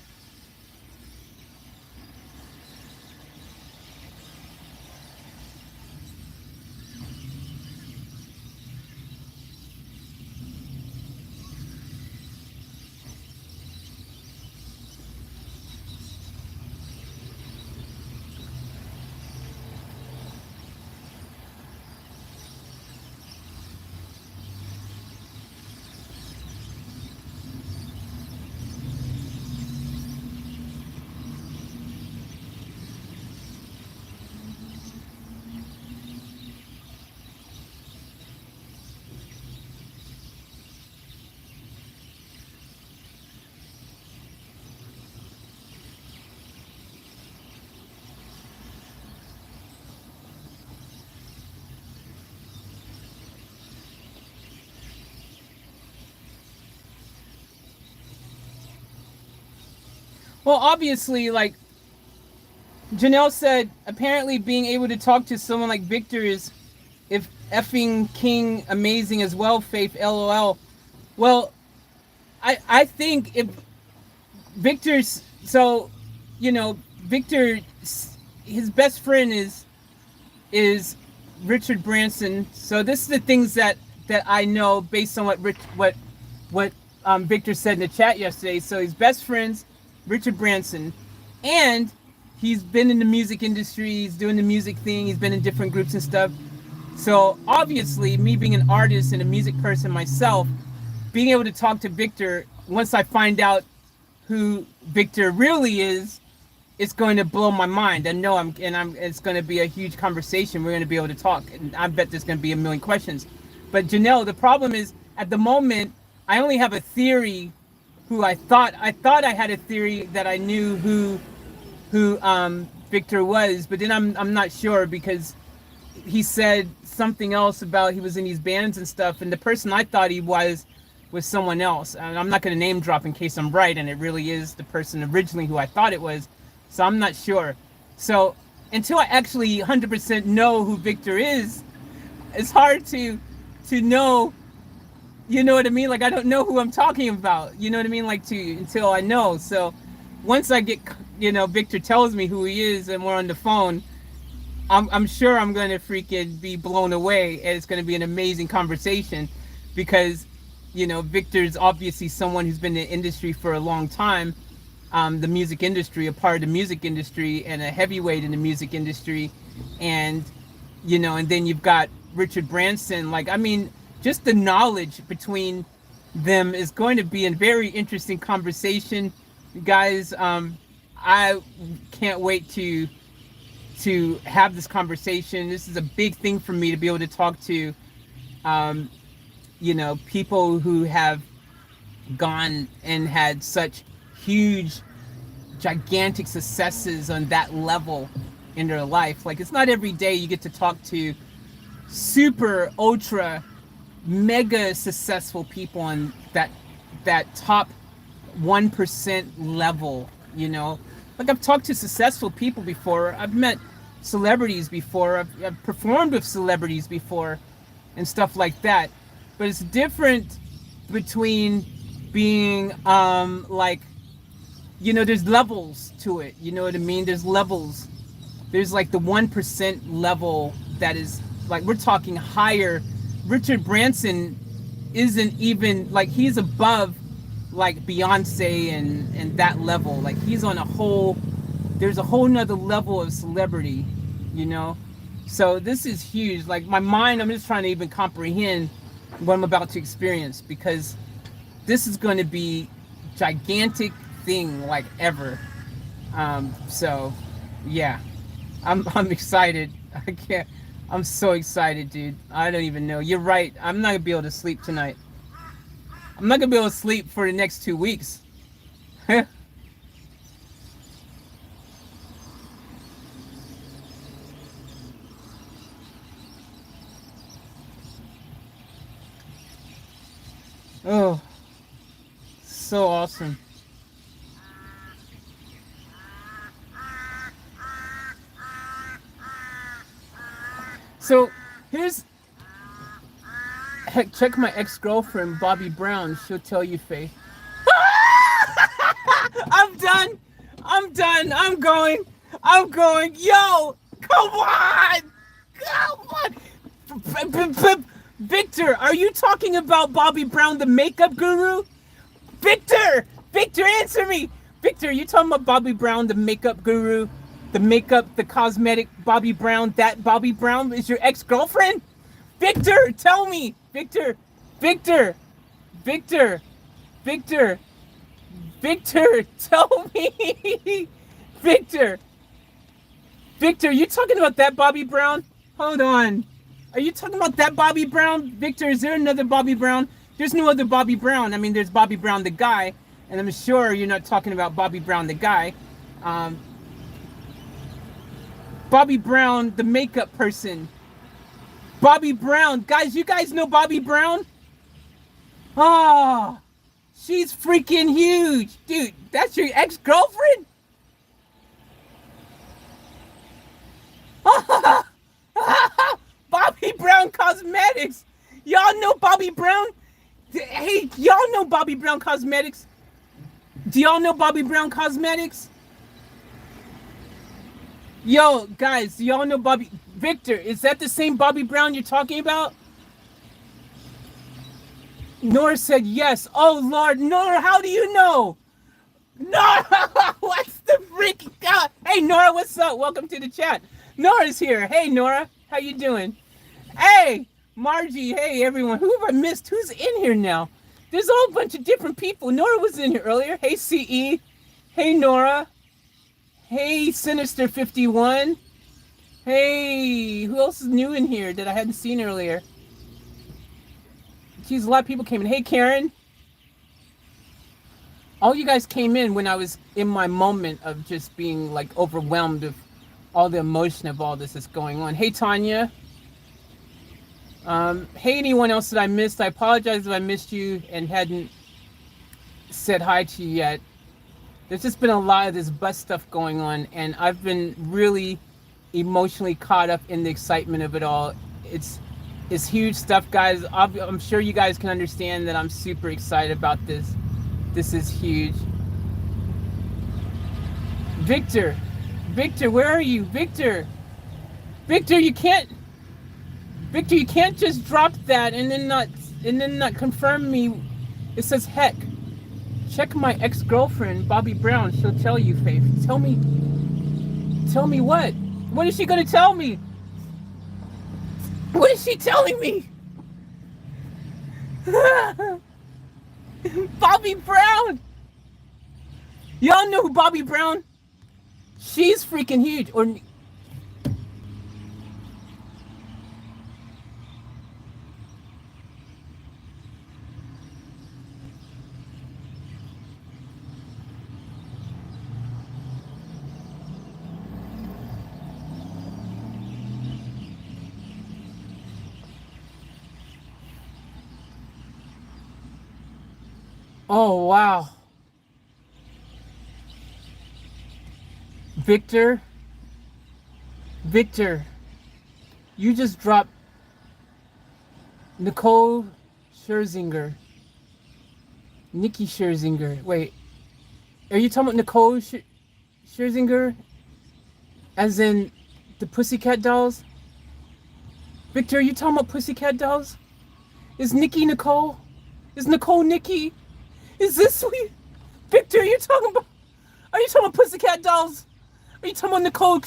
Well, obviously, like Janelle said, apparently being able to talk to someone like Victor is if effing king amazing as well, Faith, LOL. Well, I think if Victor's, so, Victor, his best friend is Richard Branson. So this is the things that I know based on what Victor said in the chat yesterday. So his best friends, Richard Branson, and he's been in the music industry, he's doing the music thing, he's been in different groups and stuff. So obviously, me being an artist and a music person myself, being able to talk to Victor, once I find out who Victor really is, it's going to blow my mind. I know it's going to be a huge conversation. We're going to be able to talk, and I bet there's going to be a million questions. But Janelle, the problem is at the moment I only have a theory. I thought I had a theory that I knew who Victor was, but then I'm not sure because he said something else about he was in these bands and stuff, and the person I thought he was someone else. And I'm not going to name drop in case I'm right, and it really is the person originally who I thought it was. So I'm not sure. So until I actually 100% know who Victor is, it's hard to know, you know what I mean? Like, I don't know who I'm talking about, you know what I mean? Like, until I know. So once I get, Victor tells me who he is and we're on the phone, I'm sure I'm going to freaking be blown away, and it's going to be an amazing conversation because, Victor's obviously someone who's been in the industry for a long time. The music industry, a part of the music industry, and a heavyweight in the music industry. And, and then you've got Richard Branson. Like, I mean, just the knowledge between them is going to be a very interesting conversation. Guys, I can't wait to have this conversation. This is a big thing for me to be able to talk to, people who have gone and had such huge, gigantic successes on that level in their life. Like, it's not every day you get to talk to super, ultra, mega successful people on that top 1% level, Like, I've talked to successful people before. I've met celebrities before. I've performed with celebrities before and stuff like that. But it's different between being there's levels to it, you know what I mean? There's levels. There's like the 1% level that is like, we're talking higher. Richard Branson isn't even like, he's above like Beyonce and that level. Like, he's on there's a whole nother level of celebrity, So this is huge. Like, my mind, I'm just trying to even comprehend what I'm about to experience, because this is going to be gigantic thing like ever. So yeah, I'm excited. I'm so excited, dude. I don't even know. You're right. I'm not gonna be able to sleep tonight. I'm not gonna be able to sleep for the next 2 weeks. Oh, so awesome. So heck, check my ex-girlfriend, Bobby Brown. She'll tell you, Faye. I'm done. I'm going. Yo, come on. Victor, are you talking about Bobby Brown, the makeup guru? Victor, answer me. Victor, are you talking about Bobby Brown, the makeup guru? The cosmetic Bobby Brown? That Bobby Brown is your ex-girlfriend? Victor, tell me. Victor, tell me. Victor, you talking about that Bobby Brown? Hold on. Are you talking about that Bobby Brown? Victor, is there another Bobby Brown? There's no other Bobby Brown. I mean, there's Bobby Brown the guy, and I'm sure you're not talking about Bobby Brown the guy. Bobby Brown, the makeup person. Bobby Brown. Guys, you guys know Bobby Brown? Oh, she's freaking huge. Dude, that's your ex-girlfriend? Bobby Brown Cosmetics. Y'all know Bobby Brown? Hey, y'all know Bobby Brown Cosmetics? Do y'all know Bobby Brown Cosmetics? Yo, guys, do y'all know Bobby? Victor, is that the same Bobby Brown you're talking about? Nora said yes. Oh, Lord. Nora, how do you know? Nora, what's the freaking God? Hey, Nora, what's up? Welcome to the chat. Nora's here. Hey, Nora, how you doing? Hey, Margie. Hey, everyone. Who have I missed? Who's in here now? There's a whole bunch of different people. Nora was in here earlier. Hey, CE. Hey, Nora. Hey, Sinister 51. Hey, who else is new in here that I hadn't seen earlier? Geez, a lot of people came in. Hey, Karen. All you guys came in when I was in my moment of just being like overwhelmed with all the emotion of all this that's going on. Hey, Tanya. Hey, anyone else that I missed. I apologize if I missed you and hadn't said hi to you yet. There's just been a lot of this bus stuff going on, and I've been really emotionally caught up in the excitement of it all. It's huge stuff, guys. I'm sure you guys can understand that I'm super excited about this. This is huge. Victor, where are you? Victor, you can't just drop that and then not confirm me. It says heck. Check my ex-girlfriend, Bobby Brown. She'll tell you, Faith. Tell me what? What is she gonna tell me? What is she telling me? Bobby Brown! Y'all know who Bobby Brown? She's freaking huge. Or oh, wow. Victor, you just dropped Nicole Scherzinger. Nikki Scherzinger. Wait, are you talking about Nicole Scherzinger? As in the Pussycat Dolls? Victor, are you talking about Pussycat Dolls? Is Nikki Nicole? Is Nicole Nikki? Is this sweet? Victor, are you talking about Pussycat Dolls? Are you talking about Nicole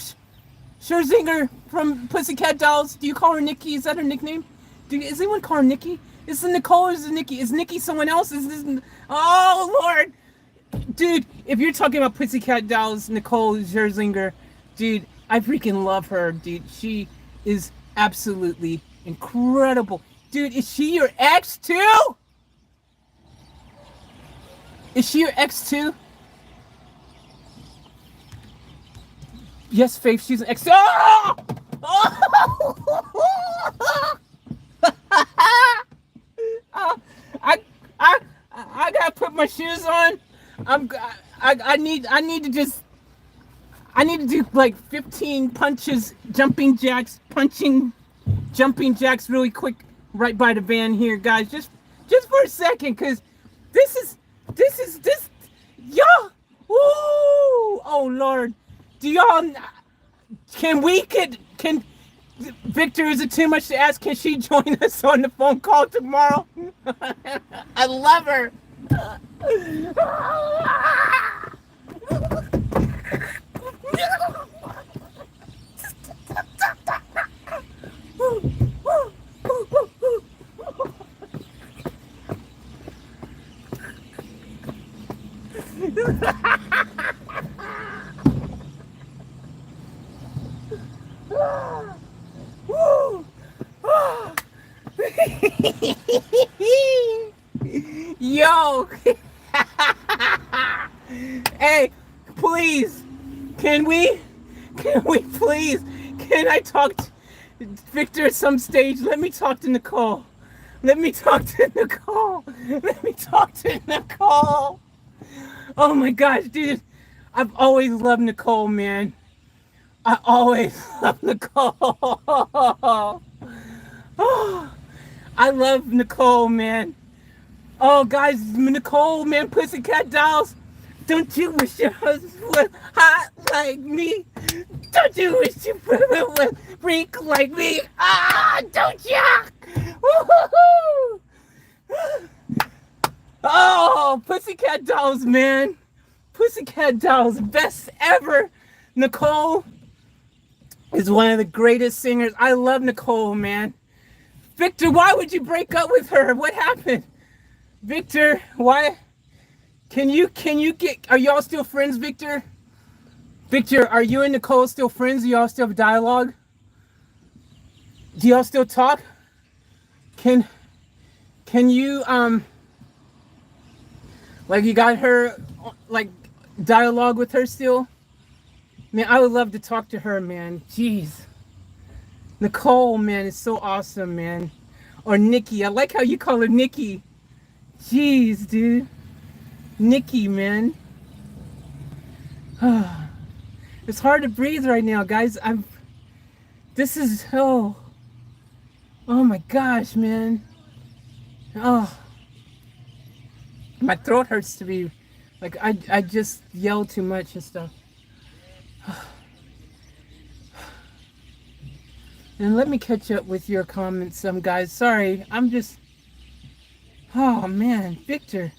Scherzinger from Pussycat Dolls? Do you call her Nikki? Is that her nickname? Is anyone call her Nikki? Is it Nicole or is it Nikki? Is Nikki someone else? Is this... Oh, Lord! Dude, if you're talking about Pussycat Dolls, Nicole Scherzinger, dude, I freaking love her, dude. She is absolutely incredible. Dude, is she your ex too? Is she your ex too? Yes, Faith, she's an ex. Oh! I gotta put my shoes on. I need to do like 15 punches, jumping jacks really quick right by the van here, guys. Just for a second, cause this is y'all. Woo! Oh Lord, do y'all? Can Victor? Is it too much to ask? Can she join us on the phone call tomorrow? I love her. Yo. Hey, please, can we please, can I talk to Victor at some stage? Let me talk to Nicole. Oh my gosh, dude, I've always loved Nicole, man. I always love Nicole. Oh, I love Nicole, man. Oh, guys, Nicole, man, Pussycat Dolls. Don't you wish your husband was hot like me? Don't you wish your brother was freak like me? Ah, don't ya? Woo-hoo-hoo! Oh, Pussycat Dolls, man. Pussycat Dolls, best ever. Nicole is one of the greatest singers. I love Nicole, man. Victor, why would you break up with her? What happened? Victor, why? Can you get? Are y'all still friends, Victor? Victor, are you and Nicole still friends? Do y'all still have dialogue? Do y'all still talk? Can you like you got her like dialogue with her still? Man, I would love to talk to her, man. Jeez. Nicole, man, is so awesome, man. Or Nikki. I like how you call her Nikki. Jeez, dude. Nikki, man. It's hard to breathe right now, guys. Oh my gosh, man. Oh, my throat hurts to be, like, I just yell too much and stuff. And let me catch up with your comments, guys. Sorry, I'm just, oh man, Victor.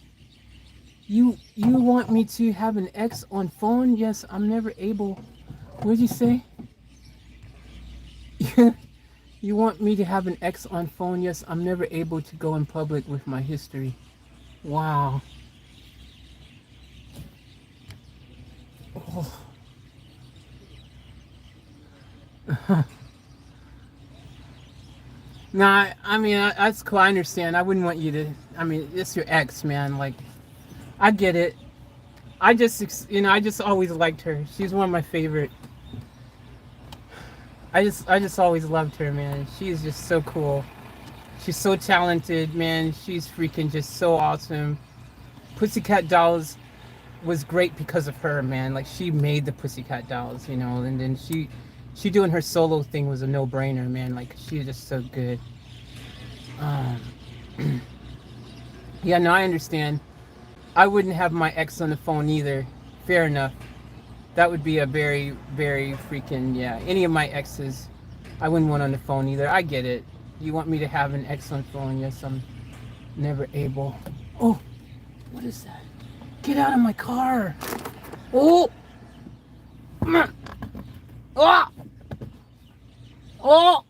You want me to have an X on phone? Yes, I'm never able. What did you say? You want me to have an X on phone? Yes, I'm never able to go in public with my history. Wow. Oh. Nah, I mean, that's cool. I understand. I wouldn't want you to. I mean, it's your ex, man. Like, I get it. I just always liked her. She's one of my favorite. I just always loved her, man. She's just so cool. She's so talented, man. She's freaking just so awesome. Pussycat Dolls was great because of her, man. Like, she made the Pussycat Dolls, and then she doing her solo thing was a no-brainer, man. Like, she's just so good. Yeah, no, I understand. I wouldn't have my ex on the phone either. Fair enough. That would be a very, very freaking, yeah. Any of my exes, I wouldn't want on the phone either. I get it. You want me to have an ex on phone? Yes, I'm never able. Oh, what is that? Get out of my car. Oh. Oh. Oh.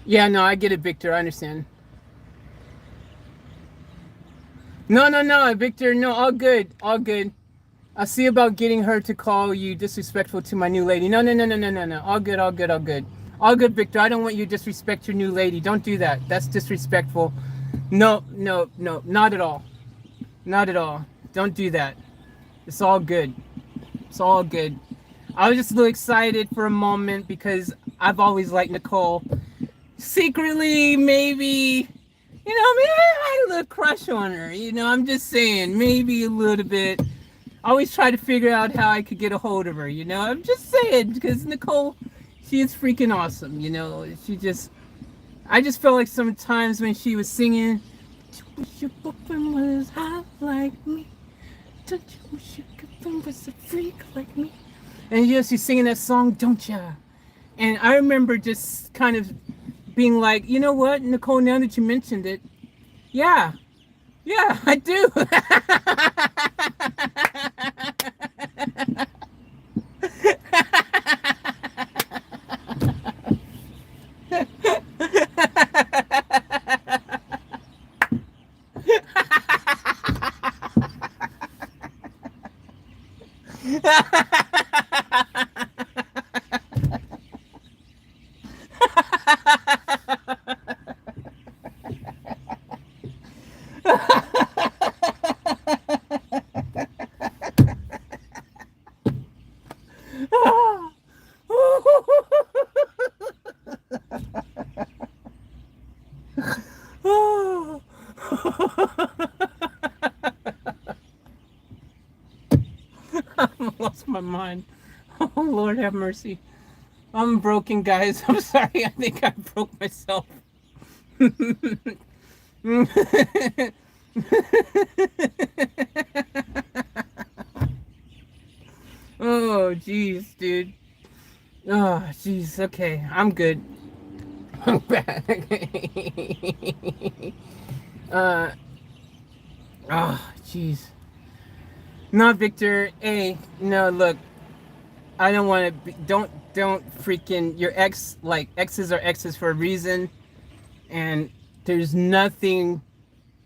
Yeah, no, I get it, Victor. I understand. No, Victor. No, all good. All good. I'll see about getting her to call you disrespectful to my new lady. No. All good, all good, all good. All good, Victor. I don't want you to disrespect your new lady. Don't do that. That's disrespectful. No, not at all. Not at all. Don't do that. It's all good. It's all good. I was just a little excited for a moment because I've always liked Nicole. Secretly, maybe, maybe I had a little crush on her. I'm just saying, maybe a little bit. I always try to figure out how I could get a hold of her. I'm just saying, because Nicole, she is freaking awesome. I just felt like sometimes when she was singing, "Don't you wish your boyfriend was hot like me? Don't you wish your girlfriend was a freak like me?" And she's singing that song, "Don't ya?" And I remember just kind of being like, you know what, Nicole, now that you mentioned it, yeah, I do. I lost my mind. Oh, Lord have mercy. I'm broken, guys. I'm sorry. I think I broke myself. Oh, jeez, dude. Oh, jeez. Okay, I'm good. I'm back. Oh, jeez. No, Victor. Hey, no, look. I don't want to be, don't freaking, your ex, like exes are exes for a reason, and there's nothing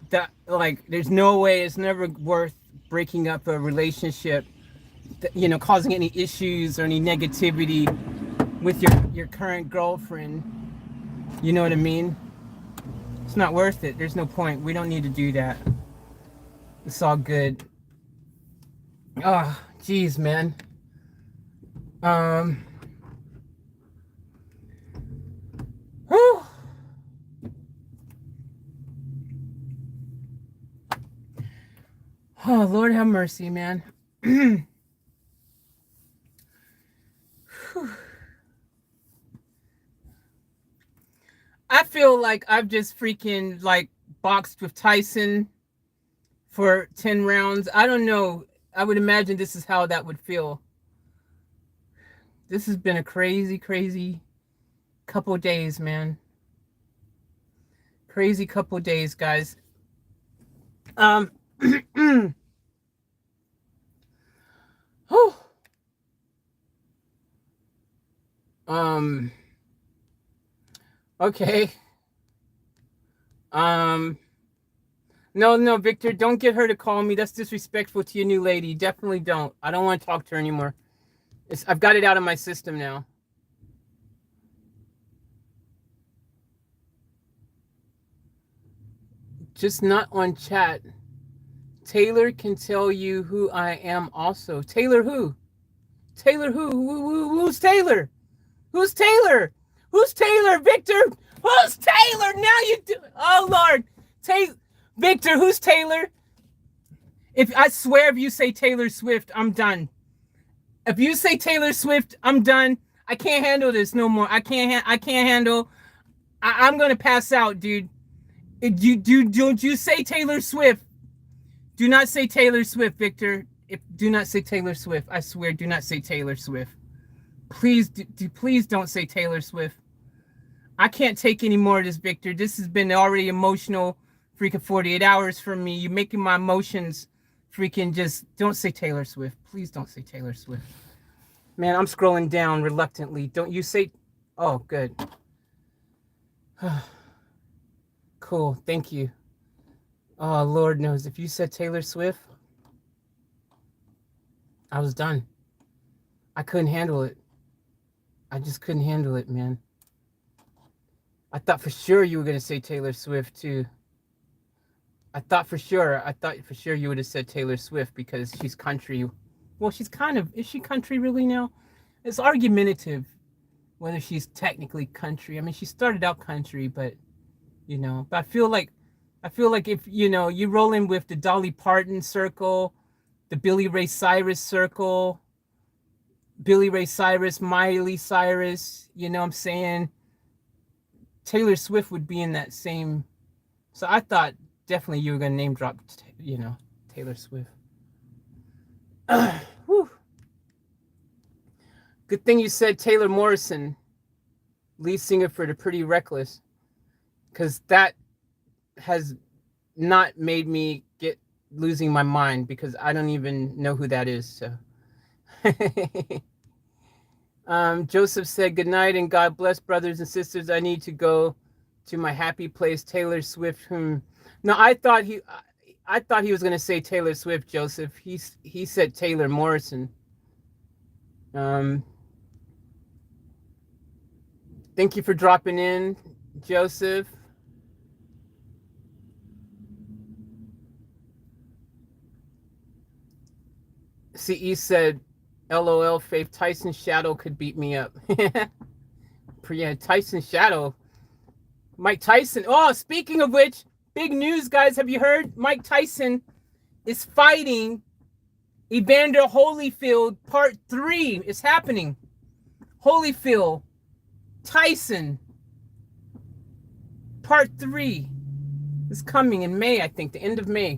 that, like, there's no way, it's never worth breaking up a relationship, you know, causing any issues or any negativity with your current girlfriend. You know what I mean? It's not worth it. There's no point. We don't need to do that. It's all good. Oh, geez, man. Whew. Oh, Lord have mercy, man. I feel like I've just freaking like boxed with Tyson for 10 rounds. I don't know. I would imagine this is how that would feel. This has been a crazy, crazy couple days, man. Crazy couple days, guys. Whew. Okay. No, Victor, don't get her to call me. That's disrespectful to your new lady. Definitely don't. I don't want to talk to her anymore. I've got it out of my system now. Just not on chat. Taylor can tell you who I am also. Taylor who? Taylor who? Who's Taylor? Who's Taylor? Who's Taylor, Victor? Who's Taylor? Now you do. Oh, Lord. Victor, who's Taylor? If I swear, if you say Taylor Swift, I'm done. If you say Taylor Swift, I'm done. I can't handle this no more. I can't handle. I'm gonna pass out, dude. Don't you say Taylor Swift? Do not say Taylor Swift, Victor. Do not say Taylor Swift. I swear, do not say Taylor Swift. Please, please don't say Taylor Swift. I can't take any more of this, Victor. This has been already emotional, freaking 48 hours for me. You're making my emotions freaking just. Don't say Taylor Swift. Please don't say Taylor Swift. Man, I'm scrolling down reluctantly. Don't you say. Oh, good. Cool. Thank you. Oh, Lord knows. If you said Taylor Swift, I was done. I couldn't handle it. I just couldn't handle it, man. I thought for sure you were going to say Taylor Swift, too. I thought for sure you would have said Taylor Swift because she's country. Well, she's kind of, is she country really now? It's argumentative whether she's technically country. I mean, she started out country, but, you know, but I feel like if, you know, you roll in with the Dolly Parton circle, the Billy Ray Cyrus circle, Billy Ray Cyrus, Miley Cyrus, you know what I'm saying? Taylor Swift would be in that same. So I thought definitely you were going to name drop, you know, Taylor Swift. Whew. Good thing you said Taylor Morrison, lead singer for the Pretty Reckless, because that has not made me get losing my mind because I don't even know who that is. So. Joseph said, good night and God bless, brothers and sisters. I need to go to my happy place, Taylor Swift. No, I thought he was going to say Taylor Swift, Joseph. He said Taylor Morrison. Thank you for dropping in, Joseph. CE said, LOL, Faith, Tyson's shadow could beat me up. Yeah, Tyson's shadow. Mike Tyson. Oh, speaking of which, big news, guys. Have you heard? Mike Tyson is fighting Evander Holyfield. Part 3 is happening. Holyfield, Tyson. Part 3 is coming in May, I think, the end of May.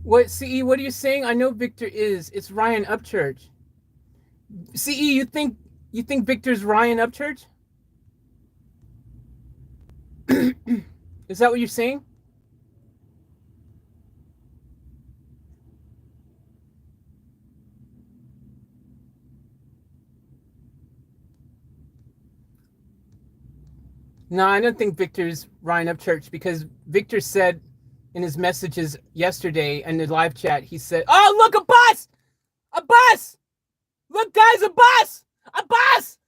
What, CE, what are you saying? I know Victor is. It's Ryan Upchurch. CE, you think Victor's Ryan Upchurch? Is that what you're saying? No, I don't think Victor's Ryan Upchurch, because Victor said in his messages yesterday in the live chat, he said, "Oh, look, a bus! A bus! Look, guys, a bus! A bus!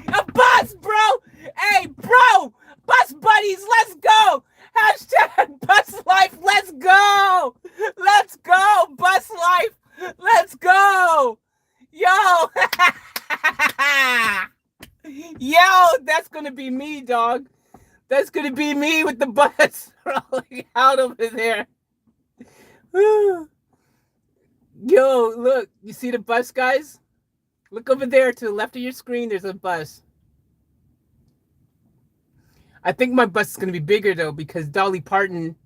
A bus, bro! Hey, bro! Bus buddies, let's go! Hashtag bus life, let's go! Let's go, bus life! Let's go! Yo! Yo, that's gonna be me, dog. That's gonna be me with the bus rolling out over there. Yo, look, you see the bus, guys? Look over there to the left of your screen, there's a bus. I think my bus is gonna be bigger though, because Dolly Parton's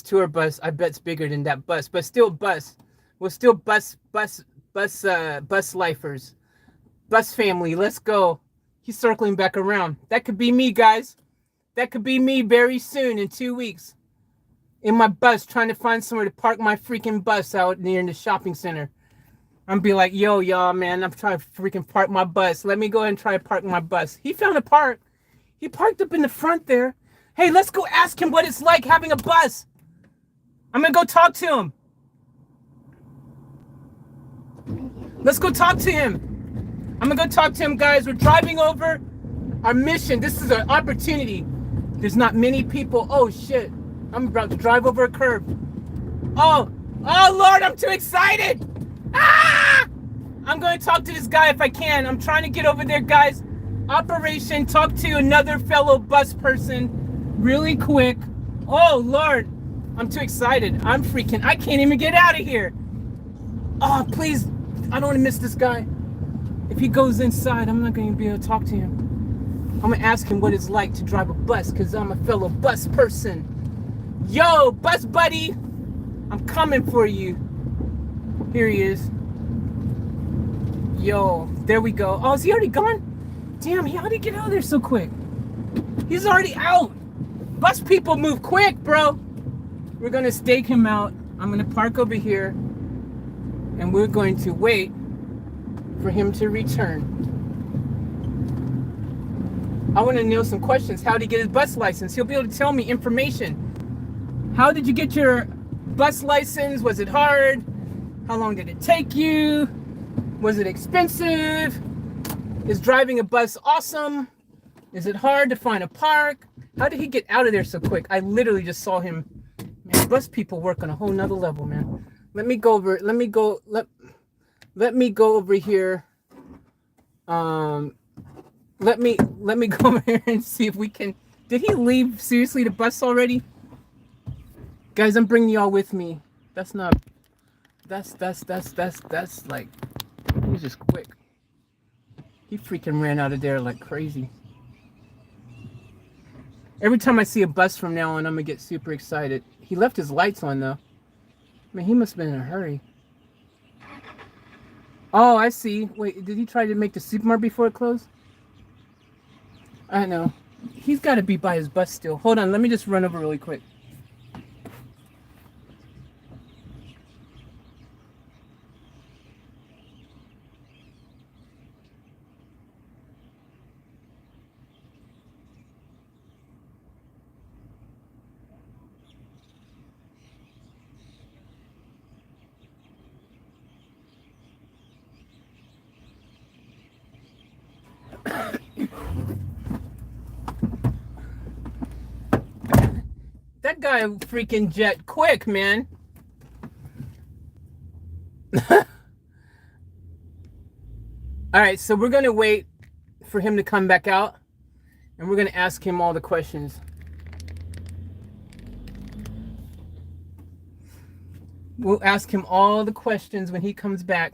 tour bus, I bet's bigger than that bus, but still bus. We're still bus lifers. Bus family, let's go. He's circling back around. That could be me, guys. That could be me very soon, in 2 weeks. In my bus, trying to find somewhere to park my freaking bus out near the shopping center. I'm be like, yo, y'all, man, I'm trying to freaking park my bus. Let me go ahead and try to park my bus. He found a park. He parked up in the front there. Hey, let's go ask him what it's like having a bus. I'm going to go talk to him. Let's go talk to him. I'm going to go talk to him, guys. We're driving over. Our mission, this is an opportunity. There's not many people. Oh, shit. I'm about to drive over a curb. Oh, Lord, I'm too excited. Ah! I'm going to talk to this guy if I can. I'm trying to get over there, guys. Operation, talk to another fellow bus person really quick. Oh, Lord. I'm too excited. I can't even get out of here. Oh, please. I don't want to miss this guy. If he goes inside, I'm not going to be able to talk to him. I'm going to ask him what it's like to drive a bus, because I'm a fellow bus person. Yo, bus buddy. I'm coming for you. Here he is. Yo, there we go. Oh, is he already gone? Damn, how did he get out of there so quick? He's already out. Bus people move quick, bro. We're going to stake him out. I'm going to park over here. And we're going to wait for him to return. I want to know some questions. How did he get his bus license? He'll be able to tell me information. How did you get your bus license? Was it hard? How long did it take you? Was it expensive? Is driving a bus awesome? Is it hard to find a park? How did he get out of there so quick? I literally just saw him. Man, bus people work on a whole nother level, man. Let me go over here. Let me go over here and see if we can. Did he leave seriously the bus already? Guys, I'm bringing y'all with me. That's like, he's just quick. He freaking ran out of there like crazy. Every time I see a bus from now on, I'm gonna get super excited. He left his lights on though. I mean, he must have been in a hurry. Oh, I see. Wait, did he try to make the supermarket before it closed? I don't know. He's got to be by his bus still. Hold on, let me just run over really quick. That guy freaking jet quick, man. All right, so we're going to wait for him to come back out, and we're going to ask him all the questions. We'll ask him all the questions when he comes back.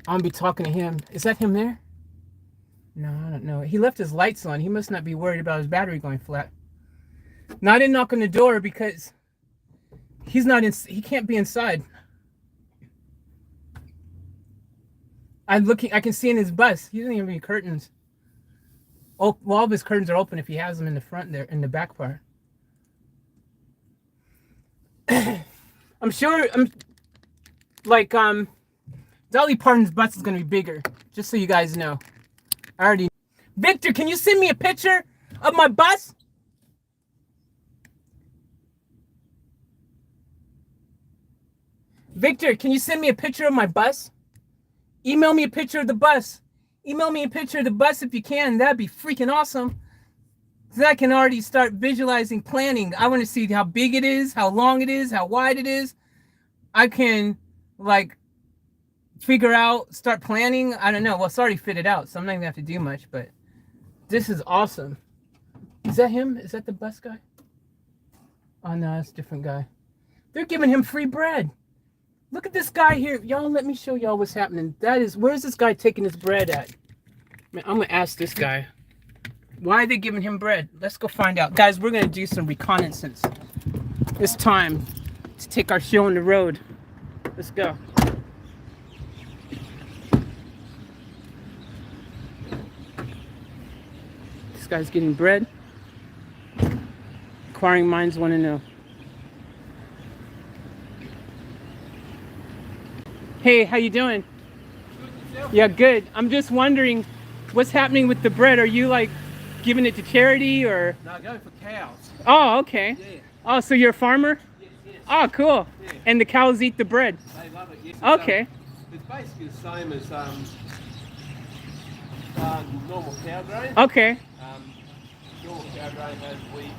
I'll be talking to him. Is that him there? No, I don't know. He left his lights on. He must not be worried about his battery going flat. Now, I didn't knock on the door because He's not in. He can't be inside. I'm looking. I can see in his bus. He doesn't even have any curtains. Oh, well, all of his curtains are open if he has them in the front there, in the back part. I'm sure. Dolly Parton's bus is gonna be bigger. Just so you guys know. I already. Victor, can you send me a picture of my bus? Victor, can you send me a picture of my bus? Email me a picture of the bus. Email me a picture of the bus if you can. That'd be freaking awesome. So I can already start visualizing planning. I want to see how big it is, how long it is, how wide it is. I can like figure out, start planning. I don't know. Well, it's already fitted out, so I'm not gonna have to do much, but this is awesome. Is that him? Is that the bus guy? Oh no, that's a different guy. They're giving him free bread. Look at this guy here. Y'all, let me show y'all what's happening. That is, where's this guy taking his bread at? Man, I'm gonna ask this guy. Why are they giving him bread? Let's go find out. Guys, we're gonna do some reconnaissance. It's time to take our show on the road. Let's go. This guy's getting bread. Inquiring minds want to know. Hey, how you doing? Good, yeah, good. I'm just wondering, what's happening with the bread? Are you like giving it to charity or? No, go for cows. Oh, okay. Yeah. Oh, so you're a farmer? Yes, yes. Oh, cool. Yeah. And the cows eat the bread? They love it, yes. Okay. It's basically the same as normal cow grain. Okay. Normal cow grain has wheat,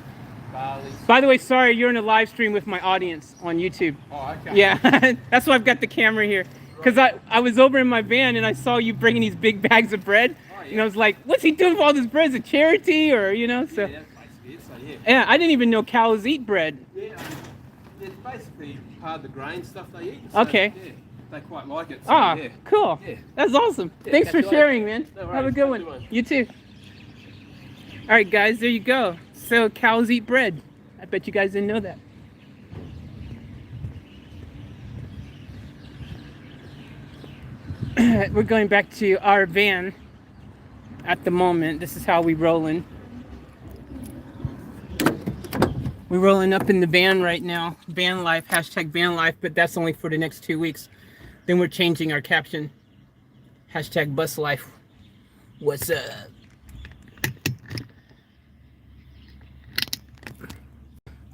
barley. By the way, sorry, you're in a live stream with my audience on YouTube. Oh, okay. Yeah, that's why I've got the camera here. Because I was over in my van and I saw you bringing these big bags of bread. Oh, yeah. And I was like, what's he doing with all this bread? Is it charity or, you know? So, Yeah, that's basically it. So, yeah. yeah, I didn't even know cows eat bread. Yeah, it's basically part of the grain stuff they eat. So, Okay. Yeah, they quite like it. So, Ah, yeah. cool. Yeah. That's awesome. Yeah, Thanks catch for you later. sharing, man. No Have a worries. good Have a one. good one. You too. All right, guys, there you go. So cows eat bread. I bet you guys didn't know that. We're going back to our van at the moment. This is how we rolling. We're rolling up in the van right now. Van life, hashtag van life, but that's only for the next 2 weeks. Then we're changing our caption. Hashtag bus life. What's up?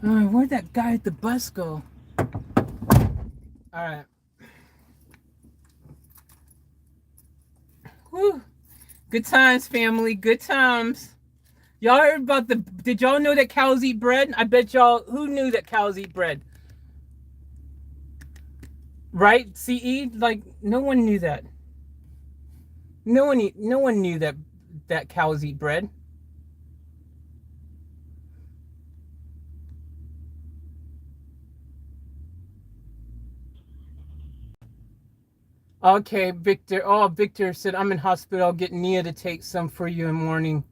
Where'd that guy at the bus go? Alright. Whew. Good times, family. Good times. Y'all heard about the... Did y'all know that cows eat bread? I bet y'all... Who knew that cows eat bread? Right? CE? Like, no one knew that. No one knew that cows eat bread. Okay, Victor. Oh, Victor said, I'm in hospital. I'll get Nia to take some for you in the morning.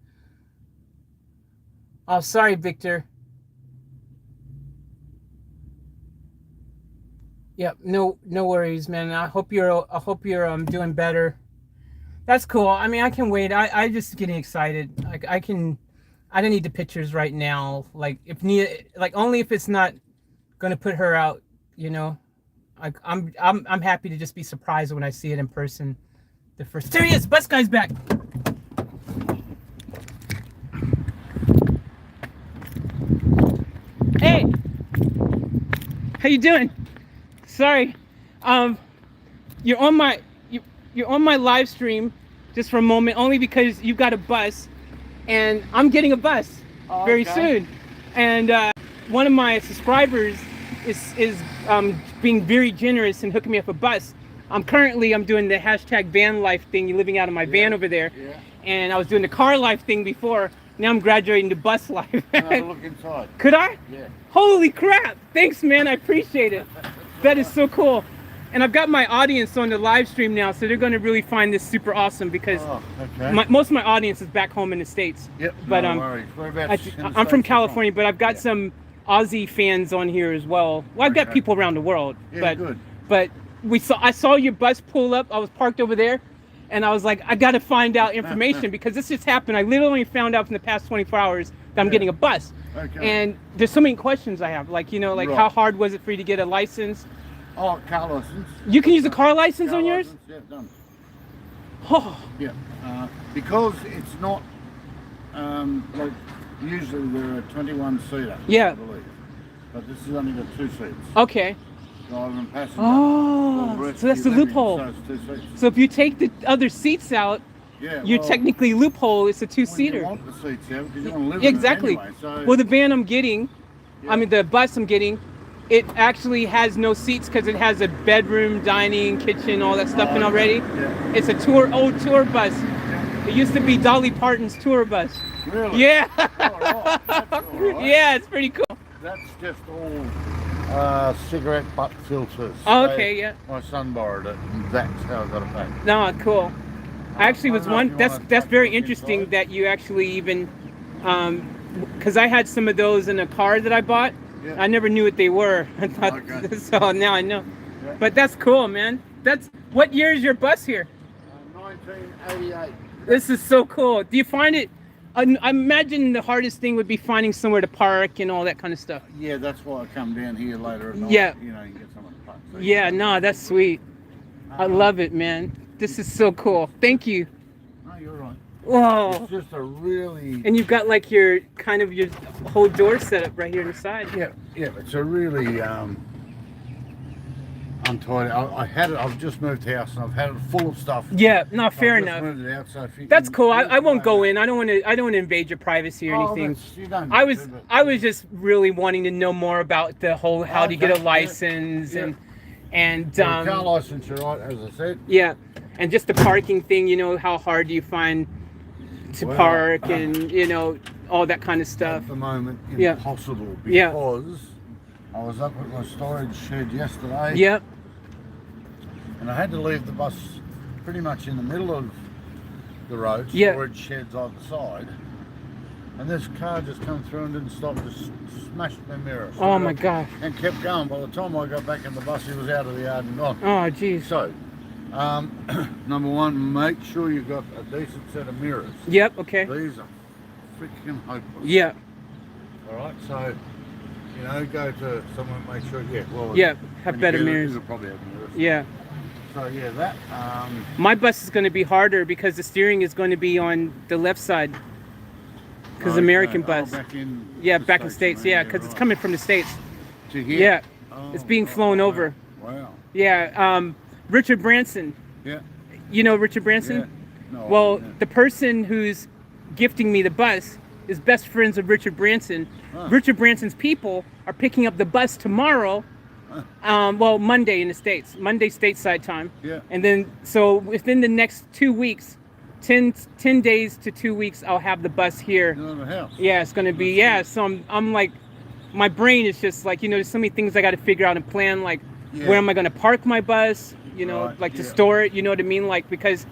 Oh, sorry, Victor. Yep, no worries, man. I hope you're doing better. That's cool. I mean, I can wait. I just getting excited. Like I don't need the pictures right now. Like if Nia, like only if it's not gonna put her out, you know. Like I'm happy to just be surprised when I see it in person. The first. There he is. Bus guy's back. Hey, how you doing? Sorry, you're on my live stream just for a moment, only because you've got a bus, and I'm getting a bus very soon, and one of my subscribers is being very generous and hooking me up a bus. I'm doing the hashtag van life thing. You're living out of my van over there, and I was doing the car life thing before. Now I'm graduating to bus life. Have a look inside. Could I? Yeah. Holy crap! Thanks, man. I appreciate it. That is so cool. And I've got my audience on the live stream now, so they're going to really find this super awesome because most of my audience is back home in the States. Yep. But no worries. Whereabouts in the I'm from States California, but I've got some Aussie fans on here as well. Well, I've got Okay. people around the world, Yeah, but good. but I saw your bus pull up. I was parked over there, and I was like, I got to find out information because this just happened. I literally found out in the past 24 hours that I'm Yeah. getting a bus. Okay. And there's so many questions I have, like Right. how hard was it for you to get a license? Oh, car license. You can use a car license Car on yours? license, yeah, done. Oh, Yeah, because it's not like usually they're a 21-seater. Yeah. I believe, but this has only got 2 seats, okay. driver and passenger. Oh, All rest so that's is the living, loophole. So it's 2 seats. So if you take the other seats out, Yeah, you're well, technically loophole. It's a well, you two-seater. want the seats out because you want to live Exactly. in it anyway. So Well, the van I'm getting, Yeah. I mean the bus I'm getting, it actually has no seats because it has a bedroom, dining, kitchen, all that stuff in already. Yeah. It's a old tour bus. It used to be Dolly Parton's tour bus. Really? Yeah. All right. That's all right. Yeah, it's pretty cool. That's just all cigarette butt filters. Oh, okay, yeah. My son borrowed it, and that's how I got it back. No, cool. I actually I was don't know one. if you That's wanna that's touch very those interesting inside. that you actually even, because I had some of those in a car that I bought. Yeah. I never knew what they were. I thought, Okay. so now I know. Yeah. But that's cool, man. That's what year is your bus here? 1988. This is so cool. Do you find it? I imagine the hardest thing would be finding somewhere to park and all that kind of stuff. Yeah, that's why I come down here later at night. Yeah. You know, you get someone to park. So Yeah, no, that's sweet. I love it, man. This is so cool. Thank you. No, you're right. Whoa. It's just a really. And you've got like your kind of your whole door set up right here on the side. Yeah, it's a really untidy. I had it. I've just moved house and I've had it full of stuff. Yeah, no, fair I've just enough. moved it out, so if you That's can cool. I move won't it go away. in. I don't want to invade your privacy or anything. You don't I need was to, but- I was just really wanting to know more about the whole how to get a Okay, yeah, license yeah. and Well, car license, you're right, as I said. yeah, and just the parking thing. You know, how hard do you find to Well, park and all that kind of stuff. At the moment, Yeah. impossible Yeah. because I was up at my storage shed yesterday. Yep. And I had to leave the bus pretty much in the middle of the road, Yeah. storage sheds either side. And this car just come through and didn't stop, just smashed my mirror. Oh my gosh. And kept going. By the time I got back in the bus, he was out of the yard and gone. Oh geez. So, number one, make sure you've got a decent set of mirrors. Yep. Okay. These are freaking hopeless. Yeah. All right, so, go to someone, make sure, well, Yeah, have when you better get it, mirrors. It'll probably have mirrors. Yeah. So, yeah, that, My bus is going to be harder because the steering is going to be on the left side. Because okay. American Oh, bus. back in Yeah, the back in States. Yeah, because it's right. coming from the States. To here? Yeah. Oh, It's being right, flown wow. over. Wow. Yeah. Richard Branson. Yeah. You know Richard Branson? Yeah. No, Well, yeah. the person who's gifting me the bus is best friends with Richard Branson. Huh. Richard Branson's people are picking up the bus tomorrow. Monday in the States. Monday stateside time. Yeah. And then, so within the next 2 weeks, 10 days to 2 weeks, I'll have the bus here. You're in the house. Yeah, it's gonna be, so I'm like, my brain is just like, there's so many things I got to figure out and plan, like Yeah. where am I gonna park my bus, Right, like to yeah. store it, you know what I mean? Like, because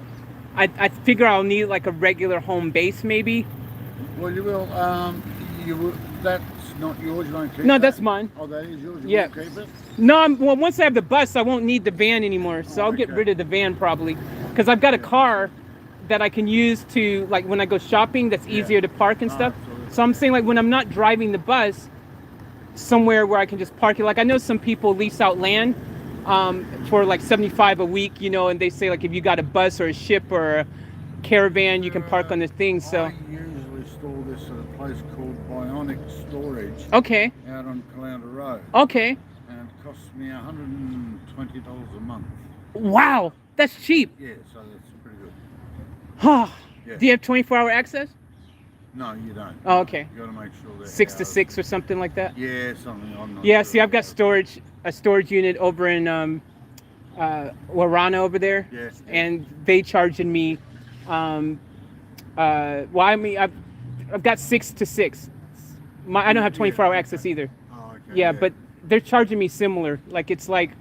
I figure I'll need like a regular home base maybe. Well, you will, that's not yours, you won't keep No, that? that's mine. Oh, that is yours, you Yeah. won't keep it? No, once I have the bus, I won't need the van anymore, so I'll get okay. rid of the van probably, because I've got a car that I can use to, like, when I go shopping, that's easier to park and stuff. absolutely. So I'm saying, like, when I'm not driving the bus, somewhere where I can just park it. Like, I know some people lease out land for like $75 a week, and they say, like, if you got a bus or a ship or a caravan, you can park on the thing. So I usually store this at a place called Bionic Storage okay, out on Caloundra Road. okay, And it costs me $120 a month. wow, that's cheap. Yeah, so that's pretty good. Yeah. Do you have 24-hour access? No, you don't. Oh, okay. You got to make sure that 6 to 6 or something like that. Yeah, something. I'm not Yeah, sure. see, I've got a storage unit over in Warana over there, Yeah. and they charging me. I've got 6 to 6. I don't have 24-hour access either. Oh, okay. Yeah, but they're charging me similar. Like it's like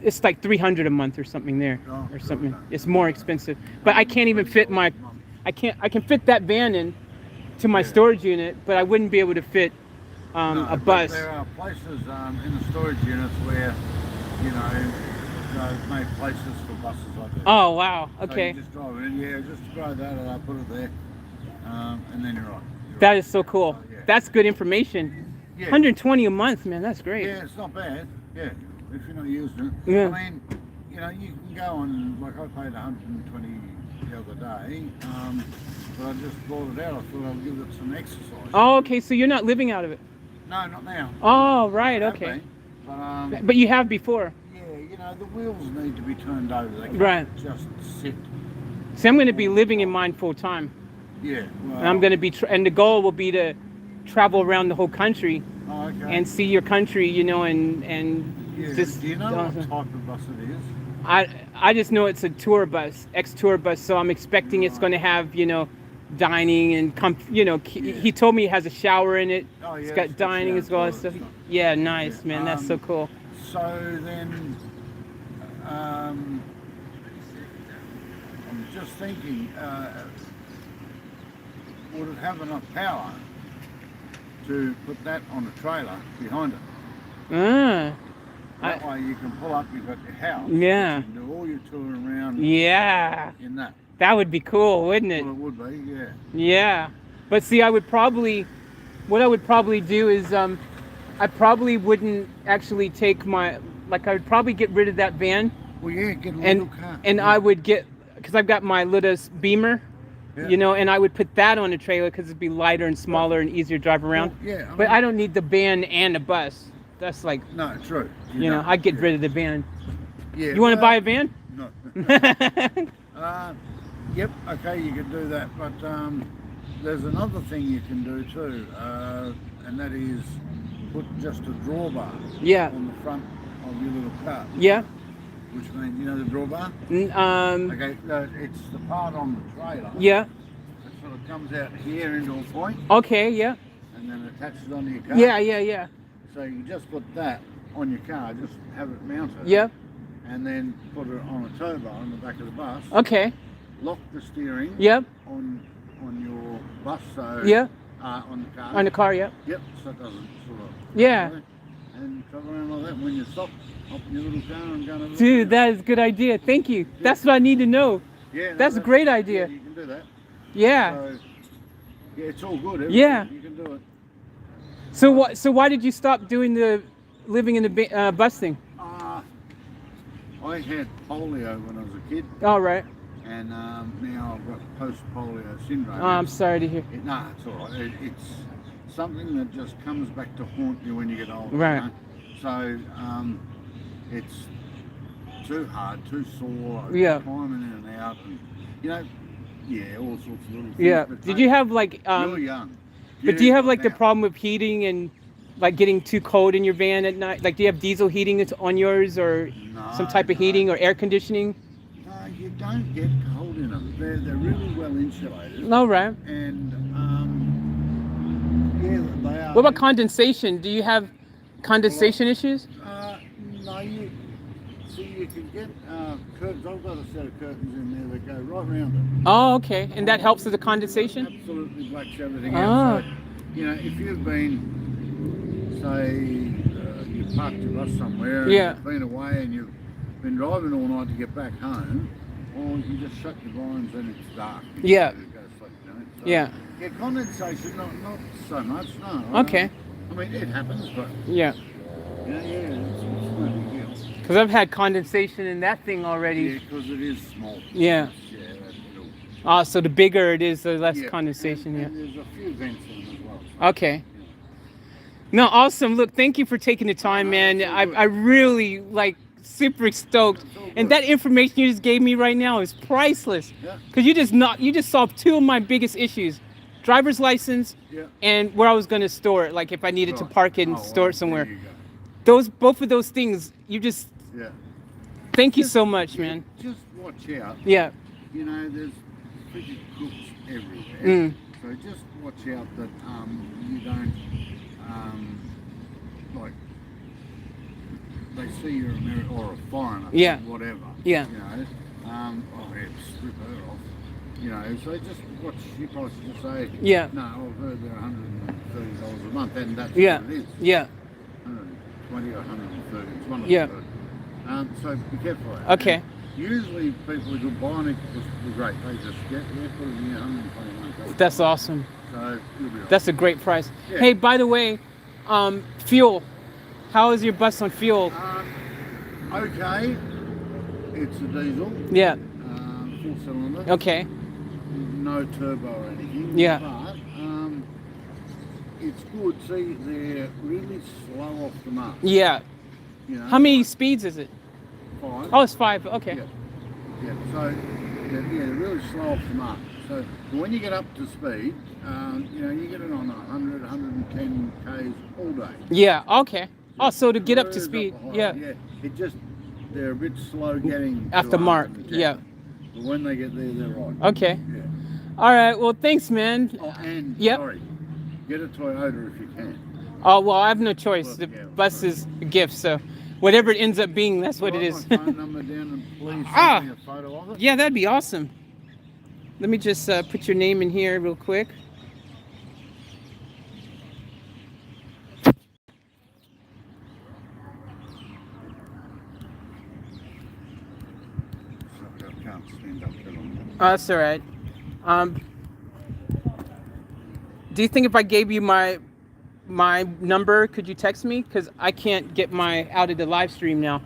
$300 a month or something there, Oh, or good. something. It's more expensive, but I can't even fit I can fit that van in to my storage unit, but I wouldn't be able to fit No, a but bus. there are places in the storage units where, you know, they've made places for buses like this. Oh wow. So Okay. you just drive it in, yeah, just grab that and I'll put it there, and then you're right. That is so cool. So, yeah. That's good information. Yeah. 120 a month, man. That's great. Yeah, it's not bad. Yeah, if you're not using it. Yeah. I mean, you know, you can go on, like I paid 120 the other day, but I just brought it out. I thought I'll give it some exercise. Oh, okay. So you're not living out of it. No, not now. Oh, right. I have Okay. been, but But you have before. yeah, you know, the wheels need to be turned over. They can't Right. just sit. See, I'm going to be living in mine full time. Yeah. Well, And I'm going to be, and the goal will be to travel around the whole country oh, okay. and see your country, you know, and yeah. just. Do you know what type of bus it is? I just know it's a tour bus, ex-tour bus, so I'm expecting it's going to have, you know, dining and you know, he told me it has a shower in it. Oh, yeah, It's got it's dining as well as stuff. Yeah, nice, man. That's so cool. So then, I'm just thinking, would it have enough power to put that on a trailer behind it? Ah, That way you can pull up, you've got your house. Yeah. You can do all your touring around yeah. in that. That would be cool, wouldn't it? Well, it would be, yeah. Yeah. But see, what I would probably do is, I probably wouldn't actually take I would probably get rid of that van. Well, yeah, get a little car. And yeah. I would get, because I've got my little Beamer, Yeah. you know, and I would put that on a trailer because it'd be lighter and smaller and easier to drive around. Well, yeah, But I don't need the van and a bus. That's like, No, true. you know, I'd get rid of the van. Yeah. You want to buy a van? No. Yep, okay, you can do that, but there's another thing you can do too, and that is put just a drawbar Yeah. on the front of your little car. Yeah. Which means, you know the drawbar? Okay, it's the part on the trailer. Yeah. It sort of comes out here into a point, Okay, yeah. and then attaches onto your car. Yeah. So you just put that on your car, just have it mounted. Yeah. And then put it on a tow bar on the back of the bus. Okay. Lock the steering. Yep. On your bus, so Yeah. on the car. On the car, yeah. Yep, so it doesn't sort of. Yeah. And travel around like that. When you stop, hop in your little car and go to. Dude, that is a good idea. Thank you. That's what I need to know. Yeah. No, That's a great idea. Yeah, you can do that. Yeah. So, yeah, it's all good. Yeah. You can do it. So what? So why did you stop doing the living in the bus thing? I had polio when I was a kid, All right. and now I've got post-polio syndrome. Oh, I'm sorry to hear. No, it's all right. It's something that just comes back to haunt you when you get older. Right. You know? So it's too hard, too sore. Yeah. Climbing in and out, and you know, yeah, all sorts of little things. Yeah. But Did you have like you're young. But do you have like the now. problem with heating and like getting too cold in your van at night? Like, do you have diesel heating that's on yours, or some type of heating or air conditioning? No, you don't get cold in them. They're really well insulated. All right. And yeah, they are. What about condensation? Do you have condensation issues? No, you can get curtains. I've got a set of curtains in there that go right around it. Oh, okay. And that helps with the condensation? Absolutely blacks everything Ah. out. So, you know, if you've been, say, you parked your bus somewhere and Yeah. you've been away and you've been driving all night to get back home, or you just shut your blinds and it's dark. Yeah. You go sleep, you know? So, Yeah. Yeah, condensation, not so much, no. Okay. I mean, it happens, but, Yeah. yeah, it's no big deal. Because I've had condensation in that thing already. Yeah, because it is small. Yeah. Yeah, that little. Ah, so the bigger it is, the less Yeah, condensation. and Yeah. there's a few vents in them as well. So, Okay. No, awesome. Look, thank you for taking the time, man. I really like super stoked. And that information you just gave me right now is priceless. Yeah. Because you just solved two of my biggest issues. Driver's license Yeah. and where I was going to store it, like if I needed to Right. park it and Oh, store well, it somewhere. there you go. Both of those things, Yeah. thank you so much, Yeah, man. Just watch out. Yeah. You know, there's freaking crooks everywhere. Mm. So just watch out that you don't like they see you're American or a foreigner, Yeah. whatever. Yeah. You know, oh yeah, strip her off. You know, so just what you probably just say. Yeah. No, I've heard they're $130 a month, and that's Yeah. what it is. Yeah. 120 or 130. It's one of Yeah. the two. So be careful of that. Okay. And usually people who buy it was great. They just get there, put it in 121. That's awesome. So you'll be right. That's a great price. Yeah. Hey, by the way, fuel. How is your bus on fuel? Okay. It's a diesel. Yeah. Full cylinder. Okay. No turbo or anything. Yeah. But it's good. See, they're really slow off the mark. Yeah. You know, How many speeds is it? 5. Oh, it's 5. Okay. Yeah. Yeah. So they're really slow off the mark. So when you get up to speed, you know, you get it on 100, 110 k's all day. Yeah. Okay. Oh, so to get up to Cruise speed. the highway. Yeah. It just they're a bit slow getting At to the mark. 110. Yeah. But when they get there, they're right. Okay. Yeah. All right. Well, thanks, man. Oh, and Yep. sorry, get a Toyota if you can. Oh, well, I have no choice. The Yeah, bus is a gift, so whatever it ends up being, that's what it is. Write my phone number down and please Ah. send me a photo of it. Yeah, that'd be awesome. Let me just put your name in here real quick. Sorry, I can't stand up that long. Oh, that's all right. Do you think if I gave you my number, could you text me? Because I can't get my out of the live stream now.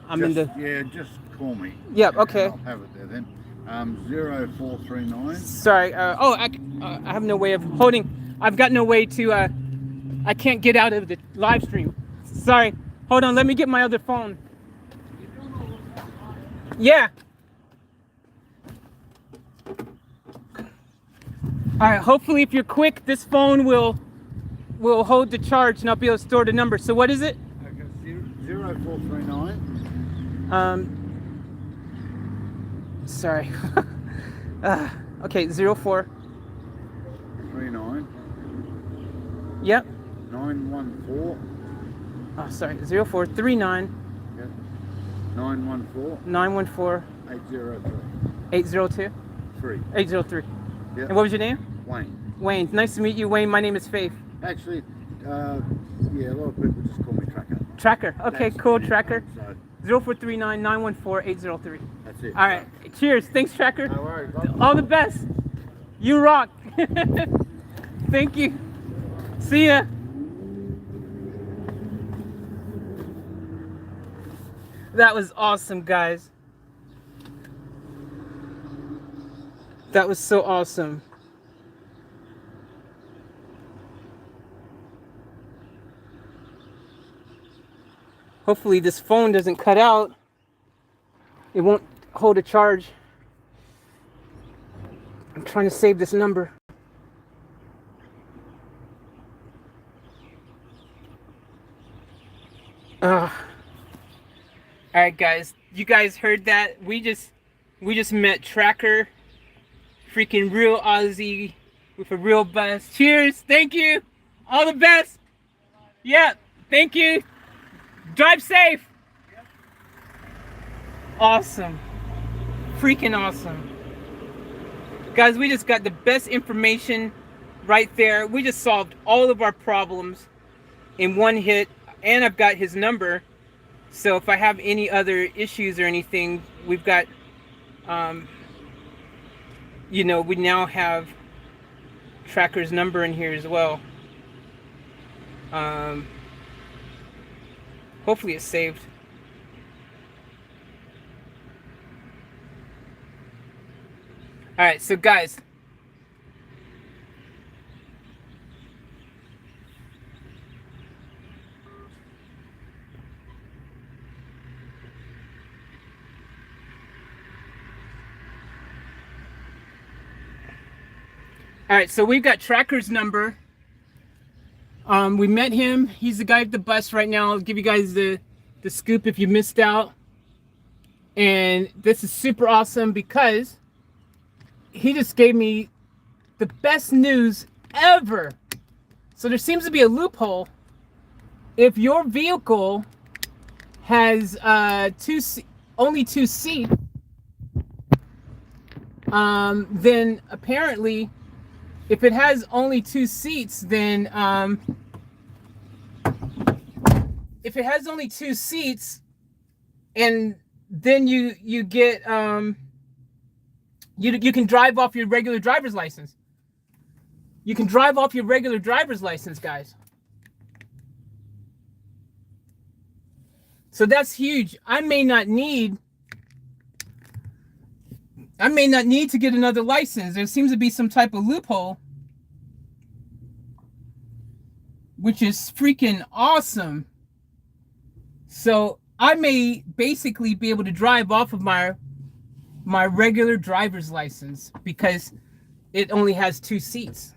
Just call me. Yep, And okay. I'll have it there then. 0439. Sorry. I have no way of holding. I've got no way to. I can't get out of the live stream. Sorry. Hold on. Let me get my other phone. Yeah. All right. Hopefully, if you're quick, this phone will hold the charge, and I'll be able to store the number. So, what is it? Okay, 0439. Sorry. Okay. 04. 39. Yep. 914. Oh, sorry. 0439 Yep. 914. 914 803. 802 3. 803. Yep. And what was your name? Wayne. Wayne. Nice to meet you, Wayne. My name is Faith. Actually, yeah, a lot of people just call me Tracker. Tracker. Okay, That's cool. the Tracker. name, So 0439 914 803. that's it. All right. Cheers. Thanks, Tracker. No worries. All the best. You rock. Thank you. See ya. That was awesome, guys. That was so awesome. Hopefully this phone doesn't cut out. It won't hold a charge. I'm trying to save this number. All right, guys. You guys heard that? We just met Tracker, freaking real Aussie with a real bus. Cheers! Thank you. All the best. Yeah. Thank you. Drive safe. Awesome. Freaking awesome. Guys, we just got the best information right there. We just solved all of our problems in one hit, and I've got his number. So if I have any other issues or anything, we've got, you know, we now have Tracker's number in here as well. Hopefully it's saved. All right, so guys, all right, so we've got Tracker's number. We met him. He's the guy at the bus right now. I'll give you guys the scoop if you missed out. And this is super awesome because he just gave me the best news ever. So there seems to be a loophole. If your vehicle has only two seats, then apparently, if it has only 2 seats, then if it has only 2 seats, and then you get you can drive off your regular driver's license. You can drive off your regular driver's license, guys. So that's huge. I may not need to get another license. There seems to be some type of loophole, which is freaking awesome. So I may basically be able to drive off of my regular driver's license because it only has 2 seats,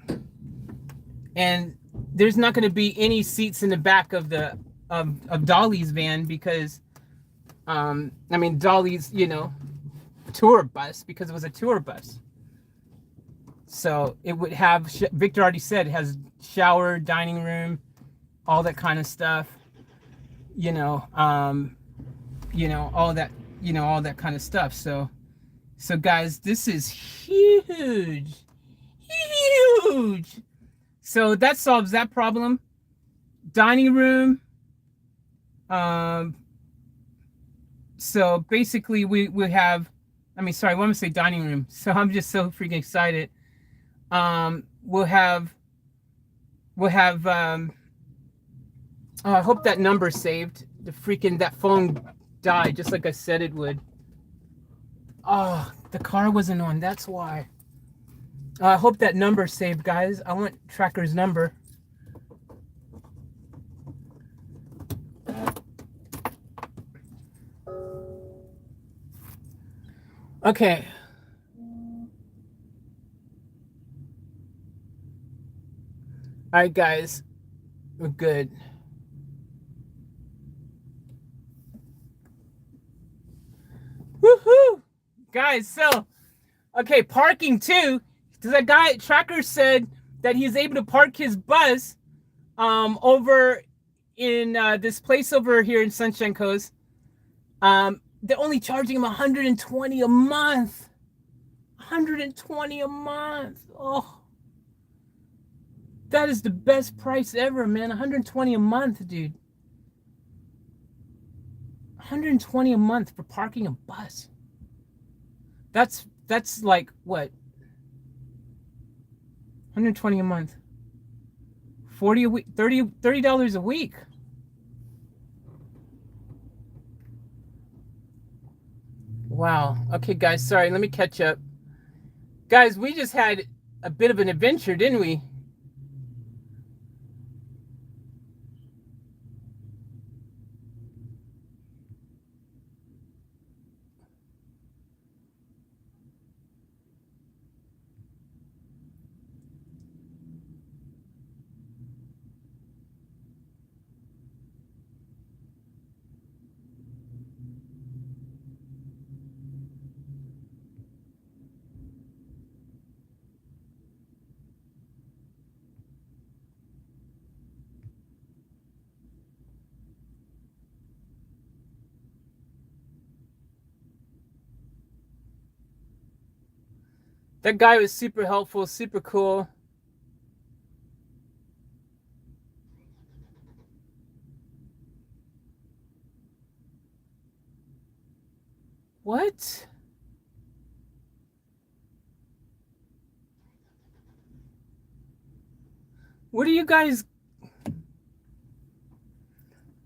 and there's not going to be any seats in the back of the of Dolly's van because I mean Dolly's, you know, tour bus, because it was a tour bus. So it would have, Victor already said, it has shower, dining room, all that kind of stuff. You know, all that, all that kind of stuff. So guys, this is huge. So that solves that problem. Dining room. So basically we have, I mean, sorry, I want to say dining room. So I'm just so freaking excited. We'll have, oh, I hope that number's saved. That phone died just like I said it would. Oh, the car wasn't on, that's why. I hope that number's saved, guys. I want Tracker's number. Okay. All right, guys. We're good. Woohoo! Guys, so, okay, parking too. That guy, Tracker, said that he's able to park his bus over in this place over here in Sunshine Coast. They're only charging him $120 a month. $120 a month. Oh, that is the best price ever, man. $120 a month, dude. $120 a month for parking a bus. That's like what? $120 a month. $40 a week, $30 a week. Wow. Okay, guys, sorry, let me catch up. Guys, we just had a bit of an adventure, didn't we? That guy was super helpful, super cool. What? What are you guys...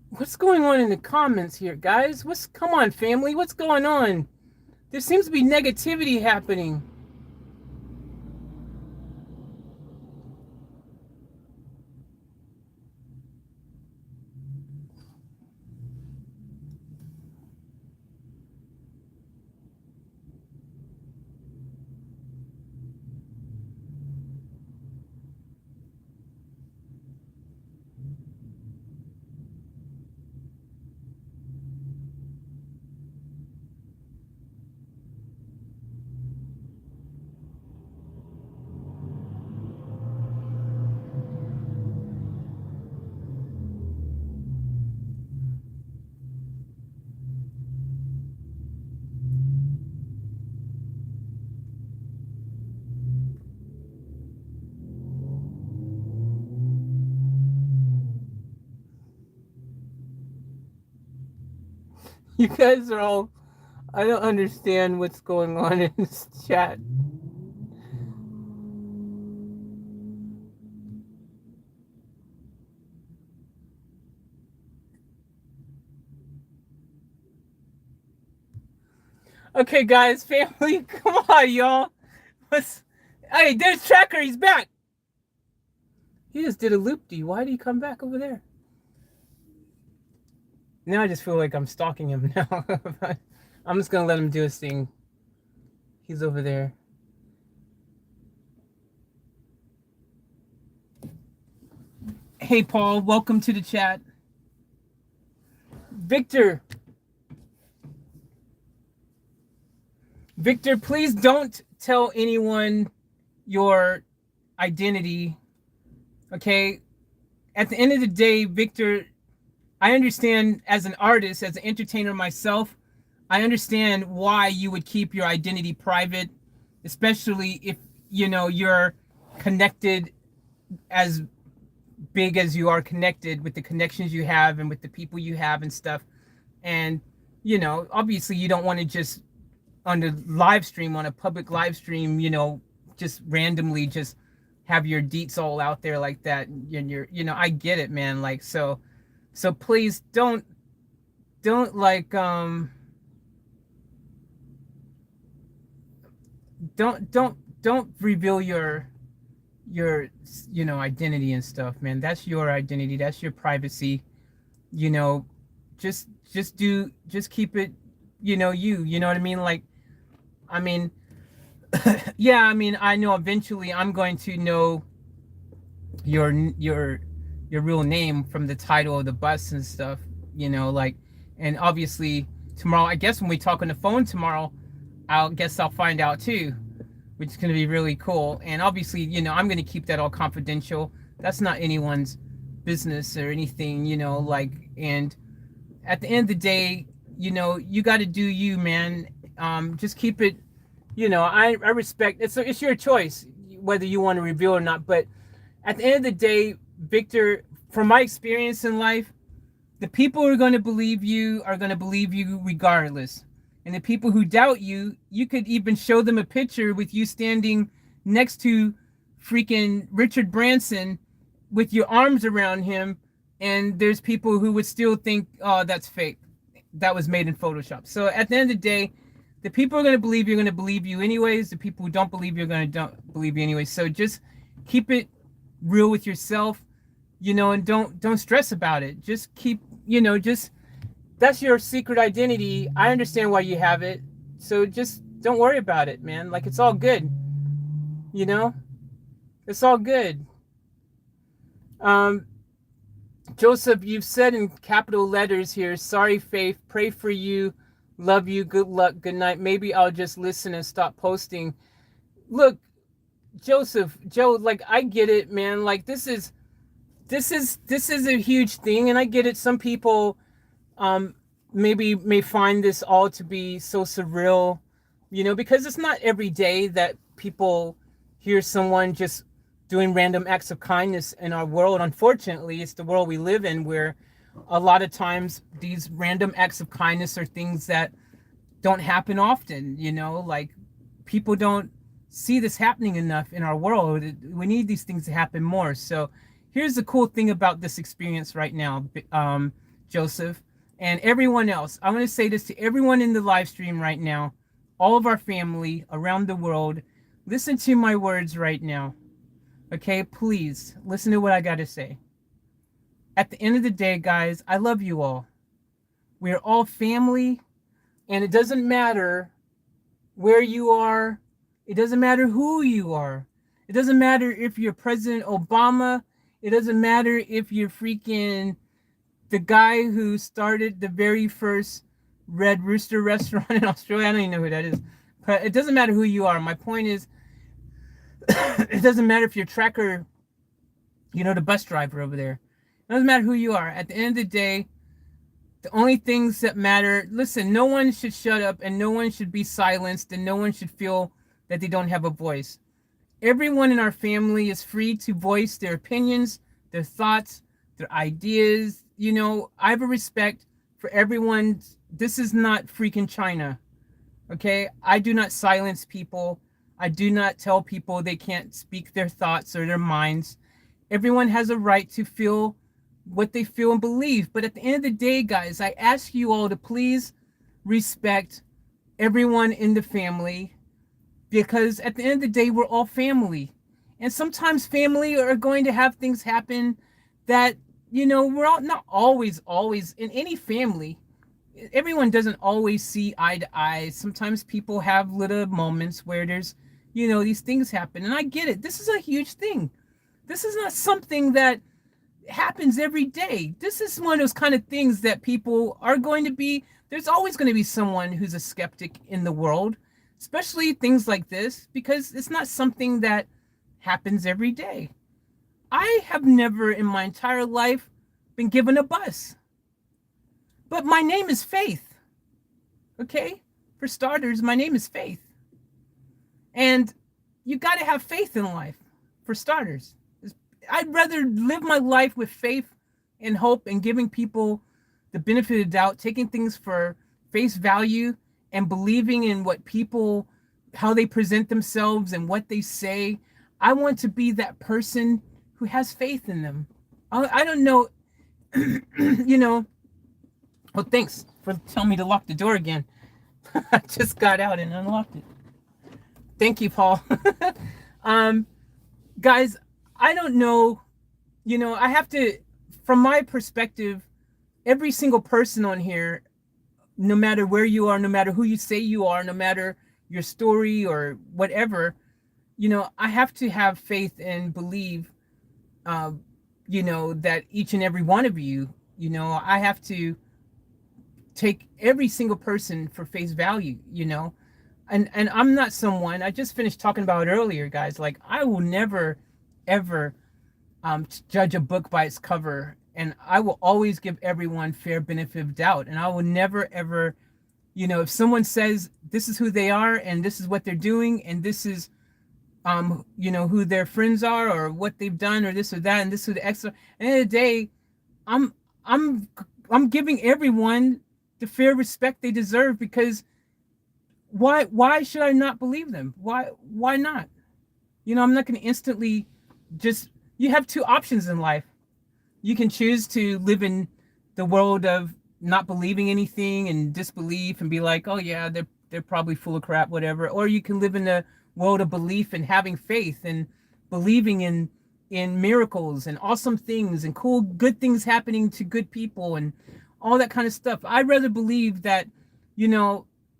What's going on in the comments here, guys? Come on, family, what's going on? There seems to be negativity happening. You guys are all, I don't understand what's going on in this chat. Okay, guys, family, come on, y'all. Hey, there's Tracker. He's back. He just did a loop-de. Why did he come back over there? Now I just feel like I'm stalking him now. I'm just going to let him do his thing. He's over there. Hey, Paul. Welcome to the chat. Victor, please don't tell anyone your identity, okay? At the end of the day, Victor, I understand as an artist, as an entertainer myself, I understand why you would keep your identity private, especially if, you know, you're connected as big as you are connected with the connections you have and with the people you have and stuff. And, you know, obviously you don't want to just on the live stream, on a public live stream, you know, just randomly just have your deets all out there like that. And you're, you know, I get it, man. Like, so please don't like, don't reveal your, you know, identity and stuff, man. That's your identity. That's your privacy. You know, just keep it, you know what I mean? Like, I mean, yeah, I mean, I know eventually I'm going to know your real name from the title of the bus and stuff, you know, like, and obviously tomorrow, I guess when we talk on the phone tomorrow, I'll find out too, which is going to be really cool. And obviously, you know, I'm going to keep that all confidential. That's not anyone's business or anything, you know, like, and at the end of the day, you know, you got to do you, man. Just keep it, you know, I respect, it's your choice whether you want to reveal or not. But at the end of the day, Victor, from my experience in life, the people who are going to believe you are going to believe you regardless. And the people who doubt you, you could even show them a picture with you standing next to freaking Richard Branson with your arms around him, and there's people who would still think, oh, that's fake. That was made in Photoshop. So at the end of the day, the people are going to believe you're going to believe you anyways. The people who don't believe you're going to don't believe you anyways. So just keep it real with yourself, you know, and don't stress about it. Just keep, you know, just, that's your secret identity. I understand why you have it. So just don't worry about it, man. Like, it's all good. You know, it's all good. Joseph, you've said in capital letters here, sorry, Faith, pray for you. Love you. Good luck. Good night. Maybe I'll just listen and stop posting. Look, Joseph, Joe, like, I get it, man. Like, this is a huge thing, and I get it. Some people maybe may find this all to be so surreal, you know, because it's not every day that people hear someone just doing random acts of kindness in our world. Unfortunately, it's the world we live in, where a lot of times these random acts of kindness are things that don't happen often, you know, like, people don't see this happening enough in our world. We need these things to happen more. So here's the cool thing about this experience right now, Joseph, and everyone else. I'm going to say this to everyone in the live stream right now, all of our family around the world. Listen to my words right now. Okay, please listen to what I got to say. At the end of the day, guys, I love you all. We are all family, and it doesn't matter where you are. It doesn't matter who you are. It doesn't matter if you're President Obama. It doesn't matter if you're freaking the guy who started the very first Red Rooster restaurant in Australia. I don't even know who that is. But it doesn't matter who you are. My point is, it doesn't matter if you're Tracker, you know, the bus driver over there. It doesn't matter who you are. At the end of the day, the only things that matter, listen, no one should shut up, and no one should be silenced, and no one should feel that they don't have a voice. Everyone in our family is free to voice their opinions, their thoughts, their ideas. You know, I have a respect for everyone's This is not freaking China. Okay? I do not silence people. I do not tell people they can't speak their thoughts or their minds. Everyone has a right to feel what they feel and believe. But at the end of the day, guys, I ask you all to please respect everyone in the family, because at the end of the day, we're all family. And sometimes family are going to have things happen that, we're all not always in any family. Everyone doesn't always see eye to eye. Sometimes people have little moments where there's, these things happen. And I get it. This is a huge thing. This is not something that happens every day. This is one of those kind of things that people are going to be, there's always going to be someone who's a skeptic in the world, especially things like this, because it's not something that happens every day. I have never in my entire life been given a bus. But my name is Faith. Okay? For starters, my name is Faith. And you got to have faith in life, for starters. I'd rather live my life with faith and hope and giving people the benefit of the doubt, taking things for face value and believing in what people, how they present themselves and what they say. I want to be that person who has faith in them. I don't know, Oh, thanks for telling me to lock the door again. I just got out and unlocked it. Thank you, Paul. Guys, I don't know, I have to, from my perspective, every single person on here, no matter where you are, no matter who you say you are, no matter your story or whatever, I have to have faith and believe, that each and every one of you, I have to take every single person for face value, and I'm not someone, I just finished talking about it earlier, guys, like I will never, ever judge a book by its cover, and I will always give everyone fair benefit of doubt, and I will never, ever, if someone says this is who they are and this is what they're doing and this is who their friends are or what they've done or this or that and this or the extra. At the end of the day, I'm giving everyone the fair respect they deserve, because why should I not believe them? Why not? I'm not going to instantly just, you have two options in life. You can choose to live in the world of not believing anything and disbelief and be like, oh yeah, they're probably full of crap, whatever. Or you can live in the world of belief and having faith and believing in miracles and awesome things and cool, good things happening to good people and all that kind of stuff. I'd rather believe that,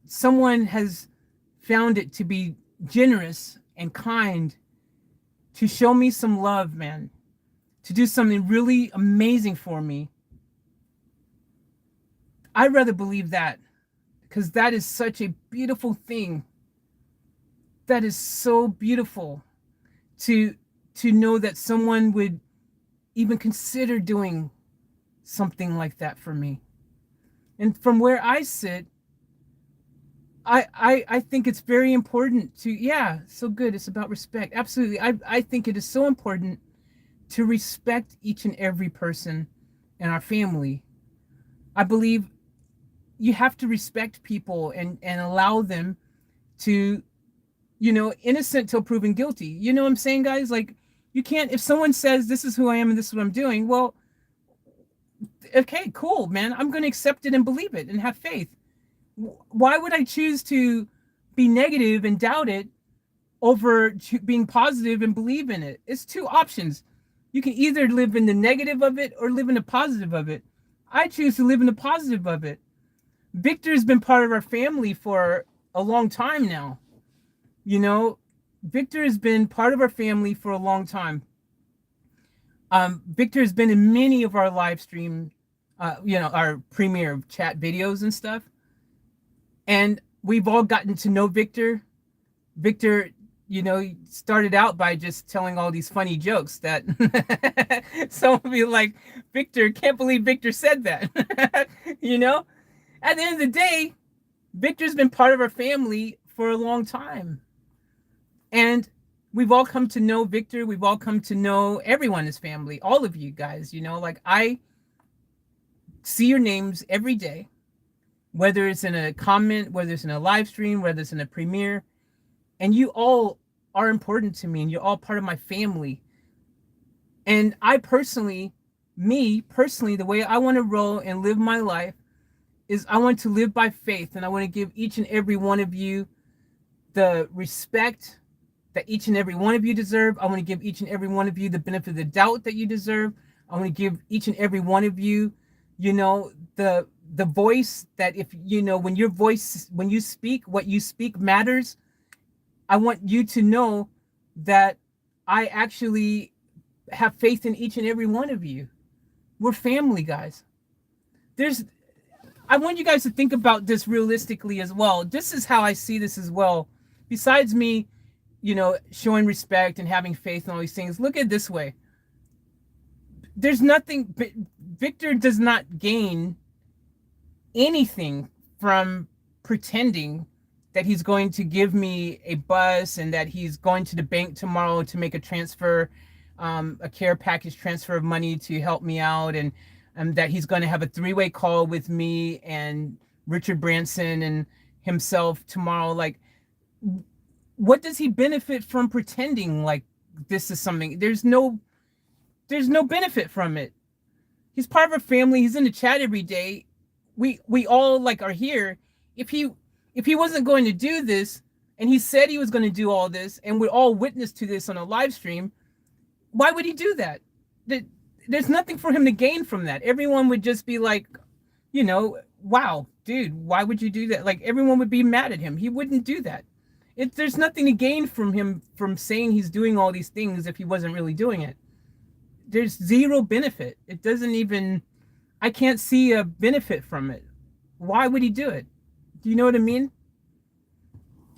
someone has found it to be generous and kind to show me some love, man, to do something really amazing for me. I'd rather believe that, because that is such a beautiful thing. That is so beautiful to know that someone would even consider doing something like that for me. And from where I sit, I think it's very important to, yeah, so good. It's about respect. Absolutely. I think it is so important to respect each and every person in our family. I believe you have to respect people and allow them to, innocent till proven guilty. You know what I'm saying, guys? Like, you can't, if someone says this is who I am and this is what I'm doing, well, okay, cool, man. I'm going to accept it and believe it and have faith. Why would I choose to be negative and doubt it over being positive and believe in it? It's two options. You can either live in the negative of it or live in the positive of it. I choose to live in the positive of it. Victor has been part of our family for a long time now. Victor has been part of our family for a long time. Victor has been in many of our live stream, our premiere chat videos and stuff. And we've all gotten to know Victor. Victor, started out by just telling all these funny jokes that some will be like, Victor, can't believe Victor said that. At the end of the day, Victor's been part of our family for a long time. And we've all come to know Victor. We've all come to know everyone as family, all of you guys, I see your names every day. whether it's in a comment, whether it's in a live stream, whether it's in a premiere. And you all are important to me, and you're all part of my family. And me personally, the way I want to roll and live my life is I want to live by faith, and I want to give each and every one of you the respect that each and every one of you deserve. I want to give each and every one of you the benefit of the doubt that you deserve. I want to give each and every one of you, the voice that, if when you speak, what you speak matters. I want you to know that I actually have faith in each and every one of you. We're family, guys. I want you guys to think about this realistically as well. This is how I see this as well. Besides me, showing respect and having faith and all these things, look at it this way. There's nothing, Victor does not gain anything from pretending that he's going to give me a bus and that he's going to the bank tomorrow to make a transfer, a care package transfer of money to help me out, and that he's going to have a 3-way call with me and Richard Branson and himself tomorrow. Like, what does he benefit from pretending like this is something? There's no benefit from it. He's part of our family. He's in the chat every day. We all are here. If he wasn't going to do this, and he said he was going to do all this, and we're all witness to this on a live stream, why would he do that? There's nothing for him to gain from that. Everyone would just be like, wow, dude, why would you do that? Like, everyone would be mad at him. He wouldn't do that. There's nothing to gain from him from saying he's doing all these things if he wasn't really doing it. There's zero benefit. It doesn't even, I can't see a benefit from it. Why would he do it? Do you know what I mean?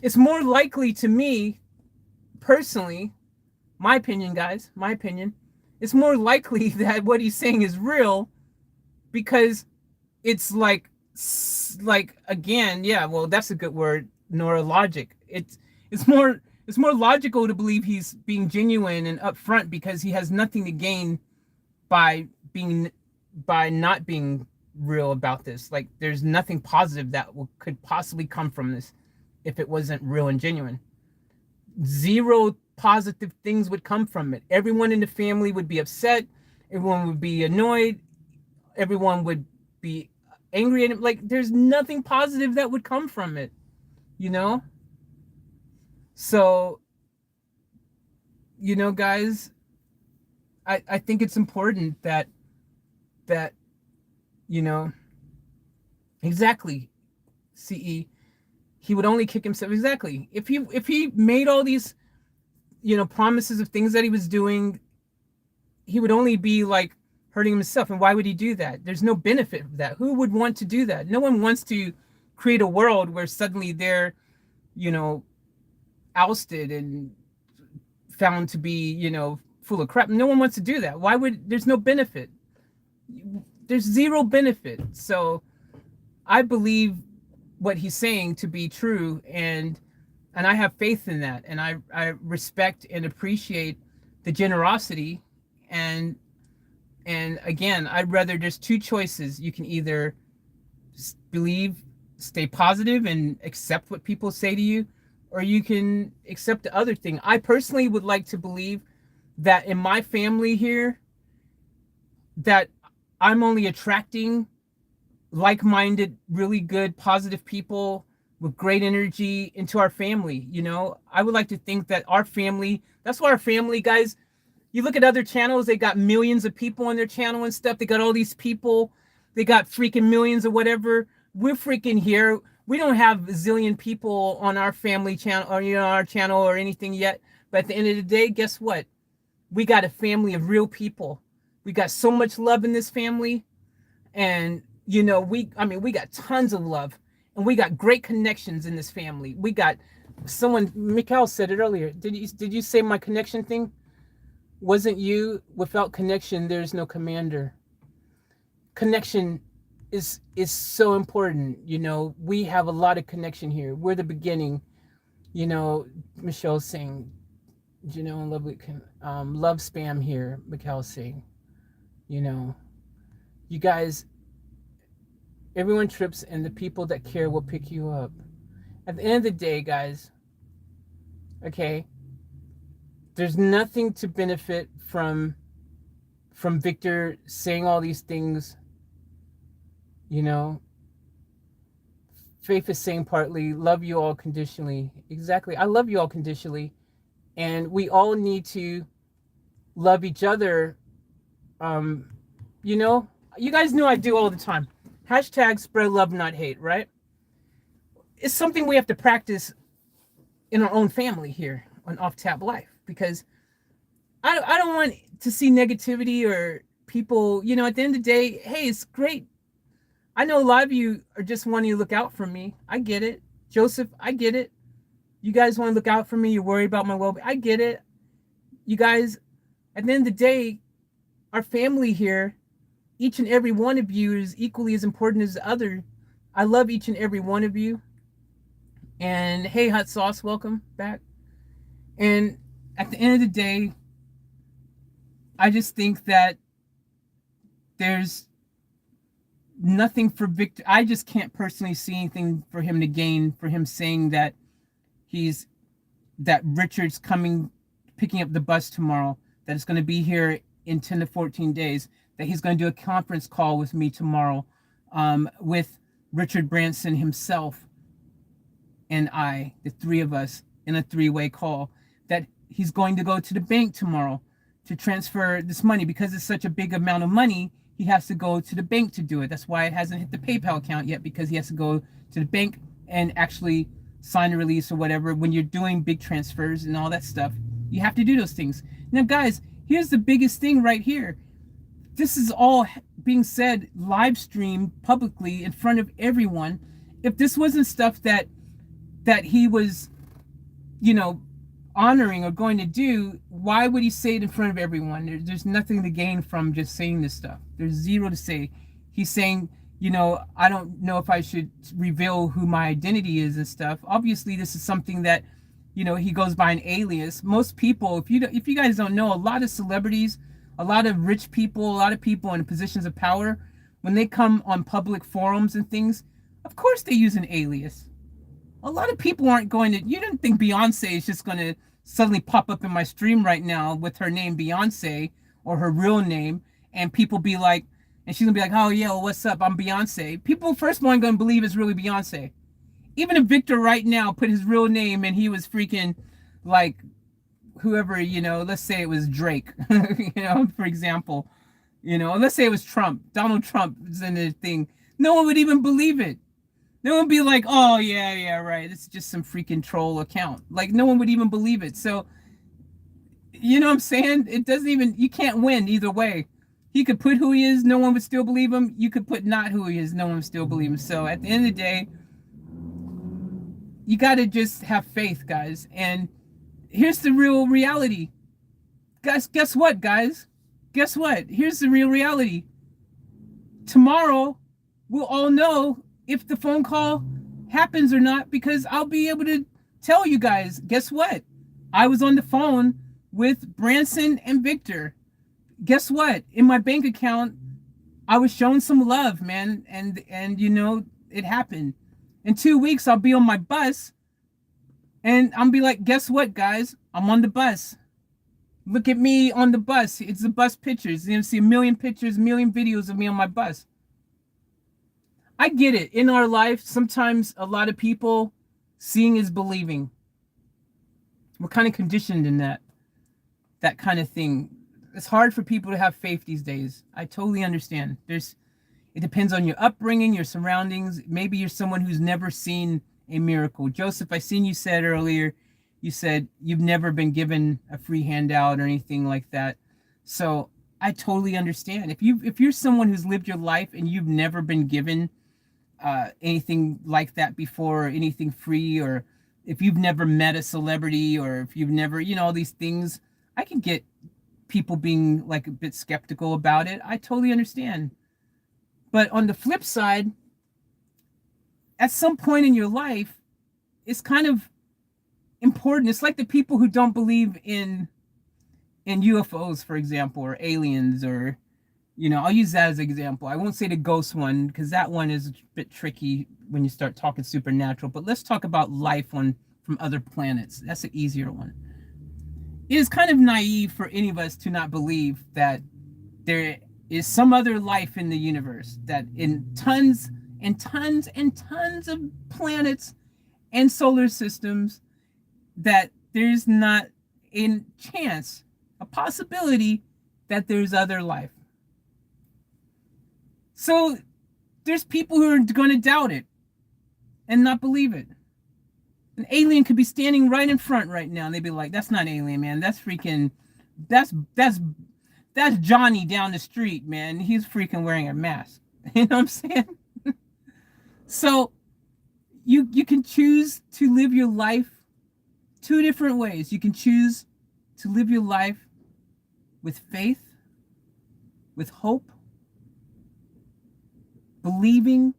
It's more likely to me, personally, my opinion, guys, my opinion, it's more likely that what he's saying is real, because it's like again, yeah, well, that's a good word, neurologic. It's more logical to believe he's being genuine and upfront, because he has nothing to gain by not being real about this. Like, there's nothing positive that could possibly come from this if it wasn't real and genuine. Zero positive things would come from it. Everyone in the family would be upset. Everyone would be annoyed. Everyone would be angry at him. Like, there's nothing positive that would come from it, So, guys, I think it's important that exactly, CE, he would only kick himself. Exactly. If he made all these, promises of things that he was doing, he would only be like hurting himself. And why would he do that? There's no benefit of that. Who would want to do that? No one wants to create a world where suddenly they're, ousted and found to be, full of crap. No one wants to do that. There's no benefit. There's zero benefit. So I believe what he's saying to be true, and I have faith in that, and I respect and appreciate the generosity, and again, there's two choices. You can either believe, stay positive and accept what people say to you, or you can accept the other thing. I personally would like to believe that in my family here, that I'm only attracting like-minded, really good, positive people with great energy into our family. I would like to think that our family, that's why our family, guys, you look at other channels, they got millions of people on their channel and stuff. They got all these people, they got freaking millions or whatever. We're freaking here. We don't have a zillion people on our family channel or our channel or anything yet. But at the end of the day, guess what? We got a family of real people. We got so much love in this family. And we got tons of love, and we got great connections in this family. We got Mikhail said it earlier. Did you say my connection thing? Wasn't you? Without connection, there's no commander. Connection is so important. We have a lot of connection here. We're the beginning. Michelle's saying, lovely, love spam here. Mikhail's saying, you guys, Everyone trips, and the people that care will pick you up. At the end of the day, guys, okay, there's nothing to benefit from Victor saying all these things. You know, Faith is saying partly, love you all conditionally. Exactly. I love you all conditionally. And we all need to love each other. Um, you know, you guys know I do all the time. Hashtag spread love, not hate, right? It's something we have to practice in our own family here on Off Tap Life, because I don't want to see negativity or people, you know, at the end of the day, hey, it's great. I know a lot of you are just wanting to look out for me. I get it. Joseph, I get it. You guys want to look out for me. You're worried about my well-being. I get it. You guys, at the end of the day, our family here, each and every one of you is equally as important as the other. I love each and every one of you. And hey, Hot Sauce, welcome back. And at the end of the day, I just think that there's nothing for Victor. I just can't personally see anything for him to gain for him saying that that Richard's picking up the bus tomorrow, that it's going to be here in 10 to 14 days, that he's going to do a conference call with me tomorrow, with Richard Branson himself and I, the three of us, in a three-way call, that he's going to go to the bank tomorrow to transfer this money. Because it's such a big amount of money, he has to go to the bank to do it. That's why it hasn't hit the PayPal account yet, because he has to go to the bank and actually sign a release or whatever. When you're doing big transfers and all that stuff, you have to do those things. Now, guys, here's the biggest thing right here. This is all being said live streamed publicly in front of everyone. If this wasn't stuff that he was, you know, honoring or going to do, why would he say it in front of everyone? There's nothing to gain from just saying this stuff. There's zero to say. He's saying, you know, I don't know if I should reveal who my identity is and stuff. Obviously, this is something that, you know, he goes by an alias. Most people, if you guys don't know, a lot of celebrities, a lot of rich people, a lot of people in positions of power, when they come on public forums and things, of course they use an alias. A lot of people aren't going to, you don't think Beyonce is just going to suddenly pop up in my stream right now with her name Beyonce or her real name, and people be like, and she's going to be like, oh yeah, well, what's up? I'm Beyonce. People first of all aren't going to believe it's really Beyonce. Even if Victor right now put his real name and he was freaking like whoever, you know, let's say it was Drake, you know, for example, you know, let's say it was Trump, Donald Trump is in the thing. No one would even believe it. No one would be like, oh, yeah, right. It's just some freaking troll account. Like, no one would even believe it. So, you know what I'm saying? It doesn't even, you can't win either way. He could put who he is, no one would still believe him. You could put not who he is, no one would still believe him. So, at the end of the day, you got to just have faith, guys. And here's the real reality. Guess what, guys? Guess what? Here's the real reality. Tomorrow, we'll all know if the phone call happens or not, because I'll be able to tell you guys, guess what? I was on the phone with Branson and Victor. Guess what? In my bank account, I was showing some love, man. And you know, it happened. In 2 weeks, I'll be on my bus and I'll be like, guess what, guys? I'm on the bus. Look at me on the bus. It's the bus pictures. You're gonna see a million pictures, a million videos of me on my bus. I get it. In our life, sometimes a lot of people, seeing is believing. We're kind of conditioned in that kind of thing. It's hard for people to have faith these days. I totally understand. It depends on your upbringing, your surroundings. Maybe you're someone who's never seen a miracle. Joseph, I seen you said earlier, you said you've never been given a free handout or anything like that. So I totally understand. If you're someone who's lived your life and you've never been given anything like that before, or anything free, or if you've never met a celebrity, or if you've never, you know, all these things, I can get people being like a bit skeptical about it. I totally understand. But on the flip side, at some point in your life, it's kind of important. It's like the people who don't believe in UFOs, for example, or aliens, or I'll use that as an example. I won't say the ghost one because that one is a bit tricky when you start talking supernatural. But let's talk about life from other planets. That's an easier one. It is kind of naive for any of us to not believe that there is some other life in the universe, that in tons and tons and tons of planets and solar systems, that there's not a chance, a possibility that there's other life. So there's people who are going to doubt it and not believe it. An alien could be standing right in front right now, and they'd be like, "That's not alien, man. That's freaking, that's Johnny down the street, man. He's freaking wearing a mask." You know what I'm saying? So you can choose to live your life two different ways. You can choose to live your life with faith, with hope, believing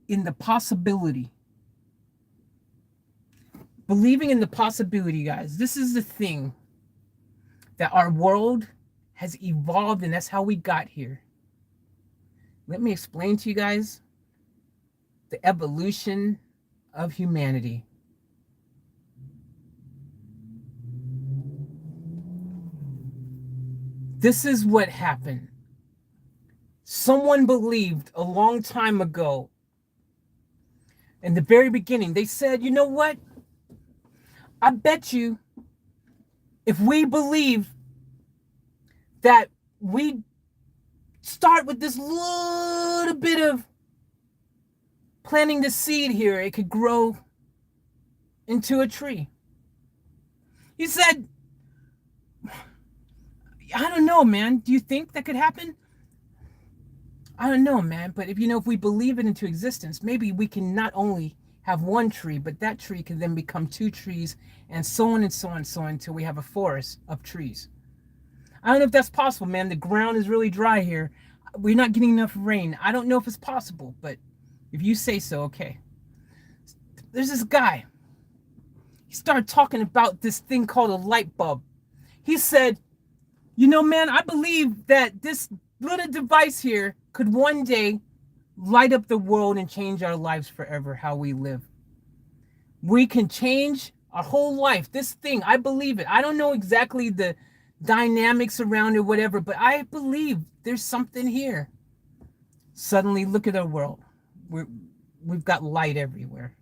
in the possibility. Believing in the possibility, guys. This is the thing that our world has evolved, and that's how we got here. Let me explain to you guys the evolution of humanity. This is what happened. Someone believed a long time ago, in the very beginning, they said, you know what? I bet you if we believe that we start with this little bit of planting the seed here, it could grow into a tree. He said, I don't know, man. Do you think that could happen? I don't know, man. But if we believe it into existence, maybe we can not only have one tree, but that tree can then become two trees, and so on and so on and so on until we have a forest of trees. I don't know if that's possible, man. The ground is really dry here. We're not getting enough rain. I don't know if it's possible, but if you say so, okay. There's this guy. He started talking about this thing called a light bulb. He said, man, I believe that this little device here could one day light up the world and change our lives forever, how we live. We can change our whole life. This thing, I believe it. I don't know exactly the dynamics around it, whatever, but I believe there's something here. Suddenly, look at our world. We've got light everywhere.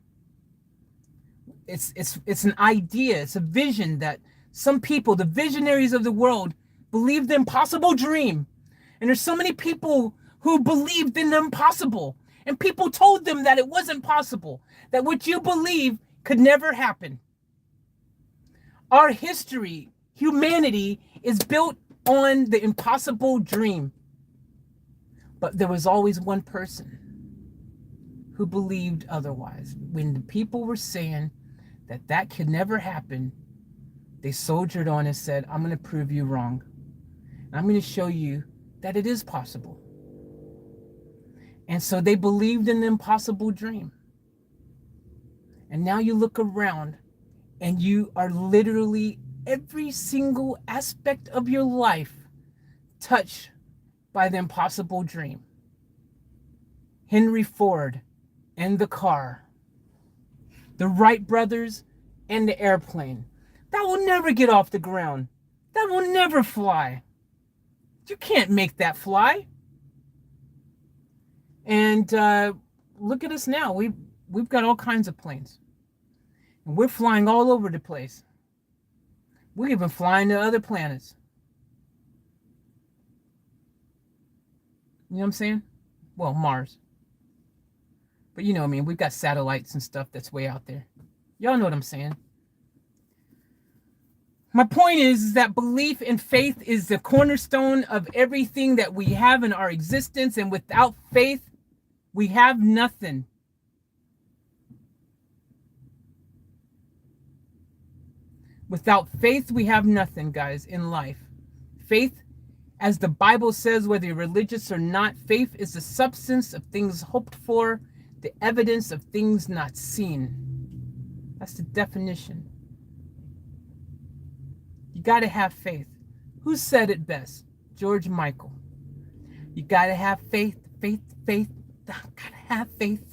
It's an idea. It's a vision that some people, the visionaries of the world, believed the impossible dream. And there's so many people who believed in the impossible. And people told them that it wasn't possible, that what you believe could never happen. Our history, humanity, is built on the impossible dream. But there was always one person who believed otherwise. When the people were saying that could never happen, they soldiered on and said, I'm going to prove you wrong. I'm going to show you that it is possible. And so they believed in the impossible dream. And now you look around and you are literally every single aspect of your life touched by the impossible dream. Henry Ford and the car. The Wright brothers and the airplane. That will never get off the ground. That will never fly. You can't make that fly. And look at us now. We've got all kinds of planes. And we're flying all over the place. We're even flying to other planets. You know what I'm saying? Well, Mars. But you know what I mean. We've got satellites and stuff that's way out there. Y'all know what I'm saying. My point is that belief and faith is the cornerstone of everything that we have in our existence. And without faith, we have nothing. Without faith, we have nothing, guys, in life. Faith, as the Bible says, whether you're religious or not, faith is the substance of things hoped for, the evidence of things not seen. That's the definition. You got to have faith. Who said it best? George Michael. You gotta have faith, faith, faith. Gotta have faith.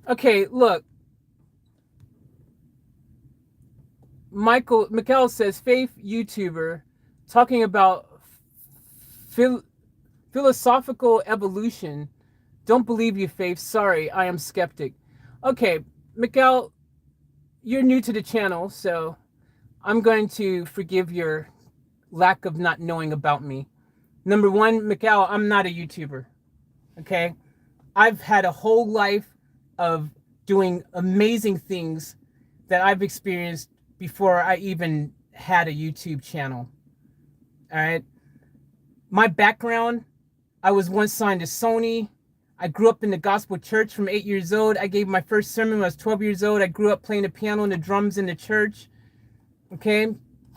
Okay, look. Michael says, Faith YouTuber talking about philosophical evolution. Don't believe you, Faith. Sorry, I am skeptic. Okay, Mikhail, you're new to the channel, so I'm going to forgive your lack of not knowing about me. Number one, Mikhail, I'm not a YouTuber. Okay? I've had a whole life of doing amazing things that I've experienced before I even had a YouTube channel. All right? My background, I was once signed to Sony. I grew up in the gospel church from 8 years old. I gave my first sermon when I was 12 years old. I grew up playing the piano and the drums in the church. Okay?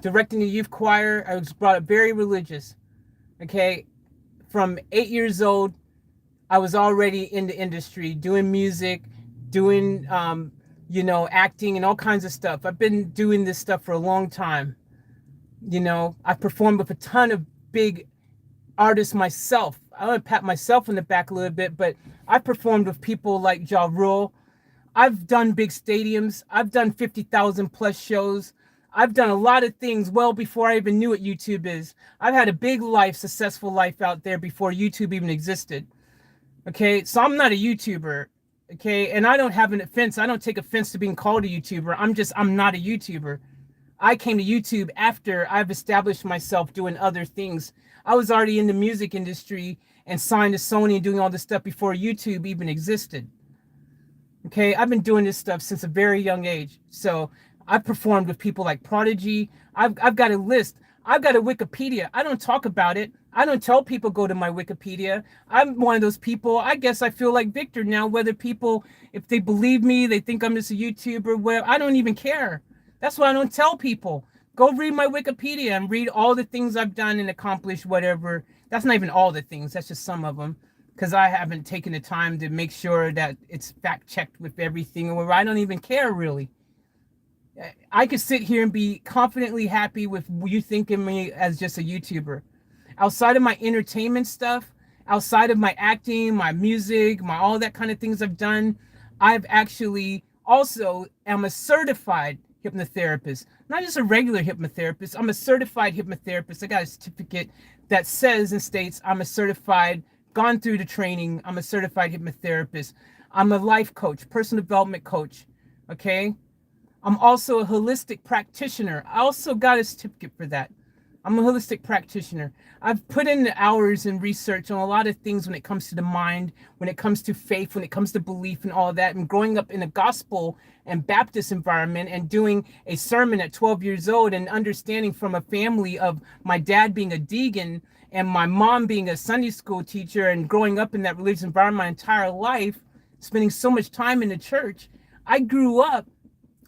Directing the youth choir. I was brought up very religious. Okay? From 8 years old, I was already in the industry, doing music, doing, acting and all kinds of stuff. I've been doing this stuff for a long time. I've performed with a ton of big artists myself. I want to pat myself on the back a little bit, but I've performed with people like Ja Rule. I've done big stadiums. I've done 50,000 plus shows. I've done a lot of things well before I even knew what YouTube is. I've had a big life, successful life out there before YouTube even existed. Okay, so I'm not a YouTuber. Okay, and I don't have an offense. I don't take offense to being called a YouTuber. I'm not a YouTuber. I came to YouTube after I've established myself doing other things. I was already in the music industry and signed to Sony and doing all this stuff before YouTube even existed. Okay, I've been doing this stuff since a very young age. So I've performed with people like Prodigy. I've got a list. I've got a Wikipedia. I don't talk about it. I don't tell people go to my Wikipedia. I'm one of those people. I guess I feel like Victor now, whether people, if they believe me, they think I'm just a YouTuber, whatever. I don't even care. That's why I don't tell people. Go read my Wikipedia and read all the things I've done and accomplished, whatever. That's not even all the things. That's just some of them. Because I haven't taken the time to make sure that it's fact-checked with everything. Or I don't even care, really. I could sit here and be confidently happy with you thinking me as just a YouTuber. Outside of my entertainment stuff, outside of my acting, my music, my all that kind of things I've done, I've actually also am a certified hypnotherapist. Not just a regular hypnotherapist. I'm a certified hypnotherapist. I got a certificate that says and states I'm a certified, gone through the training. I'm a certified hypnotherapist. I'm a life coach, personal development coach. Okay? I'm also a holistic practitioner. I also got a certificate for that. I'm a holistic practitioner. I've put in the hours and research on a lot of things when it comes to the mind, when it comes to faith, when it comes to belief and all of that. And growing up in a gospel and Baptist environment and doing a sermon at 12 years old and understanding from a family of my dad being a deacon and my mom being a Sunday school teacher and growing up in that religious environment my entire life, spending so much time in the church, I grew up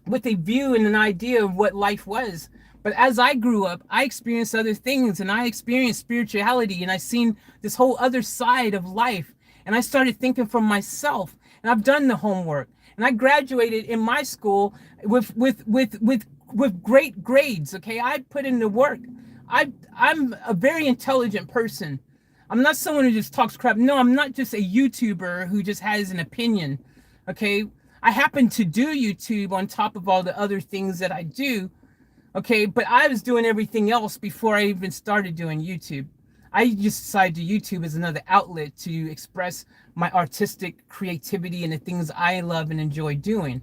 with a view and an idea of what life was. But as I grew up, I experienced other things and I experienced spirituality and I seen this whole other side of life. And I started thinking for myself and I've done the homework and I graduated in my school with great grades. Okay. I put in the work. I'm a very intelligent person. I'm not someone who just talks crap. No, I'm not just a YouTuber who just has an opinion. Okay. I happen to do YouTube on top of all the other things that I do. Okay, but I was doing everything else before I even started doing YouTube. I just decided to YouTube as another outlet to express my artistic creativity and the things I love and enjoy doing.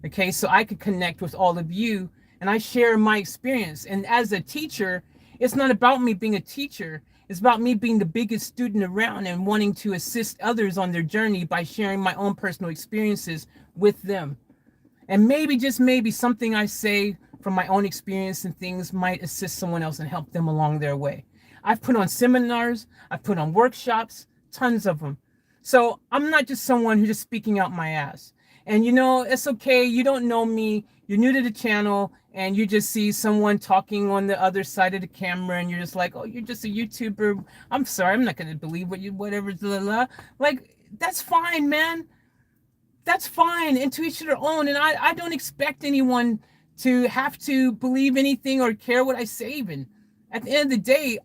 Okay, so I could connect with all of you and I share my experience. And as a teacher, it's not about me being a teacher. It's about me being the biggest student around and wanting to assist others on their journey by sharing my own personal experiences with them. And maybe, just maybe, something I say from my own experience and things might assist someone else and help them along their way. I've put on seminars, I've put on workshops, tons of them. So I'm not just someone who's just speaking out my ass. And it's okay, you don't know me, you're new to the channel, and you just see someone talking on the other side of the camera, and you're just like, oh, you're just a YouTuber. I'm sorry, I'm not going to believe whatever, blah, blah. Like, that's fine, man. That's fine, and to each their own. And I don't expect anyone to have to believe anything or care what I say even. At the end of the day,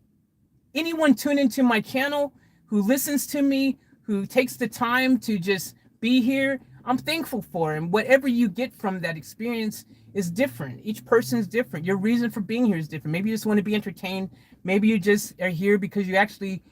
anyone tune into my channel who listens to me, who takes the time to just be here, I'm thankful for. And whatever you get from that experience is different. Each person is different. Your reason for being here is different. Maybe you just want to be entertained. Maybe you just are here because you actually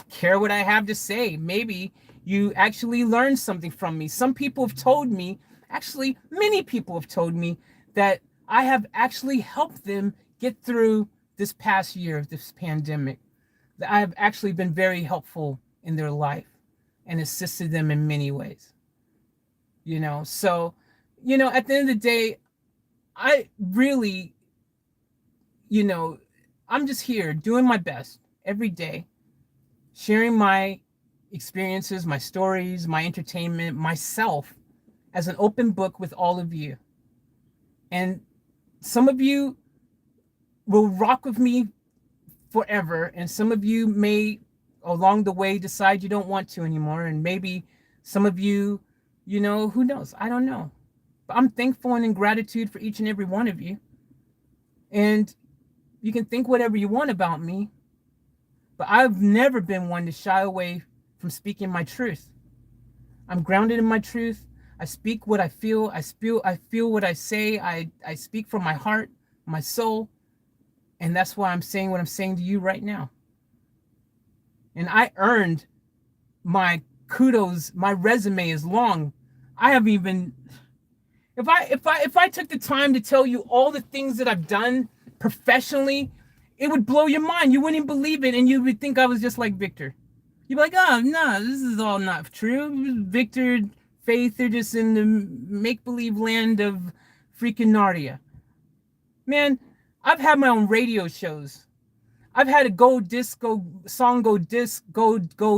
care what I have to say. Maybe you actually learned something from me. Some people have told me, actually many people have told me, that I have actually helped them get through this past year of this pandemic. That I have actually been very helpful in their life and assisted them in many ways. You know, so, you know, at the end of the day, I really, you know, I'm just here doing my best every day, sharing my experiences, my stories, my entertainment, myself as an open book with all of you. And some of you will rock with me forever, and some of you may along the way decide you don't want to anymore, and maybe some of you, you know, who knows, I don't know, but I'm thankful and in gratitude for each and every one of you. And you can think whatever you want about me, but I've never been one to shy away from speaking my truth. I'm grounded in my truth. I speak what I feel. I feel what I say. I speak from my heart, my soul. And that's why I'm saying what I'm saying to you right now. And I earned my kudos. My resume is long. I haven't even, if I took the time to tell you all the things that I've done professionally, it would blow your mind. You wouldn't even believe it, and you would think I was just like Victor. You'd be like, oh no, this is all not true. Victor, Faith, they're just in the make-believe land of freaking Narnia. Man, I've had my own radio shows. I've had a gold song go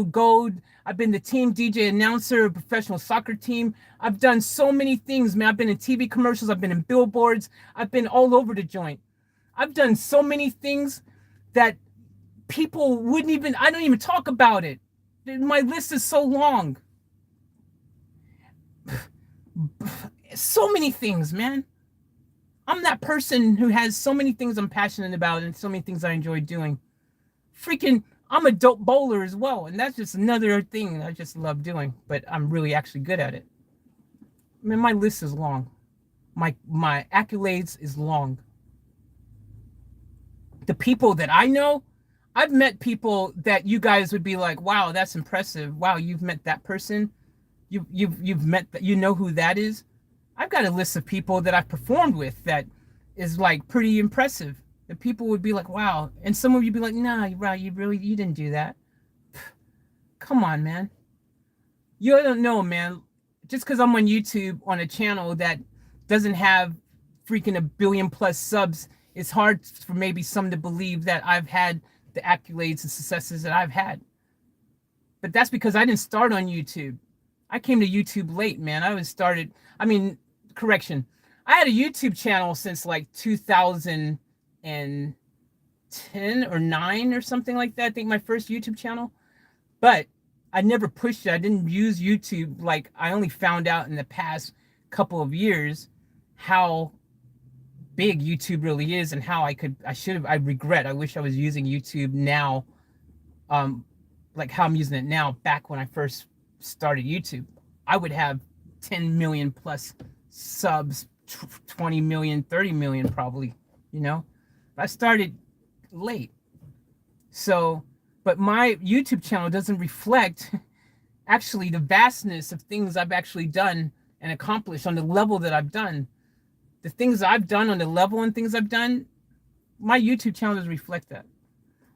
gold. I've been the team DJ announcer of a professional soccer team. I've done so many things, man. I've been in TV commercials. I've been in billboards. I've been all over the joint. I've done so many things that people wouldn't even, I don't even talk about it. My list is so long. So many things, man. I'm that person who has so many things I'm passionate about and so many things I enjoy doing. Freaking, I'm a dope bowler as well. And that's just another thing I just love doing, but I'm really actually good at it. I mean, my list is long. My accolades is long. The people that I know, I've met people that you guys would be like, wow, that's impressive. Wow, you've met that person. You've met that, you know who that is. I've got a list of people that I've performed with that is like pretty impressive. And people would be like, wow. And some of you be like, nah, you didn't do that. Come on, man. You don't know, man. Just because I'm on YouTube on a channel that doesn't have freaking 1 billion plus subs, it's hard for maybe some to believe that I've had the accolades and successes that I've had. But that's because I didn't start on YouTube. I came to YouTube late, man. Correction. I had a YouTube channel since like 2010 or 9 or something like that. I think my first YouTube channel. But I never pushed it. I didn't use YouTube. Like, I only found out in the past couple of years how big YouTube really is and how I wish I was using YouTube now, like how I'm using it now. Back when I first started YouTube, I would have 10 million plus subs, 20 million, 30 million probably, you know. I started late. So, but my YouTube channel doesn't reflect actually the vastness of things I've actually done and accomplished on the level that I've done. The things I've done on the level and things I've done, my YouTube channel doesn't reflect that.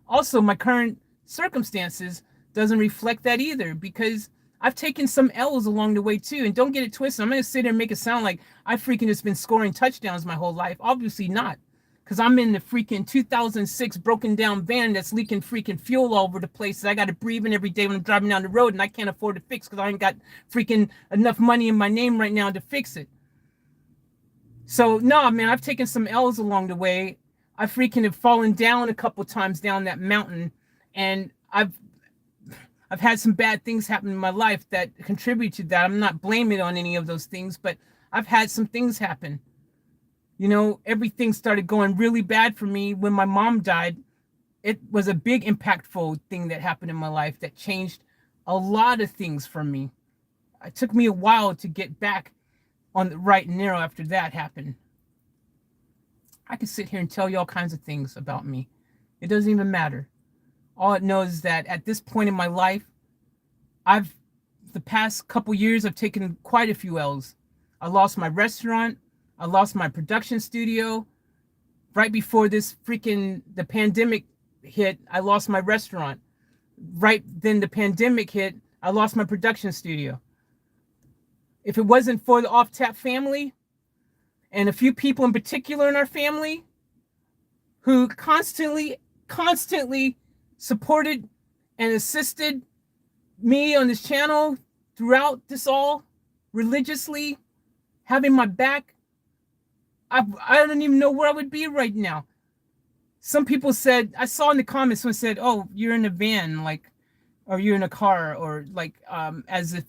Also, my current circumstances doesn't reflect that either, because I've taken some L's along the way too. And don't get it twisted. I'm going to sit there and make it sound like I freaking just been scoring touchdowns my whole life. Obviously not. Because I'm in the freaking 2006 broken down van that's leaking freaking fuel all over the place that I got to breathe in every day when I'm driving down the road, and I can't afford to fix because I ain't got freaking enough money in my name right now to fix it. So no, man, I've taken some L's along the way. I freaking have fallen down a couple times down that mountain, and I've had some bad things happen in my life that contribute to that. I'm not blaming it on any of those things, but I've had some things happen. You know, everything started going really bad for me when my mom died. It was a big impactful thing that happened in my life that changed a lot of things for me. It took me a while to get back on the right and narrow after that happened. I could sit here and tell you all kinds of things about me. It doesn't even matter. All it knows is that at this point in my life, the past couple years, I've taken quite a few L's. I lost my restaurant. I lost my production studio. Right before the pandemic hit, I lost my restaurant. Right then the pandemic hit, I lost my production studio. If it wasn't for the Off Tap family and a few people in particular in our family who constantly supported and assisted me on this channel throughout this all, religiously, having my back, I don't even know where I would be right now. Some people said, I saw in the comments, someone said, oh, you're in a van, like, or you're in a car, or like, as if,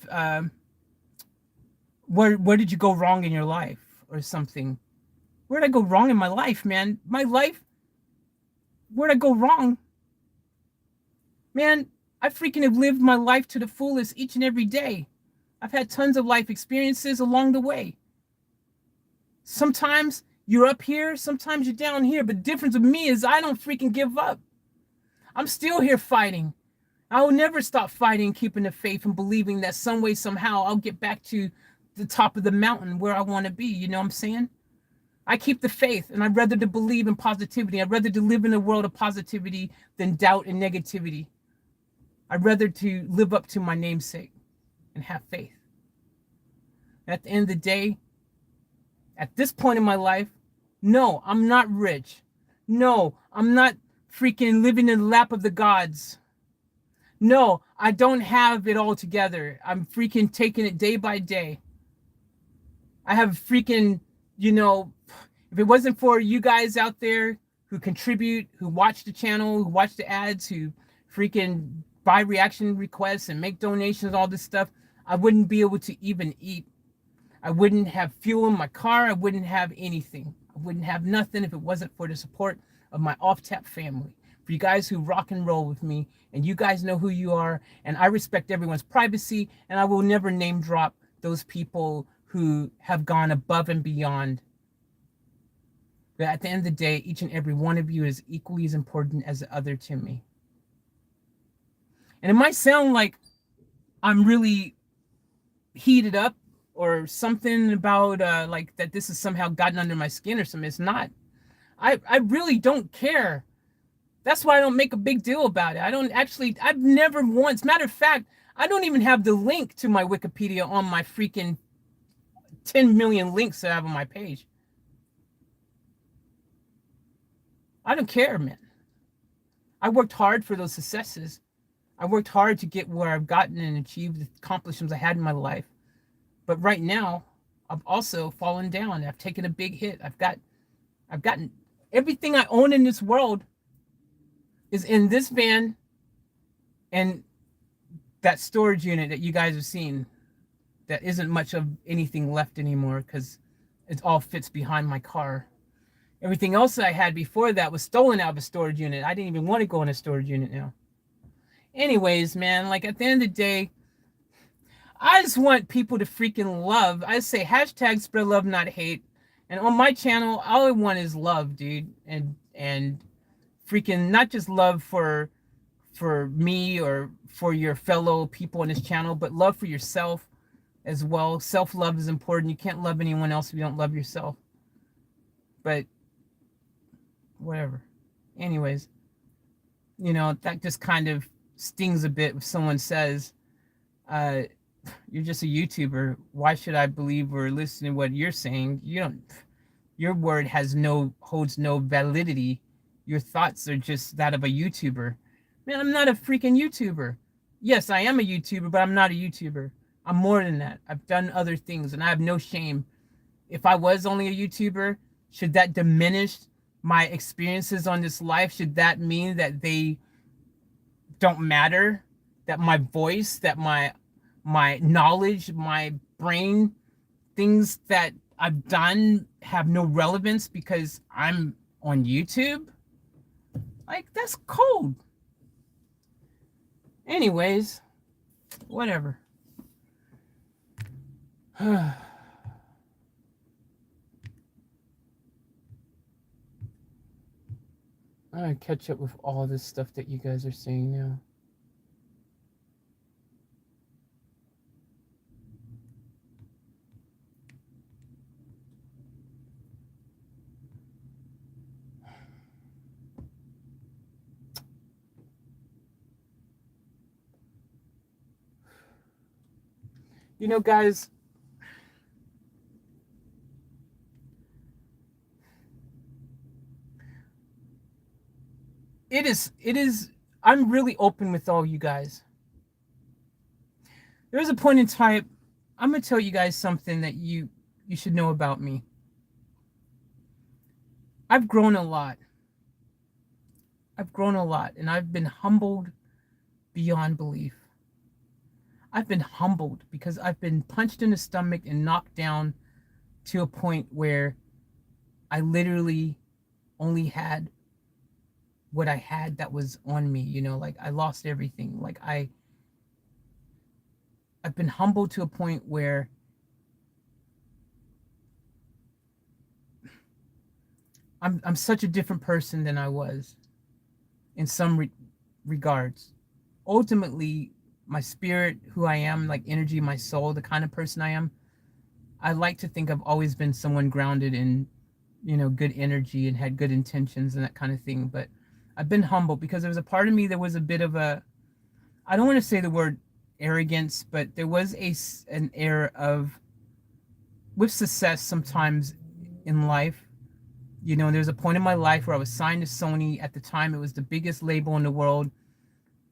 where did you go wrong in your life or something? Where did I go wrong in my life, man? My life, where did I go wrong? Man, I freaking have lived my life to the fullest each and every day. I've had tons of life experiences along the way. Sometimes you're up here, sometimes you're down here, but the difference with me is I don't freaking give up. I'm still here fighting. I will never stop fighting, keeping the faith and believing that some way, somehow, I'll get back to the top of the mountain where I want to be. You know what I'm saying? I keep the faith, and I'd rather to believe in positivity. I'd rather to live in a world of positivity than doubt and negativity. I'd rather to live up to my namesake and have faith. At the end of the day, at this point in my life, no, I'm not rich. No, I'm not freaking living in the lap of the gods. No, I don't have it all together. I'm freaking taking it day by day. I have freaking, if it wasn't for you guys out there who contribute, who watch the channel, who watch the ads, who freaking buy reaction requests and make donations, all this stuff, I wouldn't be able to even eat. I wouldn't have fuel in my car. I wouldn't have anything. I wouldn't have nothing if it wasn't for the support of my Off Tap family. For you guys who rock and roll with me, and you guys know who you are, and I respect everyone's privacy, and I will never name drop those people who have gone above and beyond. But at the end of the day, each and every one of you is equally as important as the other to me. And it might sound like I'm really heated up or something about like that this has somehow gotten under my skin or something. It's not. I really don't care. That's why I don't make a big deal about it. I've never once, matter of fact, I don't even have the link to my Wikipedia on my freaking 10 million links that I have on my page. I don't care, man. I worked hard for those successes. I worked hard to get where I've gotten and achieved the accomplishments I had in my life. But right now, I've also fallen down. I've taken a big hit. I've gotten everything I own in this world is in this van and that storage unit that you guys have seen. That isn't much of anything left anymore because it all fits behind my car. Everything else that I had before that was stolen out of a storage unit. I didn't even want to go in a storage unit now. Anyways, man, like at the end of the day, I just want people to freaking love. I say hashtag spread love, not hate. And on my channel, all I want is love, dude. And freaking not just love for me or for your fellow people on this channel, but love for yourself as well. Self-love is important. You can't love anyone else if you don't love yourself. But whatever. Anyways, that just kind of stings a bit if someone says, you're just a YouTuber. Why should I believe or listen to what you're saying? Your word holds no validity. Your thoughts are just that of a YouTuber. Man, I'm not a freaking YouTuber. Yes, I am a YouTuber, but I'm not a YouTuber. I'm more than that. I've done other things and I have no shame. If I was only a YouTuber, should that diminish my experiences on this life? Should that mean that they don't matter? That my voice, that my knowledge, my brain, things that I've done have no relevance because I'm on YouTube. Like, that's cold. Anyways, whatever. I gotta catch up with all this stuff that you guys are saying now. You know, guys, it is I'm really open with all you guys. There's a point in time, I'm gonna tell you guys something that you should know about me. I've grown a lot. And I've been humbled beyond belief. I've been humbled because I've been punched in the stomach and knocked down to a point where I literally only had what I had that was on me, you know, like I lost everything. Like I've been humbled to a point where I'm such a different person than I was in some regards. Ultimately, my spirit, who I am, like energy, my soul, the kind of person I am, I like to think I've always been someone grounded in, you know, good energy and had good intentions and that kind of thing. But I've been humbled because there was a part of me that was a bit of a, I don't want to say the word arrogance, but there was an air of, with success sometimes in life. You know, there's a point in my life where I was signed to Sony. At the time, it was the biggest label in the world.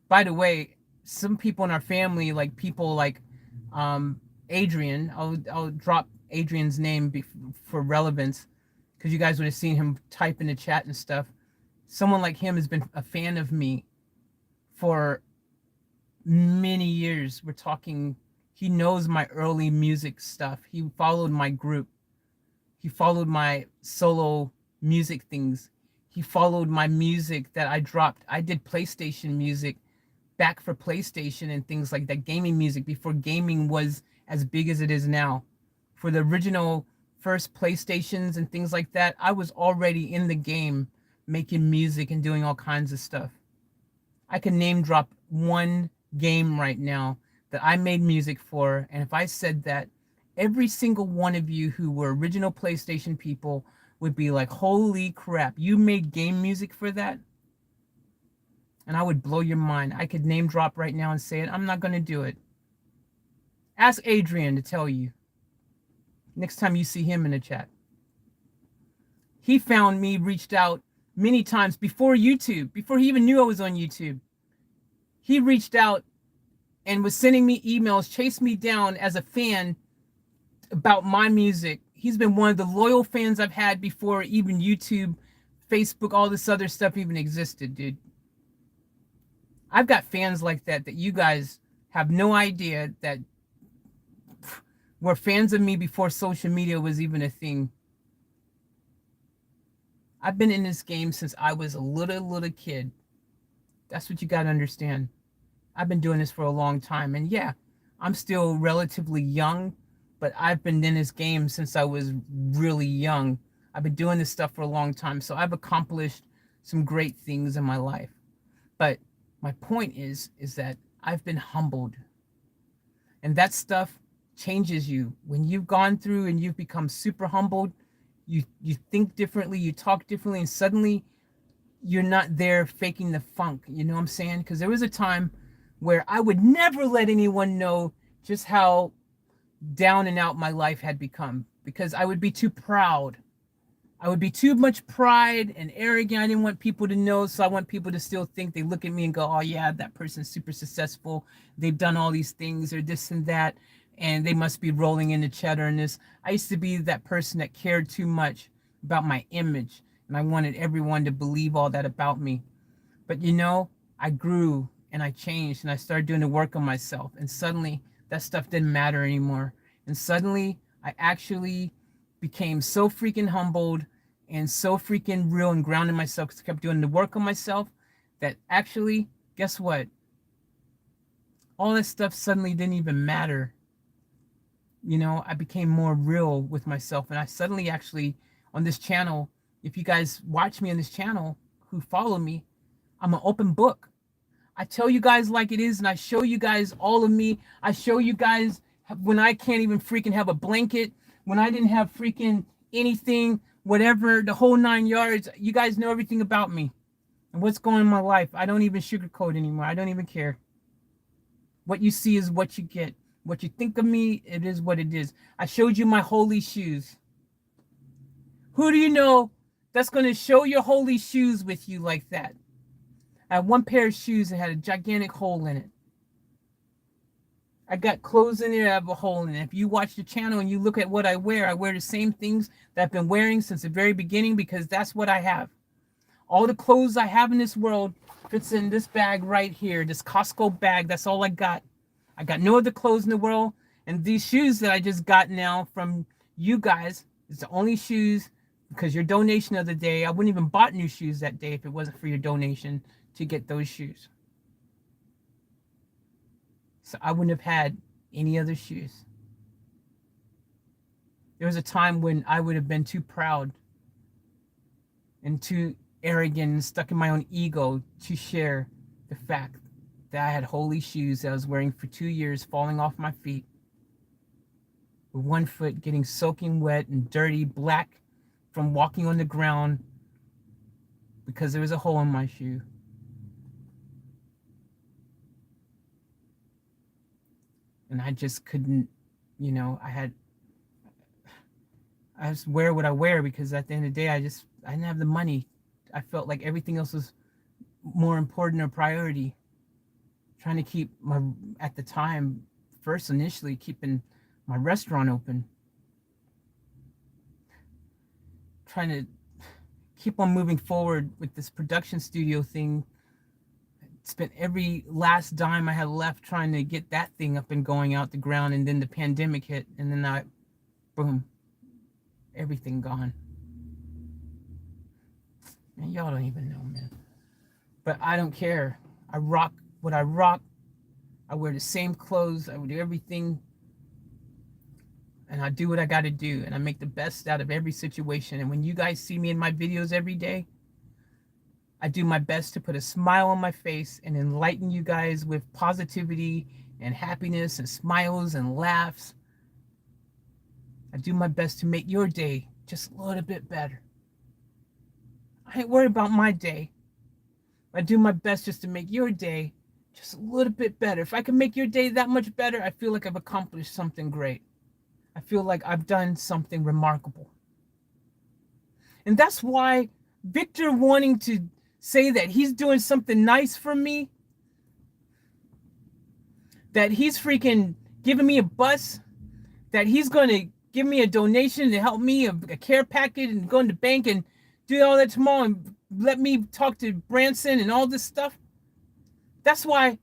By the way, some people in our family, like people like Adrian, I'll drop Adrian's name for relevance, because you guys would have seen him type in the chat and stuff. Someone like him has been a fan of me for many years. We're talking, he knows my early music stuff. He followed my group. He followed my solo music things. He followed my music that I dropped. I did PlayStation music back for PlayStation and things like that, gaming music, before gaming was as big as it is now. For the original first PlayStations and things like that, I was already in the game making music and doing all kinds of stuff. I can name drop one game right now that I made music for, and if I said that, every single one of you who were original PlayStation people would be like, holy crap, you made game music for that? And I would blow your mind. I could name drop right now and say it. I'm not going to do it. Ask Adrian to tell you next time you see him in the chat. He found me, reached out many times before YouTube, before he even knew I was on YouTube. He reached out and was sending me emails, chased me down as a fan about my music. He's been one of the loyal fans I've had before even YouTube, Facebook, all this other stuff even existed, dude. I've got fans like that you guys have no idea that were fans of me before social media was even a thing. I've been in this game since I was a little kid. That's what you got to understand. I've been doing this for a long time. And yeah, I'm still relatively young, but I've been in this game since I was really young. I've been doing this stuff for a long time. So I've accomplished some great things in my life. But my point is that I've been humbled. And that stuff changes you. When you've gone through and you've become super humbled, you think differently, you talk differently, and suddenly you're not there faking the funk. You know what I'm saying? Because there was a time where I would never let anyone know just how down and out my life had become, because I would be too proud. I would be too much pride and arrogant. I didn't want people to know, so I want people to still think, they look at me and go, oh yeah, that person's super successful. They've done all these things or this and that, and they must be rolling in the cheddar and this. I used to be that person that cared too much about my image, and I wanted everyone to believe all that about me. But you know, I grew and I changed and I started doing the work on myself, and suddenly that stuff didn't matter anymore. And suddenly I actually became so freaking humbled and so freaking real and grounded myself because I kept doing the work on myself that actually, guess what? All this stuff suddenly didn't even matter. You know, I became more real with myself, and I suddenly actually, on this channel, if you guys watch me on this channel who follow me, I'm an open book. I tell you guys like it is, and I show you guys all of me. I show you guys when I can't even freaking have a blanket, when I didn't have freaking anything, whatever, the whole 9 yards. You guys know everything about me and what's going on in my life. I don't even sugarcoat anymore. I don't even care. What you see is what you get. What you think of me, it is what it is. I showed you my holy shoes. Who do you know that's going to show your holy shoes with you like that? I had one pair of shoes that had a gigantic hole in it. I got clothes in there that have a hole in it. If you watch the channel and you look at what I wear the same things that I've been wearing since the very beginning because that's what I have. All the clothes I have in this world fits in this bag right here, this Costco bag. That's all I got. I got no other clothes in the world. And these shoes that I just got now from you guys, it's the only shoes because your donation of the day. I wouldn't even bought new shoes that day if it wasn't for your donation to get those shoes. So I wouldn't have had any other shoes. There was a time when I would have been too proud and too arrogant and stuck in my own ego to share the fact that I had holy shoes that I was wearing for 2 years falling off my feet, with one foot getting soaking wet and dirty black from walking on the ground because there was a hole in my shoe. And I just couldn't, you know, I just wear what I wear because at the end of the day, I didn't have the money. I felt like everything else was more important or priority. Trying to keep at the time, first initially keeping my restaurant open. Trying to keep on moving forward with this production studio thing. Spent every last dime I had left trying to get that thing up and going out the ground, and then the pandemic hit, and then boom, everything gone. Man, y'all don't even know, man. But I don't care. I rock what I rock. I wear the same clothes. I do everything. And I do what I got to do. And I make the best out of every situation. And when you guys see me in my videos every day, I do my best to put a smile on my face and enlighten you guys with positivity and happiness and smiles and laughs. I do my best to make your day just a little bit better. I ain't worried about my day. I do my best just to make your day just a little bit better. If I can make your day that much better, I feel like I've accomplished something great. I feel like I've done something remarkable. And that's why Victor wanting to say that he's doing something nice for me, that he's freaking giving me a bus, that he's going to give me a donation to help me, a care package, and go in the bank and do all that tomorrow and let me talk to Branson and all this stuff. That's why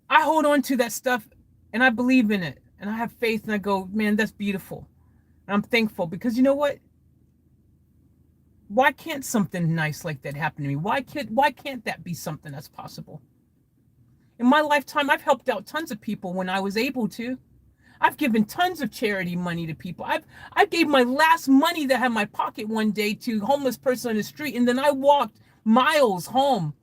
I hold on to that stuff and I believe in it. And I have faith and I go, man, that's beautiful. And I'm thankful because you know what? Why can't something nice like that happen to me? Why can't that be something that's possible? In my lifetime, I've helped out tons of people when I was able to. I've given tons of charity money to people. I gave my last money that I had in my pocket one day to a homeless person on the street, and then I walked miles home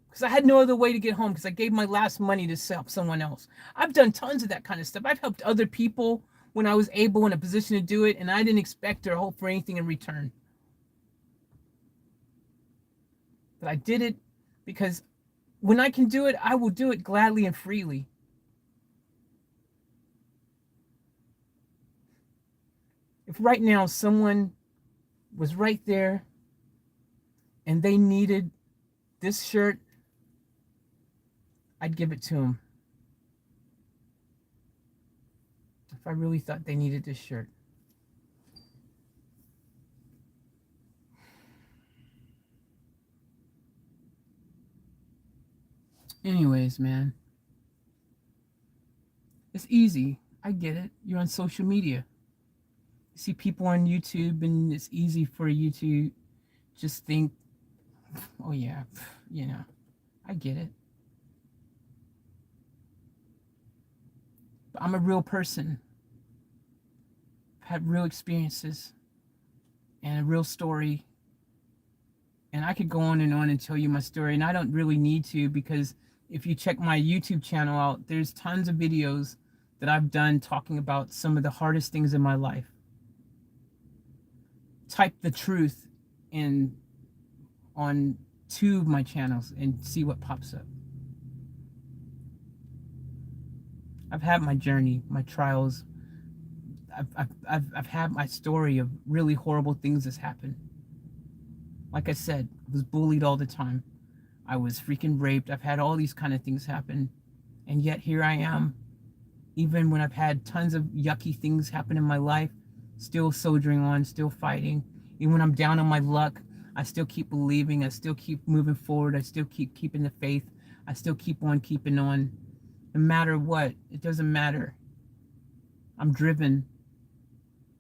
because I had no other way to get home because I gave my last money to help someone else. I've done tons of that kind of stuff. I've helped other people when I was able in a position to do it, and I didn't expect or hope for anything in return. But I did it because when I can do it, I will do it gladly and freely. If right now someone was right there and they needed this shirt, I'd give it to them. If I really thought they needed this shirt. Anyways, man. It's easy. I get it. You're on social media. see people on YouTube, and it's easy for you to just think, oh yeah, you know, I get it. But I'm a real person. I've had real experiences and a real story. And I could go on and tell you my story, and I don't really need to, because if you check my YouTube channel out, there's tons of videos that I've done talking about some of the hardest things in my life. Type the truth in on 2 of my channels and see what pops up. I've had my journey, my trials. I've had my story of really horrible things that's happened. Like I said, I was bullied all the time. I was freaking raped. I've had all these kind of things happen. And yet here I am, even when I've had tons of yucky things happen in my life, still soldiering on, still fighting. Even when I'm down on my luck, I still keep believing. I still keep moving forward. I still keep keeping the faith. I still keep on keeping on. No matter what, it doesn't matter. I'm driven.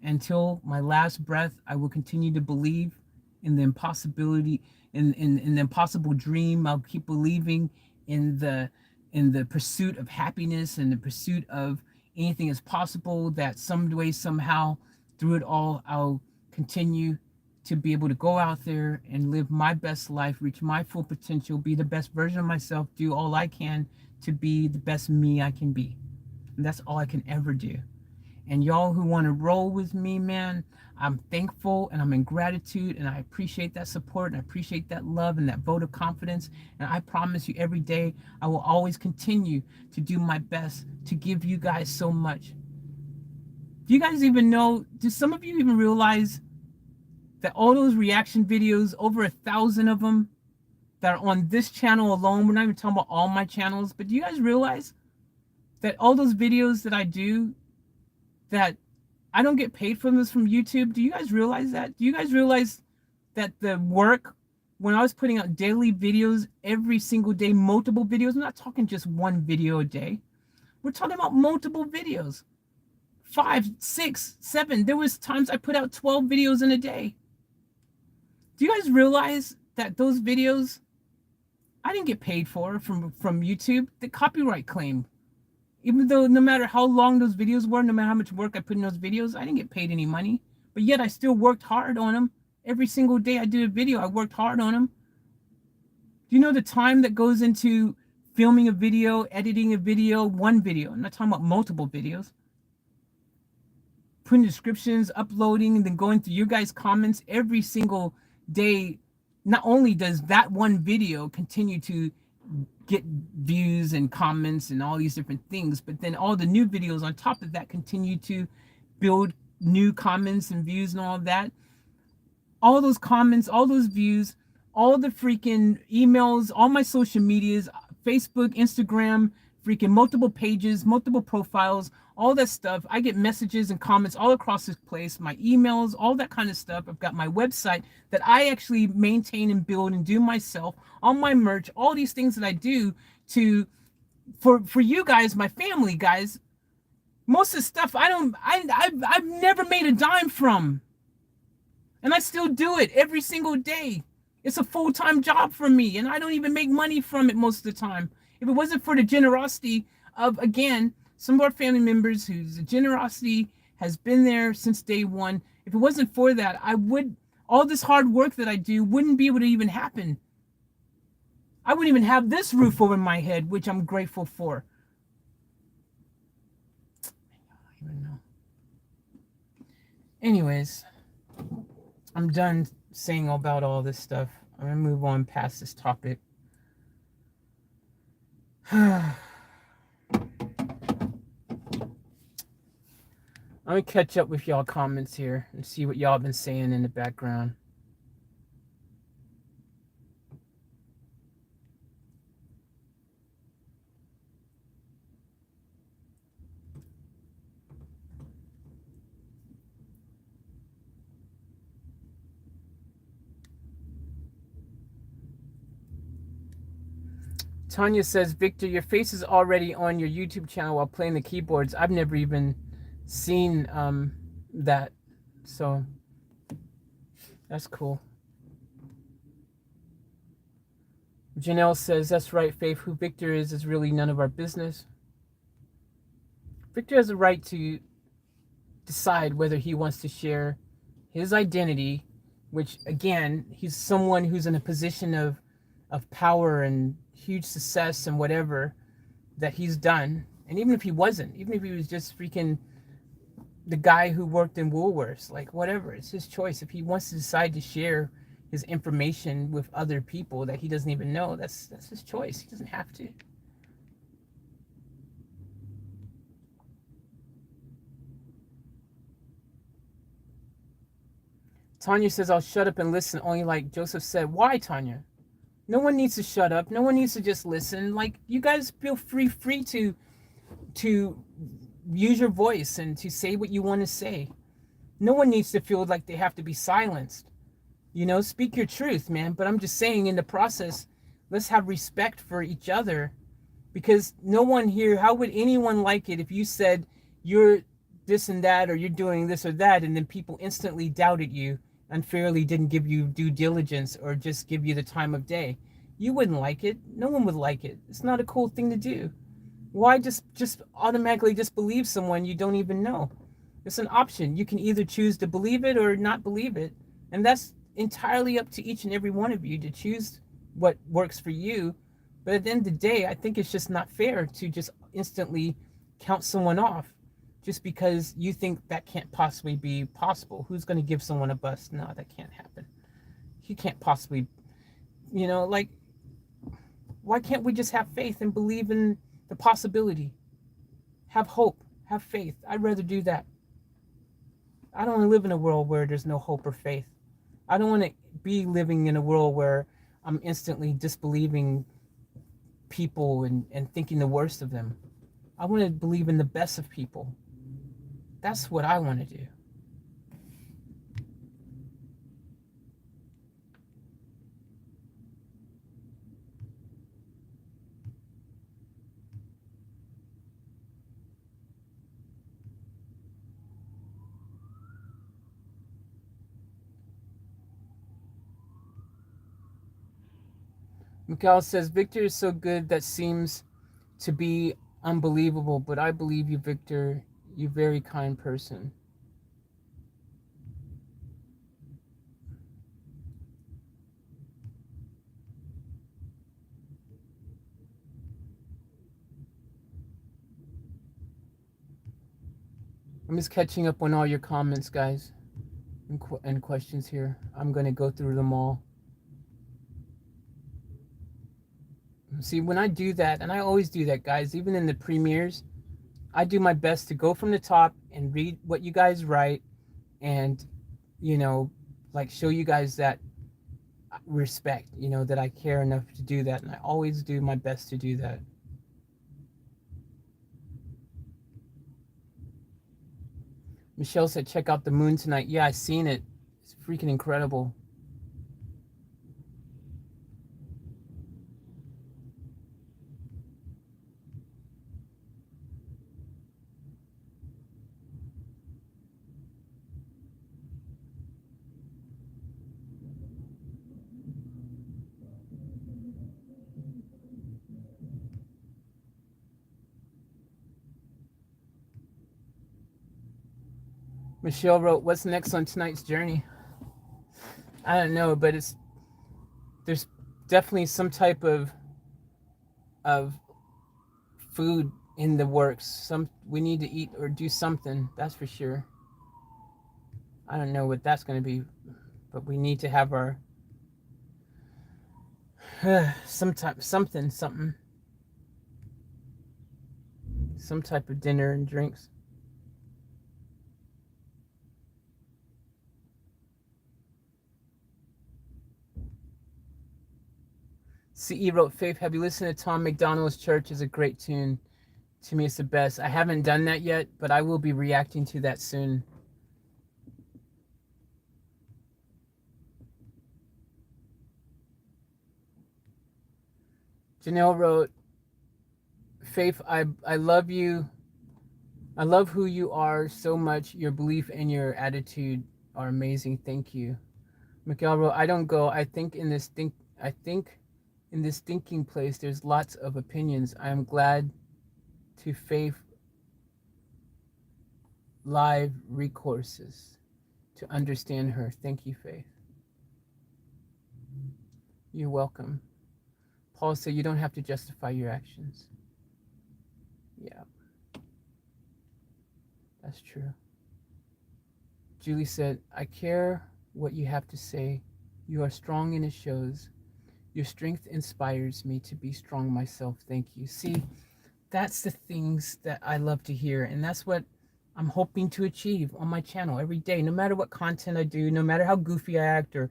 Until my last breath, I will continue to believe in the impossibility, in the impossible dream. I'll keep believing in the pursuit of happiness and the pursuit of anything is possible, that some way, somehow, through it all, I'll continue to be able to go out there and live my best life, reach my full potential, be the best version of myself, do all I can to be the best me I can be. And that's all I can ever do. And y'all who want to roll with me, man, I'm thankful and I'm in gratitude, and I appreciate that support, and I appreciate that love and that vote of confidence. And I promise you, every day I will always continue to do my best to give you guys so much. Do you guys even know, do some of you even realize that all those reaction videos, over 1,000 of them that are on this channel alone, we're not even talking about all my channels, but do you guys realize that all those videos that I do, that I don't get paid for this from YouTube? Do you guys realize that? Do you guys realize that the work, when I was putting out daily videos every single day, multiple videos, I'm not talking just one video a day. We're talking about multiple videos. 5, 6, 7. There was times I put out 12 videos in a day. Do you guys realize that those videos, I didn't get paid for from YouTube? The copyright claim. Even though no matter how long those videos were, no matter how much work I put in those videos, I didn't get paid any money. But yet I still worked hard on them. Every single day I did a video, I worked hard on them. Do you know the time that goes into filming a video, editing a video, one video? I'm not talking about multiple videos. Putting descriptions, uploading, and then going through your guys' comments every single day. Not only does that one video continue to get views and comments and all these different things, but then all the new videos on top of that continue to build new comments and views and all of that. All those comments, all those views, all the freaking emails, all my social medias, Facebook, Instagram, freaking multiple pages, multiple profiles, all that stuff. I get messages and comments all across this place, my emails, all that kind of stuff. I've got my website that I actually maintain and build and do myself, all my merch, all these things that I do for you guys, my family guys. Most of the stuff I've never made a dime from. And I still do it every single day. It's a full-time job for me, and I don't even make money from it most of the time. If it wasn't for the generosity of, again, some of our family members whose generosity has been there since day one, if it wasn't for that, all this hard work that I do wouldn't be able to even happen. I wouldn't even have this roof over my head, which I'm grateful for. I don't even know. Anyways, I'm done saying about all this stuff. I'm gonna move on past this topic. I'm gonna catch up with y'all comments here and see what y'all been saying in the background. Tanya says, Victor, your face is already on your YouTube channel while playing the keyboards. I've never even seen that. So that's cool. Janelle says, that's right, Faith. Who Victor is really none of our business. Victor has a right to decide whether he wants to share his identity, which, again, he's someone who's in a position of power and huge success and whatever that he's done. And even if he wasn't, even if he was just freaking the guy who worked in Woolworths, like whatever, it's his choice. If he wants to decide to share his information with other people that he doesn't even know, that's his choice. He doesn't have to. Tanya says, I'll shut up and listen, only like Joseph said. Why, Tanya? No one needs to shut up. No one needs to just listen. Like, you guys feel free to use your voice and to say what you want to say. No one needs to feel like they have to be silenced. You know, speak your truth, man. But I'm just saying, in the process, let's have respect for each other, because no one here, how would anyone like it if you said you're this and that, or you're doing this or that, and then people instantly doubted you, unfairly didn't give you due diligence, or just give you the time of day? You wouldn't like it. No one would like it. It's not a cool thing to do. Why just automatically disbelieve someone you don't even know? It's an option. You can either choose to believe it or not believe it. And that's entirely up to each and every one of you to choose what works for you. But at the end of the day, I think it's just not fair to just instantly count someone off just because you think that can't possibly be possible. Who's going to give someone a bus? No, that can't happen. You can't possibly, you know, like, why can't we just have faith and believe in the possibility? Have hope, have faith. I'd rather do that. I don't want to live in a world where there's no hope or faith. I don't want to be living in a world where I'm instantly disbelieving people and thinking the worst of them. I want to believe in the best of people. That's what I want to do. Mikhail says, Victor is so good that seems to be unbelievable, but I believe you, Victor. You're a very kind person. I'm just catching up on all your comments, guys, and questions here. I'm going to go through them all. See, when I do that, and I always do that, guys, even in the premieres, I do my best to go from the top and read what you guys write and, you know, like show you guys that respect, you know, that I care enough to do that. And I always do my best to do that. Michelle said, check out the moon tonight. Yeah, I've seen it. It's freaking incredible. Michelle wrote, what's next on tonight's journey? I don't know, but there's definitely some type of food in the works. We need to eat or do something, that's for sure. I don't know what that's going to be, but we need to have our some type of dinner and drinks. CE wrote, Faith, have you listened to Tom McDonald's Church? Is a great tune. To me, it's the best. I haven't done that yet, but I will be reacting to that soon. Janelle wrote, Faith, I love you. I love who you are so much, your belief and your attitude. are amazing. Thank you. Miguel wrote, I don't go. I think in this thinking place there's lots of opinions. I am glad to Faith live recourses to understand her. Thank you, Faith. You're welcome. Paul said you don't have to justify your actions. Yeah, that's true. Julie said, I care what you have to say. You are strong and it shows. Your strength inspires me to be strong myself. Thank you. See, that's the things that I love to hear. And that's what I'm hoping to achieve on my channel every day. No matter what content I do, no matter how goofy I act or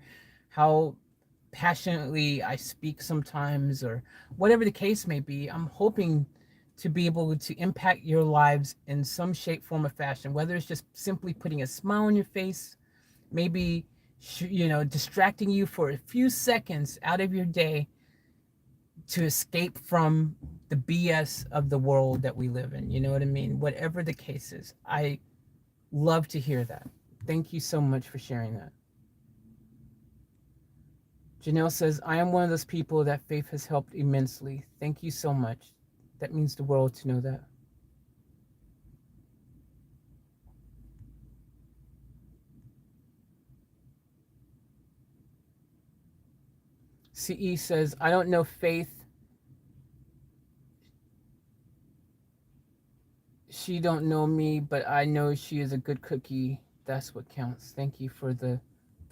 how passionately I speak sometimes or whatever the case may be, I'm hoping to be able to impact your lives in some shape, form, or fashion, whether it's just simply putting a smile on your face, maybe, distracting you for a few seconds out of your day to escape from the BS of the world that we live in. You know what I mean? Whatever the case is, I love to hear that. Thank you so much for sharing that. Janelle says, I am one of those people that Faith has helped immensely. Thank you so much. That means the world to know that. CE says, I don't know Faith. She don't know me, but I know she is a good cookie. That's what counts. Thank you for the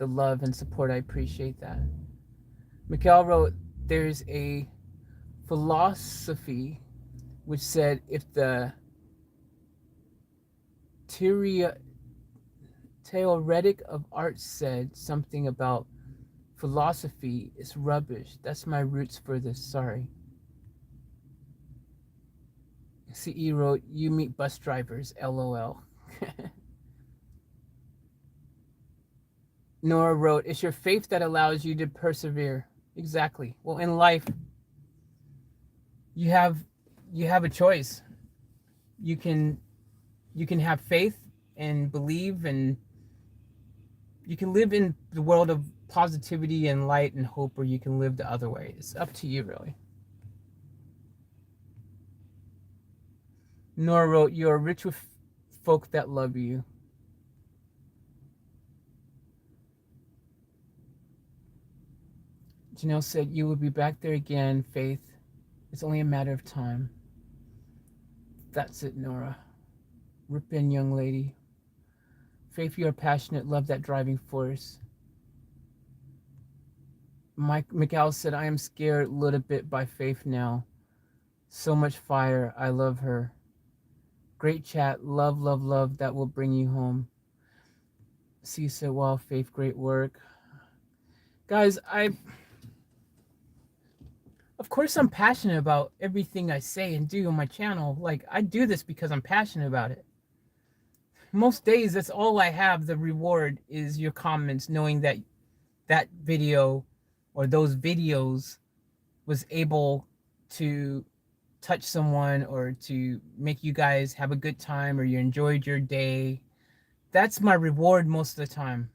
love and support. I appreciate that. Mikhail wrote, there's a philosophy which said if the theoretic of art said something about philosophy, it's rubbish. That's my roots for this. Sorry. CE wrote, you meet bus drivers, LOL. Nora wrote, it's your faith that allows you to persevere. Exactly. Well, in life, you have a choice. You can have faith and believe, and you can live in the world of positivity and light and hope, or you can live the other way. It's up to you, really. Nora wrote, you are rich with folk that love you. Janelle said, you will be back there again, Faith. It's only a matter of time. That's it, Nora. Rip in, young lady. Faith, you are passionate. Love that driving force. Mike Miguel said, I am scared a little bit by Faith now. So much fire. I love her. Great chat. Love, love, love. That will bring you home. See, said, wow, Faith, great work. Guys, of course I'm passionate about everything I say and do on my channel. Like, I do this because I'm passionate about it. Most days, that's all I have. The reward is your comments, knowing that that video or those videos was able to touch someone or to make you guys have a good time or you enjoyed your day. That's my reward most of the time.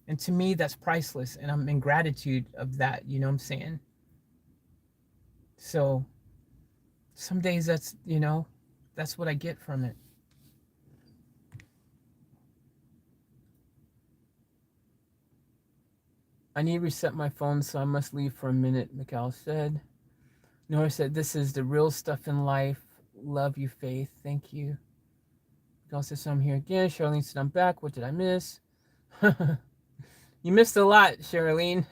And to me, that's priceless. And I'm in gratitude of that. You know what I'm saying? So some days that's what I get from it. I need to reset my phone, so I must leave for a minute, Mikhail said. Nora said, this is the real stuff in life. Love you, Faith. Thank you. Mikhail said, so I'm here again. Charlene said, I'm back. What did I miss? You missed a lot, Charlene.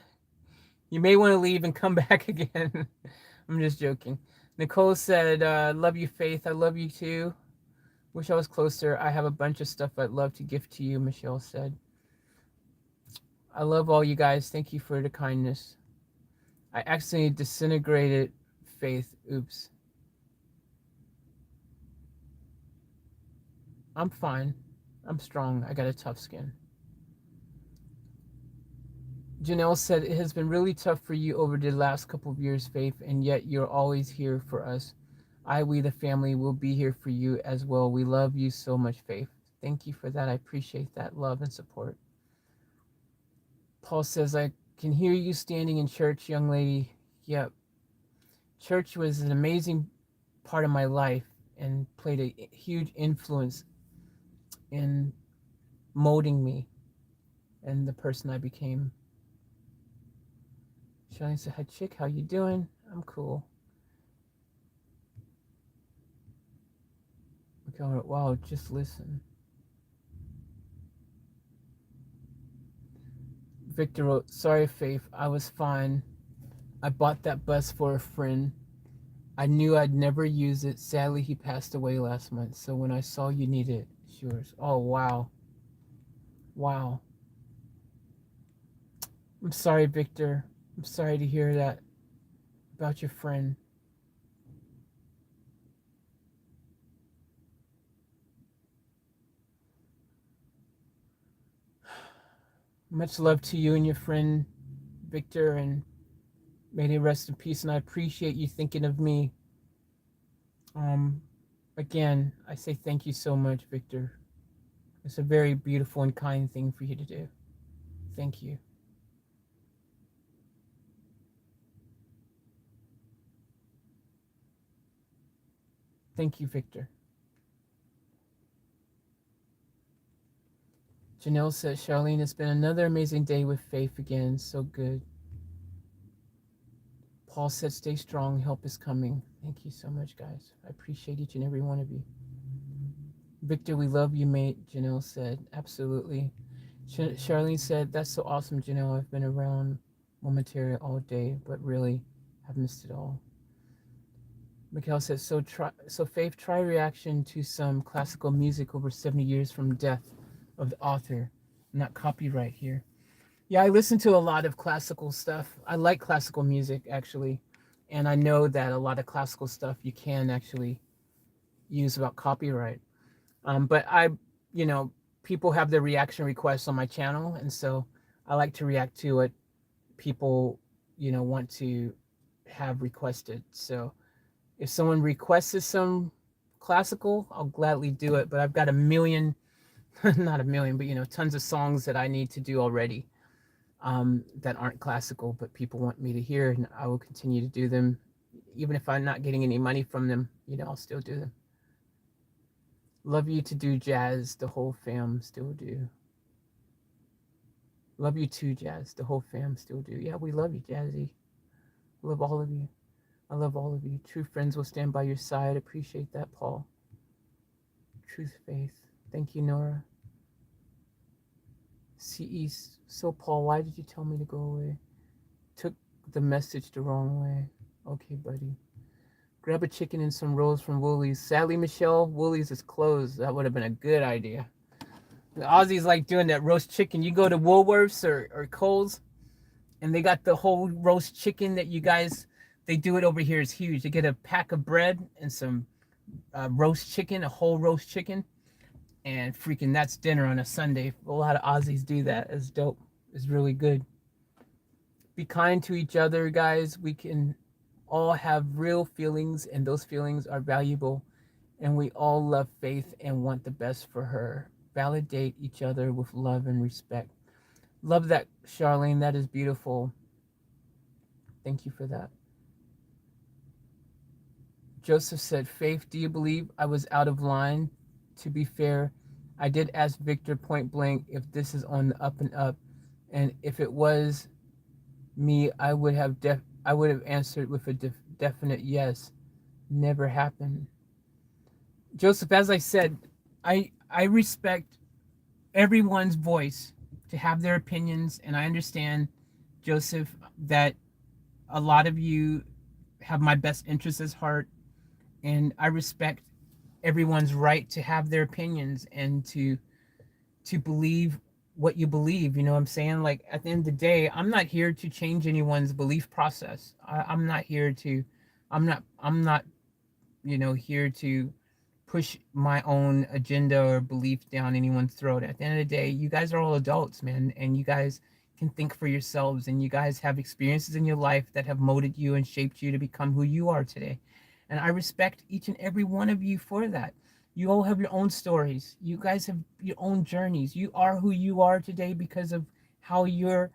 You may want to leave and come back again. I'm just joking. Nicole said, love you, Faith. I love you too. Wish I was closer. I have a bunch of stuff I'd love to gift to you, Michelle said. I love all you guys. Thank you for the kindness. I accidentally disintegrated Faith. Oops. I'm fine. I'm strong. I got a tough skin. Janelle said, it has been really tough for you over the last couple of years, Faith, and yet you're always here for us. We, the family, will be here for you as well. We love you so much, Faith. Thank you for that. I appreciate that love and support. Paul says, I can hear you standing in church, young lady. Yep. Church was an amazing part of my life and played a huge influence in molding me and the person I became. Shani said, hi, chick, how you doing? I'm cool. Okay, wow, just listen. Victor wrote, sorry, Faith, I was fine. I bought that bus for a friend. I knew I'd never use it. Sadly, he passed away last month. So when I saw you needed it, it's yours. Oh, wow. Wow. I'm sorry, Victor. I'm sorry to hear that about your friend. Much love to you and your friend, Victor, and may they rest in peace. And I appreciate you thinking of me. Again, I say thank you so much, Victor. It's a very beautiful and kind thing for you to do. Thank you. Thank you, Victor. Janelle says, Charlene, it's been another amazing day with Faith again. So good. Paul said, stay strong. Help is coming. Thank you so much, guys. I appreciate each and every one of you. Victor, we love you, mate. Janelle said, absolutely. Charlene said, that's so awesome, Janelle. I've been around momentarily all day, but really have missed it all. Mikhail says, so Faith, try reaction to some classical music over 70 years from death of the author, not copyright here. Yeah, I listen to a lot of classical stuff. I like classical music, actually. And I know that a lot of classical stuff you can actually use without copyright. But people have their reaction requests on my channel. And so I like to react to what people, want to have requested. So if someone requests some classical, I'll gladly do it. But I've got a million, not a million, but tons of songs that I need to do already that aren't classical, but people want me to hear, and I will continue to do them. Even if I'm not getting any money from them, I'll still do them. Love you to do, Jazz. The whole fam still do. Love you too, Jazz. The whole fam still do. Yeah, we love you, Jazzy. Love all of you. I love all of you. True friends will stand by your side. Appreciate that, Paul. Truth, faith. Thank you, Nora. CE. So, Paul, why did you tell me to go away? Took the message the wrong way. Okay, buddy. Grab a chicken and some rolls from Woolies. Sadly, Michelle, Woolies is closed. That would have been a good idea. The Aussies like doing that roast chicken. You go to Woolworths or Kohl's, and they got the whole roast chicken that you guys, they do it over here. It's huge. They get a pack of bread and some roast chicken, a whole roast chicken. And freaking, that's dinner on a Sunday. A lot of Aussies do that. It's dope. It's really good. Be kind to each other, guys. We can all have real feelings, and those feelings are valuable. And we all love Faith and want the best for her. Validate each other with love and respect. Love that, Charlene. That is beautiful. Thank you for that. Joseph said, Faith, do you believe I was out of line? To be fair, I did ask Victor point blank if this is on the up and up, and if it was me, I would have answered with a definite yes. Never happened. Joseph, as I said, I respect everyone's voice to have their opinions, and I understand, Joseph, that a lot of you have my best interests at heart, and I respect everyone's right to have their opinions and to believe what you believe. You know what I'm saying? Like, at the end of the day, I'm not here to change anyone's belief process. I'm not here to here to push my own agenda or belief down anyone's throat. At the end of the day, you guys are all adults, man, and you guys can think for yourselves, and you guys have experiences in your life that have molded you and shaped you to become who you are today. And I respect each and every one of you for that. You all have your own stories. You guys have your own journeys. You are who you are today because of how your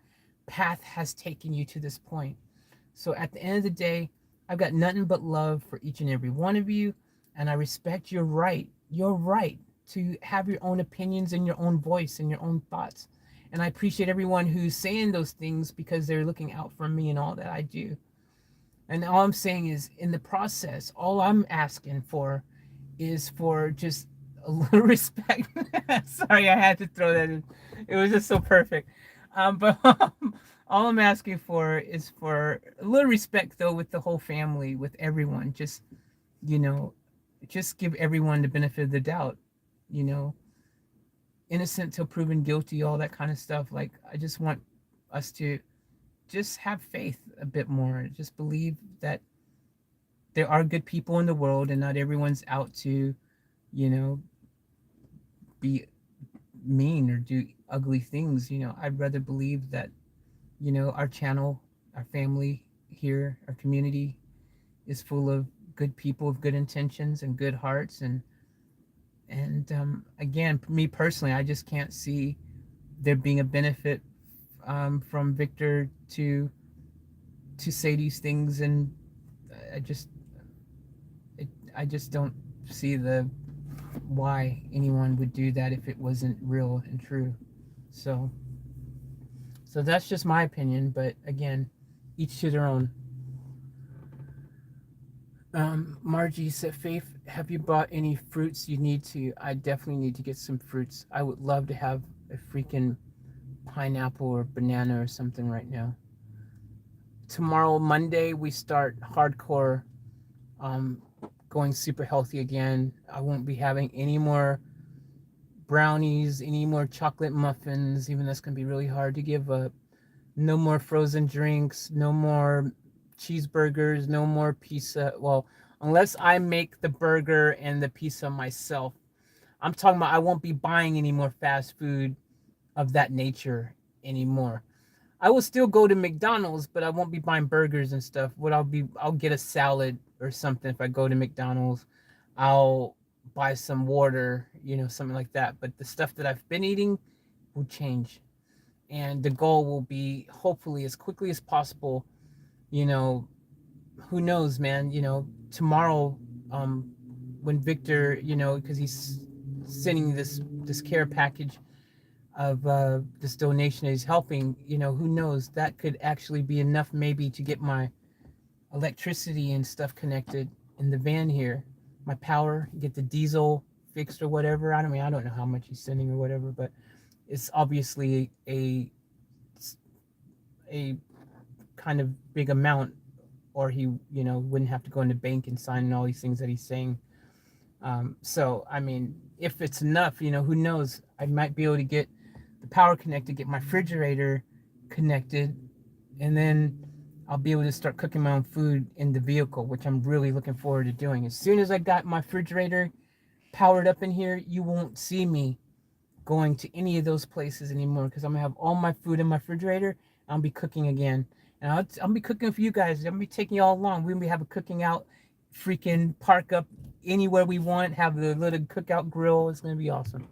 path has taken you to this point. So at the end of the day, I've got nothing but love for each and every one of you, and I respect your right. Your right to have your own opinions and your own voice and your own thoughts. And I appreciate everyone who's saying those things because they're looking out for me and all that I do. And all I'm saying is, in the process, all I'm asking for is for just a little respect. Sorry, I had to throw that in. It was just so perfect. But all I'm asking for is for a little respect, though, with the whole family, with everyone. Just, you know, just give everyone the benefit of the doubt. You know, innocent till proven guilty, all that kind of stuff. Like, I just want us to just have faith a bit more. Just believe that there are good people in the world and not everyone's out to, you know, be mean or do ugly things. You know, I'd rather believe that, you know, our channel, our family here, our community is full of good people with good intentions and good hearts. And again, me personally, I just can't see there being a benefit from Victor to say these things, and I just I just don't see the why anyone would do that if it wasn't real and true. So that's just my opinion, but again, each to their own. Margie said, Faith, have you bought any fruits? You need to. I definitely need to get some fruits. I would love to have a freaking pineapple or banana or something right now. Tomorrow, Monday, we start hardcore, going super healthy again. I won't be having any more brownies, any more chocolate muffins, even that's going to be really hard to give up. No more frozen drinks, no more cheeseburgers, no more pizza. Well, unless I make the burger and the pizza myself. I'm talking about I won't be buying any more fast food of that nature anymore. I will still go to McDonald's, but I won't be buying burgers and stuff. I'll get a salad or something if I go to McDonald's. I'll buy some water, you know, something like that. But the stuff that I've been eating will change. And the goal will be, hopefully as quickly as possible, you know, who knows, man, you know, tomorrow, when Victor, you know, because he's sending this care package of this donation that he's helping, you know, who knows, that could actually be enough maybe to get my electricity and stuff connected in the van here, my power, get the diesel fixed or whatever. I don't know how much he's sending or whatever, but it's obviously a kind of big amount, or he, you know, wouldn't have to go in the bank and sign all these things that he's saying. So I mean, if it's enough, you know, who knows, I might be able to get the power connected, get my refrigerator connected, and then I'll be able to start cooking my own food in the vehicle, which I'm really looking forward to doing. As soon as I got my refrigerator powered up in here, you won't see me going to any of those places anymore, because I'm gonna have all my food in my refrigerator. I'll be cooking again, and I'll be cooking for you guys. I'm gonna be taking y'all along. We're gonna have a cooking out, freaking park up anywhere we want, have the little cookout grill. It's gonna be awesome.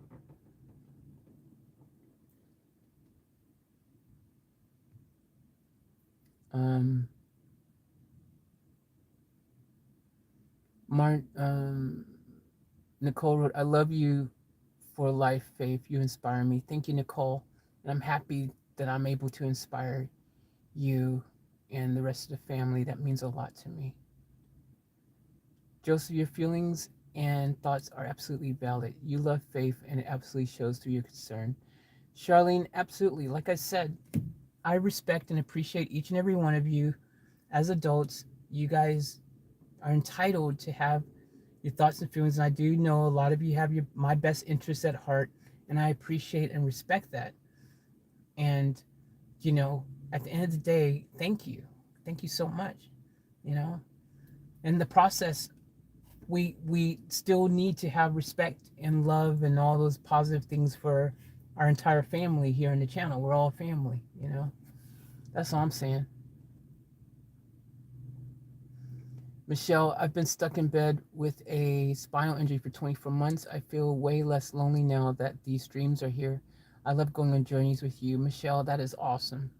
Nicole wrote, I love you for life, Faith. You inspire me. Thank you, Nicole. And I'm happy that I'm able to inspire you and the rest of the family. That means a lot to me. Joseph, your feelings and thoughts are absolutely valid. You love Faith, and it absolutely shows through your concern. Charlene, absolutely. Like I said, I respect and appreciate each and every one of you. As adults, you guys are entitled to have your thoughts and feelings, and I do know a lot of you have my best interests at heart, and I appreciate and respect that. And, you know, at the end of the day, thank you so much. You know, in the process, we still need to have respect and love and all those positive things for our entire family here in the channel. We're all family, you know. That's all I'm saying. Michelle, I've been stuck in bed with a spinal injury for 24 months. I feel way less lonely now that these streams are here. I love going on journeys with you. Michelle, that is awesome.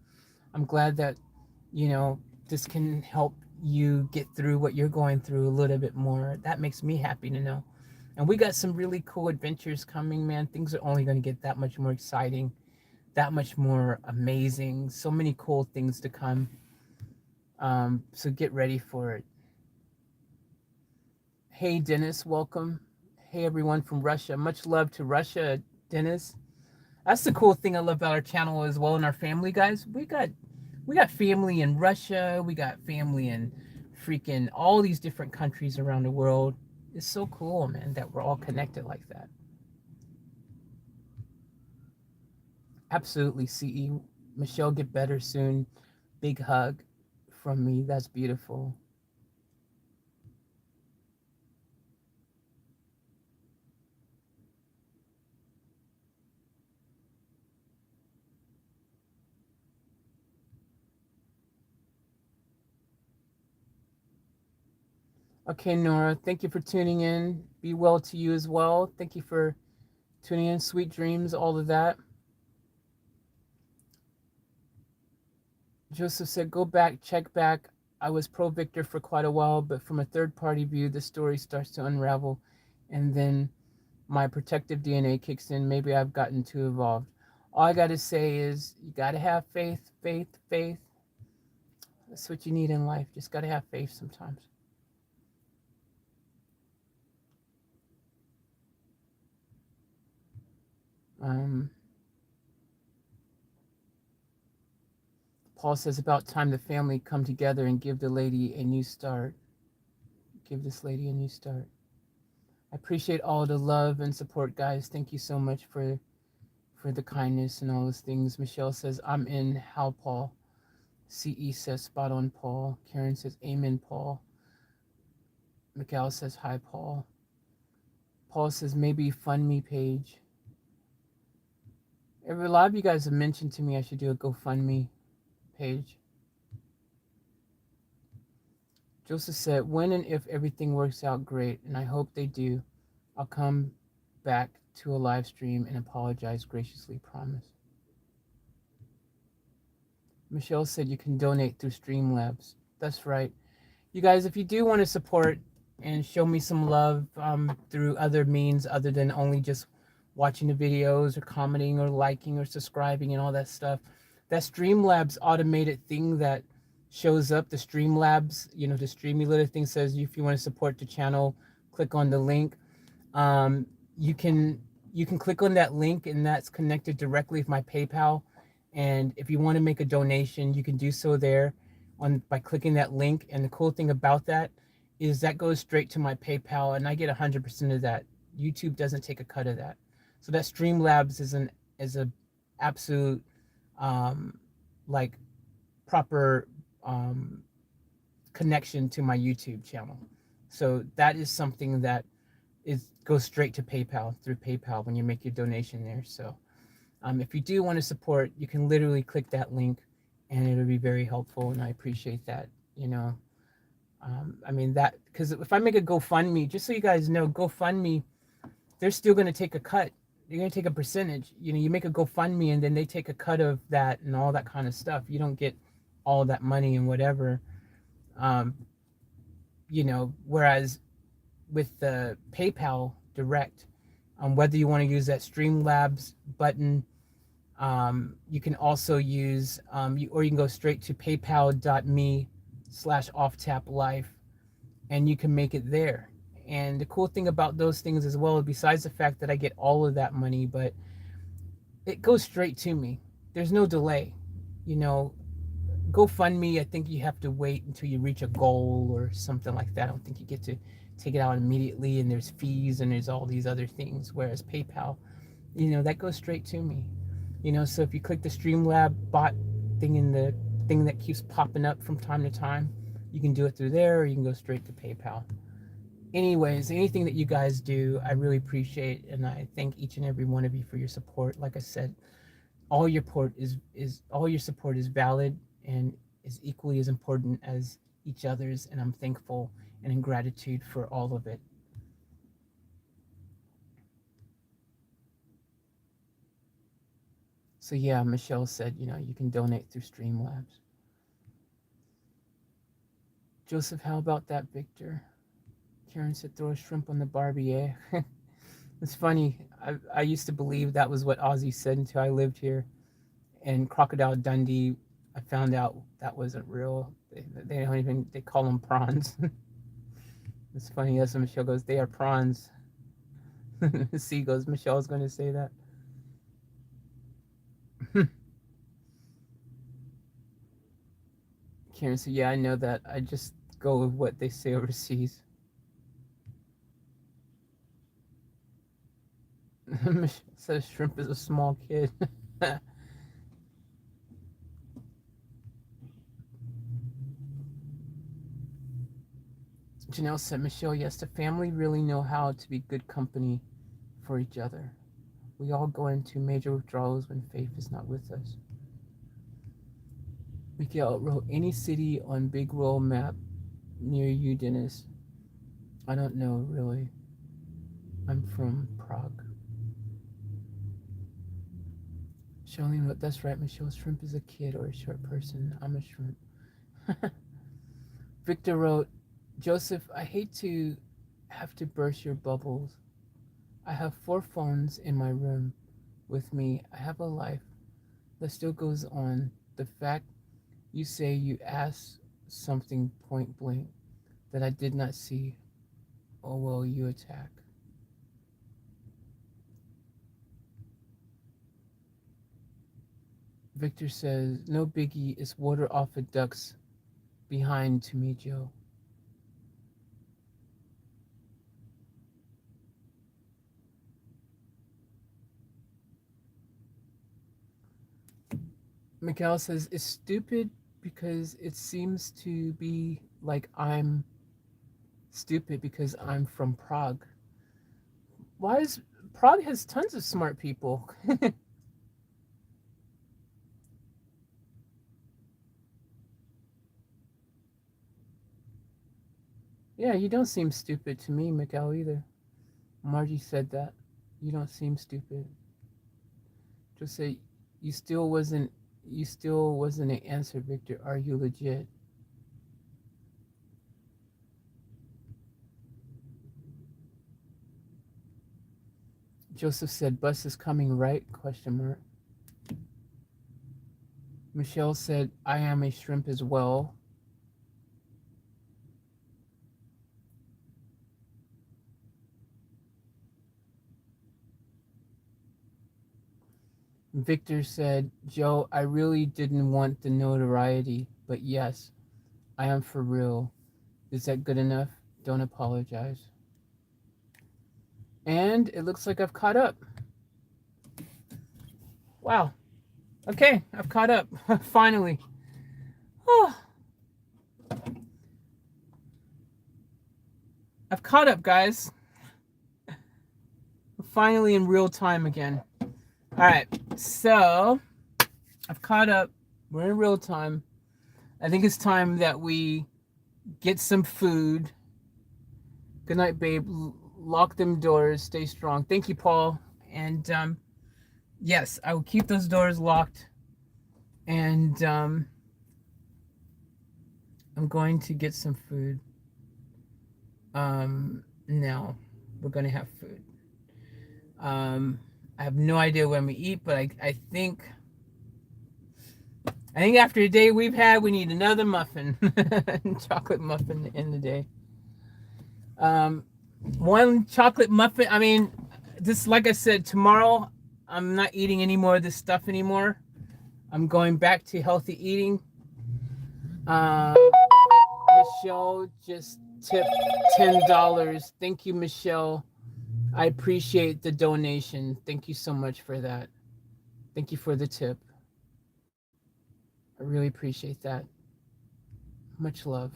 I'm glad that, you know, this can help you get through what you're going through a little bit more. That makes me happy to know. And we got some really cool adventures coming, man. Things are only going to get that much more exciting, that much more amazing. So many cool things to come. So get ready for it. Hey, Dennis, welcome. Hey, everyone from Russia. Much love to Russia, Dennis. That's the cool thing I love about our channel as well and our family, guys. We got family in Russia. We got family in freaking all these different countries around the world. It's so cool, man, that we're all connected like that. Absolutely, CE. Michelle, get better soon. Big hug from me. That's beautiful. Okay, Nora, thank you for tuning in. Be well to you as well. Thank you for tuning in. Sweet dreams, all of that. Joseph said, go back, check back. I was pro Victor for quite a while, but from a third party view, the story starts to unravel, and then my protective DNA kicks in. Maybe I've gotten too evolved. All I got to say is, you got to have faith, faith, faith. That's what you need in life. Just got to have faith sometimes. Paul says, about time the family come together and give the lady a new start. Give this lady a new start. I appreciate all the love and support, guys. Thank you so much for the kindness and all those things. Michelle says, I'm in. How, Paul? CE says, spot on, Paul. Karen says, amen, Paul. Miguel says, hi, Paul. Paul says, maybe fund me page. A lot of you guys have mentioned to me I should do a GoFundMe page. Joseph said, when and if everything works out great, and I hope they do, I'll come back to a live stream and apologize graciously, promise. Michelle said you can donate through Streamlabs. That's right. You guys, if you do want to support and show me some love through other means other than only just watching the videos or commenting or liking or subscribing and all that stuff, that Streamlabs automated thing that shows up, the Streamlabs, you know, the streamy little thing says if you want to support the channel, click on the link. You can click on that link, and that's connected directly with my PayPal. And if you want to make a donation, you can do so there by clicking that link. And the cool thing about that is that goes straight to my PayPal, and I get 100% of that. YouTube doesn't take a cut of that. So that Streamlabs is a absolute like proper connection to my YouTube channel. So that is something that goes straight to PayPal through PayPal when you make your donation there. So if you do want to support, you can literally click that link, and it'll be very helpful, and I appreciate that. You know, I mean that, because if I make a GoFundMe, just so you guys know, GoFundMe, they're still going to take a cut. They're going to take a percentage. You know, you make a GoFundMe, and then they take a cut of that and all that kind of stuff. You don't get all that money and whatever. You know, whereas with the PayPal Direct, whether you want to use that Streamlabs button, you can also use, or you can go straight to paypal.me/offtaplife, and you can make it there. And the cool thing about those things as well, besides the fact that I get all of that money, but it goes straight to me. There's no delay. You know, GoFundMe, I think you have to wait until you reach a goal or something like that. I don't think you get to take it out immediately, and there's fees and there's all these other things. Whereas PayPal, you know, that goes straight to me. You know, so if you click the Streamlab bot thing in the thing that keeps popping up from time to time, you can do it through there, or you can go straight to PayPal. Anyways, anything that you guys do, I really appreciate, and I thank each and every one of you for your support. Like I said, all your support is valid and is equally as important as each other's, and I'm thankful and in gratitude for all of it. So yeah, Michelle said, you can donate through Streamlabs. Joseph, how about that, Victor? Karen said, throw a shrimp on the Barbie, eh? It's funny. I used to believe that was what Ozzy said until I lived here. And Crocodile Dundee, I found out that wasn't real. They don't even, they call them prawns. It's funny. Yes, Michelle goes, they are prawns. C goes, Michelle's going to say that. Karen said, yeah, I know that. I just go with what they say overseas. Michelle says shrimp is a small kid. Janelle said, Michelle, yes, the family really know how to be good company for each other. We all go into major withdrawals when faith is not with us. Miguel wrote, any city on big world map near you, Dennis? I don't know, really. I'm from Prague. Charlene wrote, that's right, Michelle. Shrimp is a kid or a short person. I'm a shrimp. Victor wrote, Joseph, I hate to have to burst your bubbles. I have 4 phones in my room with me. I have a life that still goes on. The fact you say you asked something point blank that I did not see, oh well, you attack. Victor says, no biggie, it's water off a duck's behind to me, Joe. Miguel says, it's stupid because it seems to be like I'm stupid because I'm from Prague. Why is Prague has tons of smart people? Yeah, you don't seem stupid to me, Miguel, either. Margie said that. You don't seem stupid. Just say you still wasn't an answer, Victor. Are you legit? Joseph said, bus is coming, right? Question mark. Michelle said, I am a shrimp as well. Victor said, Joe, I really didn't want the notoriety, but yes, I am for real. Is that good enough? Don't apologize. And it looks like I've caught up. Wow. Okay, I've caught up. Finally. Oh. I've caught up, guys. Finally in real time again. All right, so I've caught up. We're in real time. I think it's time that we get some food. Good night, babe. Lock them doors. Stay strong. Thank you, Paul. And yes, I will keep those doors locked. And I'm going to get some food. Now we're going to have food. I have no idea when we eat, but I think after a day we've had, we need another muffin, chocolate muffin in the day. One chocolate muffin. I mean, this, like I said, tomorrow I'm not eating any more of this stuff anymore. I'm going back to healthy eating. Michelle just tipped $10. Thank you, Michelle. I appreciate the donation. Thank you so much for that. Thank you for the tip. I really appreciate that. Much love.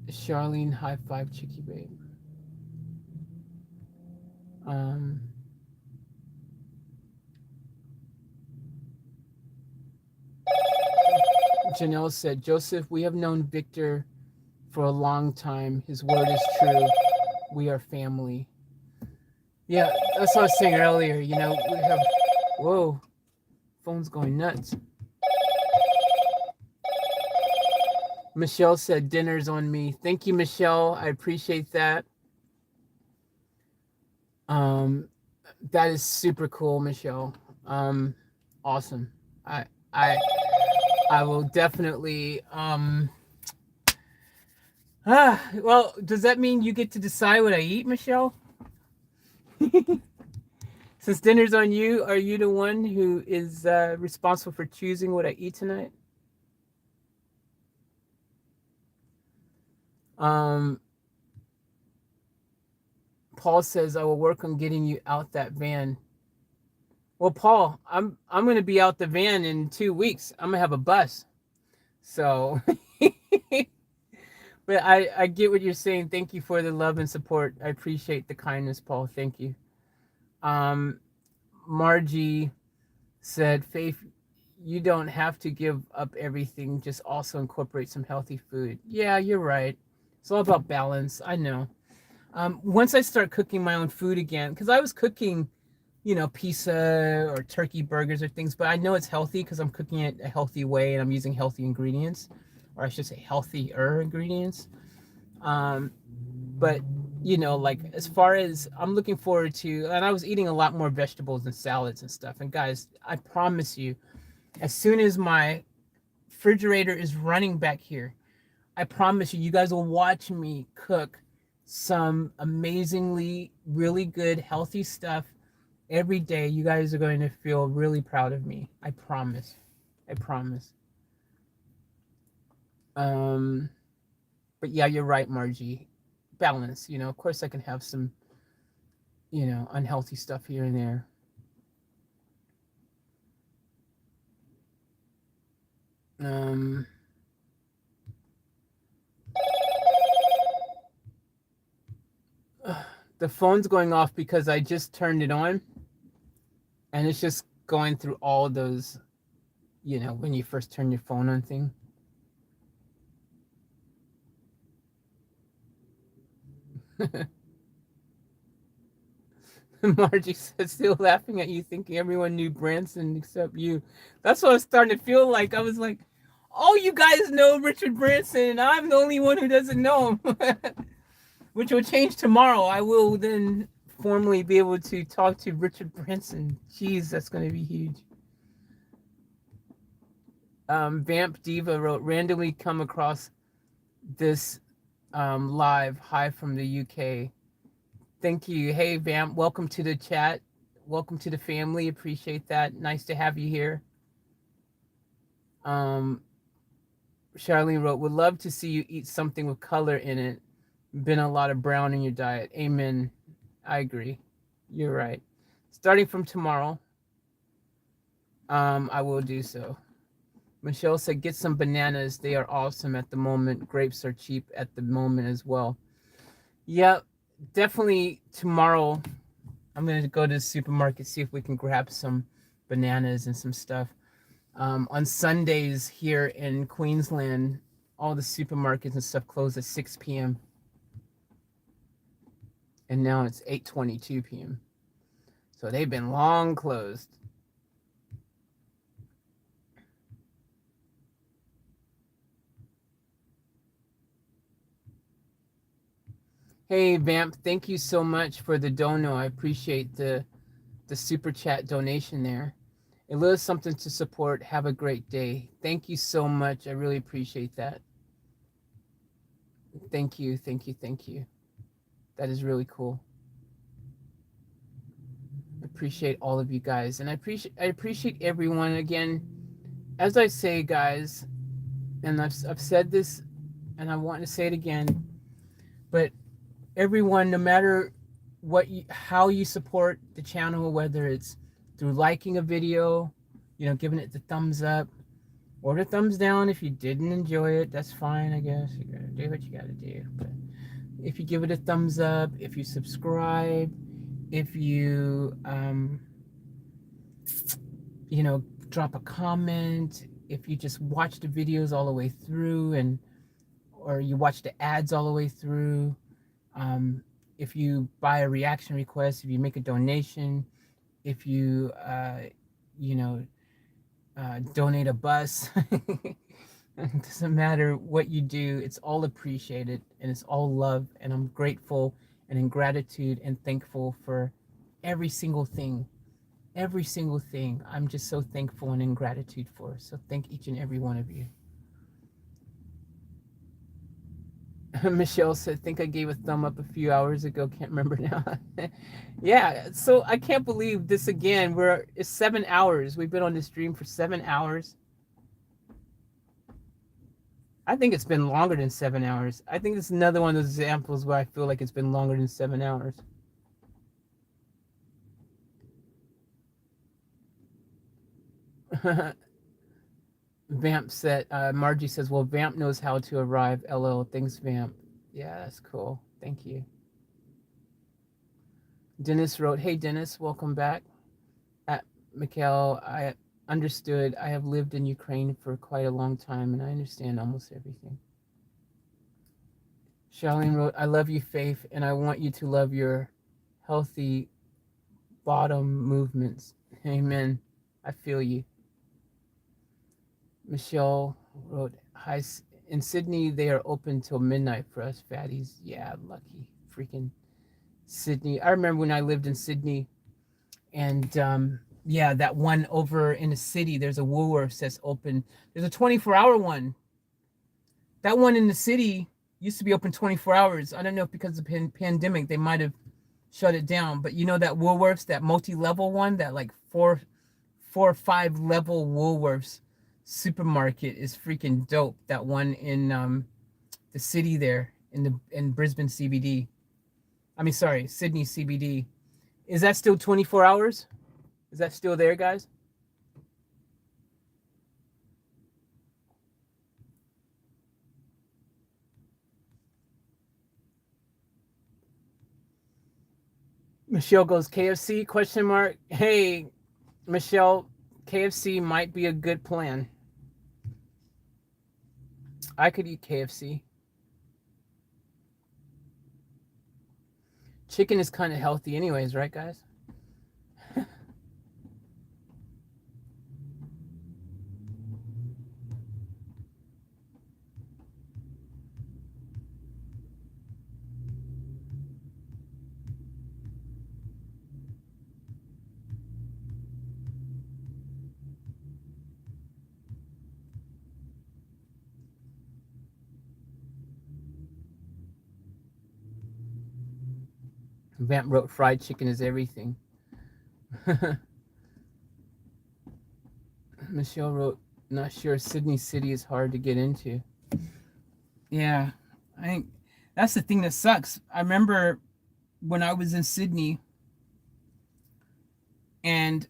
Charlene, high five, Chicky Babe. Janelle said, Joseph, we have known Victor for a long time. His word is true. We are family. Yeah, that's what I was saying earlier. You know, we have, whoa, phone's going nuts. Michelle said dinner's on me. Thank you, Michelle. I appreciate that. Um, that is super cool, Michelle. Um, awesome. I I I will definitely well, does that mean you get to decide what I eat, Michelle? Since dinner's on you, are you the one who is responsible for choosing what I eat tonight? Um, Paul says I will work on getting you out that van. Well, Paul, I'm gonna be out the van in 2 weeks. I'm gonna have a bus. So but I get what you're saying. Thank you for the love and support. I appreciate the kindness, Paul. Thank you. Um Margie said, Faith, you don't have to give up everything, just also incorporate some healthy food. Yeah, you're right. It's all about balance. I know. Once I start cooking my own food again, because I was cooking, you know, pizza or turkey burgers or things, but I know it's healthy because I'm cooking it a healthy way and I'm using healthy ingredients, or I should say healthier ingredients. Um, but you know, like as far as I'm looking forward to, and I was eating a lot more vegetables and salads and stuff. And guys, I promise you, as soon as my refrigerator is running back here, I promise you, you guys will watch me cook some amazingly, really good, healthy stuff every day. You guys are going to feel really proud of me. I promise. I promise. Um, but yeah, you're right, Margie. Balance, you know, of course I can have some, you know, unhealthy stuff here and there. Um, the phone's going off because I just turned it on and it's just going through all those, you know, when you first turn your phone on thing. Margie said, still laughing at you, thinking everyone knew Branson except you. That's what I was starting to feel like. I was like, oh, you guys know Richard Branson, and I'm the only one who doesn't know him. Which will change tomorrow. I will then formally be able to talk to Richard Branson. Jeez, that's going to be huge. Vamp Diva wrote, randomly come across this live. Hi from the UK. Thank you. Hey, Vamp, welcome to the chat. Welcome to the family. Appreciate that. Nice to have you here. Charlene wrote, would love to see you eat something with color in it. Been a lot of brown in your diet. Amen. I agree. You're right. Starting from tomorrow, I will do so. Michelle said, get some bananas. They are awesome at the moment. Grapes are cheap at the moment as well. Yeah, definitely tomorrow. I'm going to go to the supermarket, see if we can grab some bananas and some stuff. On Sundays here in Queensland, all the supermarkets and stuff close at 6 p.m. And now it's 8:22 p.m. So they've been long closed. Hey, Vamp, thank you so much for the dono. I appreciate the super chat donation there. A little something to support. Have a great day. Thank you so much. I really appreciate that. Thank you, thank you, thank you. That is really cool. I appreciate all of you guys, and I appreciate everyone. Again, as I say, guys, and I've said this, and I want to say it again, but everyone, no matter how you support the channel, whether it's through liking a video, you know, giving it the thumbs up or the thumbs down. If you didn't enjoy it, that's fine, I guess. You gotta do what you gotta do. But if you give it a thumbs up, if you subscribe, if you you know, drop a comment, if you just watch the videos all the way through, or you watch the ads all the way through, if you buy a reaction request, if you make a donation, if you, you know, donate a bus. It doesn't matter what you do, it's all appreciated and it's all love. And I'm grateful and in gratitude and thankful for every single thing. Every single thing. I'm just so thankful and in gratitude for. So thank each and every one of you. Michelle said, think I gave a thumb up a few hours ago. Can't remember now. Yeah, so I can't believe this again. It's 7 hours. We've been on this stream for 7 hours. I think it's been longer than 7 hours. I think it's another one of those examples where I feel like it's been longer than 7 hours. Vamp said, Margie says, well, Vamp knows how to arrive. LL, thanks, Vamp. Yeah, that's cool. Thank you. Dennis wrote, hey, Dennis, welcome back. At Mikhail, I understood. I have lived in Ukraine for quite a long time, and I understand almost everything. Charlene wrote, I love you, Faith, and I want you to love your healthy bottom movements. Amen. I feel you. Michelle wrote, hi, in Sydney, they are open till midnight for us fatties. Yeah, lucky. Freaking Sydney. I remember when I lived in Sydney, and yeah, that one over in the city, there's a Woolworths that's open. There's a 24-hour one. That one in the city used to be open 24 hours. I don't know if because of the pandemic, they might have shut it down. But you know that Woolworths, that multi-level one, that like four or five level Woolworths supermarket is freaking dope. That one in the city there in Brisbane CBD. I mean, sorry, Sydney CBD. Is that still 24 hours? Is that still there, guys? Michelle goes, KFC, question mark. Hey, Michelle, KFC might be a good plan. I could eat KFC. Chicken is kind of healthy anyways, right, guys? Vamp wrote, fried chicken is everything. Michelle wrote, not sure, Sydney City is hard to get into. Yeah, I think that's the thing that sucks. I remember when I was in Sydney and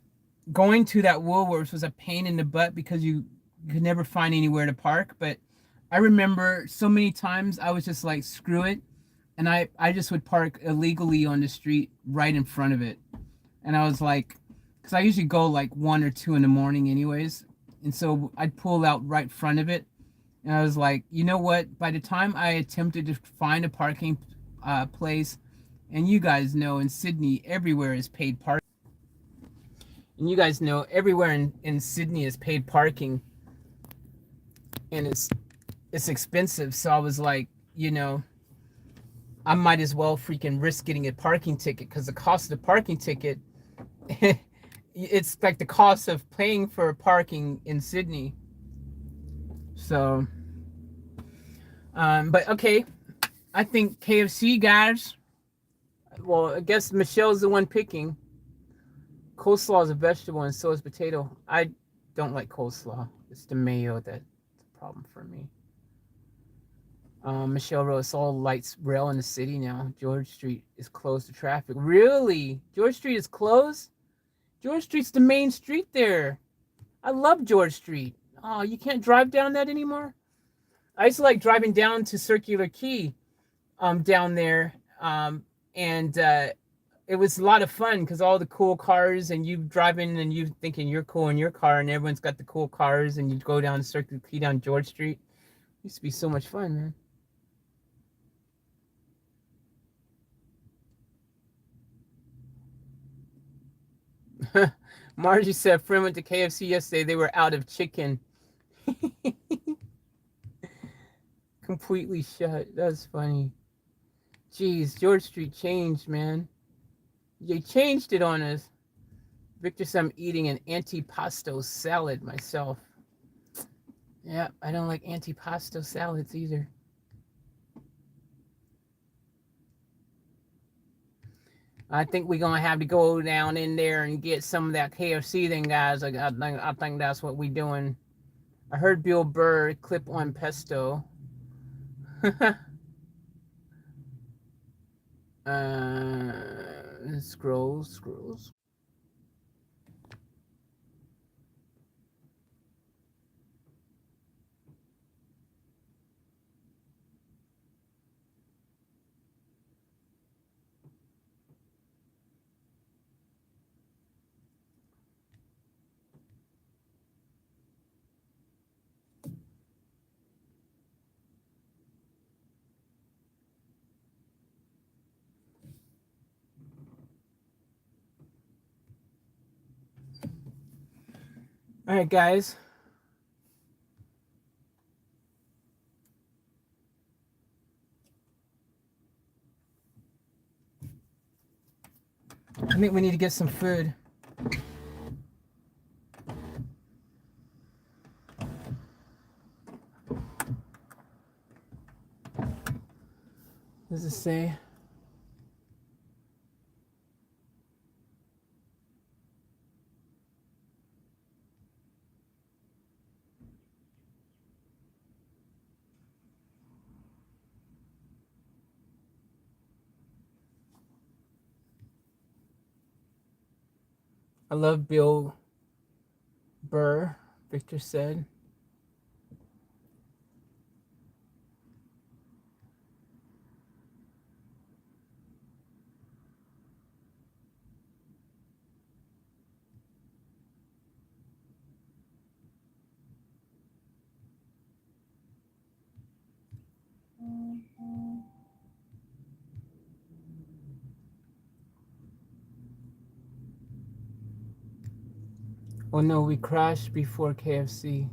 going to that Woolworths was a pain in the butt because you could never find anywhere to park. But I remember so many times I was just like, screw it. And I just would park illegally on the street right in front of it. And I was like, because I usually go like 1 or 2 in the morning anyways. And so I'd pull out right in front of it. And I was like, you know what? By the time I attempted to find a parking place, and you guys know in Sydney, everywhere is paid parking. And you guys know everywhere in Sydney is paid parking. And it's expensive. So I was like, you know, I might as well freaking risk getting a parking ticket because the cost of the parking ticket, it's like the cost of paying for parking in Sydney. So, but okay, I think KFC, guys. Well, I guess Michelle's the one picking. Coleslaw is a vegetable and so is potato. I don't like coleslaw. It's the mayo that's a problem for me. Michelle wrote, it's all lights rail in the city now. George Street is closed to traffic. Really? George Street is closed? George Street's the main street there. I love George Street. Oh, you can't drive down that anymore? I used to like driving down to Circular Quay down there. And it was a lot of fun because all the cool cars and you driving and you thinking you're cool in your car and everyone's got the cool cars and you go down to Circular Quay down George Street. It used to be so much fun, man. Margie said, friend went to KFC yesterday. They were out of chicken. Completely shut. That's funny. Jeez, George Street changed, man. They changed it on us. Victor said I'm eating an antipasto salad myself. Yeah, I don't like antipasto salads either. I think we're gonna have to go down in there and get some of that KFC thing, guys. I think that's what we're doing. I heard Bill Burr clip on pesto. Scrolls. All right, guys. I think we need to get some food. What does it say? I love Bill Burr, Victor said. Oh no, we crashed before KFC.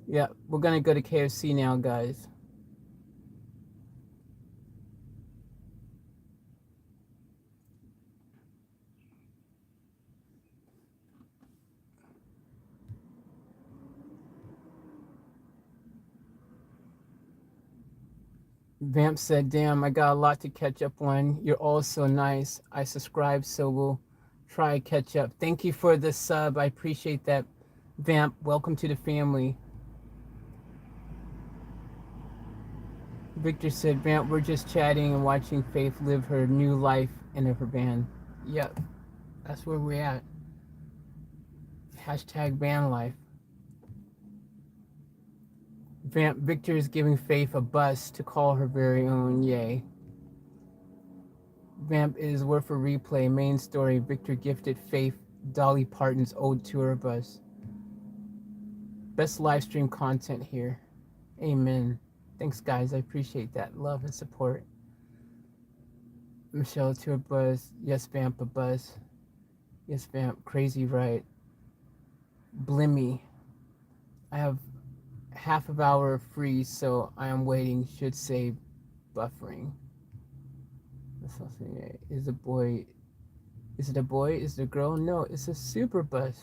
Yeah, we're gonna go to KFC now, guys. Vamp said, damn, I got a lot to catch up on. You're all so nice. I subscribe, so we'll try catch up. Thank you for the sub. I appreciate that. Vamp, welcome to the family. Victor said, Vamp, we're just chatting and watching Faith live her new life in her band. Yep, that's where we're at. Hashtag van life. Vamp, Victor is giving Faith a bus to call her very own. Yay. Vamp is worth a replay. Main story, Victor gifted Faith Dolly Parton's old tour bus. Best live stream content here. Amen. Thanks, guys. I appreciate that love and support. Michelle, tour bus. Yes, Vamp, a bus. Yes, Vamp. Crazy, right? Blimmy. I have half of hour free, so I am waiting. Should say buffering. Is a boy? Is it a boy? Is it a girl? No, it's a super bus.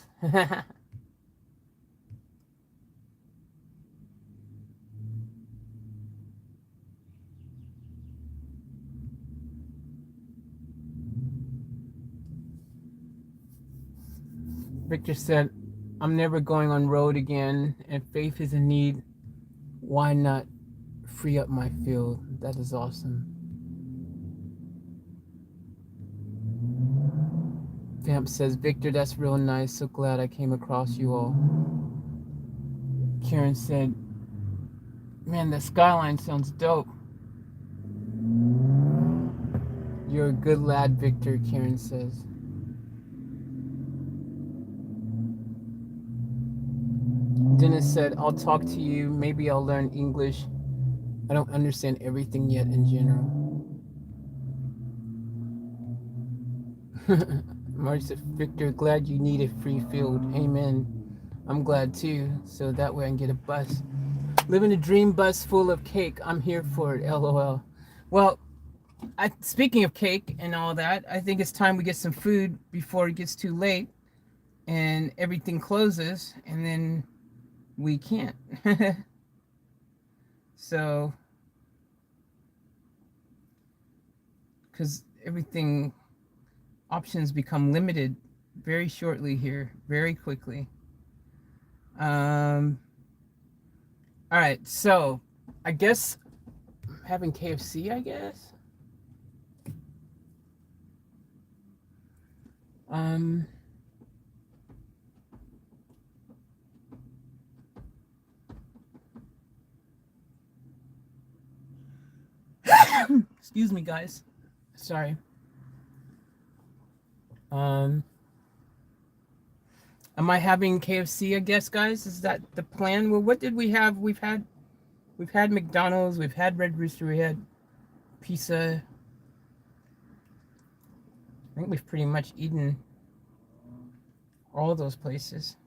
Victor said, I'm never going on road again, and Faith is in need. Why not free up my field? That is awesome. Vamp says, Victor, that's real nice. So glad I came across you all. Karen said, man, the skyline sounds dope. You're a good lad, Victor, Karen says. Dennis said, I'll talk to you. Maybe I'll learn English. I don't understand everything yet in general. Marty said, Victor, glad you need a free field. Amen. I'm glad too, so that way I can get a bus. Living a dream bus full of cake. I'm here for it. LOL. Well, speaking of cake and all that, I think it's time we get some food before it gets too late and everything closes, and then we can't. So, because everything, options become limited very shortly here, very quickly. All right, so I guess having KFC, I guess. Excuse me, guys. Sorry. Am I having KFC, I guess, guys? Is that the plan? Well, what did we have? We've had McDonald's, we've had Red Rooster, we had pizza. I think we've pretty much eaten all those places.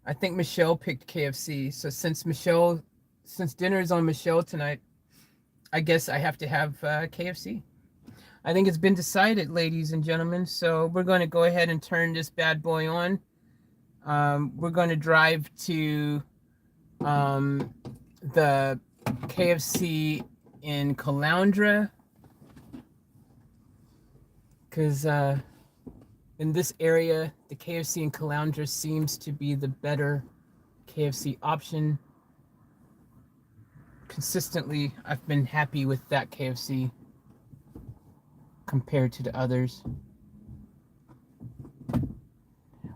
I think Michelle picked KFC. So since dinner is on Michelle tonight, I guess I have to have KFC. I think it's been decided, ladies and gentlemen. So we're going to go ahead and turn this bad boy on. We're going to drive to the KFC in Caloundra, because in this area, the KFC in Caloundra seems to be the better KFC option. Consistently, I've been happy with that KFC compared to the others.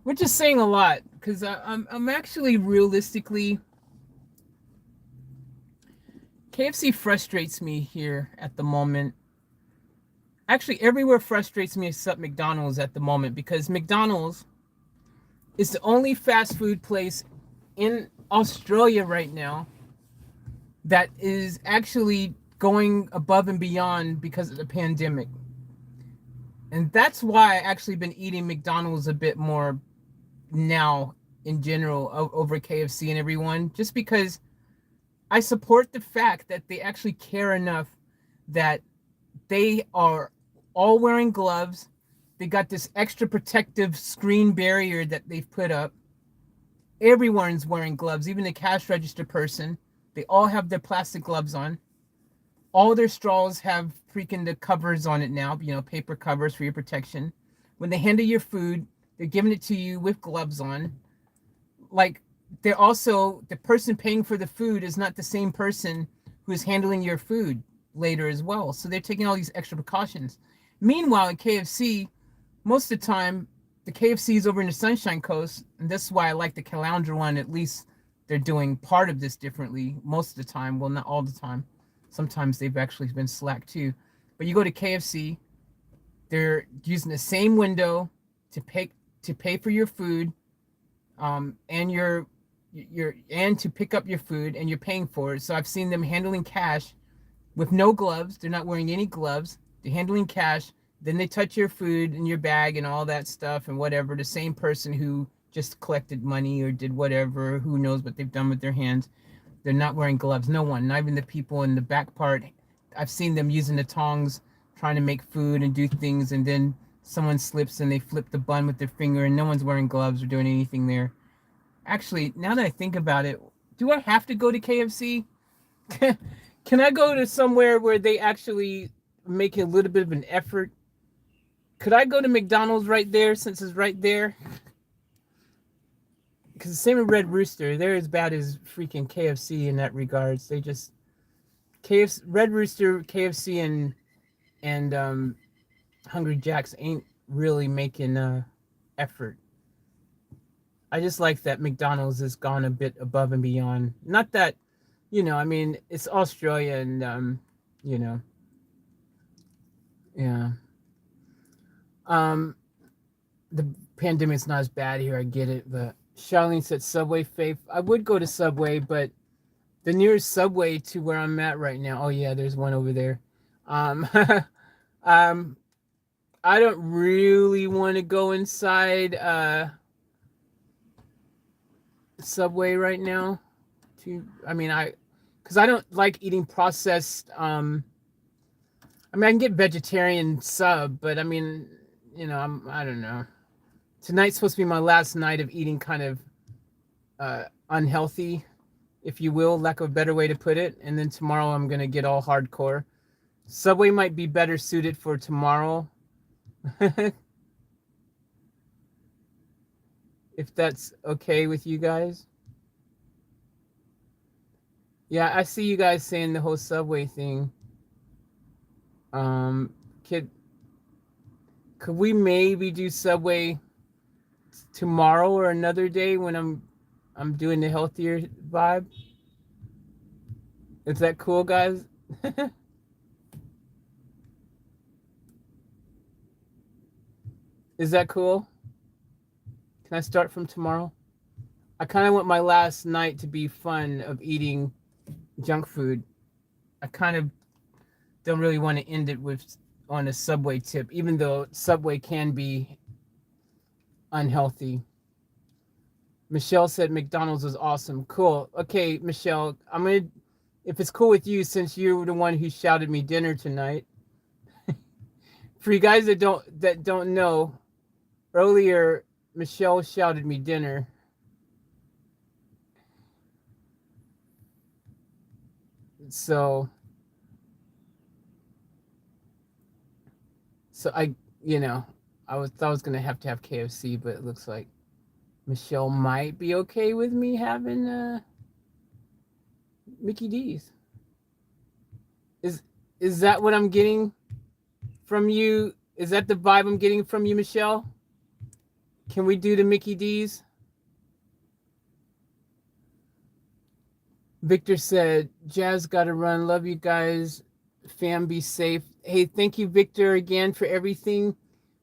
We're just saying a lot, because I'm actually realistically, KFC frustrates me here at the moment. Actually, everywhere frustrates me except McDonald's at the moment, because McDonald's is the only fast food place in Australia right now that is actually going above and beyond because of the pandemic. And that's why I actually been eating McDonald's a bit more now in general over KFC and everyone, just because I support the fact that they actually care enough that they are all wearing gloves. They got this extra protective screen barrier that they've put up. Everyone's wearing gloves, even the cash register person. They all have their plastic gloves on. All their straws have freaking the covers on it now, paper covers for your protection. When they handle your food, they're giving it to you with gloves on. Like, they're also, the person paying for the food is not the same person who is handling your food later as well. So they're taking all these extra precautions. Meanwhile, at KFC, most of the time, the KFC is over in the Sunshine Coast, and that's why I like the Caloundra one. At least they're doing part of this differently most of the time. Well, not all the time. Sometimes they've actually been slack too. But you go to KFC, they're using the same window to pay for your food, and to pick up your food, and you're paying for it. So I've seen them handling cash with no gloves. They're not wearing any gloves. They're handling cash. Then they touch your food and your bag and all that stuff and whatever. The same person who just collected money or did whatever, who knows what they've done with their hands. They're not wearing gloves. No one, not even the people in the back part. I've seen them using the tongs, trying to make food and do things, and then someone slips and they flip the bun with their finger, and no one's wearing gloves or doing anything there. Actually, now that I think about it, do I have to go to KFC? Can I go to somewhere where they actually make a little bit of an effort? Could I go to McDonald's right there, since it's right there? Because the same with Red Rooster, they're as bad as freaking KFC in that regards. They just Red Rooster, KFC, and Hungry Jack's ain't really making effort. I just like that McDonald's has gone a bit above and beyond. Not that, I mean, it's Australia and yeah. The pandemic's not as bad here. I get it, but Charlene said Subway, Faith. I would go to Subway, but the nearest Subway to where I'm at right now. Oh yeah, there's one over there. Um, um, I don't really want to go inside Subway right now. Because I don't like eating processed. I can get vegetarian sub, but I don't know. Tonight's supposed to be my last night of eating kind of unhealthy, if you will, lack of a better way to put it. And then tomorrow I'm gonna get all hardcore. Subway might be better suited for tomorrow. If that's okay with you guys. Yeah, I see you guys saying the whole Subway thing. Could we maybe do Subway tomorrow or another day when I'm doing the healthier vibe? Is that cool, guys? Is that cool? Can I start from tomorrow? I kind of want my last night to be fun of eating junk food. I kind of don't really want to end it on a Subway tip, even though Subway can be unhealthy. Michelle said McDonald's was awesome. Cool. Okay, Michelle, if it's cool with you, since you're the one who shouted me dinner tonight. For you guys that don't know, earlier Michelle shouted me dinner. So I thought I was gonna have to have KFC, but it looks like Michelle might be okay with me having Mickey D's. Is that what I'm getting from you? Is that the vibe I'm getting from you, Michelle? Can we do the Mickey D's? Victor said, Jazz gotta run. Love you guys. Fam, be safe. Hey, thank you, Victor, again for everything.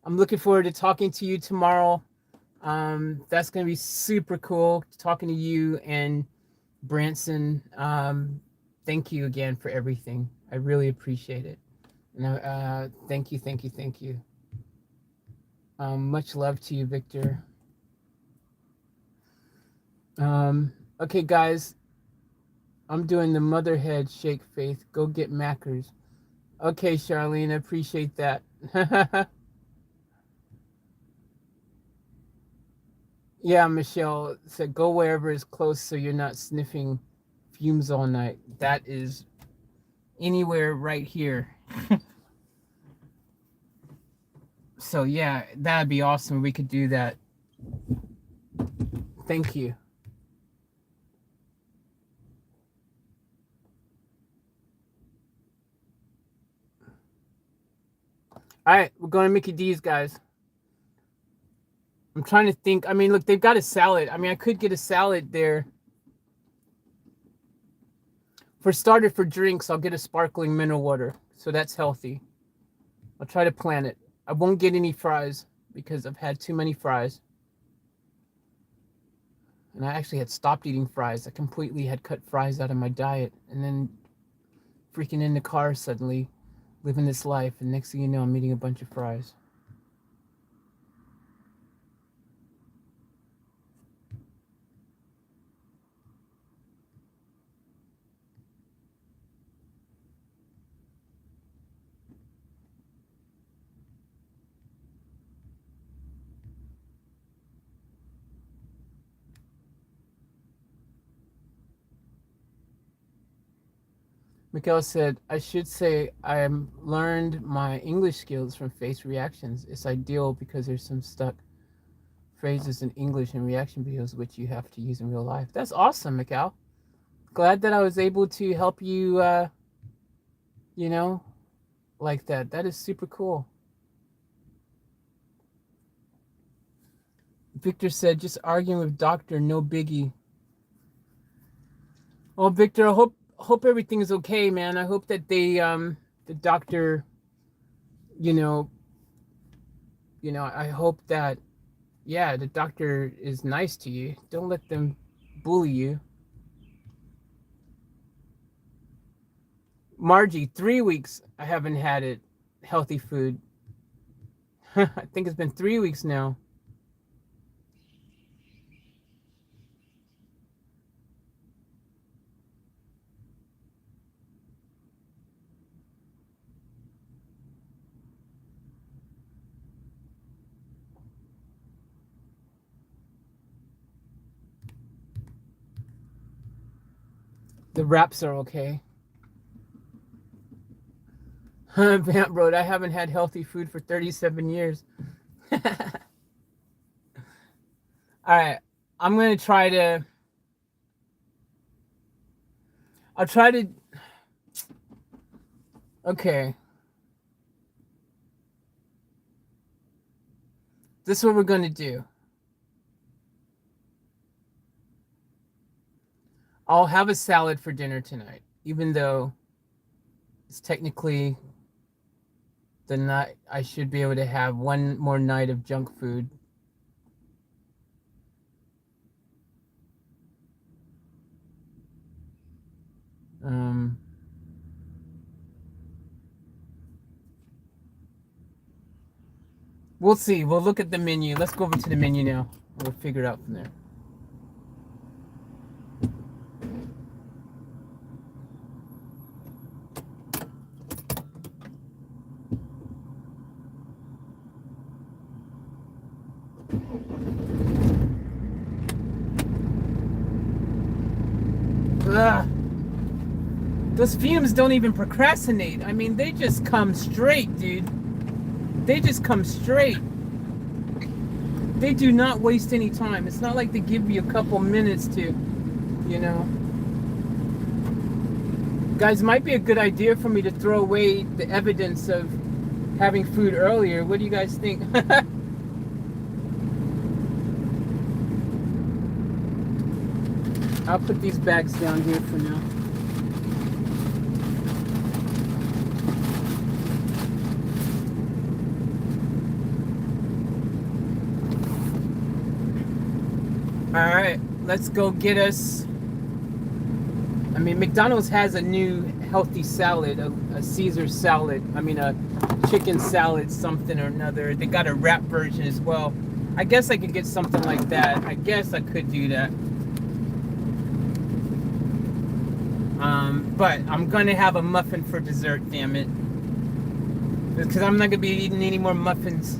I'm looking forward to talking to you tomorrow. That's gonna be super cool talking to you and Branson. Thank you again for everything. I really appreciate it. And thank you. Much love to you, Victor. Okay, guys. I'm doing the motherhead shake, Faith. Go get Mackers. Okay, Charlene, I appreciate that. Yeah, Michelle said go wherever is close so you're not sniffing fumes all night. That is anywhere right here. So yeah, that'd be awesome. We could do that. Thank you. All right, we're going to Mickey D's, guys. I'm trying to think. Look, they've got a salad. I could get a salad there. For starter, for drinks, I'll get a sparkling mineral water. So that's healthy. I'll try to plan it. I won't get any fries because I've had too many fries. And I actually had stopped eating fries. I completely had cut fries out of my diet. And then freaking in the car suddenly, living this life. And next thing you know, I'm eating a bunch of fries. Mikael said, I should say I learned my English skills from face reactions. It's ideal because there's some stuck phrases in English and reaction videos which you have to use in real life. That's awesome, Mikael. Glad that I was able to help you, like that. That is super cool. Victor said, just arguing with doctor, no biggie. Well, Victor, I hope everything is okay, man. I hope that the doctor, I hope that Yeah, the doctor is nice to you. Don't let them bully you. Margie, 3 weeks I haven't had it. Healthy food. I think it's been 3 weeks now. The wraps are okay. Vamp Road, I haven't had healthy food for 37 years. All right, I'm going to try to... I'll try to... Okay. This is what we're going to do. I'll have a salad for dinner tonight, even though it's technically the night I should be able to have one more night of junk food. We'll see. We'll look at the menu. Let's go over to the menu now. We'll figure it out from there. Ugh. Those fumes don't even procrastinate. I mean, they just come straight, dude. They just come straight. They do not waste any time. It's not like they give you a couple minutes to, you know. Guys, it might be a good idea for me to throw away the evidence of having food earlier. What do you guys think? I'll put these bags down here for now. All right, let's go get us. I mean, McDonald's has a new healthy salad, a Caesar salad. I mean, a chicken salad, something or another. They got a wrap version as well. I guess I could get something like that. I guess I could do that. But I'm gonna have a muffin for dessert, damn it. Because I'm not gonna be eating any more muffins.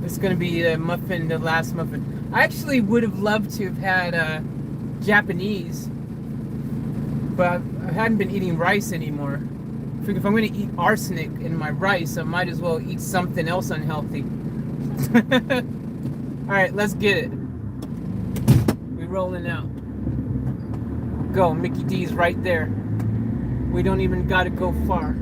It's gonna be a muffin, the last muffin. I actually would have loved to have had Japanese, but I hadn't been eating rice anymore. I figure if I'm gonna eat arsenic in my rice, I might as well eat something else unhealthy. All right, let's get it. We're rolling out. Go, Mickey D's right there. We don't even gotta go far.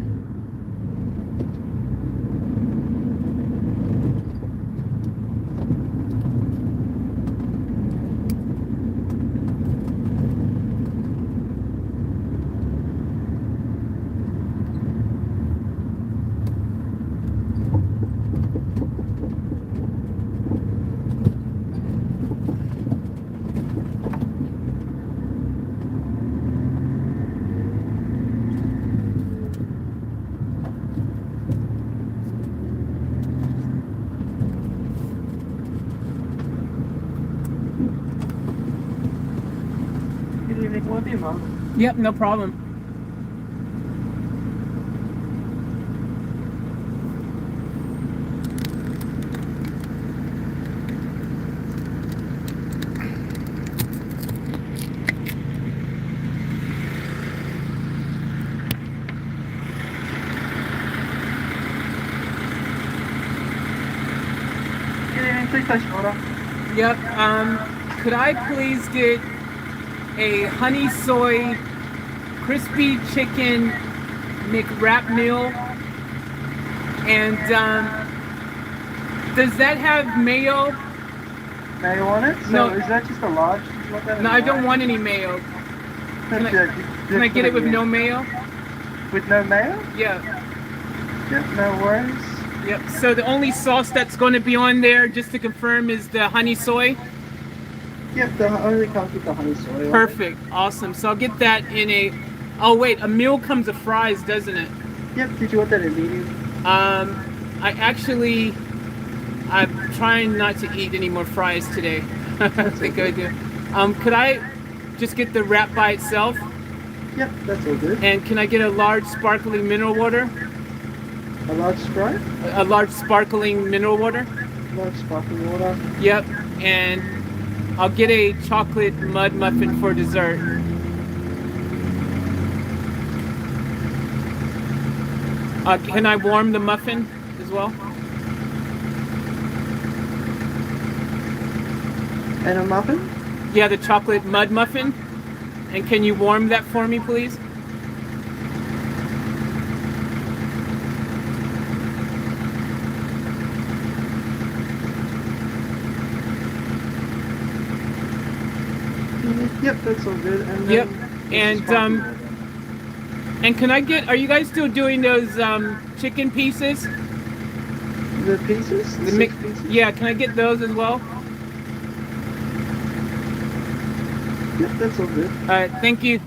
Yep, no problem. Yep, could I please get a honey soy crispy chicken McWrap meal? And does that have mayo? Mayo on it? So No. is that just a large? No, I don't want any mayo. Can I get it with no mayo? With no mayo? Yeah. Yep, no worries. Yep. So the only sauce that's going to be on there, just to confirm, is the honey soy. Yep, the only comes with the honey soy. on it. Perfect. Awesome. So I'll get that in a. Oh wait, a meal comes with fries, doesn't it? Yep, did you want that in medium? I'm trying not to eat any more fries today. I think I do. Could I just get the wrap by itself? Yep, that's all good. And can I get a large sparkling mineral water? A large Sprite, A large sparkling mineral water? large sparkling water. Yep. And I'll get a chocolate mud muffin for dessert. Can I warm the muffin as well? And a muffin? Yeah, the chocolate mud muffin. And can you warm that for me, please? Yep, that's all good. And Yep. then And sparkling water. and can I get? Are you guys still doing those chicken pieces? The pieces? The mi- six pieces? Yeah, can I get those as well? Yep, that's all good. All right, thank you.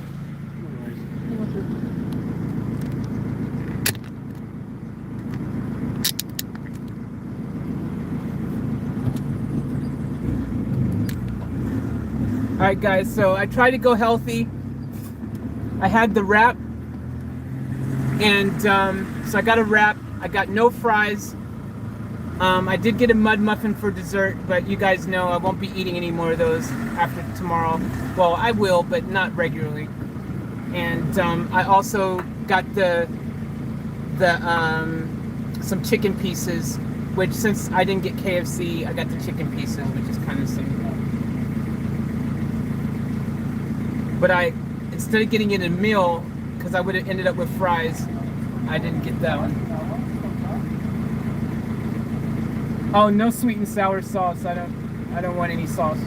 All right, guys. So I tried to go healthy. I had the wrap, and so I got a wrap. I got no fries. I did get a mud muffin for dessert, but you guys know I won't be eating any more of those after tomorrow. Well, I will, but not regularly. And I also got the some chicken pieces, which since I didn't get KFC, I got the chicken pieces, which is kind of simple. But instead of getting it in a meal, because I would have ended up with fries, I didn't get that one. Oh, no sweet and sour sauce. I don't want any sauce.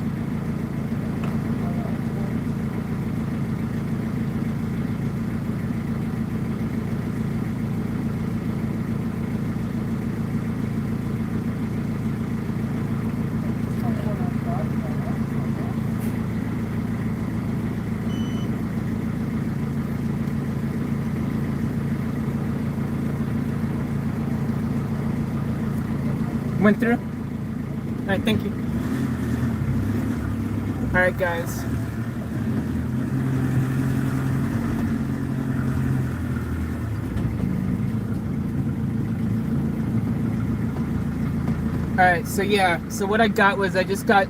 Went through? Alright, thank you. Alright, guys. Alright, so yeah, so what I got was I just got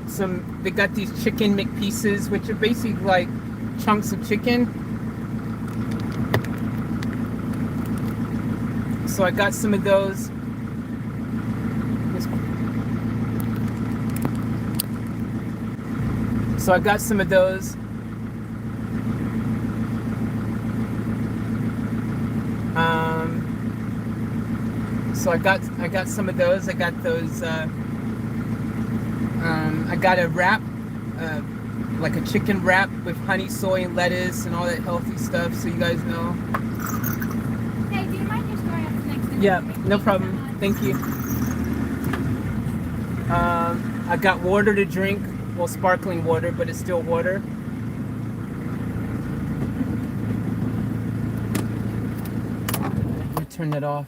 they got these chicken McPieces, which are basically like chunks of chicken. So I got some of those. So I got some of those. So I got some of those. I got those. I got a wrap, like a chicken wrap with honey, soy, and lettuce, and all that healthy stuff. So you guys know. Hey, do you mind just going up next to me? Yeah, no problem. Thank you. I got water to drink. Well, sparkling water, but it's still water. Let me turn that off.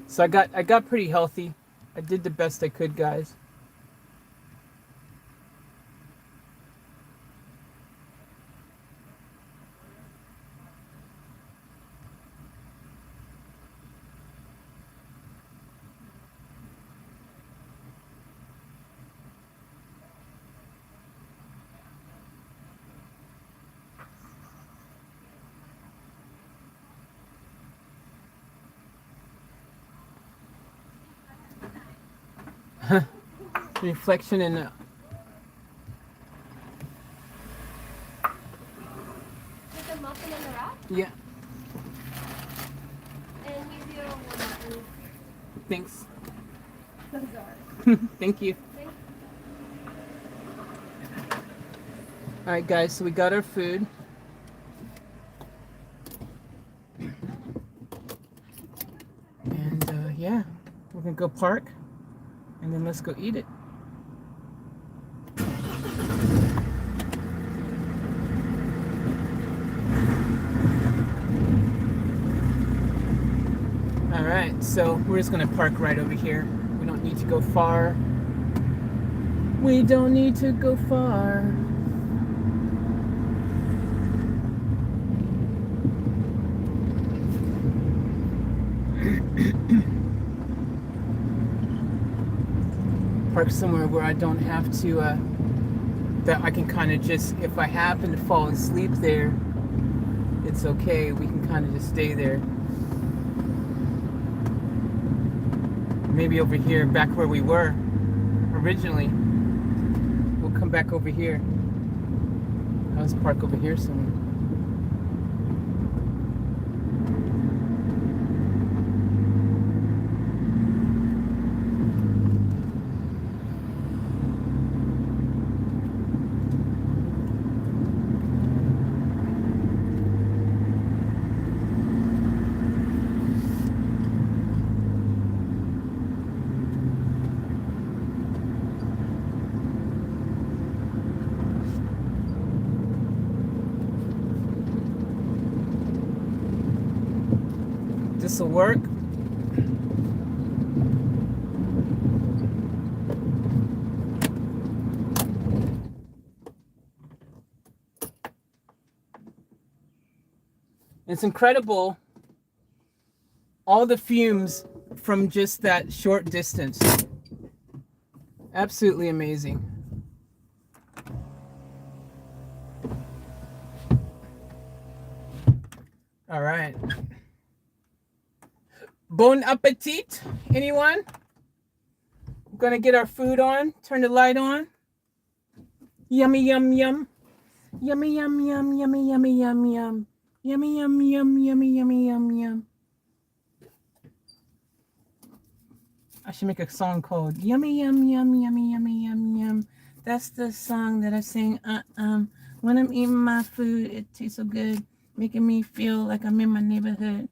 So I got pretty healthy. I did the best I could, guys. Reflection in the. With the muffin and the wrap? Yeah, And you do one. thanks. Sorry. Thank you. Alright, guys, so we got our food. And yeah, We're gonna go park, and then let's go eat it. All right, so we're just gonna park right over here. We don't need to go far. We don't need to go far. Park somewhere where I don't have to, that I can kind of just, if I happen to fall asleep there, it's okay. We can kind of just stay there. Maybe over here, back where we were originally. We'll come back over here. Let's park over here somewhere. This will work. It's incredible, all the fumes from just that short distance. Absolutely amazing. All right. Bon appetit, anyone? We're gonna get our food on, turn the light on. Yummy, yum, yum. Yummy, yum, yum, yummy, yummy, yum, yum. Yummy, yum, yum, yummy, yummy, yum, yum. I should make a song called Yummy, yum, yum, yummy, yummy, yum, yum. That's the song that I sing, when I'm eating my food, it tastes so good, making me feel like I'm in my neighborhood.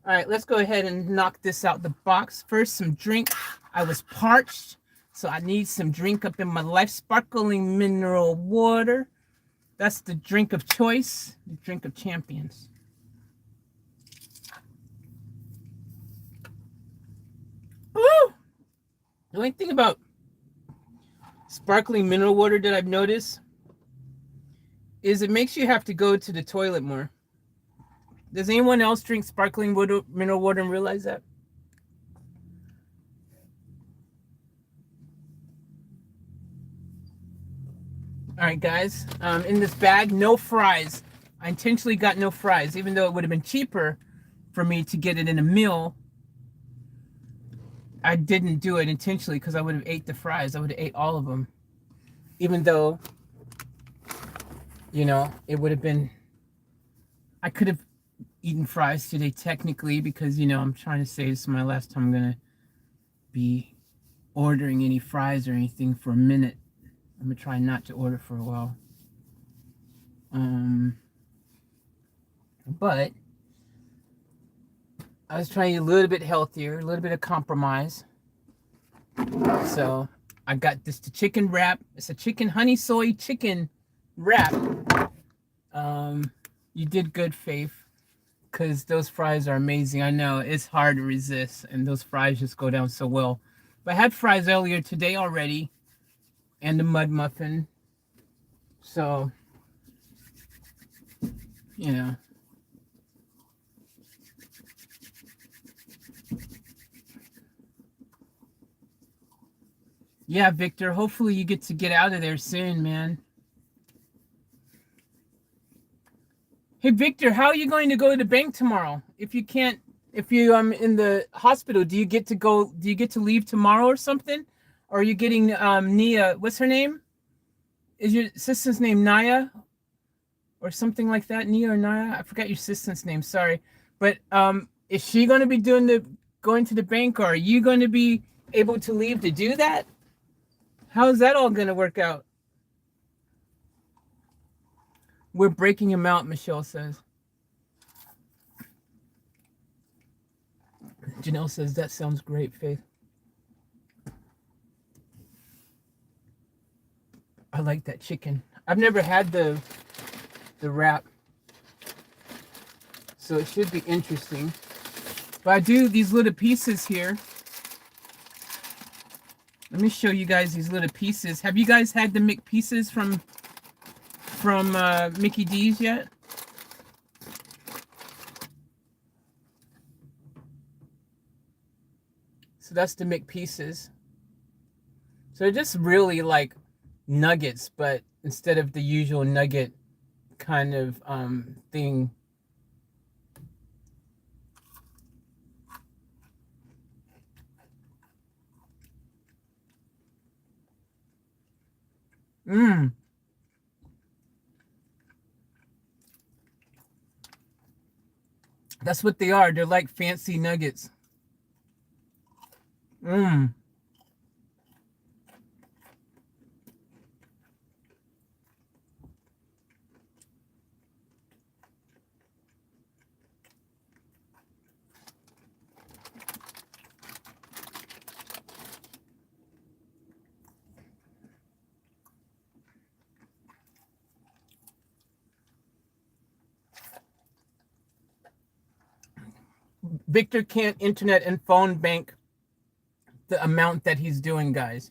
All right, let's go ahead and knock this out the box. First, some drink. I was parched, so I need some drink up in my life. Sparkling mineral water. That's the drink of choice, the drink of champions. Woo! The only thing about sparkling mineral water that I've noticed is it makes you have to go to the toilet more. Does anyone else drink sparkling water, mineral water, and realize that? All right, guys. In this bag, no fries. I intentionally got no fries, even though it would have been cheaper for me to get it in a meal. I didn't do it intentionally because I would have ate the fries. I would have ate all of them. Even though, you know, it would have been, I could have eaten fries today technically because, you know, I'm trying to say this is my last time I'm going to be ordering any fries or anything for a minute. I'm going to try not to order for a while. But I was trying to eat a little bit healthier, a little bit of compromise. So I got this the chicken wrap. It's a chicken honey soy chicken wrap. You did good, Faith, because those fries are amazing. I know it's hard to resist, and those fries just go down so well. But I had fries earlier today already, and the mud muffin. So, you know. Yeah, Victor, hopefully you get out of there soon, man. Hey, Victor, how are you going to go to the bank tomorrow? If you can't, if you in the hospital, do you get to leave tomorrow or something? Or are you getting Nia, what's her name? Is your assistant's name Naya? Or something like that, Nia or Naya? I forgot your assistant's name, sorry. But is she going to be going to the bank, or are you going to be able to leave to do that? How's that all gonna work out? We're breaking him out, Michelle says. Janelle says, that sounds great, Faith. I like that chicken. I've never had the wrap, so it should be interesting. But I do these little pieces here. Let me show you guys these little pieces. Have you guys had the McPieces from Mickey D's yet? So that's the McPieces. So they're just really like nuggets, but instead of the usual nugget kind of thing. Mmm. That's what they are. They're like fancy nuggets. Mmm. Victor can't internet and phone bank the amount that he's doing, guys.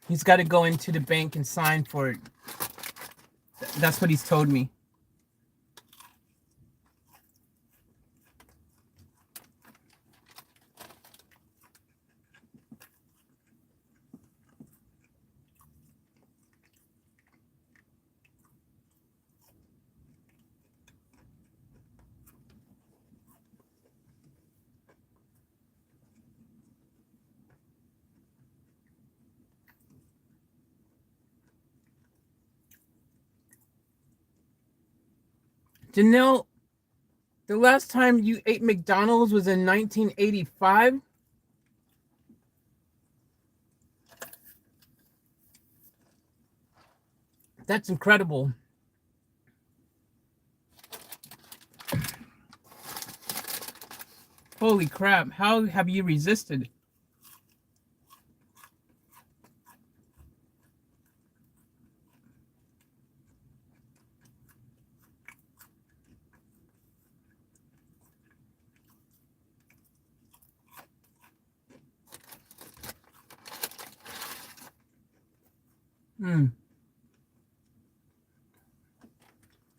He's got to go into the bank and sign for it. That's what he's told me. Janelle, the last time you ate McDonald's was in 1985? That's incredible. Holy crap, how have you resisted?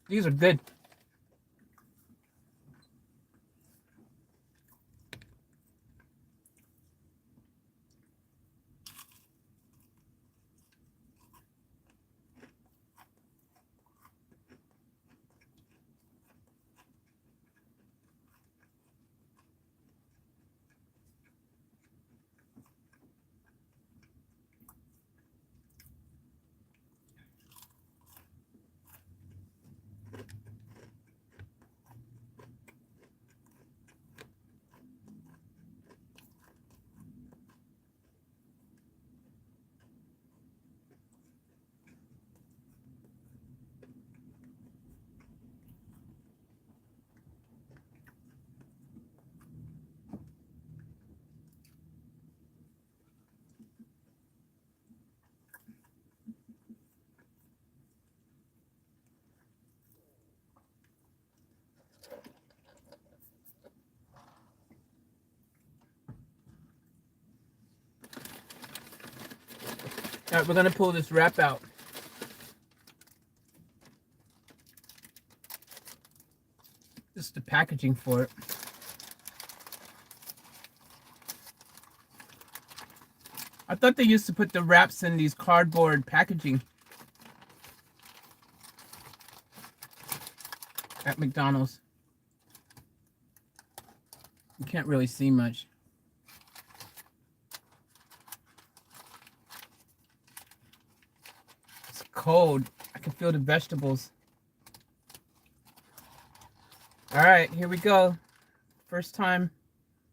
These are good. All right, we're gonna pull this wrap out. This is the packaging for it. I thought they used to put the wraps in these cardboard packaging at McDonald's. You can't really see much. It's cold. I can feel the vegetables. All right, here we go. First time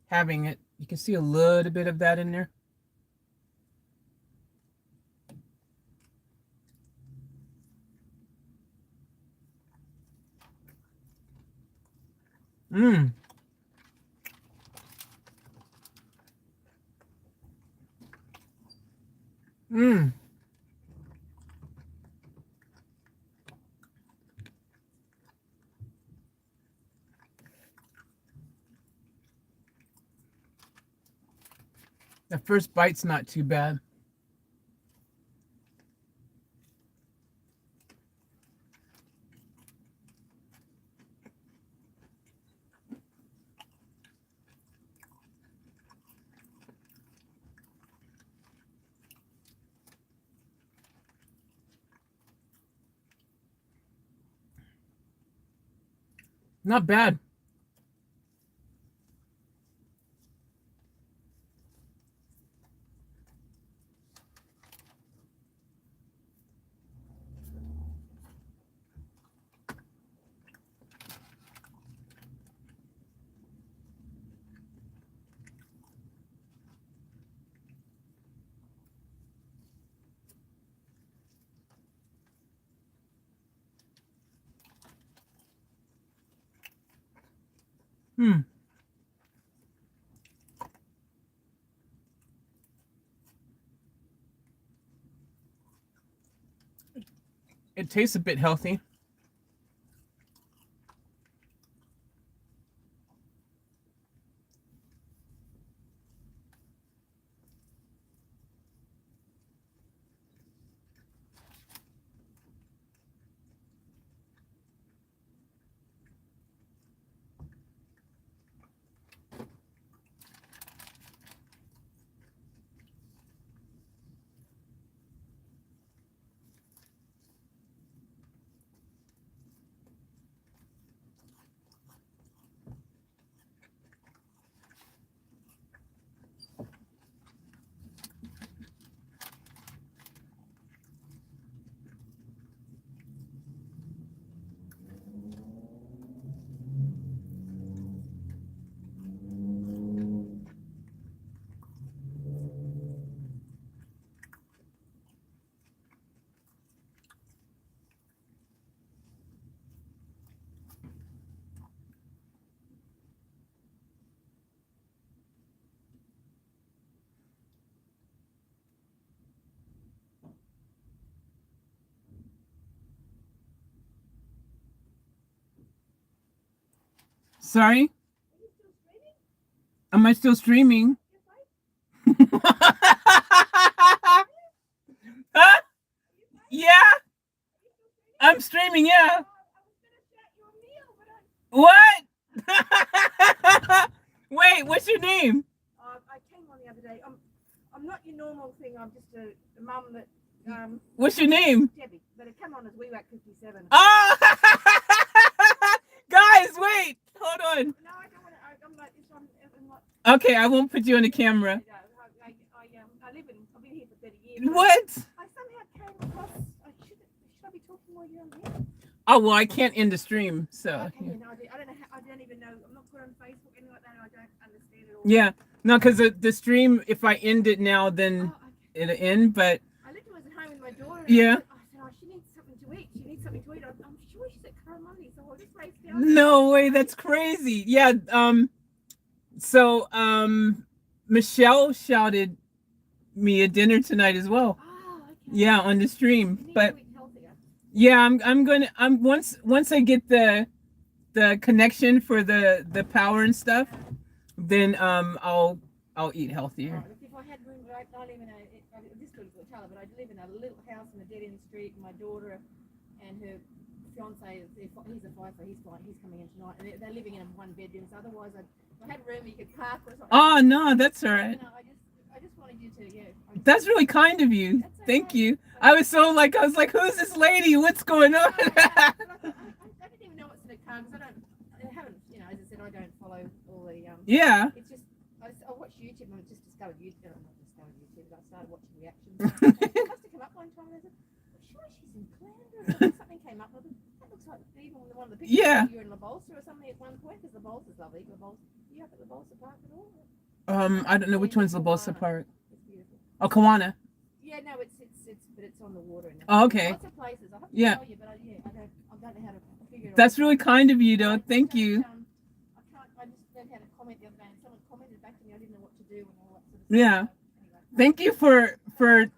having it. You can see a little bit of that in there. Mmm. Mmm. The first bite's not too bad. Not bad. Hmm. It tastes a bit healthy. Sorry? Am I still streaming? Huh? Yeah, I'm streaming. Yeah. What? Wait, what's your name? I came on the other day. I'm not your normal thing. I'm just a mum that. What's your name? Debbie, but it come on as WeWack 57. Oh, guys, wait, hold on. No, I don't want to. I'm like this one. I'm not, Okay, I won't put you on the camera. I live in. I've been here for 30 years. What? I somehow came across. Should I be talking while you're on here? Oh well, I can't end the stream, so. Okay, yeah, no, I don't know. I don't even know. I'm not put on Facebook anything like that. I don't understand it all. Yeah, no, because the stream, if I end it now, then it'll end. But I literally was at home with my daughter. Yeah. I said, oh, she needs something to eat. She needs something to eat. I'm sure she's at Monday, so I'll just race down. no way, that's crazy. Yeah. So Michelle shouted me a dinner tonight as well. Oh, okay. Yeah, on the stream. You need But to eat healthier. yeah, I'm once I get the connection for the power and stuff, then I'll eat healthier. Right, if I had room, I live in this little tell her, but I live in a little house in a dead end street. My daughter and her fiance, he's a fighter. He's coming in tonight, and they're living in one bedroom. So otherwise, if I had room, you could park or something. Oh no, that's all right. No, I just wanted you to, That's really kind of you. That's Thank okay. you. I was like, who's this lady? What's going on? I didn't even know what's in the car because I haven't, as I said, I don't follow all the. Yeah. It's just I watch YouTube and I just discovered YouTube. Not discovered YouTube, but I started watching reactions. It must have come up one time and I said, I'm sure she's in Flanders. Something came up. That looks like even one of the pictures. Yeah. You're in La Bolsa or something at one point because La Bolsa's lovely. You up at La Bolsa Park at all? I don't know which one's La Bolsa Park. It's beautiful. Oh, Kawana. Yeah, no, it's but it's on the water. And Oh, okay. Lots of places. I have to Yeah. tell you, but I don't know how to figure it out. That's really kind of you, though. Thank you. I Yeah. Thank you for Comment.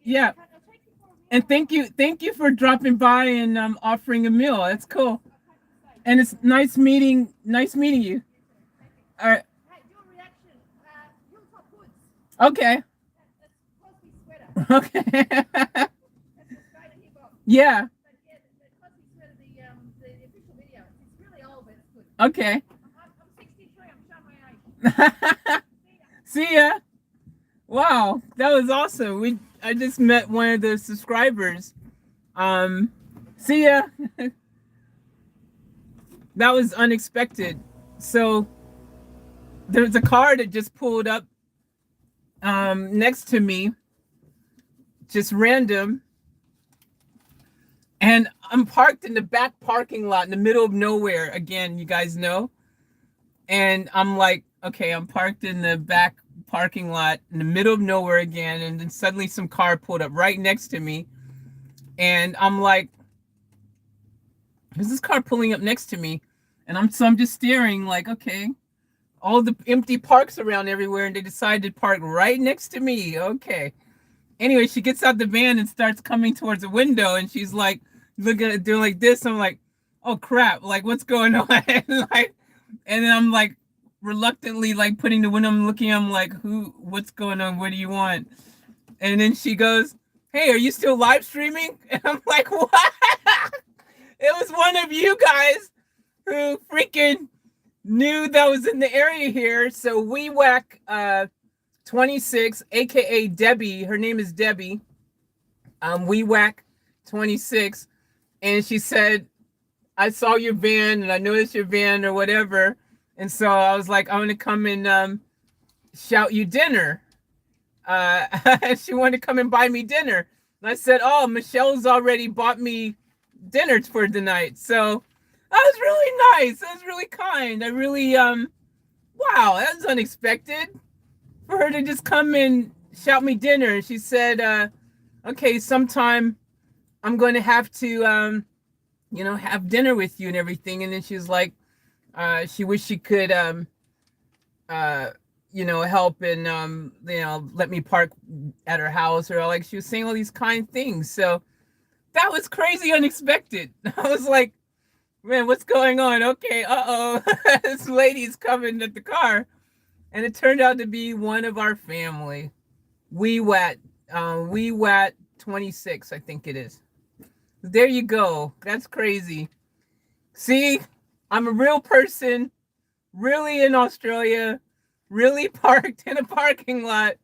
yeah. I'll take you for a meal. And thank you for dropping by and offering a meal. That's cool. And it's nice meeting you. All right. Hey, your reaction. Hilltop Hoods. Okay. That's Cosby sweater. Okay. That's Australian hip hop. Yeah. But yeah, the Cosby sweater, the official video. It's really old, but it's good. Okay. I'm 63. I'm showing my age. See ya. Wow, that was awesome. I just met one of the subscribers. See ya. That was unexpected. So there's a car that just pulled up next to me, just random. And I'm parked in the back parking lot in the middle of nowhere. Again, you guys know. And I'm like, okay, I'm parked in the back parking lot in the middle of nowhere again. And then suddenly some car pulled up right next to me. And I'm like, who's this car pulling up next to me? And I'm just staring like, okay, all the empty parks around everywhere. And they decided to park right next to me. Okay. Anyway, she gets out the van and starts coming towards the window. And she's like, looking at it, doing like this. I'm like, oh crap. Like, what's going on? Like, and then I'm like, reluctantly like putting the window, I'm looking, I'm like, what's going on? What do you want? And then she goes, hey, are you still live streaming? And I'm like, what? It was one of you guys who freaking knew that was in the area here. So we whack 26, aka Debbie, her name is Debbie. We whack 26, and she said, I saw your van and I noticed your van or whatever. And so I was like, I'm going to come and shout you dinner. She wanted to come and buy me dinner. And I said, oh, Michelle's already bought me dinner for the night. So that was really nice. That was really kind. I really, wow, that was unexpected for her to just come and shout me dinner. And she said, okay, sometime I'm going to have to, have dinner with you and everything. And then she was like, she wished she could, help and, let me park at her house, or like she was saying all these kind things. So that was crazy unexpected. I was like, man, what's going on? Okay, this lady's coming at the car. And it turned out to be one of our family. We wet 26, I think it is. There you go. That's crazy. See, I'm a real person, really in Australia, really parked in a parking lot,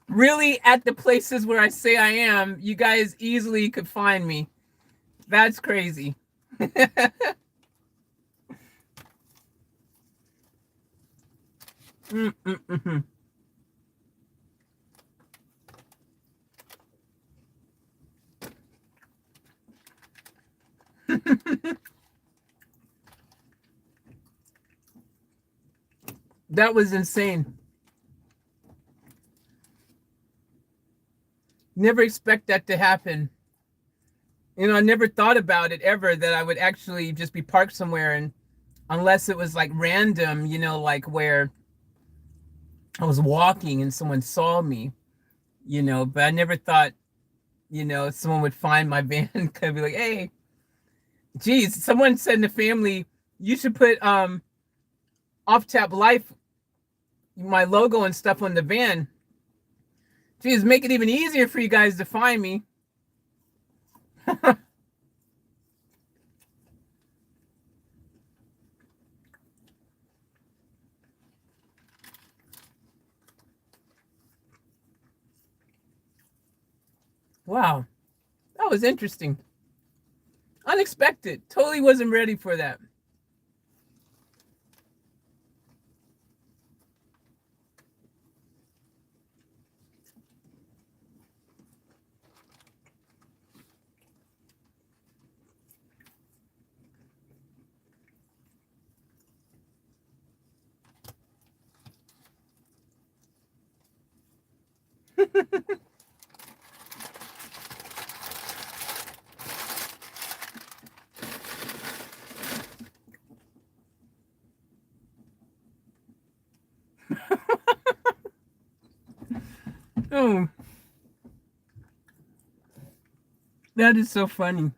really at the places where I say I am. You guys easily could find me. That's crazy. That was insane. Never expect that to happen. I never thought about it ever, that I would actually just be parked somewhere, and unless it was like random, like where I was walking and someone saw me, but I never thought, someone would find my van and could be like, hey, geez, someone said in the family, you should put Off Tap Life, my logo and stuff on the van. Geez, make it even easier for you guys to find me. Wow, that was interesting. Unexpected. Totally wasn't ready for that. That is so funny.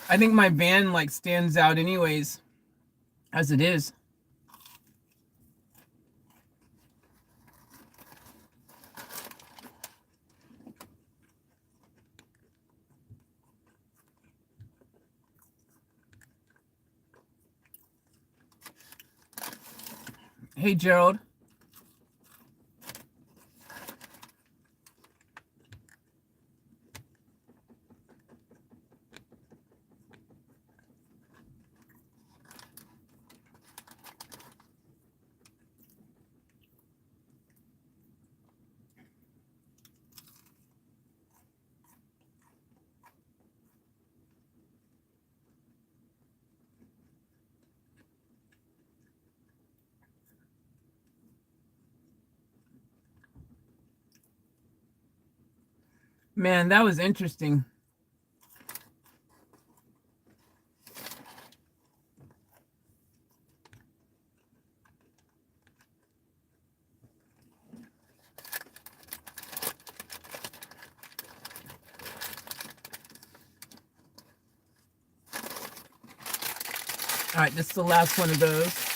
I think my van like stands out anyways, as it is. Hey, Gerald. Man, that was interesting. All right, this is the last one of those.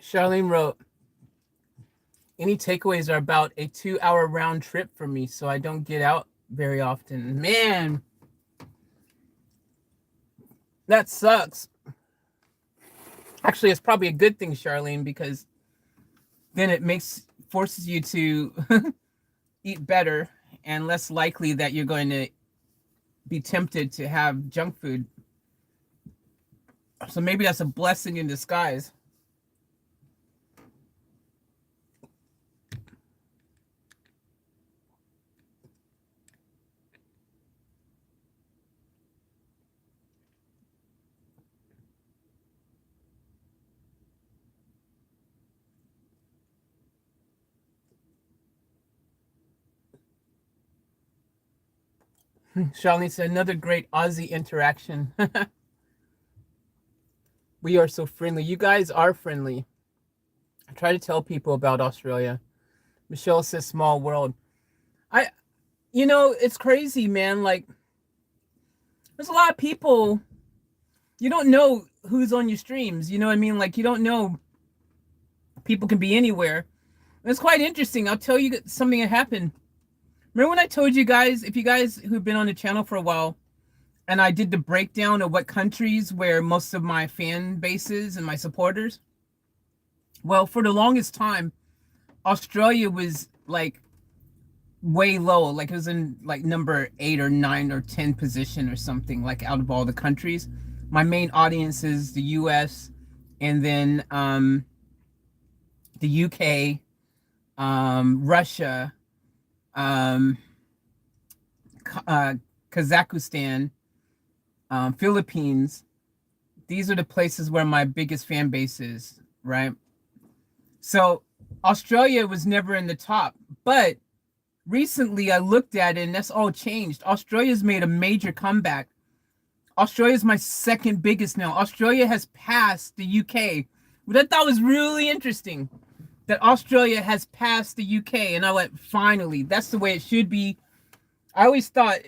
Charlene wrote, any takeaways are about a 2-hour round trip for me, so I don't get out very often. Man, that sucks. Actually, it's probably a good thing, Charlene, because then it forces you to eat better and less likely that you're going to be tempted to have junk food. So maybe that's a blessing in disguise. Charlene said, another great Aussie interaction. We are so friendly. You guys are friendly. I try to tell people about Australia. Michelle says, small world. It's crazy, man. Like, there's a lot of people, you don't know who's on your streams. You know what I mean? Like, you don't know. People can be anywhere. It's quite interesting. I'll tell you something that happened. Remember when I told you guys, if you guys who've been on the channel for a while, and I did the breakdown of what countries where most of my fan base is and my supporters? Well, for the longest time, Australia was like way low. Like it was in like number 8 or 9 or 10 position or something, like out of all the countries. My main audience is the US and then the UK, Russia, Kazakhstan, Philippines. These are the places where my biggest fan base is, right? So Australia was never in the top, but recently I looked at it and that's all changed. Australia's made a major comeback. Australia's my second biggest now. Australia has passed the UK, which I thought was really interesting, that Australia has passed the UK. And I went, finally, that's the way it should be. I always thought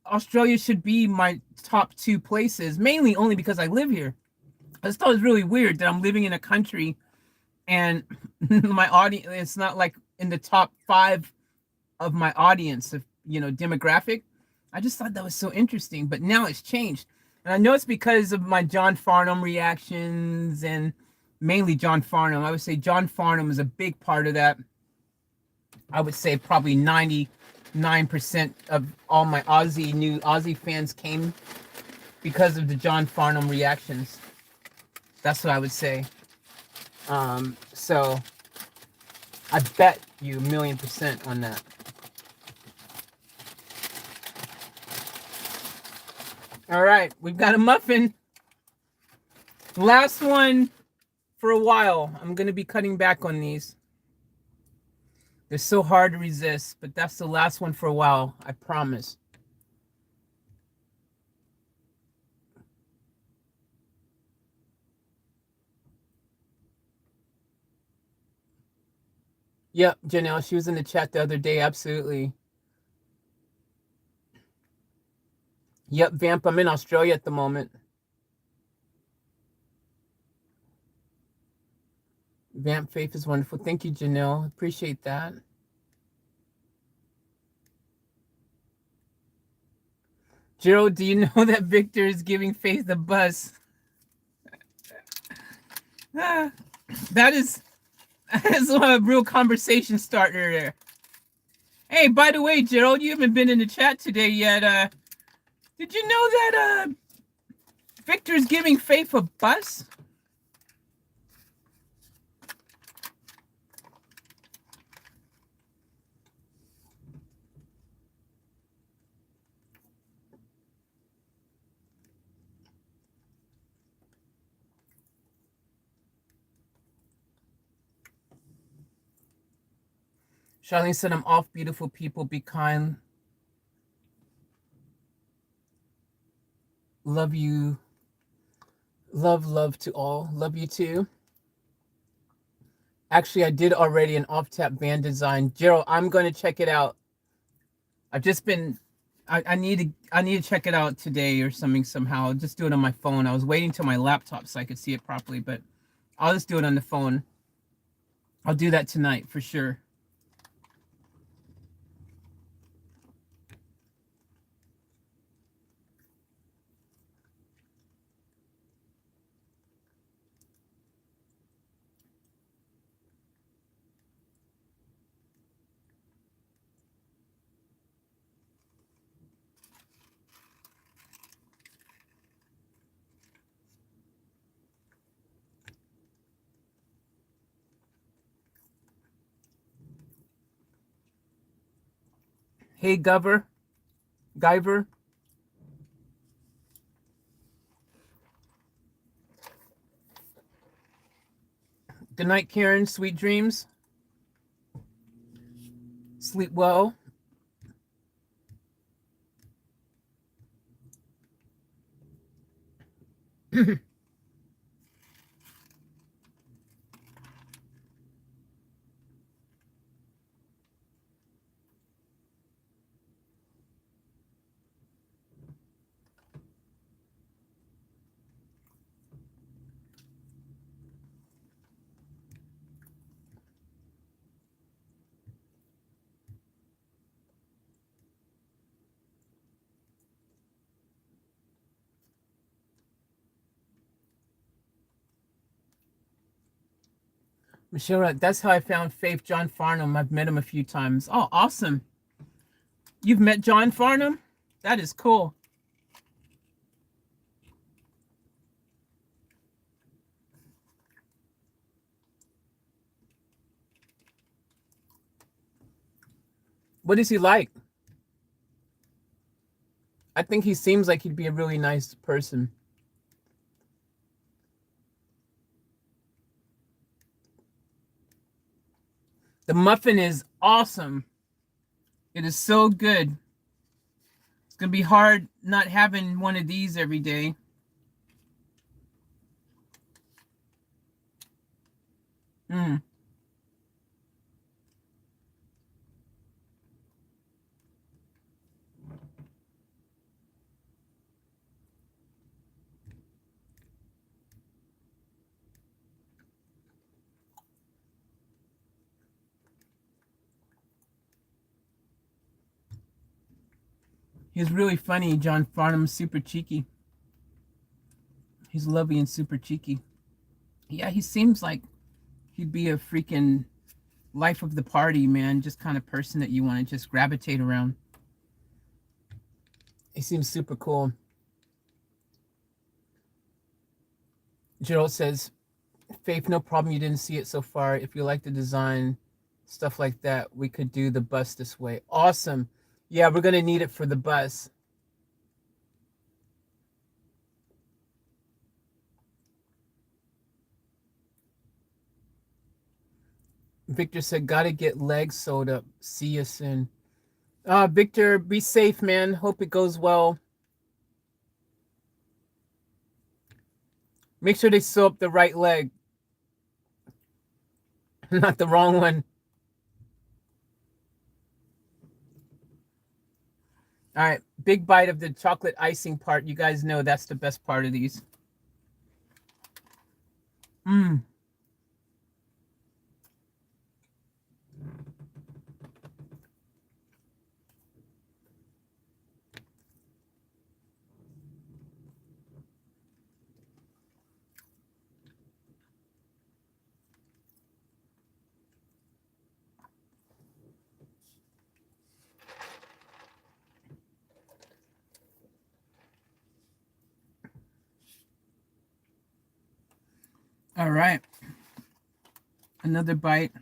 Australia should be my top 2 places, mainly only because I live here. I just thought it was really weird that I'm living in a country and my audience, it's not like in the top 5 of my audience of, demographic. I just thought that was so interesting, but now it's changed. And I know it's because of my John Farnham reactions, and mainly John Farnham. I would say John Farnham is a big part of that. I would say probably 99% of all my new Aussie fans came because of the John Farnham reactions. That's what I would say. So I bet you 1,000,000% on that. All right, we've got a muffin. Last one for a while. I'm going to be cutting back on these. They're so hard to resist, but that's the last one for a while, I promise. Yep, Janelle, she was in the chat the other day, absolutely. Yep, Vamp, I'm in Australia at the moment. Vamp Faith is wonderful. Thank you, Janelle. Appreciate that. Gerald, do you know that Victor is giving Faith a buzz? That is a real conversation starter there. Hey, by the way, Gerald, you haven't been in the chat today yet. Did you know that Victor is giving Faith a buzz? Charlene said, I'm off, beautiful people. Be kind. Love you. Love to all. Love you too. Actually, I did already an off-tap band design. Gerald, I'm going to check it out. I've just been, I need to check it out today or something somehow. I'll just do it on my phone. I was waiting till my laptop so I could see it properly, but I'll just do it on the phone. I'll do that tonight for sure. Hey, Guyver. Good night, Karen. Sweet dreams. Sleep well. Michelle, that's how I found Faith, John Farnham. I've met him a few times. Oh, awesome. You've met John Farnham? That is cool. What is he like? I think he seems like he'd be a really nice person. The muffin is awesome. It is so good. It's going to be hard not having one of these every day. He's really funny, John Farnham, super cheeky. He's lovely and super cheeky. Yeah, he seems like he'd be a freaking life of the party, man. Just kind of person that you want to just gravitate around. He seems super cool. Gerald says, Faith, no problem. You didn't see it so far. If you like the design, stuff like that, we could do the bus this way. Awesome. Yeah, we're going to need it for the bus. Victor said, gotta get legs sewed up. See you soon. Victor, be safe, man. Hope it goes well. Make sure they sew up the right leg. Not the wrong one. All right, big bite of the chocolate icing part. You guys know that's the best part of these. Mmm. All right. Another bite.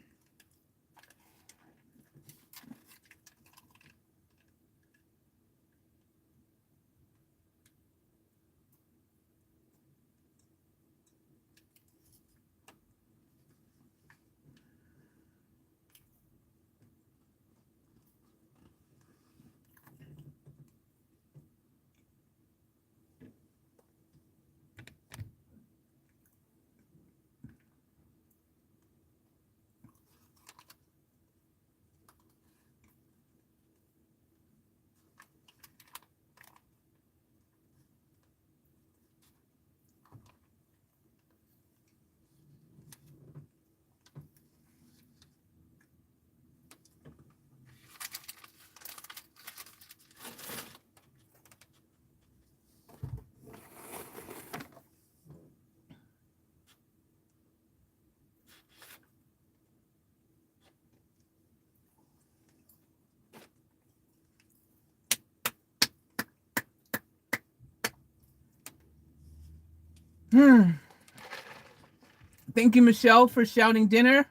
Thank you, Michelle, for shouting dinner.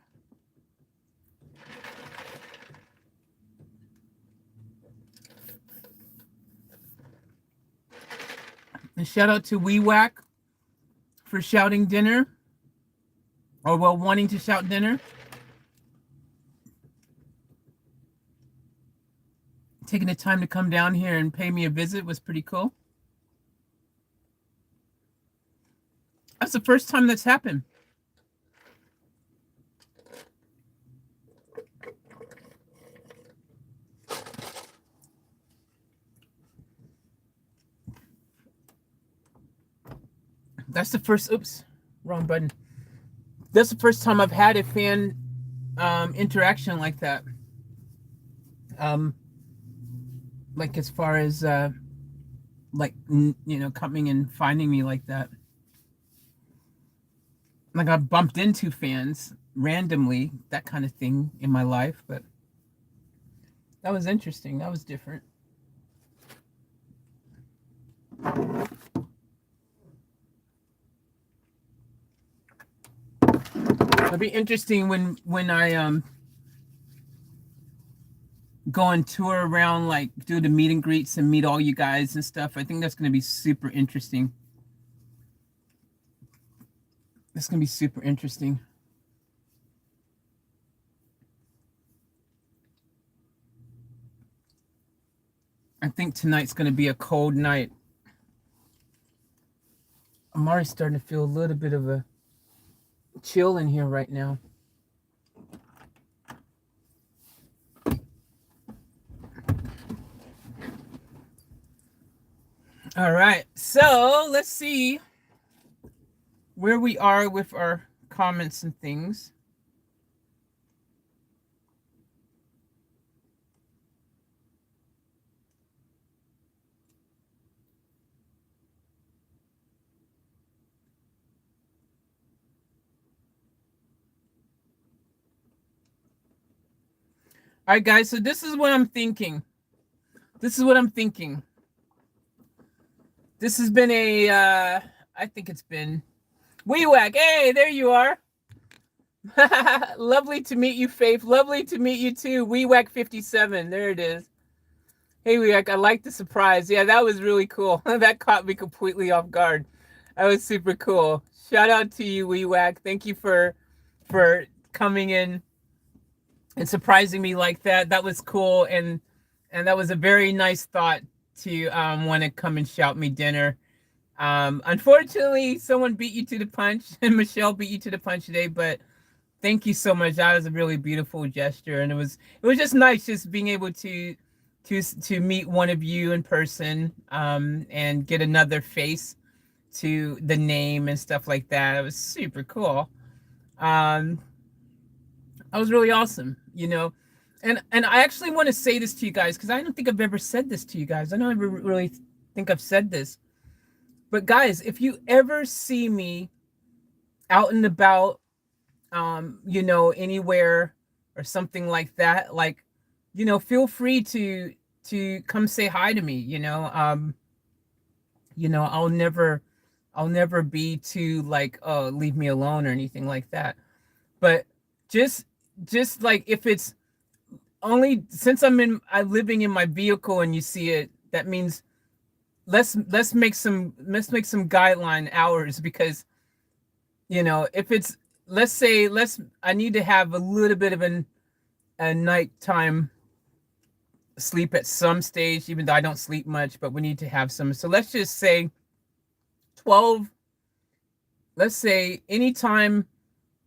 And shout out to WeWhack for shouting dinner. Or, well, wanting to shout dinner. Taking the time to come down here and pay me a visit was pretty cool. That's the first time that's happened. That's the first, oops, wrong button. That's the first time I've had a fan interaction like that. Like as far as like, you know, coming and finding me like that. Like I've bumped into fans randomly, that kind of thing in my life, but that was interesting. That was different. It'll be interesting when I go on tour around, like do the meet and greets and meet all you guys and stuff. I think that's going to be super interesting. It's going to be super interesting. I think tonight's going to be a cold night. I'm already starting to feel a little bit of a chill in here right now. All right, so let's see where we are with our comments and things. All right, guys. So this is what I'm thinking. This is what I'm thinking. This has been a, I think it's been, WeWack. Hey, there you are. Lovely to meet you, Faith. Lovely to meet you too. WeWack 57. There it is. Hey, WeWack. I like the surprise. Yeah, that was really cool. That caught me completely off guard. That was super cool. Shout out to you, WeWack. Thank you for coming in and surprising me like that. That was cool, and that was a very nice thought to want to come and shout me dinner. Unfortunately, someone beat you to the punch, and Michelle beat you to the punch today. But thank you so much. That was a really beautiful gesture, and it was just nice just being able to meet one of you in person, and get another face to the name and stuff like that. It was super cool. That was really awesome, you know. And I actually want to say this to you guys, because I don't think I've ever said this to you guys. I don't really think I've said this. But guys, if you ever see me out and about, you know, anywhere or something like that, like, you know, feel free to come say hi to me, you know. You know, I'll never be too like, oh, leave me alone or anything like that. But just like, if it's only since I'm living in my vehicle and you see it, that means let's make some guideline hours, because, you know, if it's, let's say I need to have a little bit of a nighttime sleep at some stage, even though I don't sleep much, but we need to have some. So let's just say 12, let's say anytime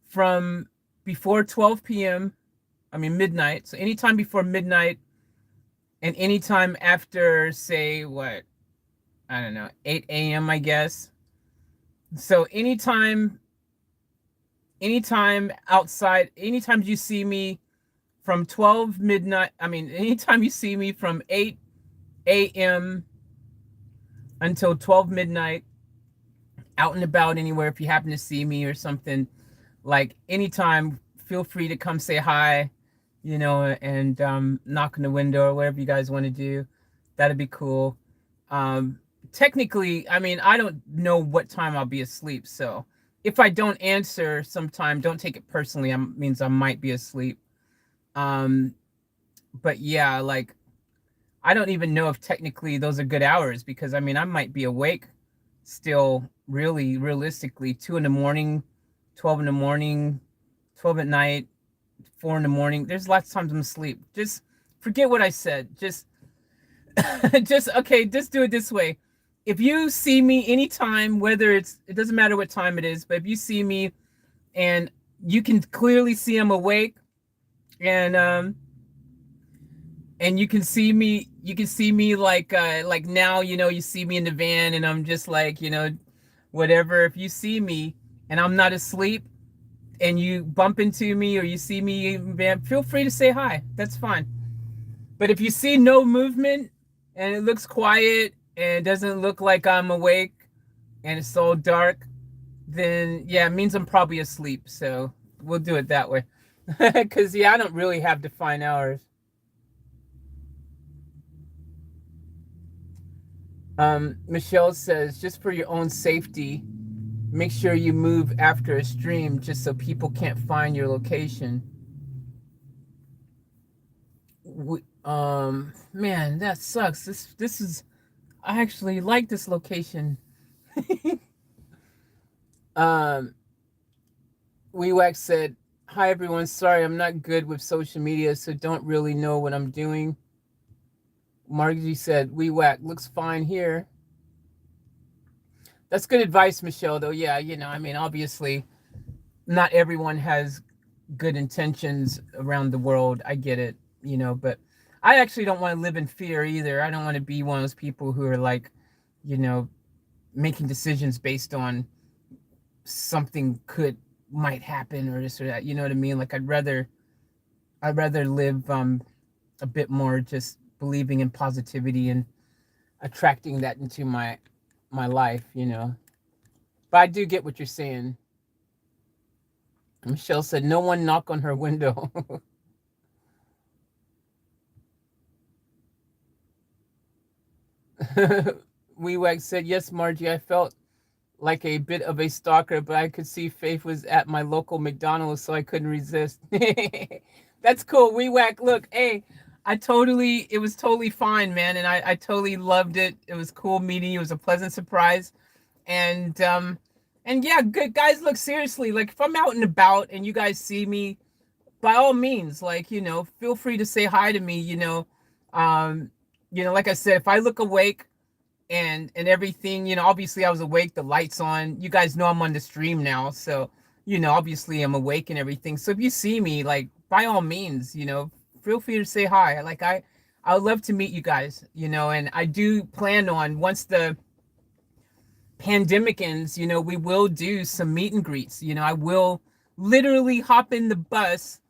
from before 12 p.m. I mean midnight. So anytime before midnight and anytime after, say, what, I don't know, 8 a.m. I guess. So anytime outside, anytime you see me from 12 midnight, I mean, anytime you see me from 8 a.m. until 12 midnight, out and about anywhere, if you happen to see me or something, like anytime, feel free to come say hi, you know, and knock on the window or whatever you guys want to do. That'd be cool. Technically, I mean, I don't know what time I'll be asleep. So if I don't answer sometime, don't take it personally. It means I might be asleep. But yeah, like, I don't even know if technically those are good hours, because I mean, I might be awake still, really realistically, 2 in the morning, 12 in the morning, 12 at night, 4 in the morning. There's lots of times I'm asleep. Just forget what I said. Just okay, just do it this way. If you see me anytime, whether it doesn't matter what time it is, but if you see me and you can clearly see I'm awake, and you can see me like now, you know, you see me in the van and I'm just like, you know, whatever. If you see me and I'm not asleep and you bump into me or you see me, feel free to say hi. That's fine. But if you see no movement and it looks quiet and it doesn't look like I'm awake and it's all dark, then yeah, it means I'm probably asleep. So we'll do it that way. Because yeah, I don't really have defined hours. Michelle says, just for your own safety, make sure you move after a stream, just so people can't find your location. Man, that sucks. This is, I actually like this location. WeWack said, hi everyone, sorry I'm not good with social media, so don't really know what I'm doing. Margie said, WeWack looks fine here. That's good advice, Michelle, though. Yeah, you know, I mean, obviously, not everyone has good intentions around the world. I get it, you know, but I actually don't want to live in fear either. I don't want to be one of those people who are like, you know, making decisions based on something might happen or this or that. You know what I mean? Like, I'd rather live a bit more just believing in positivity and attracting that into my life, you know. But I do get what you're saying. Michelle said, no one knock on her window. WeWag said, yes, Margie, I felt like a bit of a stalker, but I could see Faith was at my local McDonald's, so I couldn't resist. That's cool. WeWag, look, hey, it was totally fine, man. And I totally loved it. It was cool meeting you. It was a pleasant surprise. And yeah, good guys, look, seriously, like if I'm out and about and you guys see me, by all means, like, feel free to say hi to me, like I said, if I look awake and everything, obviously I was awake, the lights on, you guys know I'm on the stream now. So, obviously I'm awake and everything. So if you see me, like, by all means, feel free to say hi. Like I would love to meet you guys, and I do plan on, once the pandemic ends, we will do some meet and greets. I will literally hop in the bus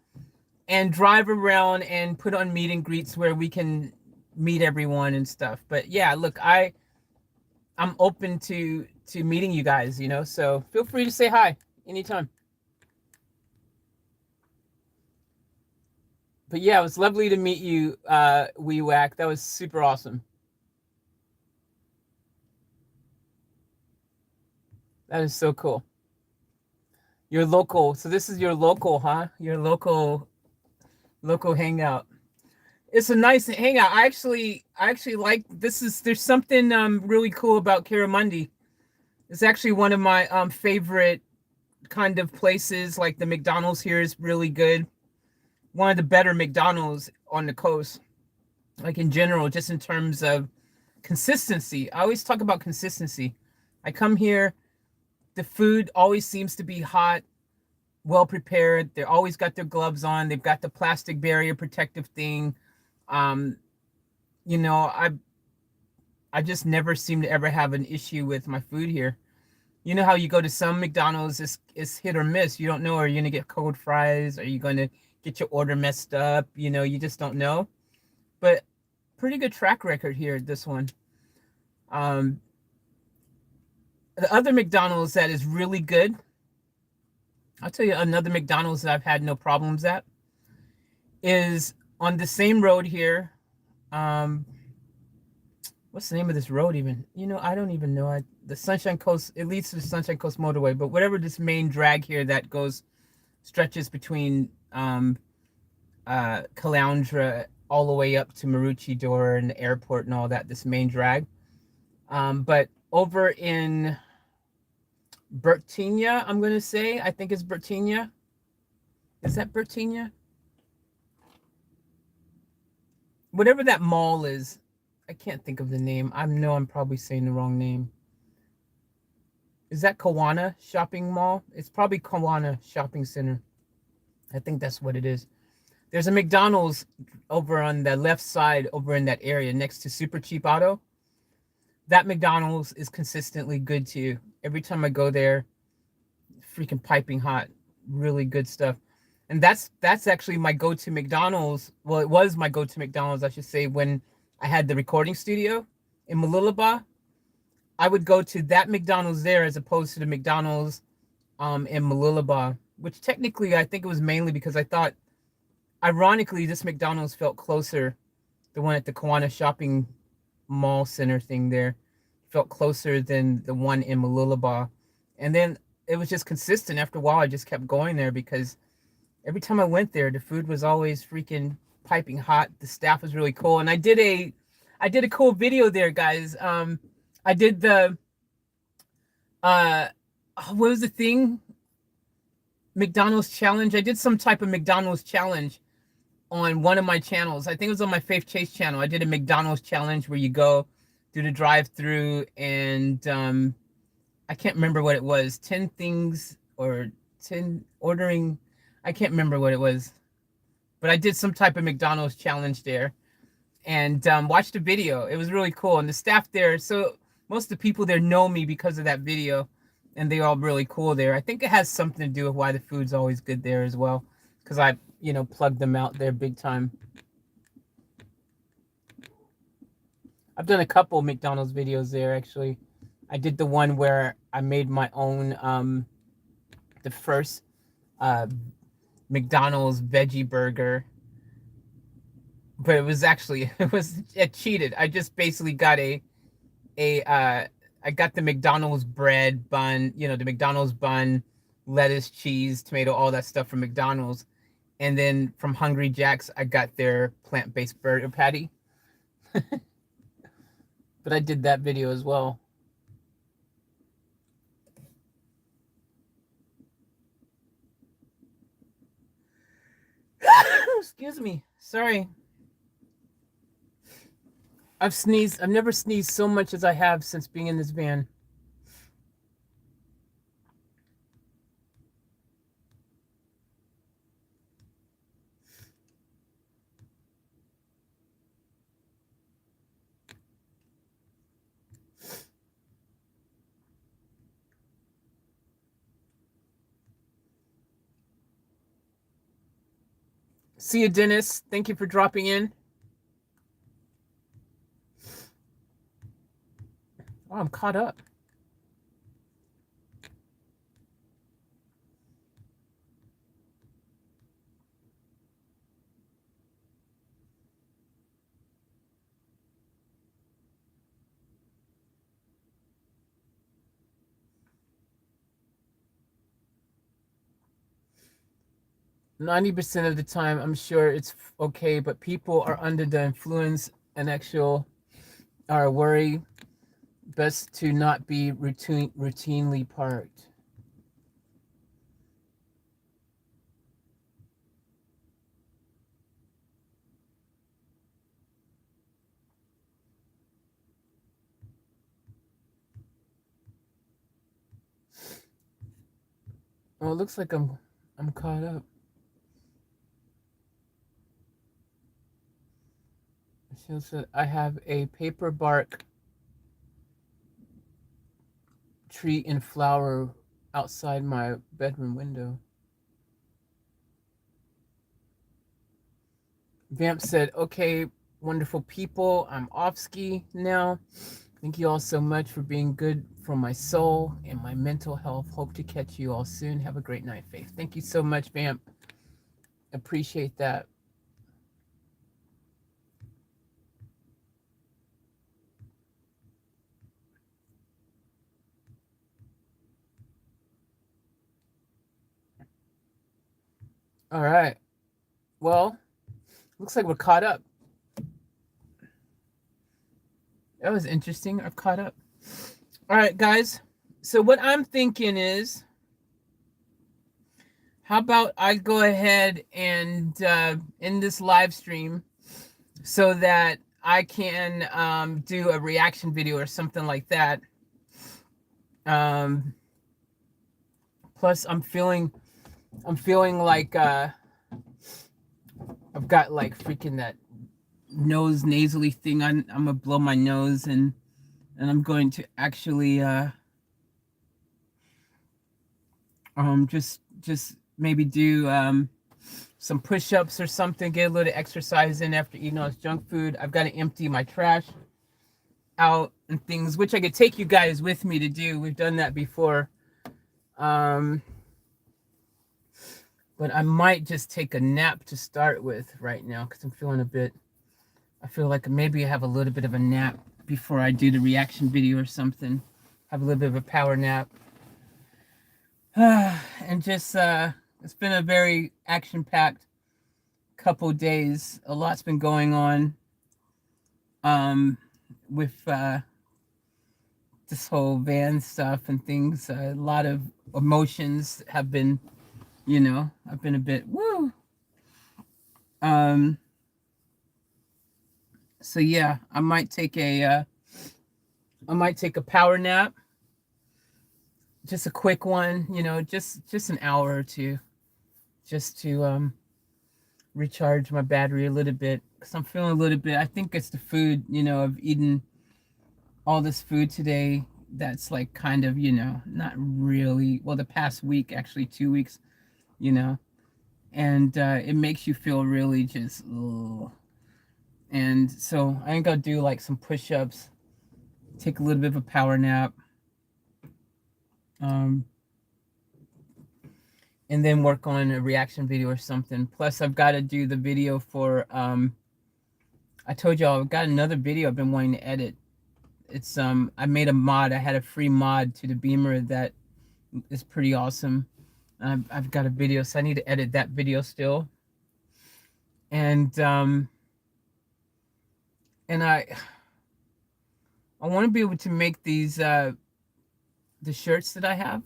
and drive around and put on meet and greets where we can meet everyone and stuff. But yeah, look, I'm open to meeting you guys, so feel free to say hi anytime. But yeah, it was lovely to meet you, WeWack. That was super awesome. That is so cool. Your local. So this is your local, huh? Your local hangout. It's a nice hangout. I actually like this. There's something really cool about Karamundi. It's actually one of my favorite kind of places. Like the McDonald's here is really good. One of the better McDonald's on the coast. Like in general, just in terms of consistency. I always talk about consistency. I come here, the food always seems to be hot, well prepared. They're always got their gloves on. They've got the plastic barrier protective thing. I just never seem to ever have an issue with my food here. You know how you go to some McDonald's, it's hit or miss. You don't know, are you going to get cold fries? Are you going to get your order messed up? You just don't know. But pretty good track record here at this one. The other McDonald's that is really good, I'll tell you another McDonald's that I've had no problems at, is on the same road here. What's the name of this road even? I don't even know. The Sunshine Coast, it leads to the Sunshine Coast Motorway, but whatever this main drag here that stretches between Caloundra all the way up to Maroochydore and the airport and all that, this main drag. But over in Bertinia, I'm going to say, I think it's Bertinia. Is that Bertinia? Whatever that mall is, I can't think of the name. I know I'm probably saying the wrong name. Is that Kawana Shopping Mall? It's probably Kawana Shopping Center. I think that's what it is. There's a McDonald's over on the left side over in that area next to Super Cheap Auto. That McDonald's is consistently good too. Every time I go there, freaking piping hot, really good stuff. And that's actually my go-to McDonald's. Well, it was my go-to McDonald's, I should say, when I had the recording studio in Mooloolaba. I would go to that McDonald's there as opposed to the McDonald's in Mooloolaba, which technically I think it was mainly because I thought, ironically, this McDonald's felt closer. The one at the Kawana Shopping Mall Center thing there felt closer than the one in Mooloolaba. And then it was just consistent. After a while, I just kept going there because every time I went there, the food was always freaking piping hot. The staff was really cool. And I did a cool video there, guys. I did the, what was the thing? McDonald's challenge. I did some type of McDonald's challenge on one of my channels. I think it was on my Faith Chase channel. I did a McDonald's challenge where you go through the drive-thru and I can't remember what it was. 10 things or 10 ordering. I can't remember what it was. But I did some type of McDonald's challenge there and watched the video. It was really cool. And the staff there, so most of the people there know me because of that video. And they're all really cool there. I think it has something to do with why the food's always good there as well. Because I, plugged them out there big time. I've done a couple McDonald's videos there, actually. I did the one where I made my own, the first McDonald's veggie burger. But it was cheated. I just basically got a I got the McDonald's bread bun, you know, the McDonald's bun, lettuce, cheese, tomato, all that stuff from McDonald's. And then from Hungry Jack's, I got their plant-based burger patty. But I did that video as well. Excuse me. Sorry. I've never sneezed so much as I have since being in this van. See you, Dennis. Thank you for dropping in. Oh, I'm caught up. %90 of the time, I'm sure it's okay, but people are under the influence and actual are worried. Best to not be routinely parked. Oh, it looks like I'm caught up. She said I have a paper bark tree in flower outside my bedroom window. Vamp said, okay, wonderful people, I'm off ski now. Thank you all so much for being good for my soul and my mental health. Hope to catch you all soon. Have a great night, Faith. Thank you so much, Vamp. Appreciate that. All right. Well, looks like we're caught up. That was interesting. I've caught up. All right, guys. So what I'm thinking is, how about I go ahead and end this live stream so that I can do a reaction video or something like that. Plus, I'm feeling like I've got like freaking that nose nasally thing. I'm gonna blow my nose and I'm going to actually just maybe do some push-ups or something, get a little exercise in after eating all this junk food. I've got to empty my trash out and things, which I could take you guys with me to do. We've done that before. But I might just take a nap to start with right now because I'm feeling I feel like maybe I have a little bit of a nap before I do the reaction video or something. Have a little bit of a power nap. And just, it's been a very action-packed couple days. A lot's been going on with this whole van stuff and things. A lot of emotions have been, I've been a bit, woo. So yeah, I might take a power nap. Just a quick one, just an hour or two, just to recharge my battery a little bit, because I'm feeling a little bit, I think it's the food, I've eaten all this food today that's like kind of, not really, well, the past week, actually 2 weeks, and it makes you feel really just, ugh. And so I think I'll do like some push-ups, take a little bit of a power nap, and then work on a reaction video or something. Plus, I've got to do the video for, I told y'all I've got another video I've been wanting to edit. it's I made a mod. I had a free mod to the Beamer that is pretty awesome. I've got a video, so I need to edit that video still. And I want to be able to make these the shirts that I have.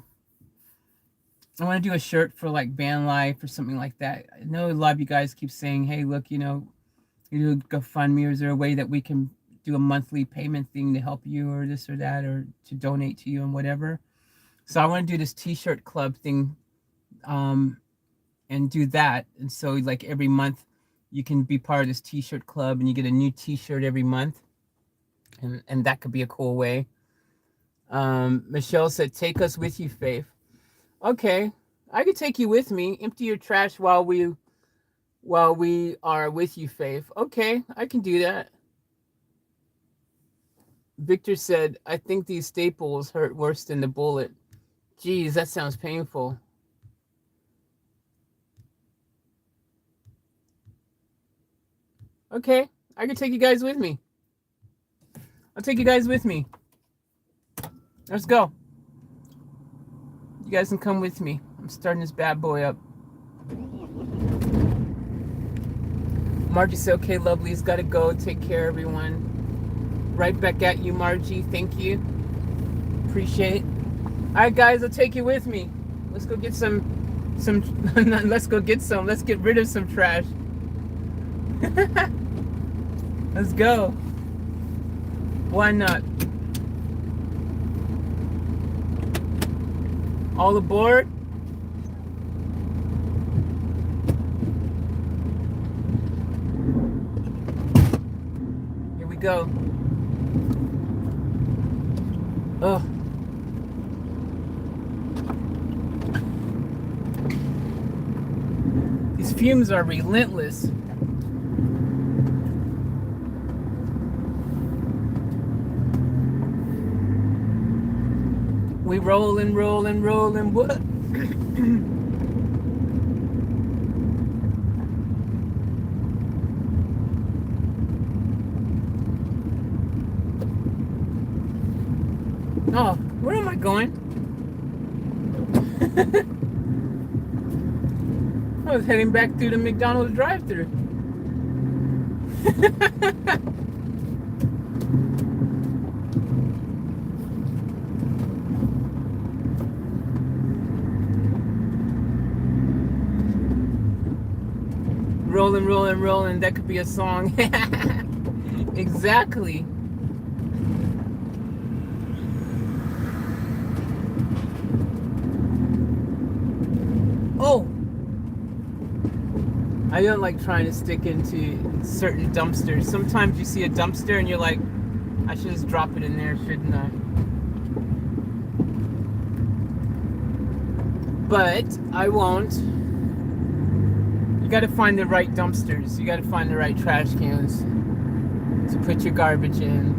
I want to do a shirt for like van life or something like that. I know a lot of you guys keep saying, hey, look, you know, you do GoFundMe, or is there a way that we can do a monthly payment thing to help you, or this or that, or to donate to you and whatever. So I want to do this t-shirt club thing, and do that. And so like every month you can be part of this t-shirt club, and you get a new t-shirt every month. And that could be a cool way. Michelle said, take us with you, Faith. Okay, I could take you with me. Empty your trash while we are with you, Faith. Okay, I can do that. Victor said, I think these staples hurt worse than the bullet. Geez, that sounds painful. Okay, I can take you guys with me. I'll take you guys with me. Let's go. You guys can come with me. I'm starting this bad boy up. Margie said, okay, lovely's got to go. Take care, everyone. Right back at you, Margie. Thank you. Appreciate it. All right, guys, I'll take you with me. Let's go get some let's go get some. Let's get rid of some trash. Let's go. Why not? All aboard? Here we go. Oh. These fumes are relentless. We roll and roll and roll and what? Oh, where am I going? I was heading back through the McDonald's drive-thru. Rolling, rolling, rolling. That could be a song. Exactly. Oh! I don't like trying to stick into certain dumpsters. Sometimes you see a dumpster and you're like, I should just drop it in there, shouldn't I? But I won't. You got to find the right dumpsters. You got to find the right trash cans to put your garbage in.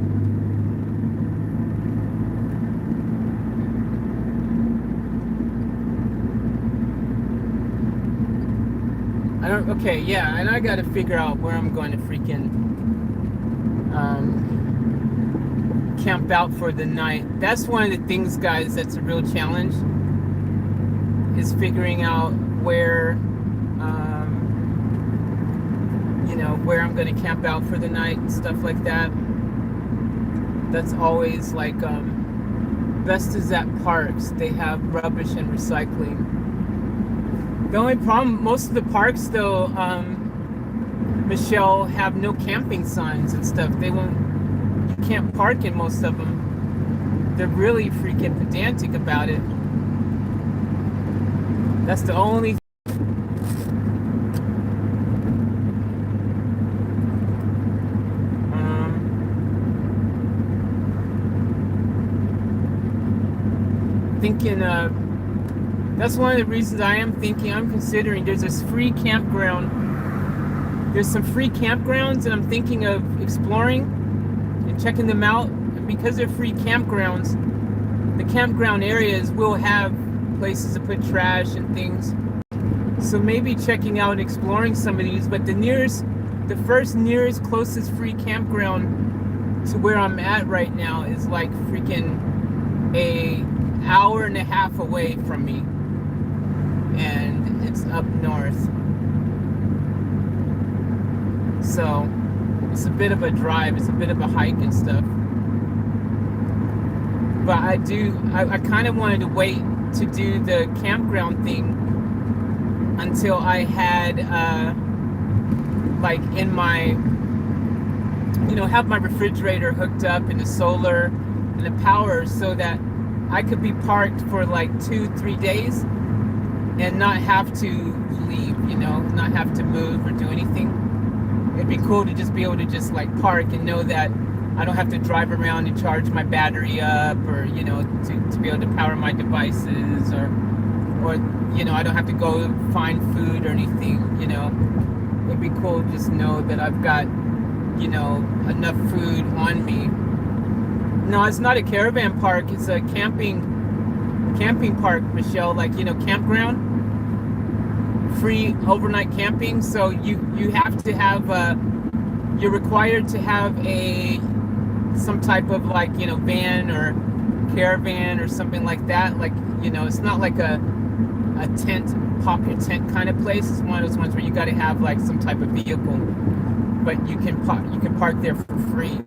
Okay, yeah, and I got to figure out where I'm going to freaking camp out for the night. That's one of the things, guys, that's a real challenge, is figuring out where where I'm going to camp out for the night and stuff like that. That's always like, best is at parks. They have rubbish and recycling. The only problem, most of the parks though, Michelle, have no camping signs and stuff. You can't park in most of them. They're really freaking pedantic about it. That's the only thinking that's one of the reasons I'm considering there's this free campground. There's some free campgrounds and I'm thinking of exploring and checking them out. And because they're free campgrounds, the campground areas will have places to put trash and things. So maybe checking out and exploring some of these, but the first nearest closest free campground to where I'm at right now is like freaking an hour and a half away from me, and it's up north. So it's a bit of a drive, it's a bit of a hike and stuff. But I kind of wanted to wait to do the campground thing until I had like in my, you know, have my refrigerator hooked up and the solar and the power, so that I could be parked for like 2-3 days and not have to leave, you know, not have to move or do anything. It'd be cool to just be able to just like park and know that I don't have to drive around and charge my battery up, or, you know, to be able to power my devices, or you know, I don't have to go find food or anything, you know. It'd be cool to just know that I've got, you know, enough food on me. No, it's not a caravan park, it's a camping park, Michelle, like, you know, campground, free overnight camping. So you have to have you're required to have some type of, like, you know, van or caravan or something like that. Like, you know, it's not like a tent, pop your tent kind of place. It's one of those ones where you got to have like some type of vehicle, but you can park there for free.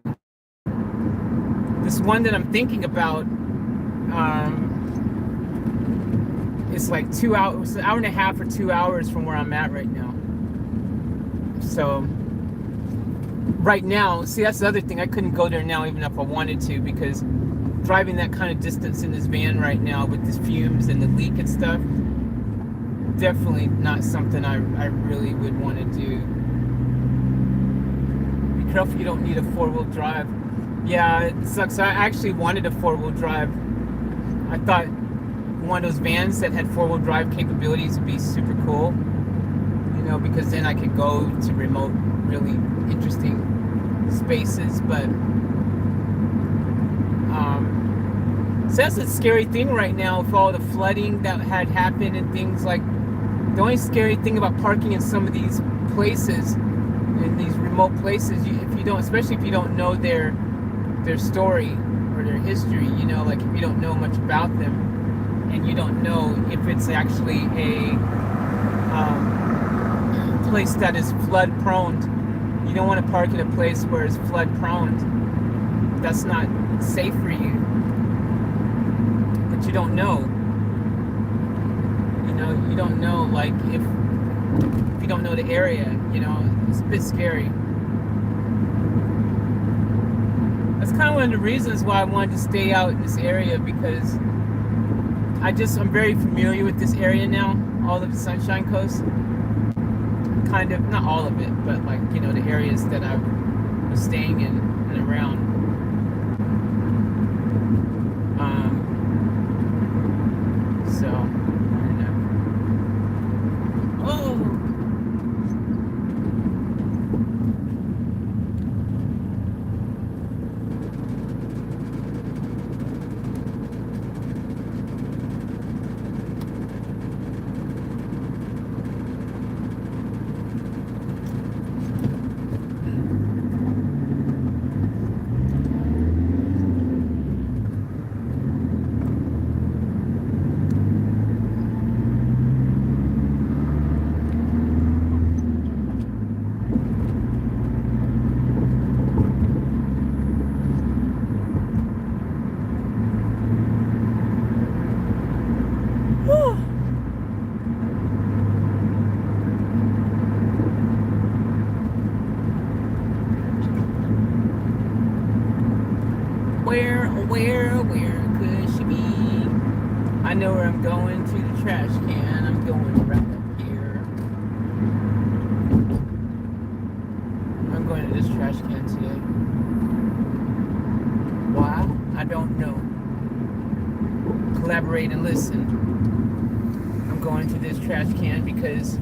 This one that I'm thinking about, it's like 2 hours, an hour and a half or 2 hours from where I'm at right now. So right now, see, that's the other thing. I couldn't go there now even if I wanted to, because driving that kind of distance in this van right now with the fumes and the leak and stuff, definitely not something I really would want to do. Be careful you don't need a 4-wheel drive. Yeah, it sucks. I actually wanted a 4-wheel drive. I thought one of those vans that had 4-wheel drive capabilities would be super cool, you know, because then I could go to remote, really interesting spaces. But so that's a scary thing right now with all the flooding that had happened and things. Like, the only scary thing about parking in some of these places, in these remote places, if you don't, especially if you don't know their story or their history, you know, like if you don't know much about them, and you don't know if it's actually a place that is flood prone. You don't want to park in a place where it's flood prone. That's not safe for you. But you don't know. You know, you don't know, like, if you don't know the area, you know, it's a bit scary. That's kind of one of the reasons why I wanted to stay out in this area, because I'm very familiar with this area now, all of the Sunshine Coast. Kind of, not all of it, but, like, you know, the areas that I was staying in and around. So, I don't know. Oh! Where could she be? I know where I'm going, to the trash can. I'm going right up here. I'm going to this trash can today. Why? I don't know. Collaborate and listen. I'm going to this trash can because,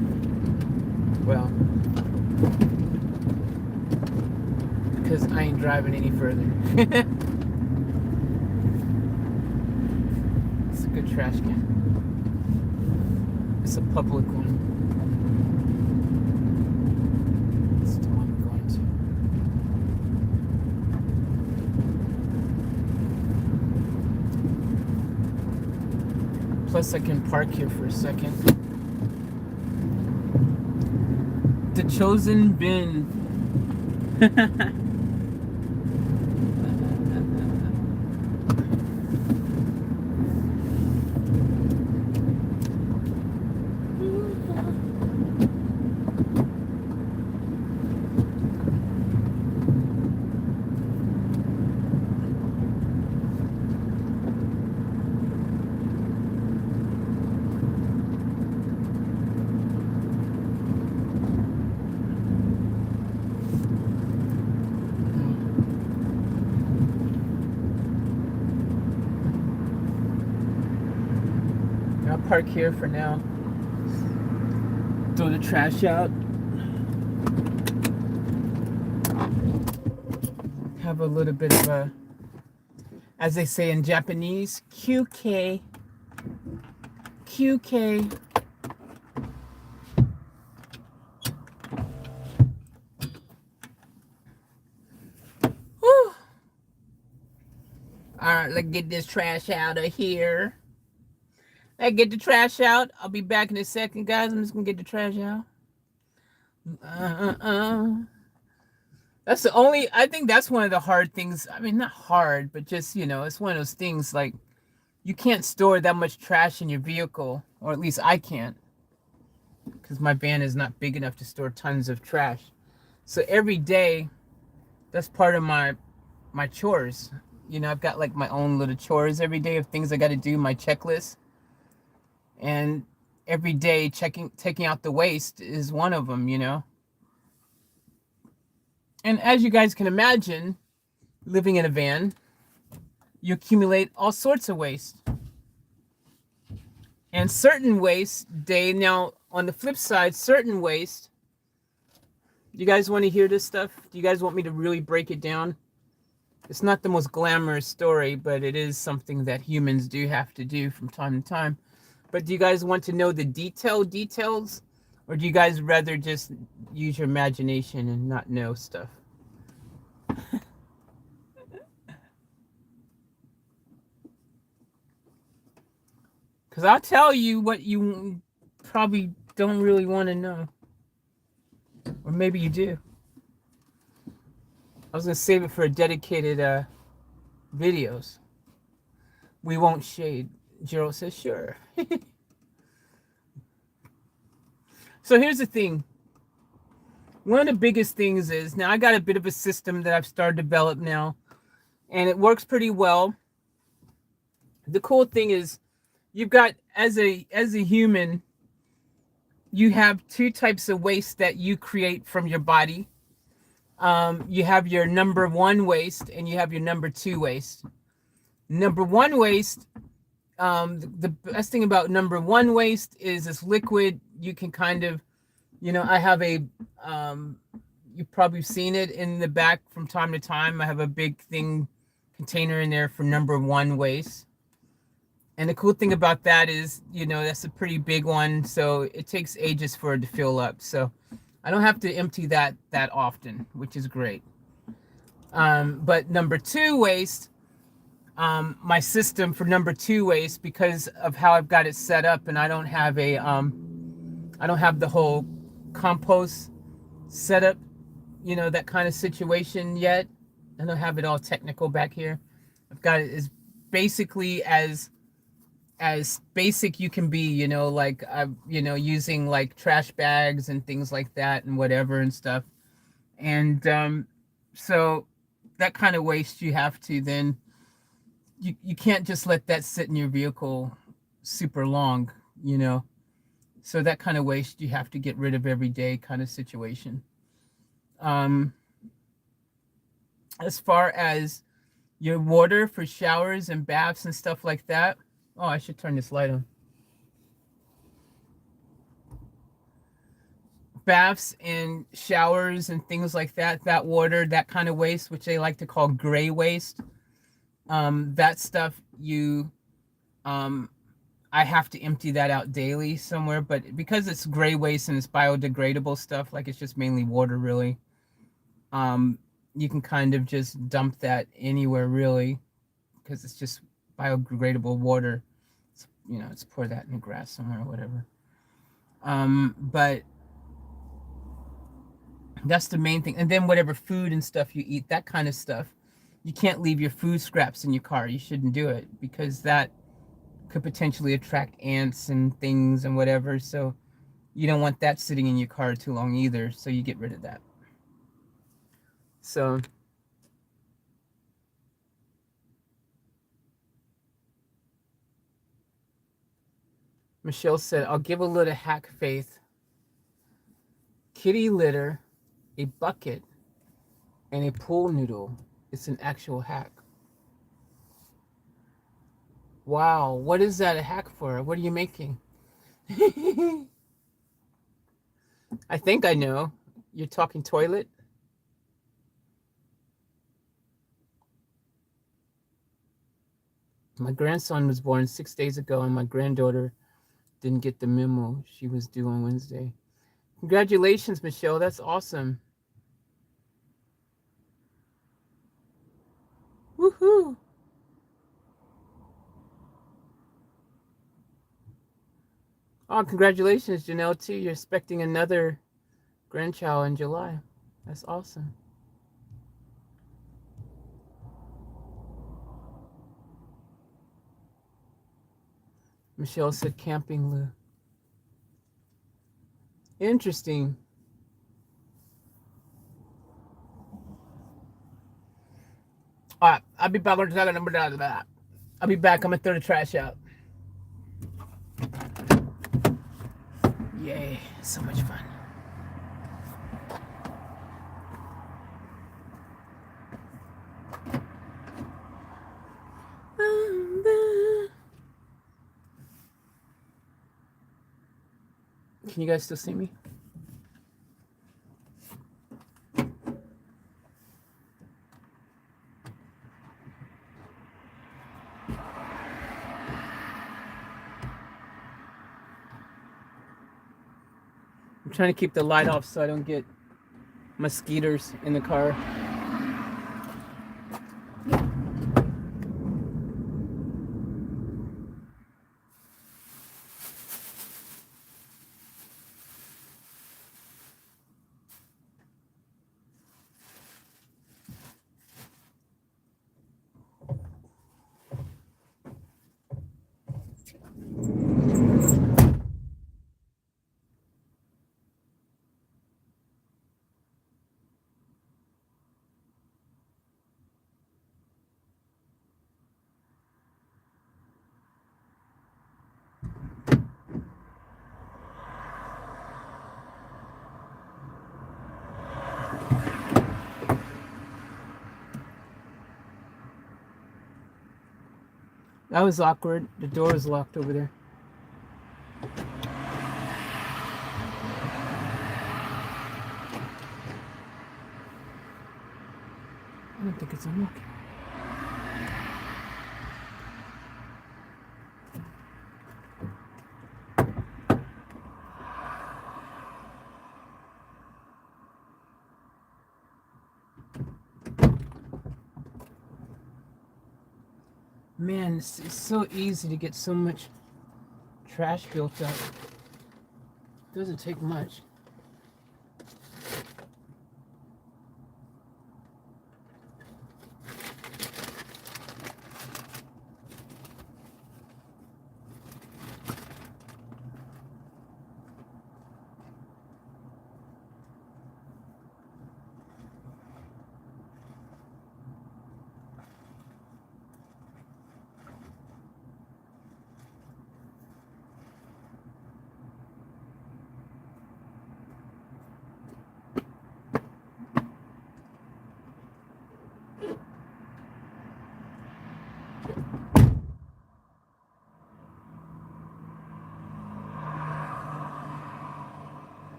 well, because I ain't driving any further. Good trash can. It's a public one. That's the one I'm going to. Plus, I can park here for a second. The chosen bin. I'll park here for now. Throw the trash out. Have a little bit of a, as they say in Japanese, QK. QK. Whew. Alright, let's get this trash out of here. I get the trash out. I'll be back in a second, guys. I'm just gonna get the trash out. That's the only, I think that's one of the hard things. I mean, not hard, but just, it's one of those things like you can't store that much trash in your vehicle, or at least I can't, because my van is not big enough to store tons of trash. So every day, that's part of my chores. I've got like my own little chores every day of things I got to do, my checklist. And every day taking out the waste is one of them, And as you guys can imagine, living in a van, you accumulate all sorts of waste. And certain waste, now on the flip side, certain waste, you guys want to hear this stuff? Do you guys want me to really break it down? It's not the most glamorous story, but it is something that humans do have to do from time to time. But do you guys want to know the details? Or do you guys rather just use your imagination and not know stuff? Because I'll tell you what you probably don't really want to know. Or maybe you do. I was going to save it for dedicated videos. We won't shade. Gerald says, sure. So here's the thing. One of the biggest things is, now I got a bit of a system that I've started to develop now, and it works pretty well. The cool thing is, you've got, as a human, you have two types of waste that you create from your body. You have your number one waste, and you have your number two waste. Number one waste, the best thing about number one waste is it's liquid. You can kind of, I have a, you've probably seen it in the back from time to time. I have a big container in there for number one waste. And the cool thing about that is, that's a pretty big one. So it takes ages for it to fill up. So I don't have to empty that often, which is great. But number two waste, my system for number two waste, because of how I've got it set up, and I don't have the whole compost setup, that kind of situation yet. I don't have it all technical back here. I've got it as basically as basic you can be, like using like trash bags and things like that and whatever and stuff. And so that kind of waste you have to then, you can't just let that sit in your vehicle super long, so that kind of waste you have to get rid of every day, kind of situation. As far as your water for showers and baths and stuff like that, oh, I should turn this light on. Baths and showers and things like that, that water, that kind of waste, which they like to call gray waste, that stuff I have to empty that out daily somewhere. But because it's gray waste and it's biodegradable stuff, like it's just mainly water really, you can kind of just dump that anywhere really, because it's just biodegradable water. It's let's pour that in the grass somewhere or whatever. But that's the main thing. And then whatever food and stuff you eat, that kind of stuff, you can't leave your food scraps in your car. You shouldn't do it because that could potentially attract ants and things and whatever. So you don't want that sitting in your car too long either. So you get rid of that. So Michelle said, I'll give a little hack, Faith. Kitty litter, a bucket, and a pool noodle. It's an actual hack. Wow, what is that a hack for? What are you making? I think I know. You're talking toilet? My grandson was born 6 days ago, and my granddaughter didn't get the memo. She was due on Wednesday. Congratulations, Michelle. That's awesome. Woohoo! Oh, congratulations, Janelle, too. You're expecting another grandchild in July. That's awesome. Michelle said camping, Lou. Interesting. All right, I'll be back. I'll be back. I'm going to throw the trash out. Yay, so much fun. Can you guys still see me? I'm trying to keep the light off so I don't get mosquitoes in the car. That was awkward. The door is locked over there. I don't think it's unlocked. Man, it's so easy to get so much trash built up. Doesn't take much.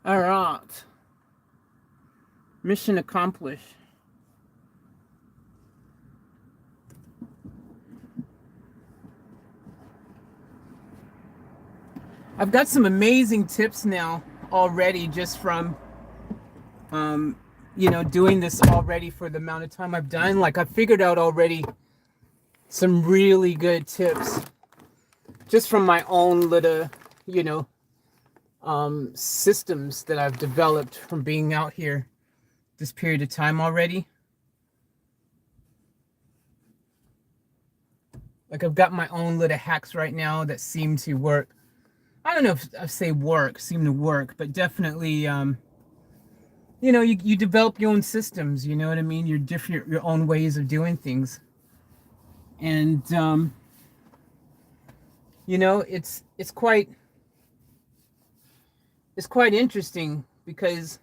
All right. Mission accomplished. I've got some amazing tips now already just from, doing this already for the amount of time I've done. Like I figured out already some really good tips just from my own little, systems that I've developed from being out here this period of time already. Like I've got my own little hacks right now that seem to work. I don't know if I say seem to work, but definitely, you develop your own systems, you know what I mean? Your own ways of doing things. And, it's quite interesting because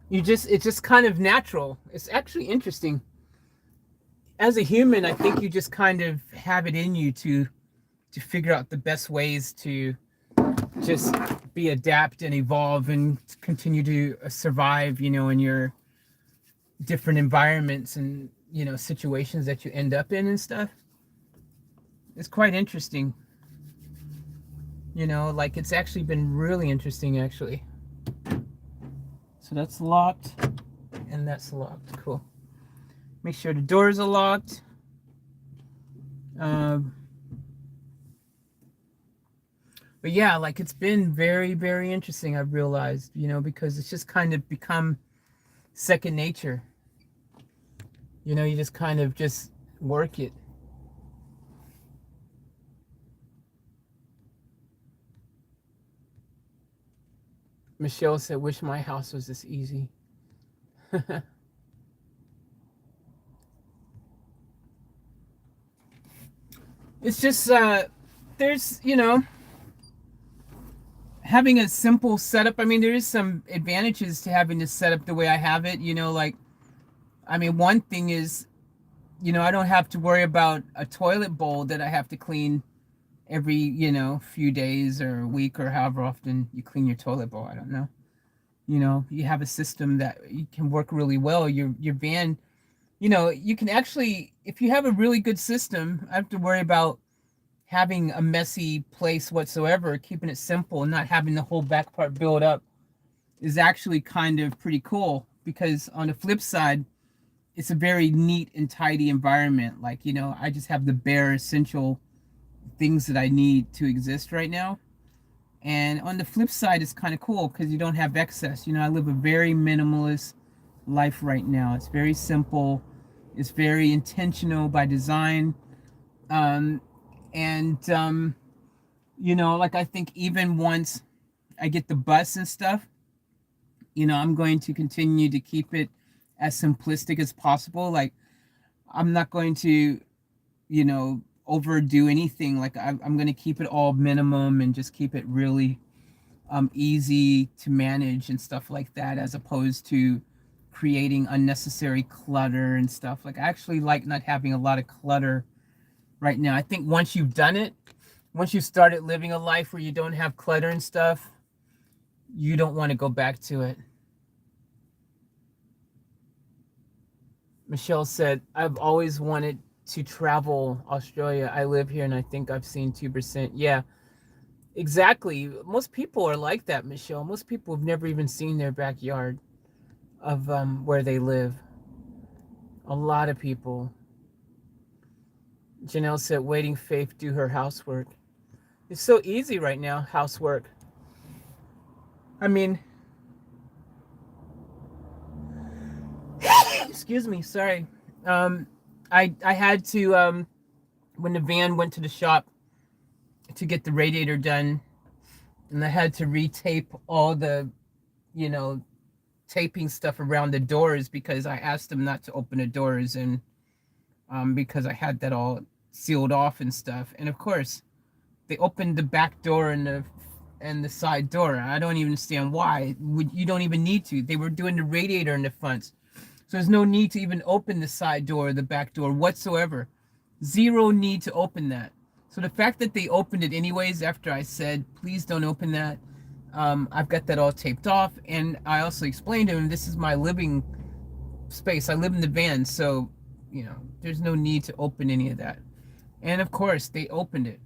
it's just kind of natural. It's actually interesting. As a human, I think you just kind of have it in you to figure out the best ways to just adapt and evolve and continue to survive, in your different environments and, situations that you end up in and stuff. It's quite interesting. Like it's actually been really interesting, actually. So that's locked and that's locked. Cool. Make sure the doors are locked. But yeah, like it's been very, very interesting, I've realized, because it's just kind of become second nature. You just kind of just work it. Michelle said, wish my house was this easy. It's just, there's, having a simple setup. I mean, there is some advantages to having this setup the way I have it, one thing is, I don't have to worry about a toilet bowl that I have to clean every, few days or a week or however often you clean your toilet bowl. I don't know. You have a system that you can work really well. Your van, you can actually, if you have a really good system, I have to worry about having a messy place whatsoever, keeping it simple and not having the whole back part build up is actually kind of pretty cool, because on the flip side, it's a very neat and tidy environment. Like, I just have the bare essential things that I need to exist right now. And on the flip side, it's kind of cool because you don't have excess. I live a very minimalist life right now. It's very simple. It's very intentional by design. Like I think even once I get the bus and stuff, I'm going to continue to keep it as simplistic as possible. Like I'm not going to, overdo anything. Like I'm going to keep it all minimum and just keep it really easy to manage and stuff like that, as opposed to creating unnecessary clutter and stuff. Like I actually like not having a lot of clutter right now. I think once you've done it, once you started living a life where you don't have clutter and stuff, you don't want to go back to it. Michelle said, I've always wanted to travel Australia. I live here and I think I've seen 2%. Yeah, exactly. Most people are like that, Michelle. Most people have never even seen their backyard of where they live. A lot of people. Janelle said, waiting Faith do her housework. It's so easy right now, housework. I mean, excuse me, sorry. I had to, when the van went to the shop to get the radiator done, and I had to retape all the, taping stuff around the doors because I asked them not to open the doors, and because I had that all sealed off and stuff. And of course, they opened the back door and the side door. I don't even understand why. You don't even need to. They were doing the radiator in the front. So there's no need to even open the side door or the back door whatsoever. Zero need to open that. So the fact that they opened it anyways after I said, please don't open that, I've got that all taped off. And I also explained to him, this is my living space. I live in the van, so, there's no need to open any of that. And of course, they opened it.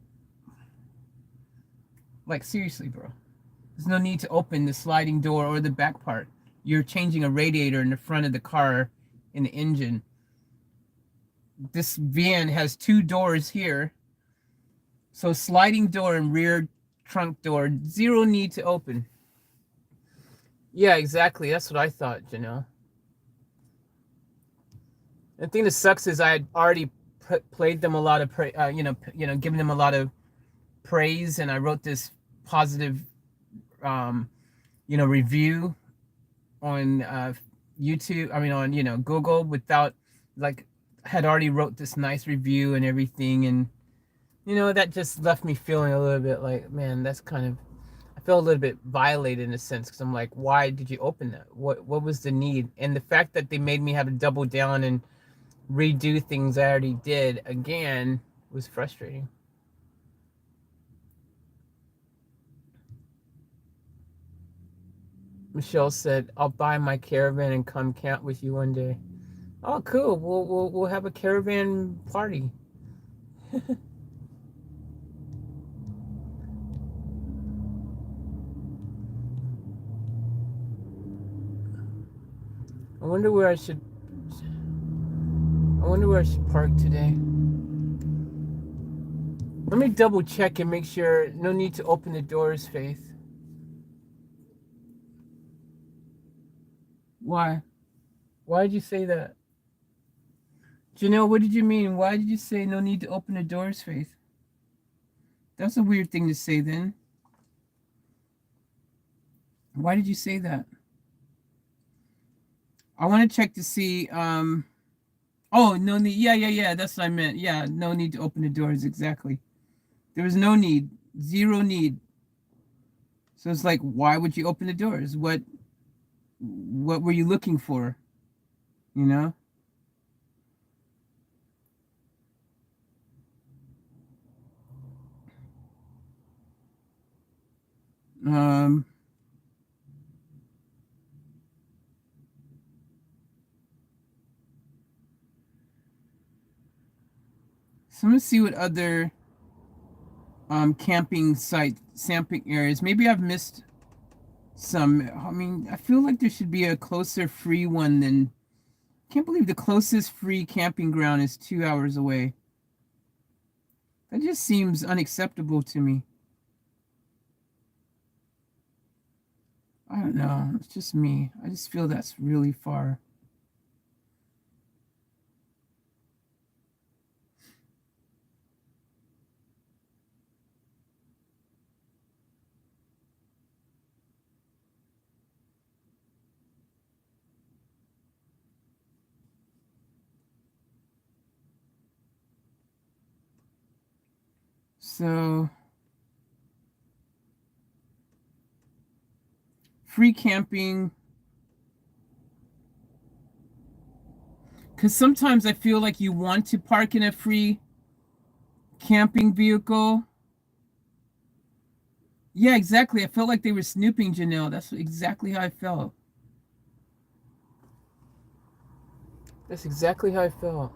Like, seriously, bro. There's no need to open the sliding door or the back part. You're changing a radiator in the front of the car in the engine. This van has 2 doors here. So sliding door and rear trunk door, zero need to open. Yeah, exactly. That's what I thought, Janelle. The thing that sucks is I had already played them a lot of, given them a lot of praise, and I wrote this positive, review on YouTube. I mean, on Google, without like, had already wrote this nice review and everything, and that just left me feeling a little bit like, man, that's kind of, I feel a little bit violated in a sense, because I'm like, why did you open that? What was the need? And the fact that they made me have to double down and redo things I already did again was frustrating. Michelle said, "I'll buy my caravan and come camp with you one day." Oh, cool. We'll have a caravan party. I wonder where I should park today. Let me double check and make sure. No need to open the doors, Faith. Why? Why did you say that? Janelle, what did you mean? Why did you say no need to open the doors, Faith? That's a weird thing to say then. Why did you say that? I want to check to see, oh, no need. Yeah. That's what I meant. Yeah, no need to open the doors. Exactly. There was no need. Zero need. So it's like, why would you open the doors? What were you looking for? You know? So I'm gonna see what other camping areas. Maybe I've missed some. I mean, I feel like there should be a closer free one than. Can't believe the closest free camping ground is 2 hours away. That just seems unacceptable to me. I don't know. It's just me. I just feel that's really far. So, free camping. Because sometimes I feel like you want to park in a free camping vehicle. Yeah, exactly. I felt like they were snooping, Janelle. That's exactly how I felt. That's exactly how I felt.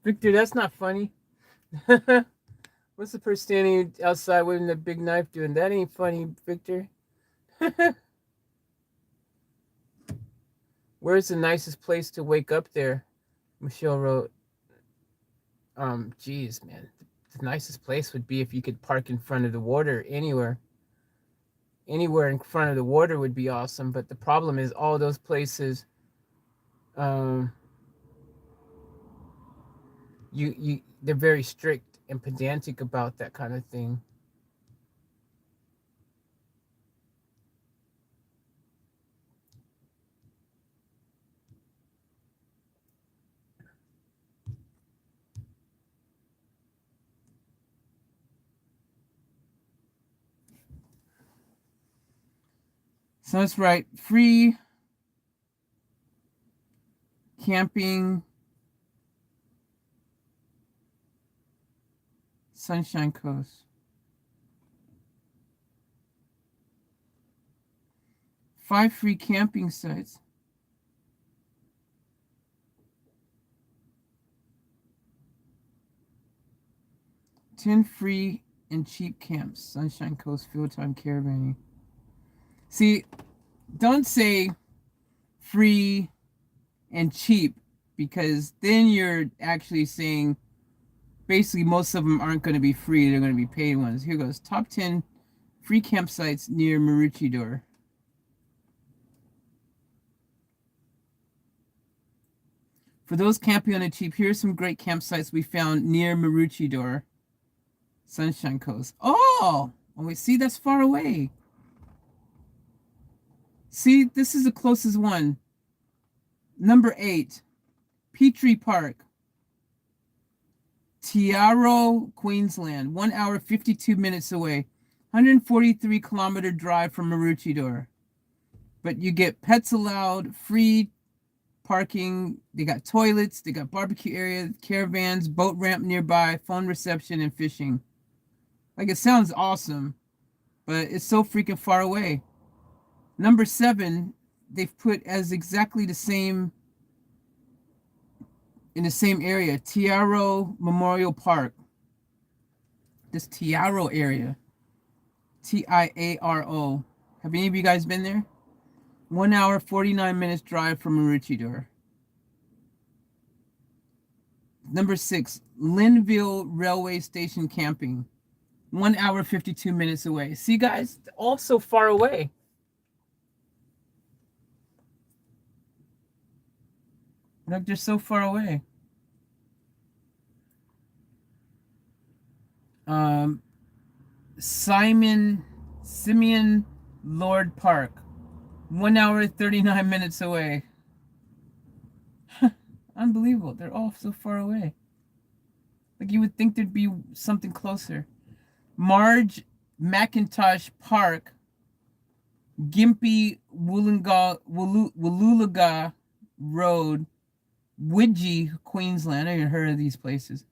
Victor, that's not funny. What's the person standing outside with a big knife doing? That ain't funny, Victor. Where's the nicest place to wake up there? Michelle wrote, geez, man. The nicest place would be if you could park in front of the water anywhere. Anywhere in front of the water would be awesome, but the problem is all those places, they're very strict and pedantic about that kind of thing. So that's right. Free camping, Sunshine Coast. 5 free camping sites. 10 free and cheap camps. Sunshine Coast Field Time Caravanning. See, don't say free and cheap, because then you're actually saying basically most of them aren't going to be free. They're going to be paid ones. Here goes. Top 10 free campsites near Maroochydore. For those camping on the cheap, here's some great campsites we found near Maroochydore. Sunshine Coast. Oh, wait, see, that's far away. See, this is the closest one. Number 8, Petrie Park, Tiaro, Queensland. 1 hour, 52 minutes away. 143-kilometer drive from Maroochydore. But you get pets allowed, free parking. They got toilets. They got barbecue area, caravans, boat ramp nearby, phone reception, and fishing. Like, it sounds awesome, but it's so freaking far away. Number 7, they've put as exactly the same, in the same area, Tiaro Memorial Park. This Tiaro area. Tiaro. Have any of you guys been there? 1 hour, 49 minutes drive from Maroochydore. Number 6, Linville Railway Station Camping. 1 hour, 52 minutes away. See, guys, all so far away. Like, they're so far away. Simeon Lord Park. 1 hour, 39 minutes away. Unbelievable. They're all so far away. Like, you would think there'd be something closer. Marge McIntosh Park, Gympie Woolooga Road, Widgie, Queensland. I haven't heard of these places.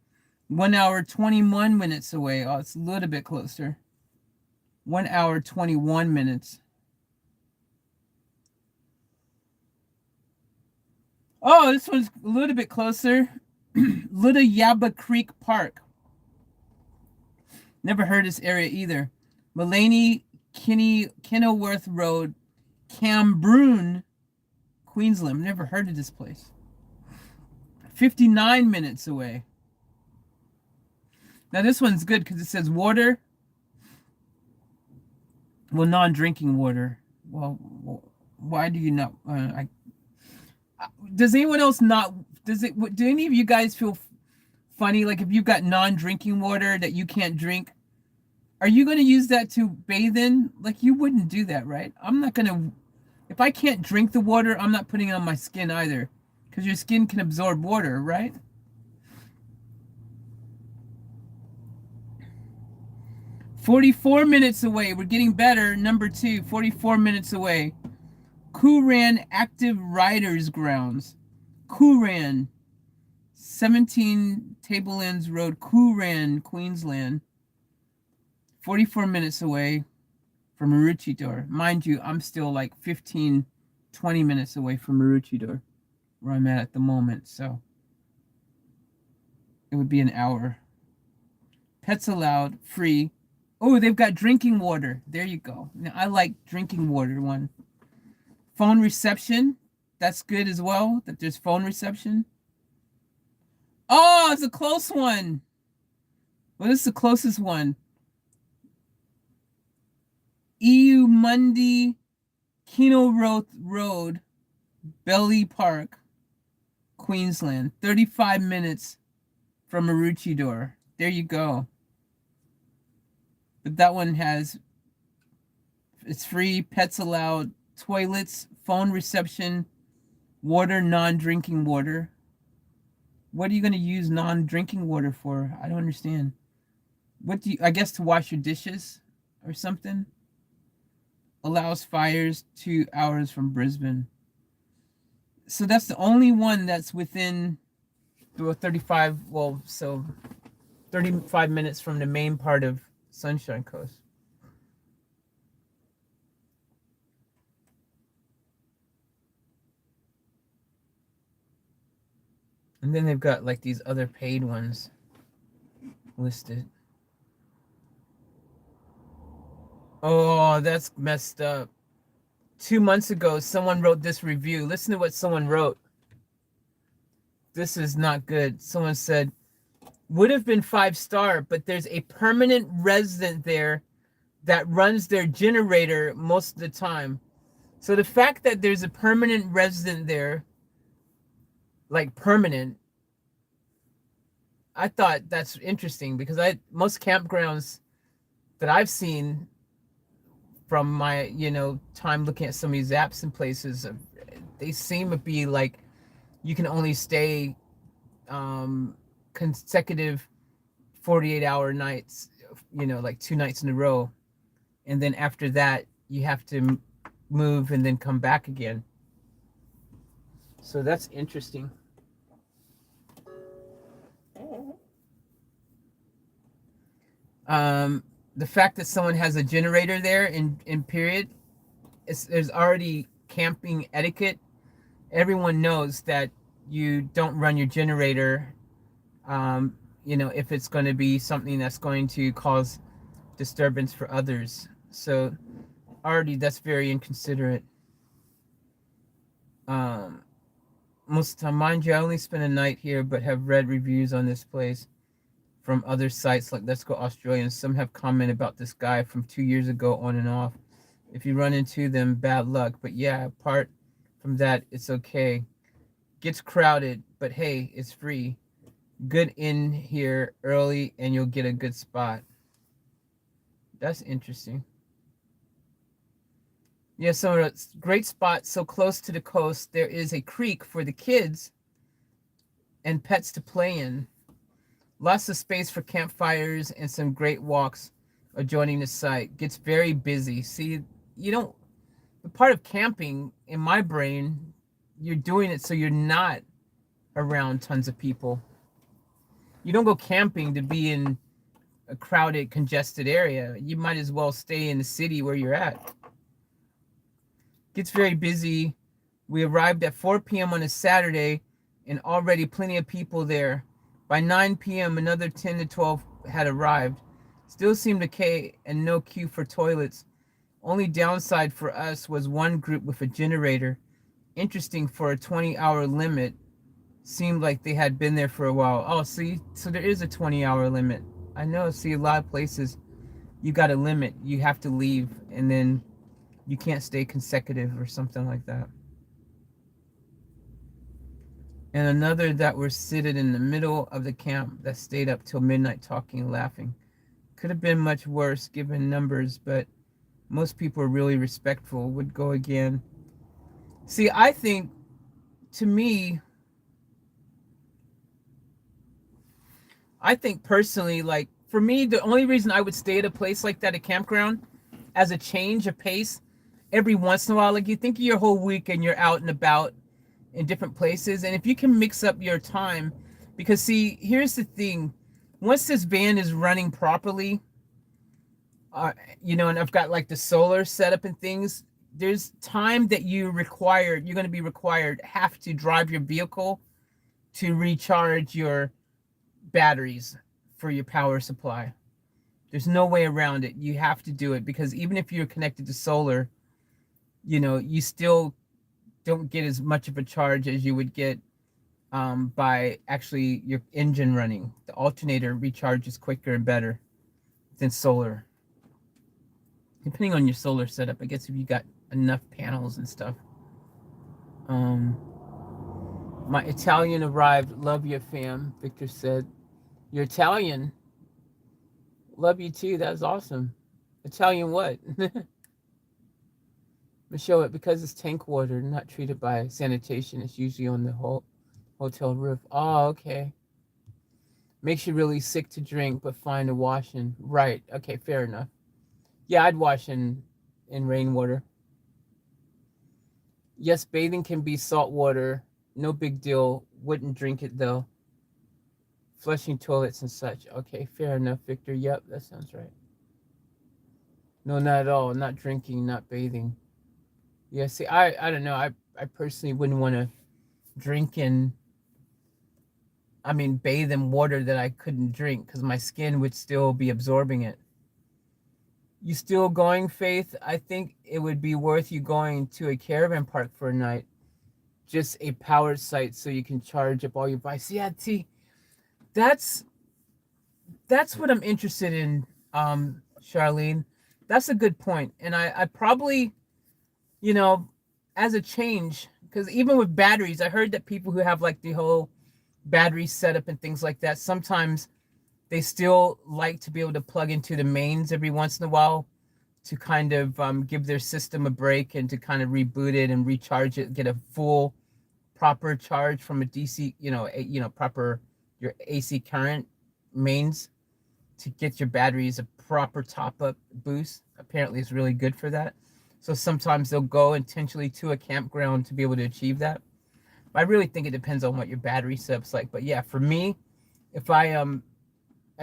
1 hour, 21 minutes away. Oh, it's a little bit closer. 1 hour, 21 minutes. Oh, this one's a little bit closer. Little Yabba Creek Park. Never heard this area either. Mullany, Kenilworth Road, Cambroon, Queensland. Never heard of this place. 59 minutes away. Now this one's good because it says water. Well, non-drinking water. Well, why do you not? Does anyone else not? Do any of you guys feel funny? Like, if you've got non-drinking water that you can't drink, are you going to use that to bathe in? Like, you wouldn't do that, right? I'm not going to. If I can't drink the water, I'm not putting it on my skin either, because your skin can absorb water, right? "44 minutes away. We're getting better. Number 2, 44 minutes away. Kooran Active Riders Grounds. Kooran. 17 Tablelands Road, Kooran, Queensland. 44 minutes away from Maroochydore. Mind you, I'm still like 15, 20 minutes away from Maroochydore, where I'm at the moment. So it would be an hour. Pets allowed, free. Oh, they've got drinking water. There you go. Now, I like drinking water one. Phone reception. That's good as well, that there's phone reception. Oh, it's a close one. Well, this is the closest one. EU Mundy, Kenilworth Road, Belly Park, Queensland. 35 minutes from Maroochydore. There you go. But that one it's free, pets allowed, toilets, phone reception, water, non-drinking water. What are you going to use non-drinking water for? I don't understand. I guess to wash your dishes or something? Allows fires 2 hours from Brisbane. So that's the only one that's within 35 minutes from the main part of Sunshine Coast. And then they've got like these other paid ones listed. Oh, that's messed up. 2 months ago, someone wrote this review. Listen to what someone wrote. This is not good. Someone said, would have been 5-star, but there's a permanent resident there that runs their generator most of the time. So the fact that there's a permanent resident there, like permanent, I thought that's interesting because most campgrounds that I've seen from my, time looking at some of these apps and places, they seem to be like you can only stay consecutive 48-hour nights, like 2 nights in a row. And then after that, you have to move and then come back again. So that's interesting. The fact that someone has a generator there in period, there's already camping etiquette. Everyone knows that you don't run your generator, if it's going to be something that's going to cause disturbance for others. So already that's very inconsiderate. Most of the time, mind you, I only spent a night here, but have read reviews on this place from other sites like Let's Go Australia, and some have commented about this guy from 2 years ago on and off. If you run into them, bad luck. But yeah, apart from that, it's okay. Gets crowded, but hey, it's free. Good in here early and you'll get a good spot. That's interesting. Yeah, so it's a great spot, so close to the coast. There is a creek for the kids and pets to play in. Lots of space for campfires and some great walks adjoining the site. Gets very busy. See, the part of camping in my brain, you're doing it so you're not around tons of people. You don't go camping to be in a crowded, congested area. You might as well stay in the city where you're at. Gets very busy. We arrived at 4 p.m. on a Saturday and already plenty of people there. By 9 p.m., another 10 to 12 had arrived. Still seemed okay and no queue for toilets. Only downside for us was one group with a generator. Interesting for a 20-hour limit. Seemed like they had been there for a while. Oh, see, so there is a 20-hour limit. I know, see, a lot of places you got a limit. You have to leave and then you can't stay consecutive or something like that. And another that were seated in the middle of the camp that stayed up till midnight talking and laughing. Could have been much worse given numbers, but most people are really respectful, would go again. See, I think, to me, I think personally, like, for me, the only reason I would stay at a place like that, a campground, as a change of pace, every once in a while, like you think of your whole week and you're out and about in different places, and if you can mix up your time, because see, here's the thing, once this van is running properly, and I've got like the solar setup and things, there's time that you're going to be required, have to drive your vehicle to recharge your batteries for your power supply. There's no way around it. You have to do it, because even if you're connected to solar, you still don't get as much of a charge as you would get by actually your engine running. The alternator recharges quicker and better than solar, depending on your solar setup. I guess if you got enough panels and stuff. My Italian arrived. Love your fam, Victor said. You're Italian. Love you too. That's awesome. Italian what? Show it, because it's tank water, not treated by sanitation. It's usually on the whole hotel roof. Oh, okay. Makes you really sick to drink, but fine to wash in. Right. Okay, fair enough. Yeah, I'd wash in rainwater. Yes, bathing can be salt water. No big deal. Wouldn't drink it though. Flushing toilets and such. Okay, fair enough, Victor. Yep, that sounds right. No, not at all. Not drinking, not bathing. Yeah, see, I don't know. I personally wouldn't want to bathe in water that I couldn't drink, because my skin would still be absorbing it. You still going, Faith? I think it would be worth you going to a caravan park for a night. Just a powered site so you can charge up all your bikes. Yeah, T, that's what I'm interested in, Charlene. That's a good point. And I probably, you know, as a change, because even with batteries, I heard that people who have like the whole battery setup and things like that, sometimes they still like to be able to plug into the mains every once in a while to kind of give their system a break and to kind of reboot it and recharge it, get a full proper charge from a DC, proper your AC current mains to get your batteries a proper top up boost. Apparently it's really good for that. So sometimes they'll go intentionally to a campground to be able to achieve that. But I really think it depends on what your battery setup's like. But yeah, for me, if I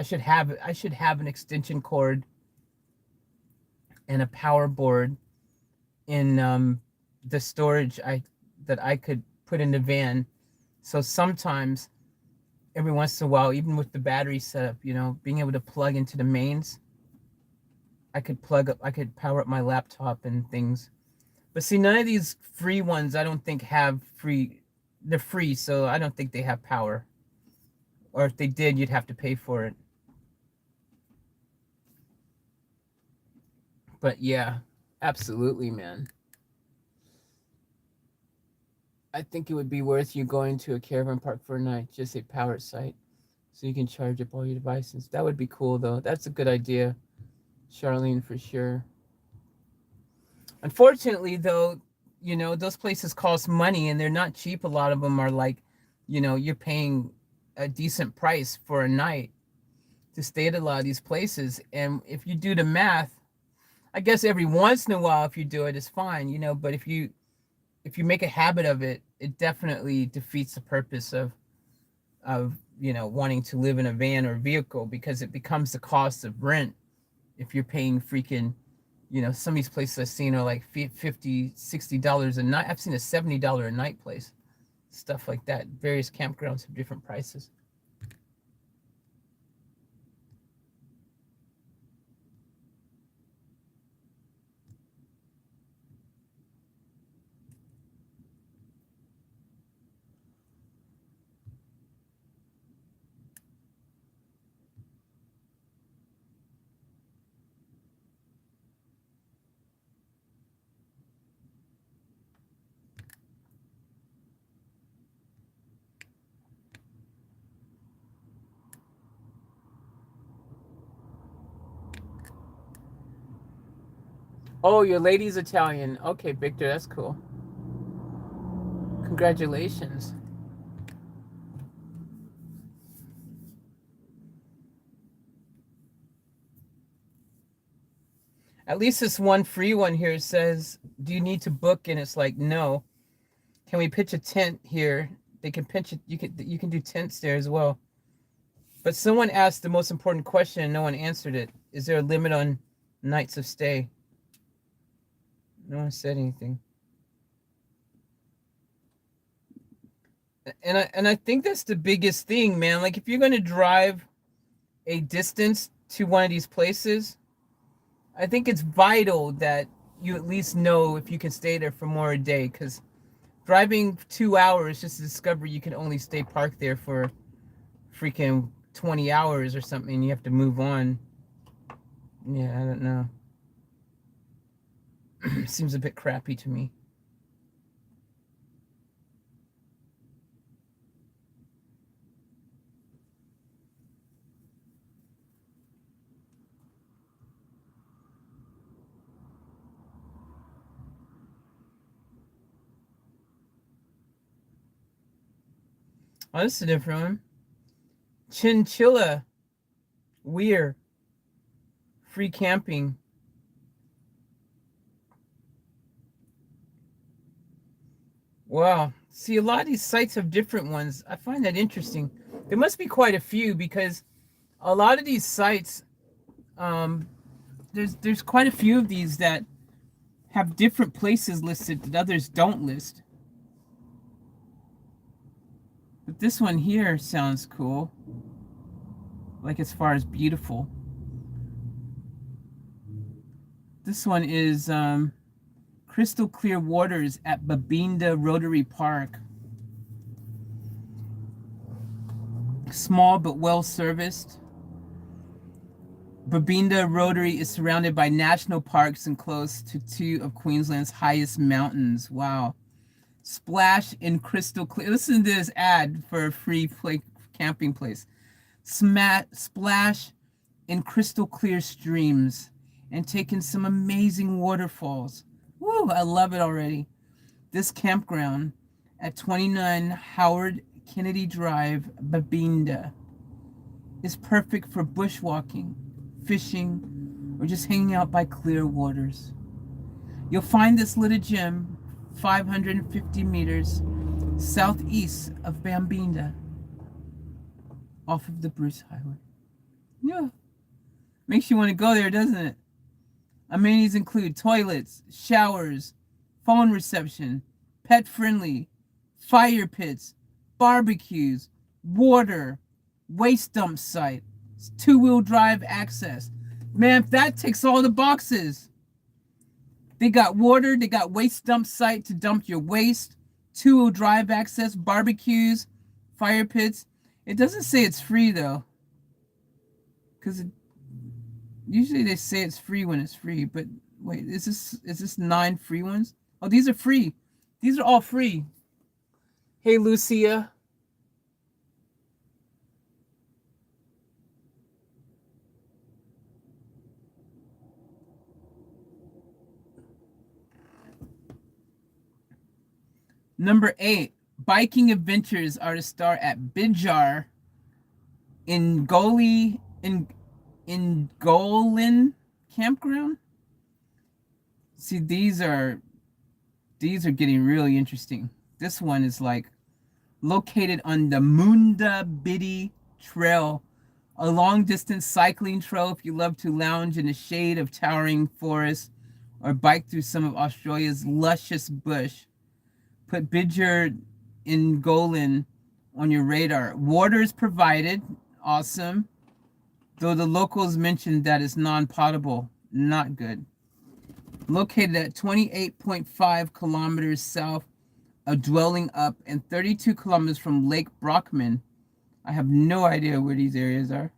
should have an extension cord and a power board in the storage that I could put in the van. So sometimes, every once in a while, even with the battery setup, being able to plug into the mains, I could power up my laptop and things. But see, none of these free ones I don't think have free. They're free, so I don't think they have power. Or if they did, you'd have to pay for it. But yeah, absolutely, man. I think it would be worth you going to a caravan park for a night, just a powered site, so you can charge up all your devices. That would be cool, though. That's a good idea, Charlene, for sure. Unfortunately, though, those places cost money, and they're not cheap. A lot of them are like, you're paying a decent price for a night to stay at a lot of these places. And if you do the math, I guess every once in a while, if you do it, it's fine, but if you make a habit of it, it definitely defeats the purpose of wanting to live in a van or vehicle, because it becomes the cost of rent. If you're paying freaking, some of these places I've seen are like $50, $60 a night. I've seen a $70 a night place, stuff like that. Various campgrounds have different prices. Oh, your lady's Italian. Okay, Victor, that's cool. Congratulations. At least this one free one here says, do you need to book? And it's like, no. Can we pitch a tent here? They can pitch it. You can do tents there as well. But someone asked the most important question and no one answered it. Is there a limit on nights of stay? No one said anything. And I think that's the biggest thing, man. Like, if you're going to drive a distance to one of these places, I think it's vital that you at least know if you can stay there for more a day, because driving 2 hours just to discover you can only stay parked there for freaking 20 hours or something, and you have to move on. Yeah, I don't know. Seems a bit crappy to me. Oh, this is a different one. Chinchilla. Weir. Free camping. Wow. See, a lot of these sites have different ones. I find that interesting. There must be quite a few, because a lot of these sites, there's quite a few of these that have different places listed that others don't list. But this one here sounds cool. Like, as far as beautiful. This one is crystal clear waters at Babinda Rotary Park. Small but well serviced. Babinda Rotary is surrounded by national parks and close to two of Queensland's highest mountains. Wow. Splash in crystal clear. Listen to this ad for a free camping place. Splash in crystal clear streams and take in some amazing waterfalls. Woo, I love it already. This campground at 29 Howard Kennedy Drive, Babinda, is perfect for bushwalking, fishing, or just hanging out by clear waters. You'll find this little gem 550 meters southeast of Babinda, off of the Bruce Highway. Yeah. Makes you want to go there, doesn't it? Amenities include toilets, showers, phone reception, pet-friendly, fire pits, barbecues, water, waste dump site, two-wheel drive access. Man, that ticks all the boxes. They got water, they got waste dump site to dump your waste, two-wheel drive access, barbecues, fire pits. It doesn't say it's free though, because usually they say it's free when it's free. But wait, is this 9 free ones? Oh, these are free. These are all free. Hey, Lucia. Number 8, biking adventures are to start at Bidjar in Golan campground. See, these are getting really interesting. This one is like located on the Munda Biddy Trail, a long distance cycling trail if you love to lounge in the shade of towering forests or bike through some of Australia's luscious bush. Put Bidjar in Golan on your radar. Water is provided. Awesome. Though the locals mentioned that it's non-potable. Not good. Located at 28.5 kilometers south of Dwelling Up and 32 kilometers from Lake Brockman. I have no idea where these areas are.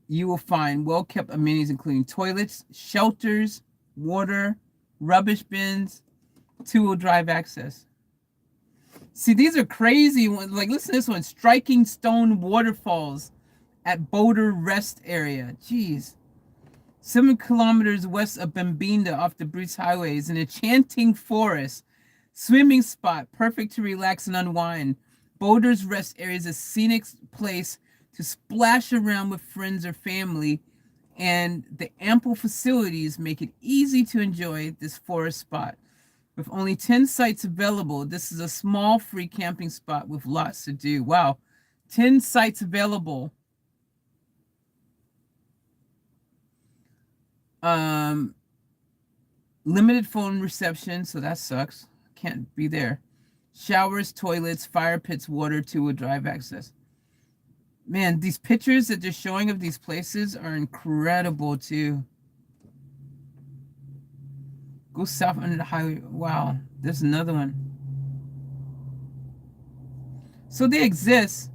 You will find well-kept amenities including toilets, shelters, water, rubbish bins, two-wheel drive access. See, these are crazy ones. Like, listen to this one. Striking stone waterfalls at Boulder Rest Area. Jeez. 7 kilometers west of Babinda off the Bruce Highway is an enchanting forest. Swimming spot, perfect to relax and unwind. Boulder's Rest Area is a scenic place to splash around with friends or family, and the ample facilities make it easy to enjoy this forest spot. With only 10 sites available, this is a small free camping spot with lots to do. Wow, 10 sites available. Limited phone reception, so that sucks. Can't be there. Showers, toilets, fire pits, water, two-wheel drive access. Man, these pictures that they're showing of these places are incredible too. Go south under the highway. Wow, there's another one. So they exist.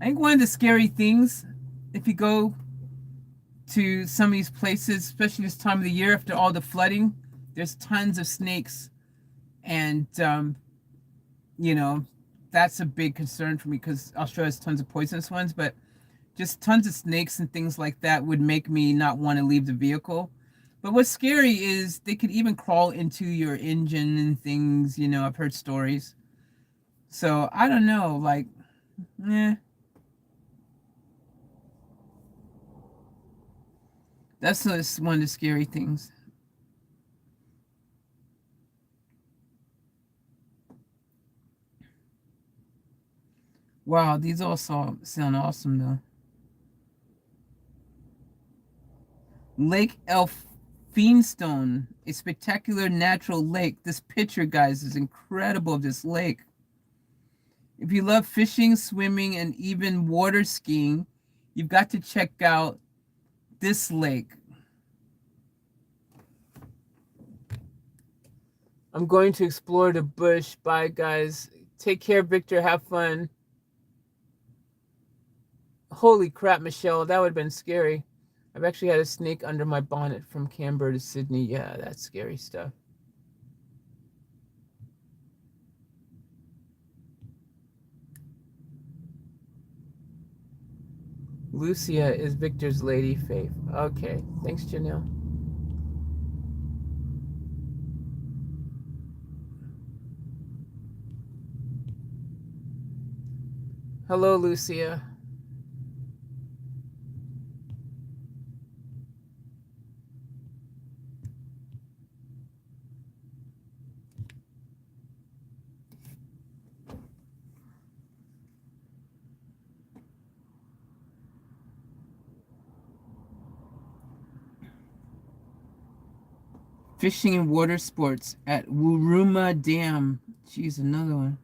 I think one of the scary things, if you go to some of these places, especially this time of the year after all the flooding, there's tons of snakes. And, you know, that's a big concern for me because Australia has tons of poisonous ones, but just tons of snakes and things like that would make me not want to leave the vehicle. But what's scary is they could even crawl into your engine and things, you know, I've heard stories. So I don't know, like, that's just one of the scary things. Wow, these all sound awesome though. Lake Elphinstone, a spectacular natural lake. This picture, guys, is incredible of this lake. If you love fishing, swimming, and even water skiing, you've got to check out this lake. I'm going to explore the bush. Bye, guys. Take care, Victor. Have fun. Holy crap, Michelle. That would have been scary. I've actually had a snake under my bonnet from Canberra to Sydney. Yeah, that's scary stuff. Lucia is Victor's lady, Faith. Okay. Thanks, Janelle. Hello, Lucia. Fishing and water sports at Wuruma Dam. Jeez, another one.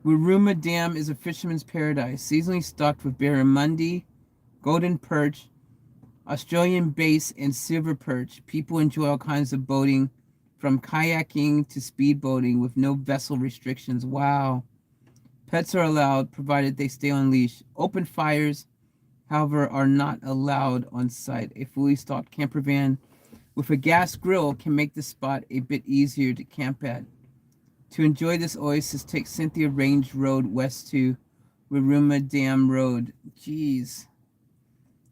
Wuruma Dam is a fisherman's paradise, seasonally stocked with barramundi, golden perch, Australian bass, and silver perch. People enjoy all kinds of boating, from kayaking to speedboating with no vessel restrictions. Wow. Pets are allowed, provided they stay on leash. Open fires, however, are not allowed on site. A fully stocked camper van with a gas grill can make the spot a bit easier to camp at. To enjoy this oasis, take Cynthia Range Road west to Wuruma Dam Road. Jeez.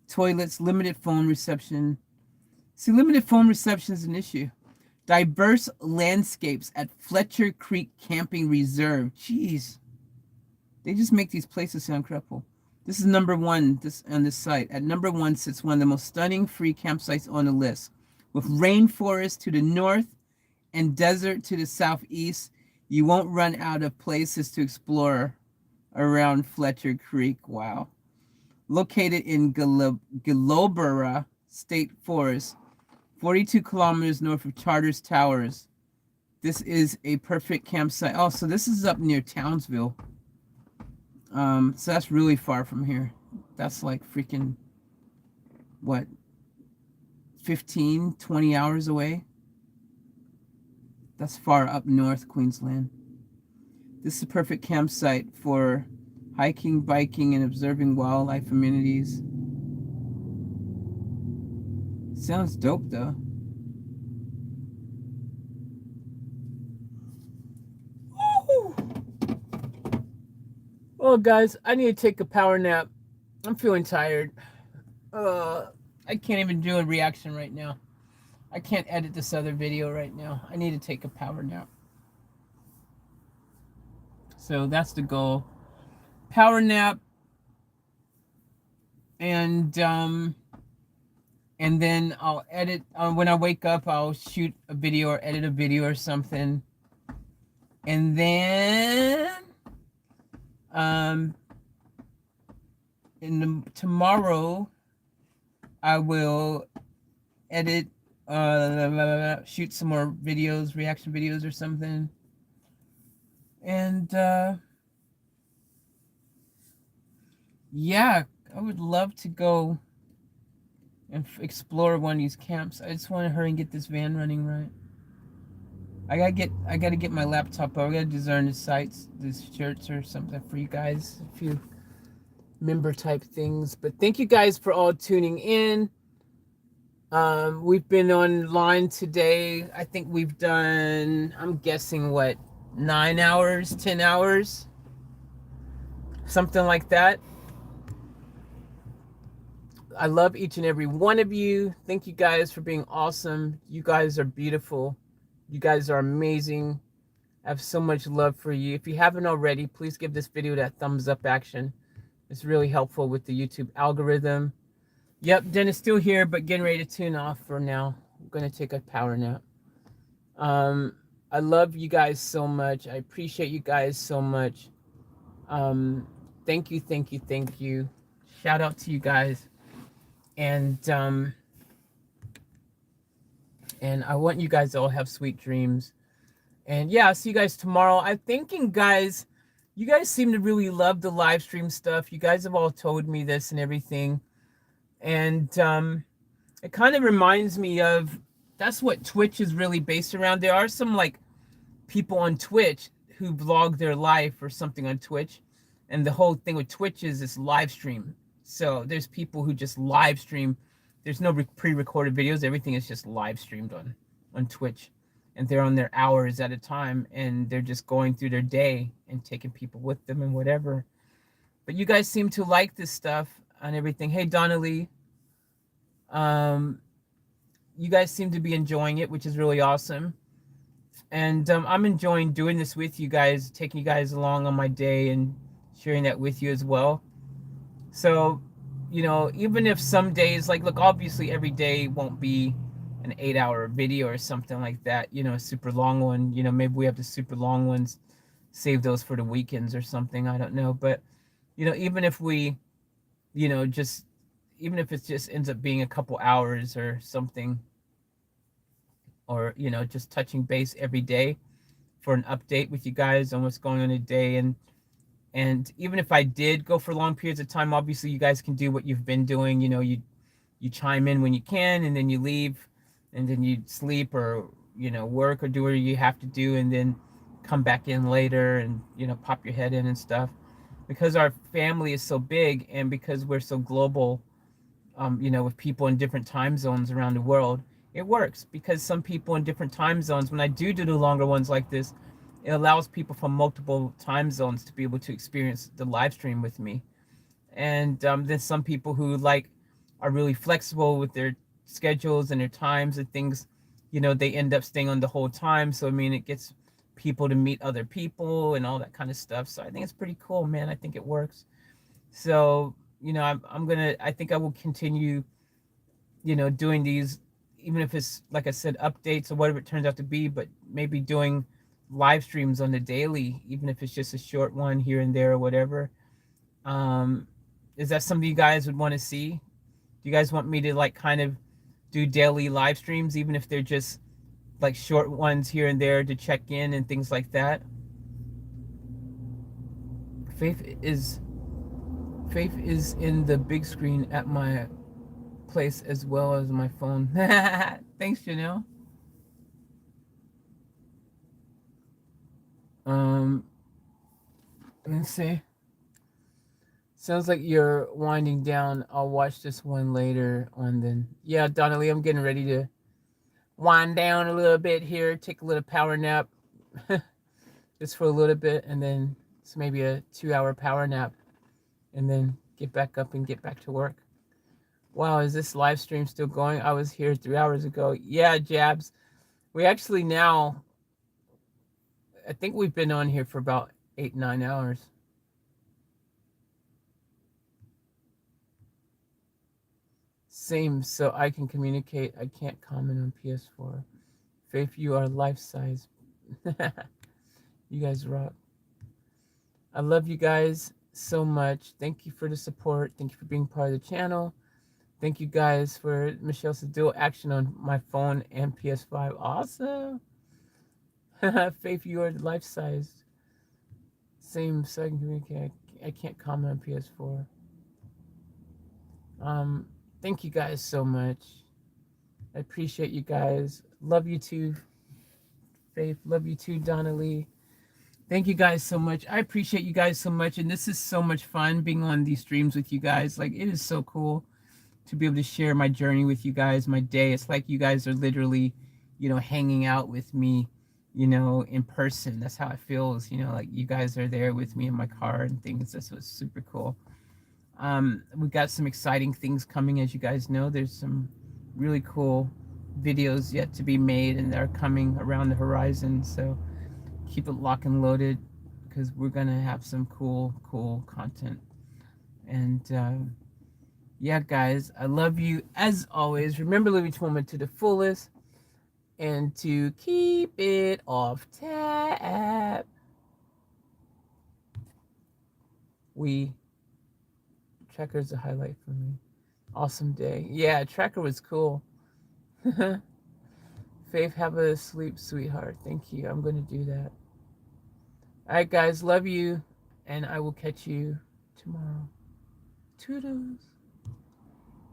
Toilets, limited phone reception. See, limited phone reception is an issue. Diverse landscapes at Fletcher Creek Camping Reserve. Jeez. They just make these places sound credible. This is number one on this site. At number one sits one of the most stunning free campsites on the list. With rainforest to the north and desert to the southeast, you won't run out of places to explore around Fletcher Creek. Wow. Located in Gilobera State Forest, 42 kilometers north of Charters Towers. This is a perfect campsite. Oh, so this is up near Townsville. So that's really far from here. That's like freaking, what, 15, 20 hours away? That's far up north, Queensland. This is a perfect campsite for hiking, biking, and observing wildlife amenities. Sounds dope, though. Well, guys, I need to take a power nap. I'm feeling tired. I can't even do a reaction right now. I can't edit this other video right now. I need to take a power nap. So that's the goal. Power nap. And then I'll edit. When I wake up, I'll shoot a video or edit a video or something. And then tomorrow I will edit, shoot some more videos, reaction videos or something. And yeah, I would love to go and explore one of these camps. I just want to hurry and get this van running right. I gotta get my laptop up. I gotta design the sites, these shirts or something for you guys, a few member type things. But thank you guys for all tuning in. We've been online today. I think we've done, I'm guessing, what, 9 hours, 10 hours, something like that. I love each and every one of you. Thank you guys for being awesome. You guys are beautiful. You guys are amazing. I have so much love for you. If you haven't already, please give this video that thumbs up action. It's really helpful with the YouTube algorithm. Yep, Dennis still here, but getting ready to tune off for now. I'm going to take a power nap. I love you guys so much. I appreciate you guys so much. Thank you, thank you, thank you. Shout out to you guys. And I want you guys to all have sweet dreams. And yeah, I'll see you guys tomorrow. I'm thinking, guys, you guys seem to really love the live stream stuff. You guys have all told me this and everything. And it kind of reminds me of that's what Twitch is really based around. There are some like people on Twitch who vlog their life or something on Twitch, and the whole thing with Twitch is this live stream. So there's people who just live stream. There's no pre-recorded videos. Everything is just live streamed on Twitch, and they're on there hours at a time, and they're just going through their day and taking people with them and whatever. But you guys seem to like this stuff and everything. Hey, Donnelly. You guys seem to be enjoying it, which is really awesome. And I'm enjoying doing this with you guys, taking you guys along on my day and sharing that with you as well. So, you know, even if some days, like, look, obviously every day won't be an 8-hour video or something like that, you know, a super long one. You know, maybe we have the super long ones, save those for the weekends or something. I don't know. But, you know, even if we, you know, just, even if it just ends up being a couple hours or something, or, you know, just touching base every day for an update with you guys on what's going on today. And even if I did go for long periods of time, obviously you guys can do what you've been doing. You know, you chime in when you can, and then you leave, and then you sleep or, you know, work or do what you have to do, and then come back in later and, you know, pop your head in and stuff. Because our family is so big, and because we're so global, you know, with people in different time zones around the world, it works. Because some people in different time zones, when I do the longer ones like this, it allows people from multiple time zones to be able to experience the live stream with me. And then some people who like are really flexible with their schedules and their times and things, you know, they end up staying on the whole time. So I mean, it gets people to meet other people and all that kind of stuff. So I think it's pretty cool, man. I think it works. So, you know, I think I will continue, you know, doing these, even if it's, like I said, updates or whatever it turns out to be, but maybe doing live streams on the daily, even if it's just a short one here and there or whatever. Is that something you guys would want to see? Do you guys want me to like kind of do daily live streams, even if they're just like short ones here and there to check in and things like that? Faith is in the big screen at my place as well as my phone. Thanks, Janelle. Let's see. Sounds like you're winding down. I'll watch this one later on then. Yeah, Donnelly, I'm getting ready to wind down a little bit here, take a little power nap just for a little bit, and then it's maybe a 2-hour power nap, and then get back up and get back to work. Wow, is this live stream still going? I was here 3 hours ago. Yeah, Jabs. We actually now, I think we've been on here for about 8-9 hours. Same, so I can communicate. I can't comment on PS4. Faith, you are life size. You guys rock. I love you guys so much. Thank you for the support. Thank you for being part of the channel. Thank you guys for Michelle says dual action on my phone and PS5. Awesome. Faith, you are life size. Same, so I can communicate. I can't comment on PS4. Thank you guys so much. I appreciate you guys. Love you too, Faith. Love you too, Donnelly. Thank you guys so much. I appreciate you guys so much. And this is so much fun being on these streams with you guys. Like, it is so cool to be able to share my journey with you guys, my day. It's like you guys are literally, you know, hanging out with me, you know, in person. That's how it feels, you know, like you guys are there with me in my car and things. That's what's super cool. We've got some exciting things coming, as you guys know. There's some really cool videos yet to be made, and they're coming around the horizon. So keep it locked and loaded, because we're gonna have some cool content. And yeah, guys, I love you as always. Remember, live each moment to the fullest, and to keep it off tap. Tracker's a highlight for me. Awesome day. Yeah, Tracker was cool. Faith, have a sleep, sweetheart. Thank you. I'm going to do that. All right, guys. Love you. And I will catch you tomorrow. Toodles.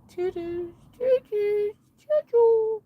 Toodles. Toodles. Toodles.